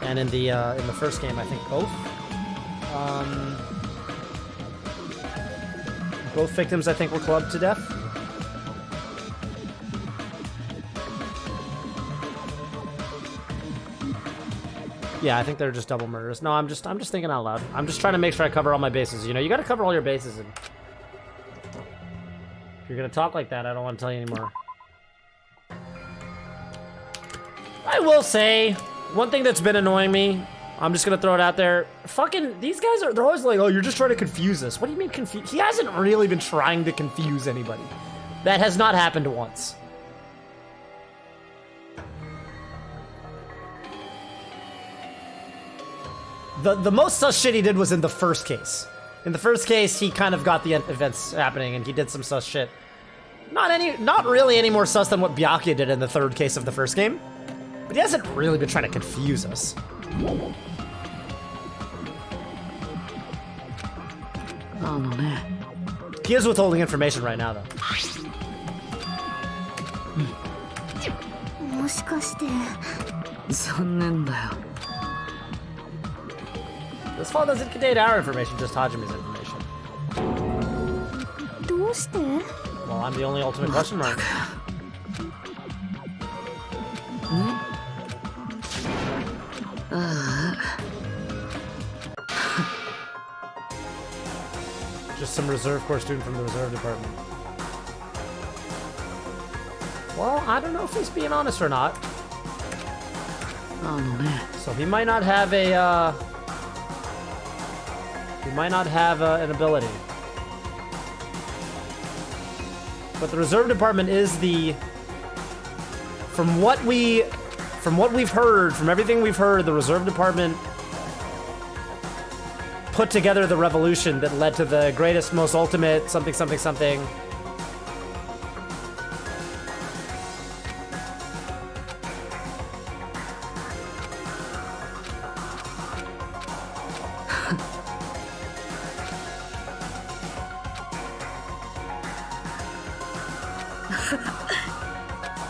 And in the first game, I think both victims, I think, were clubbed to death. Yeah, I think they're just double murders. No, I'm just thinking out loud. I'm just trying to make sure I cover all my bases. You know, you got to cover all your bases. And if you're gonna talk like that, I don't want to tell you anymore. I will say one thing that's been annoying me. I'm just gonna throw it out there. Fucking, these guys they're always like, oh, you're just trying to confuse us. What do you mean confuse? He hasn't really been trying to confuse anybody. That has not happened once. The most sus shit he did was in the first case. In the first case, he kind of got the events happening and he did some sus shit. Not really any more sus than what Byakuya did in the third case of the first game. But he hasn't really been trying to confuse us. Oh no, man. He is withholding information right now, though. もしかして残念だよ This file doesn't contain our information, just Hajime's information. どうして Well, I'm the only ultimate question mark. Just some reserve corps student from the reserve department. Well, I don't know if he's being honest or not. Oh no, man. So he might not have a, an ability. But the reserve department is the... From what we've heard, from everything we've heard, the reserve department put together the revolution that led to the greatest, most ultimate something, something, something.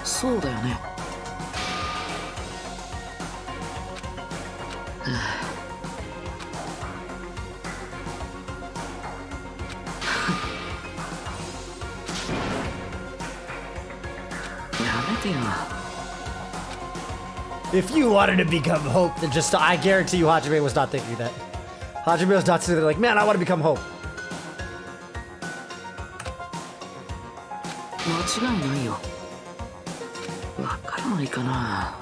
So だよね If you wanted to become Hope, then just, I guarantee you Hajime was not thinking that. Hajime was not sitting there like, man, I want to become Hope. 間違いないよわからないかな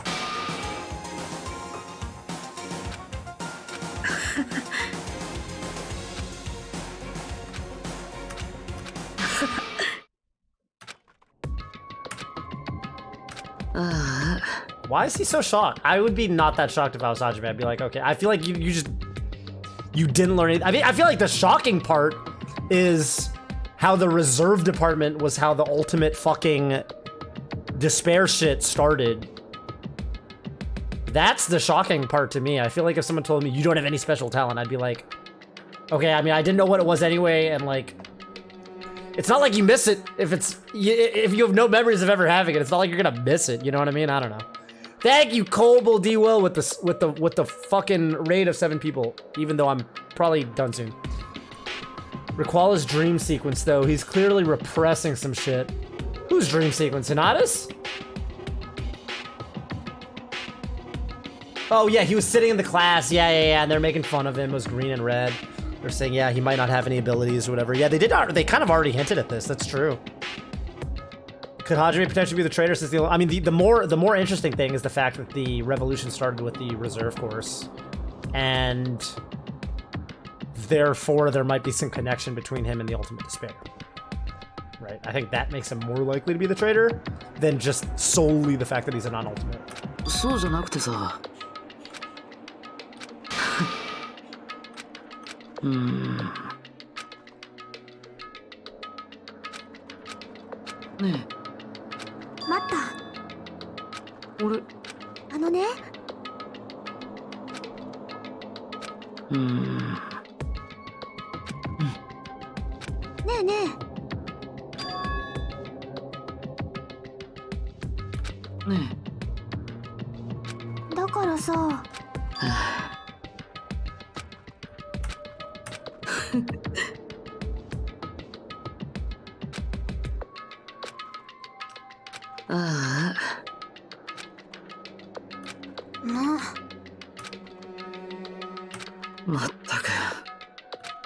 Why is he so shocked? I would be not that shocked if I was Hajime. I'd be like, okay, I feel like you didn't learn anything. I mean, I feel like the shocking part is how the reserve department was how the ultimate fucking despair shit started. That's the shocking part to me. I feel like if someone told me you don't have any special talent, I'd be like, okay, I mean, I didn't know what it was anyway, and like, it's not like you miss it if you have no memories of ever having it. It's not like you're gonna miss it. You know what I mean? I don't know. Thank you, Colbull D. Will, with the fucking raid of 7 people. Even though I'm probably done soon. Recall his dream sequence, though. He's clearly repressing some shit. Whose dream sequence? Hinata's? Oh yeah, he was sitting in the class. Yeah, and they're making fun of him. It was green and red. They're saying, yeah, he might not have any abilities or whatever. Yeah, they kind of already hinted at this. That's true. Could Hajime potentially be the traitor since the... I mean, the more interesting thing is the fact that the revolution started with the reserve course. And therefore, there might be some connection between him and the Ultimate Despair. Right? I think that makes him more likely to be the traitor than just solely the fact that he's a non-ultimate. そうじゃなくてさ。ねえ。待った。俺。あのね。ねえねえ。ねえ。だからさ。ああ。まったく。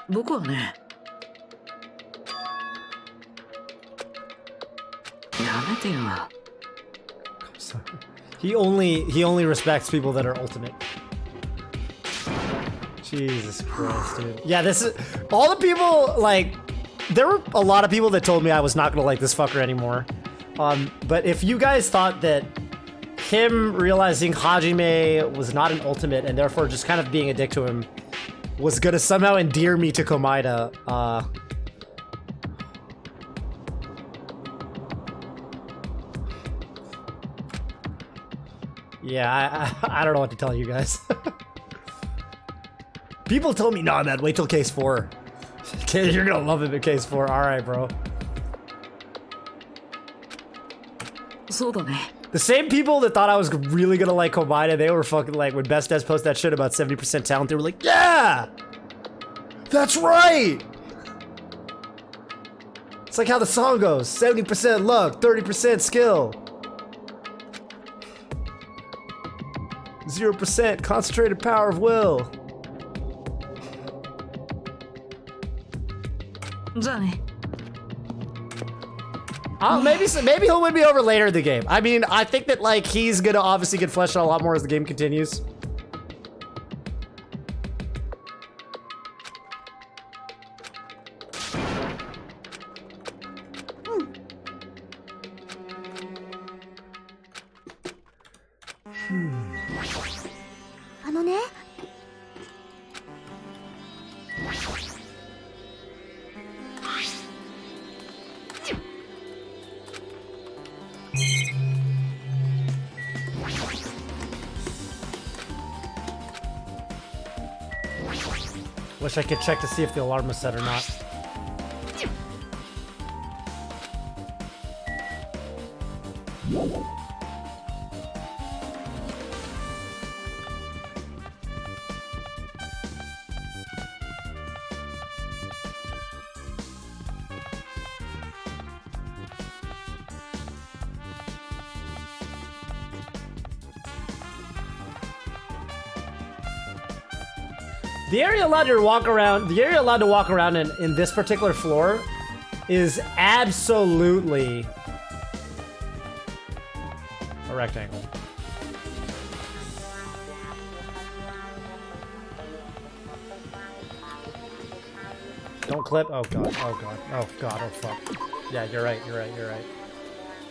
僕はね。やめてよ。He only respects people that are ultimate. Jesus Christ, dude. Yeah, this is all the people like. There were a lot of people that told me I was not gonna like this fucker anymore. But if you guys thought that him realizing Hajime was not an ultimate and therefore just kind of being a dick to him was gonna somehow endear me to Komaeda, yeah, I don't know what to tell you guys. People told me, nah, man, wait till case 4. Kid, you're gonna love him in case 4. Alright, bro. そうだね。 The same people that thought I was really gonna like Komaeda, they were fucking like, when Best Des posted that shit about 70% talent, they were like, yeah! That's right! It's like how the song goes, 70% luck, 30% skill. 0% concentrated power of will. じゃあね。 Maybe he'll win me over later in the game. I mean, I think that like he's gonna obviously get fleshed out a lot more as the game continues. Wish I could check to see if the alarm was set or not. The area allowed to walk around, in this particular floor is absolutely a rectangle. Don't clip. Oh god. Oh god. Oh god. Oh fuck. Yeah, you're right. You're right. You're right.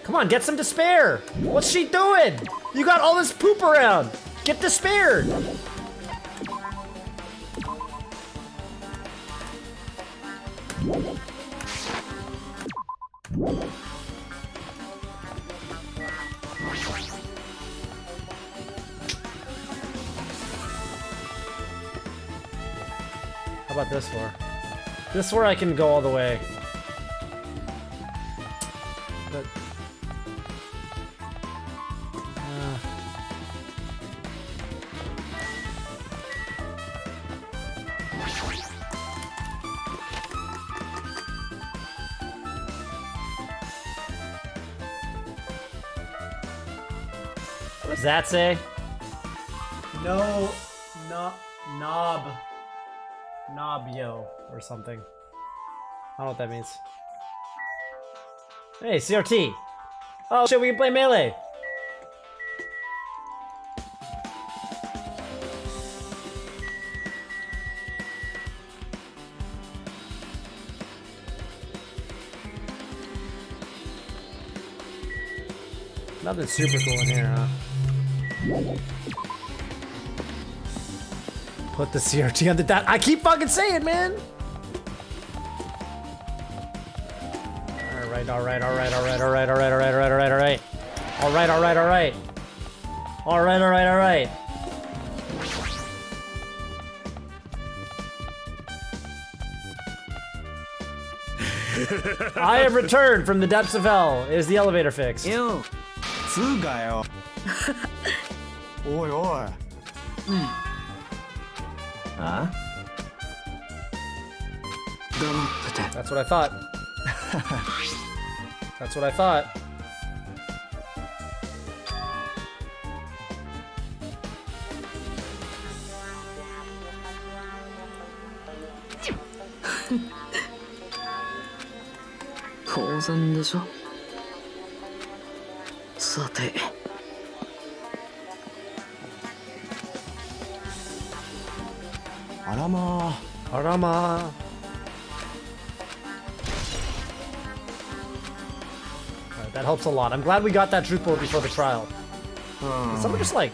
Come on, get some despair. What's she doing? You got all this poop around. Get despaired. How about this floor? This floor I can go all the way. But what does that say? No, Nobyo or something. I don't know what that means. Hey, CRT. Oh shit, we can play melee. Nothing super cool in here, huh? Put the CRT on the dot. I keep fucking saying, man. Alright. I have returned from the depths of hell. Is the elevator fixed? よつうかよおいおいあ 黙ってて That's what I thought. That's what I thought.「当然でしょ」さてあらまあ Arama. Alright, that helps a lot. I'm glad we got that truth bullet before the trial. Someone just like...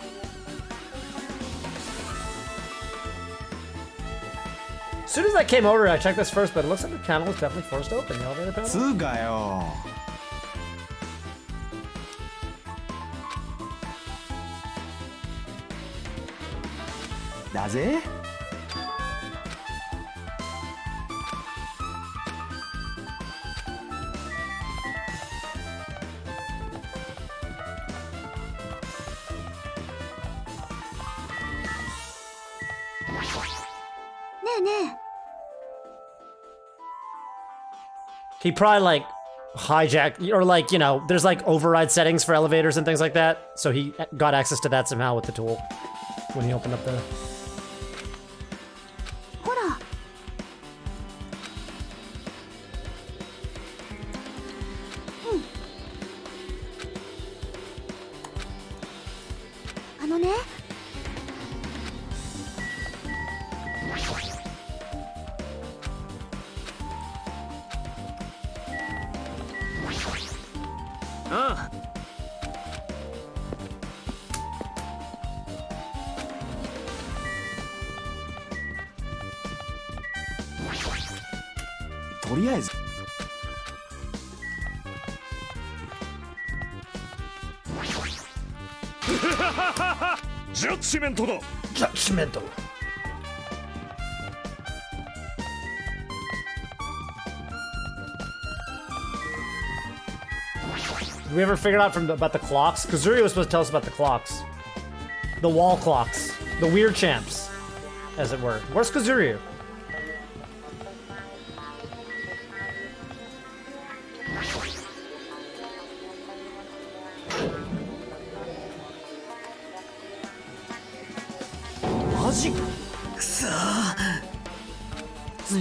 As soon as I came over, I checked this first, but it looks like the panel is definitely forced open. The elevator panel. つうかよだぜねえねえ He probably like hijacked, or like, you know, there's like override settings for elevators and things like that. So he got access to that somehow with the tool when he opened up the... ほらあのね ああ とりあえずジャッジメントだ Judgmental. Did we ever figure out about the clocks? Kazuri was supposed to tell us about the clocks. The wall clocks. The weird champs, as it were. Where's Kazuri?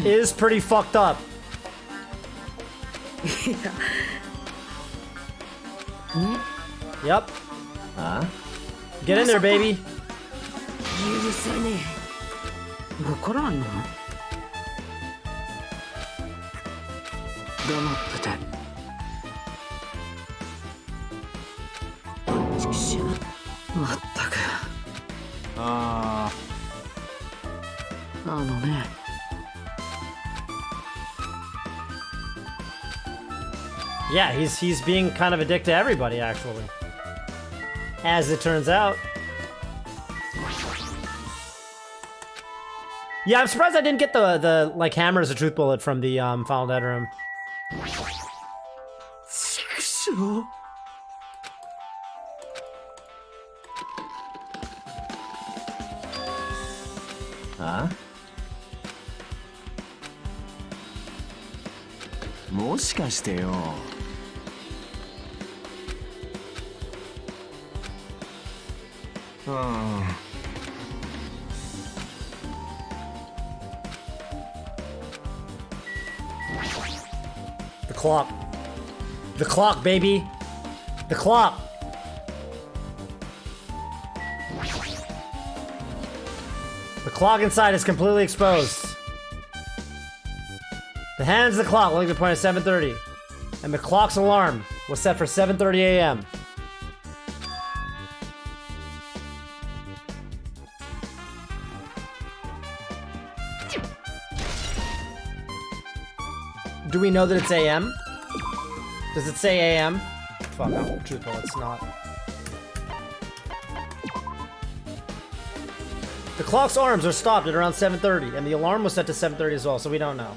Is pretty fucked up. Yep. あ Get in there, baby. 許せねわからないの黙っててえちくしゅうまったくああのね Yeah, he's being kind of a dick to everybody, actually. As it turns out. Yeah, I'm surprised I didn't get the like hammer as a truth bullet from the final dead room. ちくしょうあもしかしてようん The clock. The clock, baby. The clock. The clock inside is completely exposed. The hands of the clock looking to point at 7:30. And the clock's alarm was set for 7:30 a.m. Do we know that it's AM? Does it say AM? Fuck, I'm truthful, it's not. The clock's arms are stopped at around 7:30, and the alarm was set to 7:30 as well, so we don't know.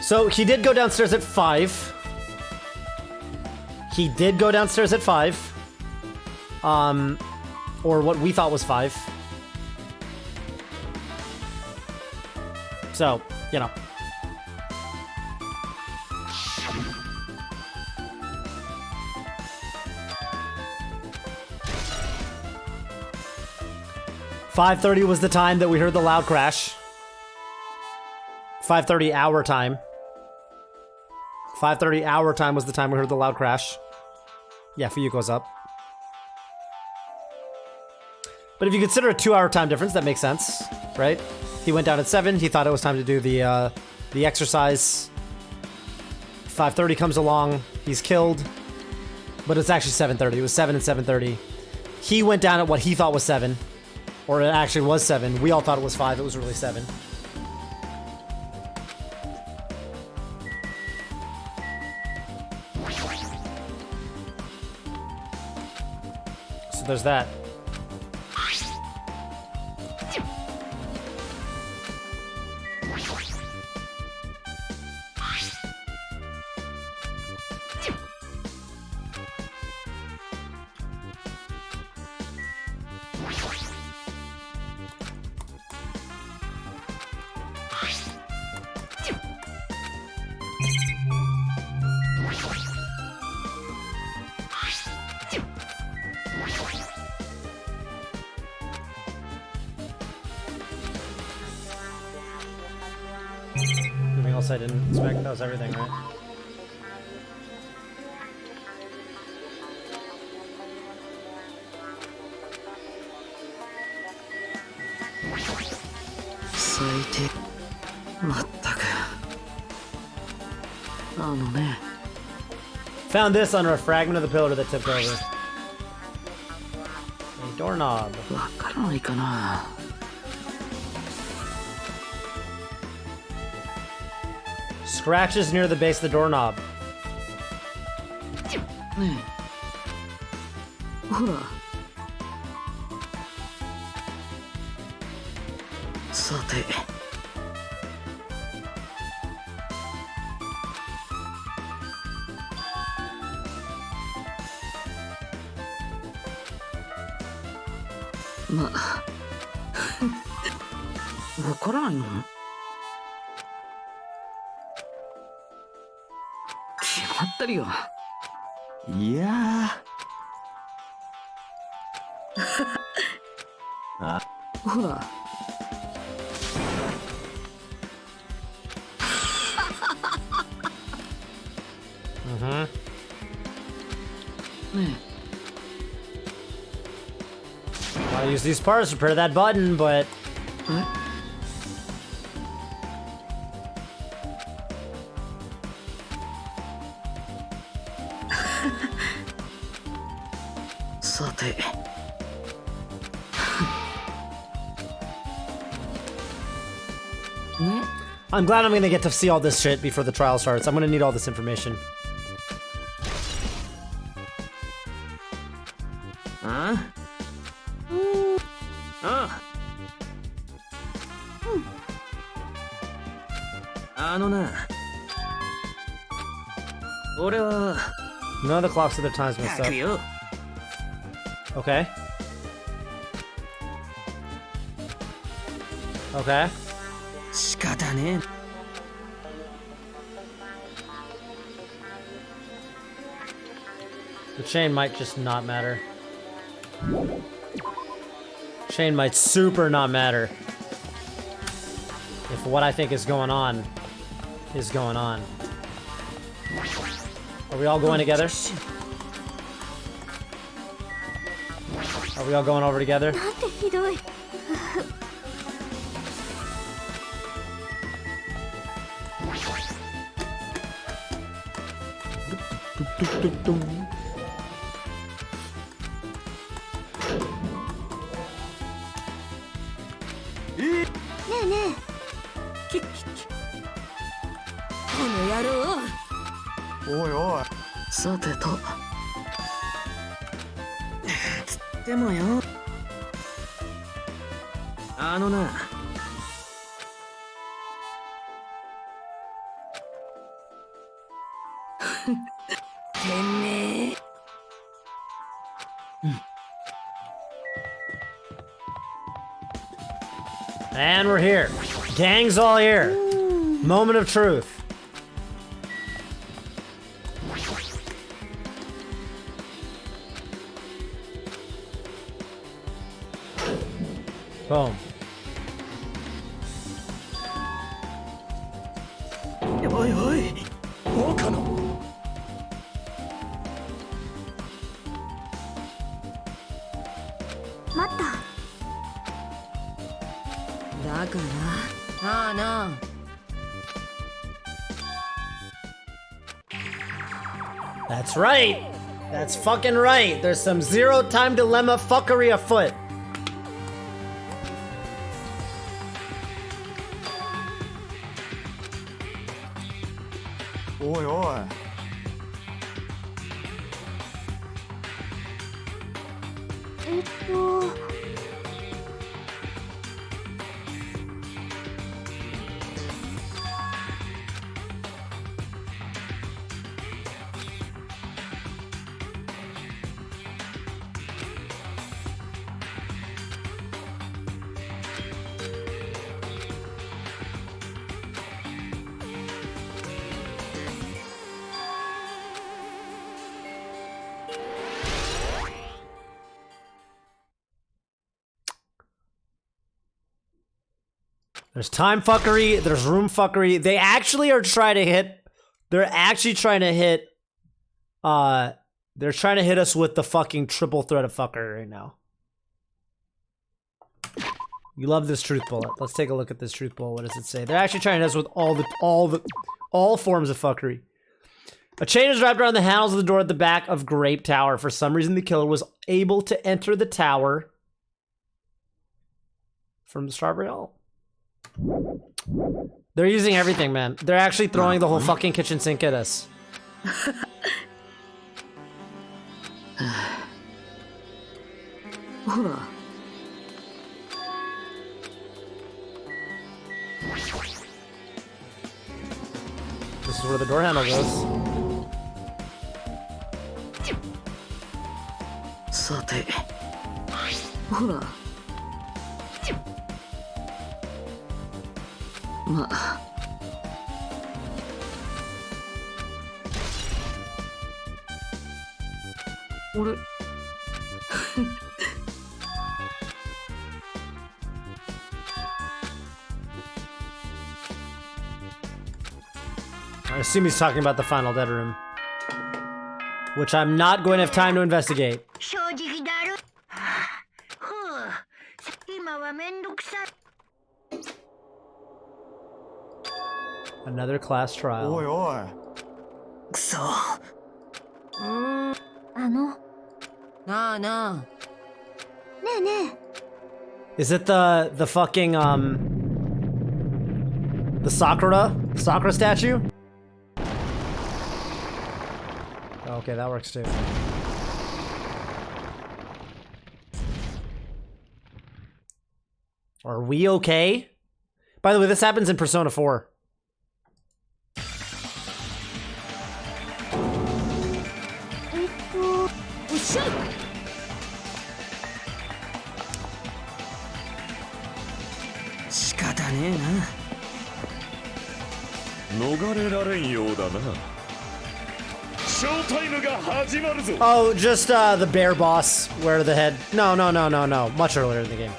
So he did go downstairs at 5. He did go downstairs at 5. Or what we thought was 5. So, you know. $5:30 was the time that we heard the loud crash. 5:30 our time. 5:30 our time was the time we heard the loud crash. Yeah, for you goes up. But if you consider a 2-hour time difference, that makes sense, right? He went down at 7. He thought it was time to do the exercise. 5:30 comes along. He's killed. But it's actually 7:30. It was 7 and 7:30. He went down at what he thought was 7. Or it actually was 7. We all thought it was 5. It was really 7. So there's that. Anything else I didn't expect? That was everything, right? Found this under a fragment of the pillar that tipped over. A doorknob. Scratches near the base of the doorknob. I'll use these parts to repair that button, but... I'm glad I'm gonna get to see all this shit before the trial starts. I'm gonna need all this information. None of the clocks of their times messed up. Okay. Okay. 仕方ね The chain might just not matter. Chain might super not matter. If what I think is going on is going on. Are we all going together? Are we all going over together? なんてひどい ねえねえキッキッキこの野郎おいおいさてとでもよあのなてめえ And we're here. Gang's all here. Moment of truth. Boom. おいおいバカな待っただからなあなあ That's right. That's fucking right. There's some zero time dilemma fuckery afoot.おいおいThere's time fuckery, there's room fuckery. They actually are trying to hit, they're actually trying to hit, they're trying to hit us with the fucking triple threat of fuckery right now. You love this truth bullet. Let's take a look at this truth bullet. What does it say? They're actually trying to hit us with all forms of fuckery. A chain is wrapped around the handles of the door at the back of Grape Tower. For some reason, the killer was able to enter the tower from the Strawberry Hall. They're using everything, man. They're actually throwing the whole fucking kitchen sink at us. Hola. This is where the door handle goes. さてほらまあ俺 I assume he's talking about the final dead room, which I'm not going to have time to investigate. 正直だろふう今はめんどくさい Another class おい trial. おいくそなあなあねえねえ Is it the fucking the Sakura statue? Okay, that works too. Are we okay? By the way, this happens in Persona 4. 仕方ねえな。逃れられんようだな。ショータイムが始まるぞ。 Oh, just the bear boss, where the head. No. Much earlier in the game.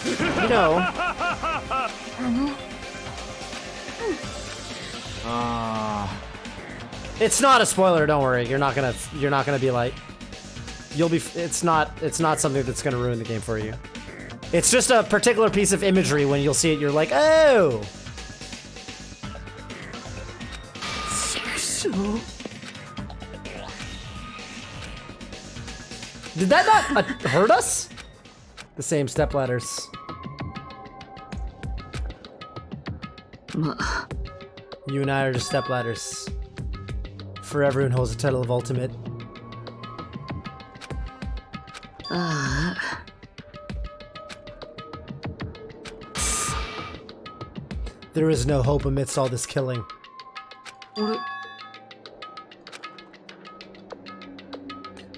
You know. It's not a spoiler, don't worry. You're not gonna be like, you'll be, it's not something that's gonna ruin the game for you. It's just a particular piece of imagery. When you'll see it, you're like, oh. Did that not hurt us? The same stepladders. You and I are just stepladders. For everyone holds the title of ultimate. There is no hope amidst all this killing.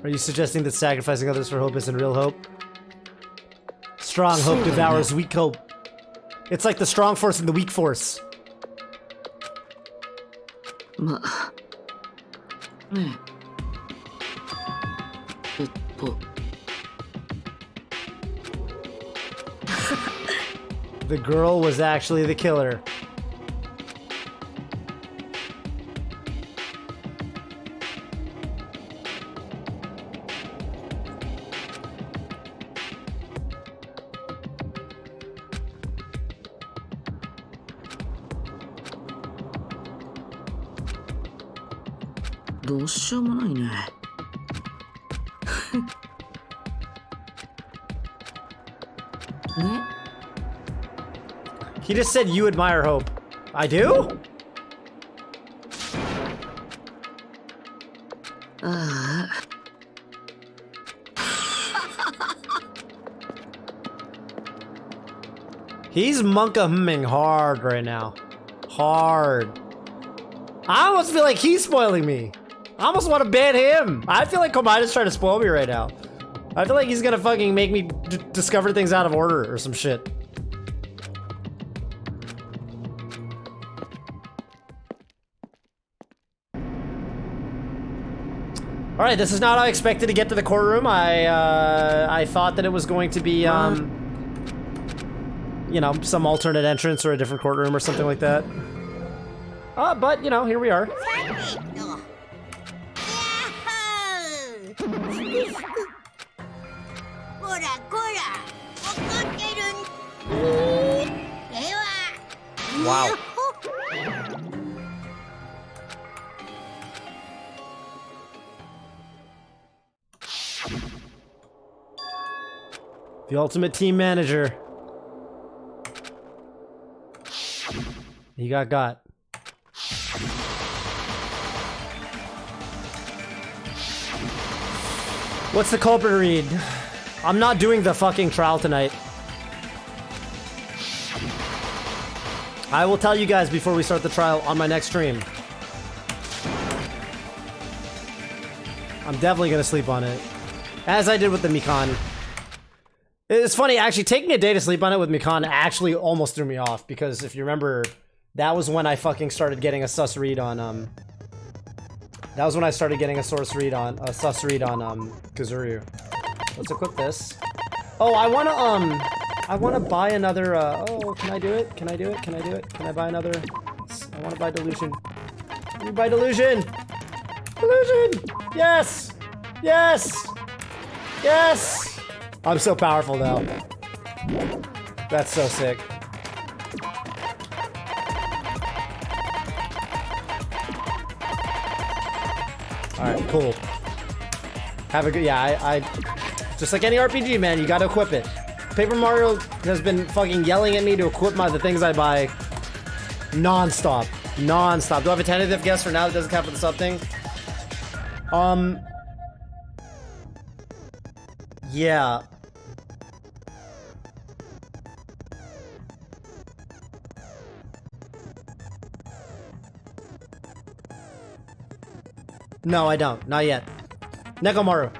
Are you suggesting that sacrificing others for hope isn't real hope? Strong hope devours weak hope. It's like the strong force and the weak force. The girl was actually the killer. He just said you admire hope. I do? He's monka-humming hard right now. Hard. I almost feel like he's spoiling me. I almost want to ban him. I feel like Komaida's trying to spoil me right now. I feel like he's gonna fucking make me discover things out of order or some shit. All right, this is not how I expected to get to the courtroom. I thought that it was going to be, you know, some alternate entrance or a different courtroom or something like that. But, you know, here we are. Wow. The ultimate team manager. He got. What's the culprit read? I'm not doing the fucking trial tonight. I will tell you guys before we start the trial on my next stream. I'm definitely gonna sleep on it. As I did with the Mikan. It's funny, actually, taking a day to sleep on it with Mikan actually almost threw me off, because if you remember, that was when I fucking started getting a sus read on, that was when I started getting a sus read on Kazuryu. Let's equip this. Oh, I wanna buy another, oh, can I do it? Can I do it? Can I do it? Can I buy another? I wanna buy Delusion. Let me buy Delusion! Delusion! Yes! Yes! Yes! I'm so powerful now. That's so sick. Alright, cool. Have a good, yeah, I just like any RPG, man, you gotta equip it. Paper Mario has been fucking yelling at me to equip the things I buy non-stop. Non-stop. Do I have a tentative guess for now that doesn't count for the sub thing? Yeah. No, I don't. Not yet. Nekomaru.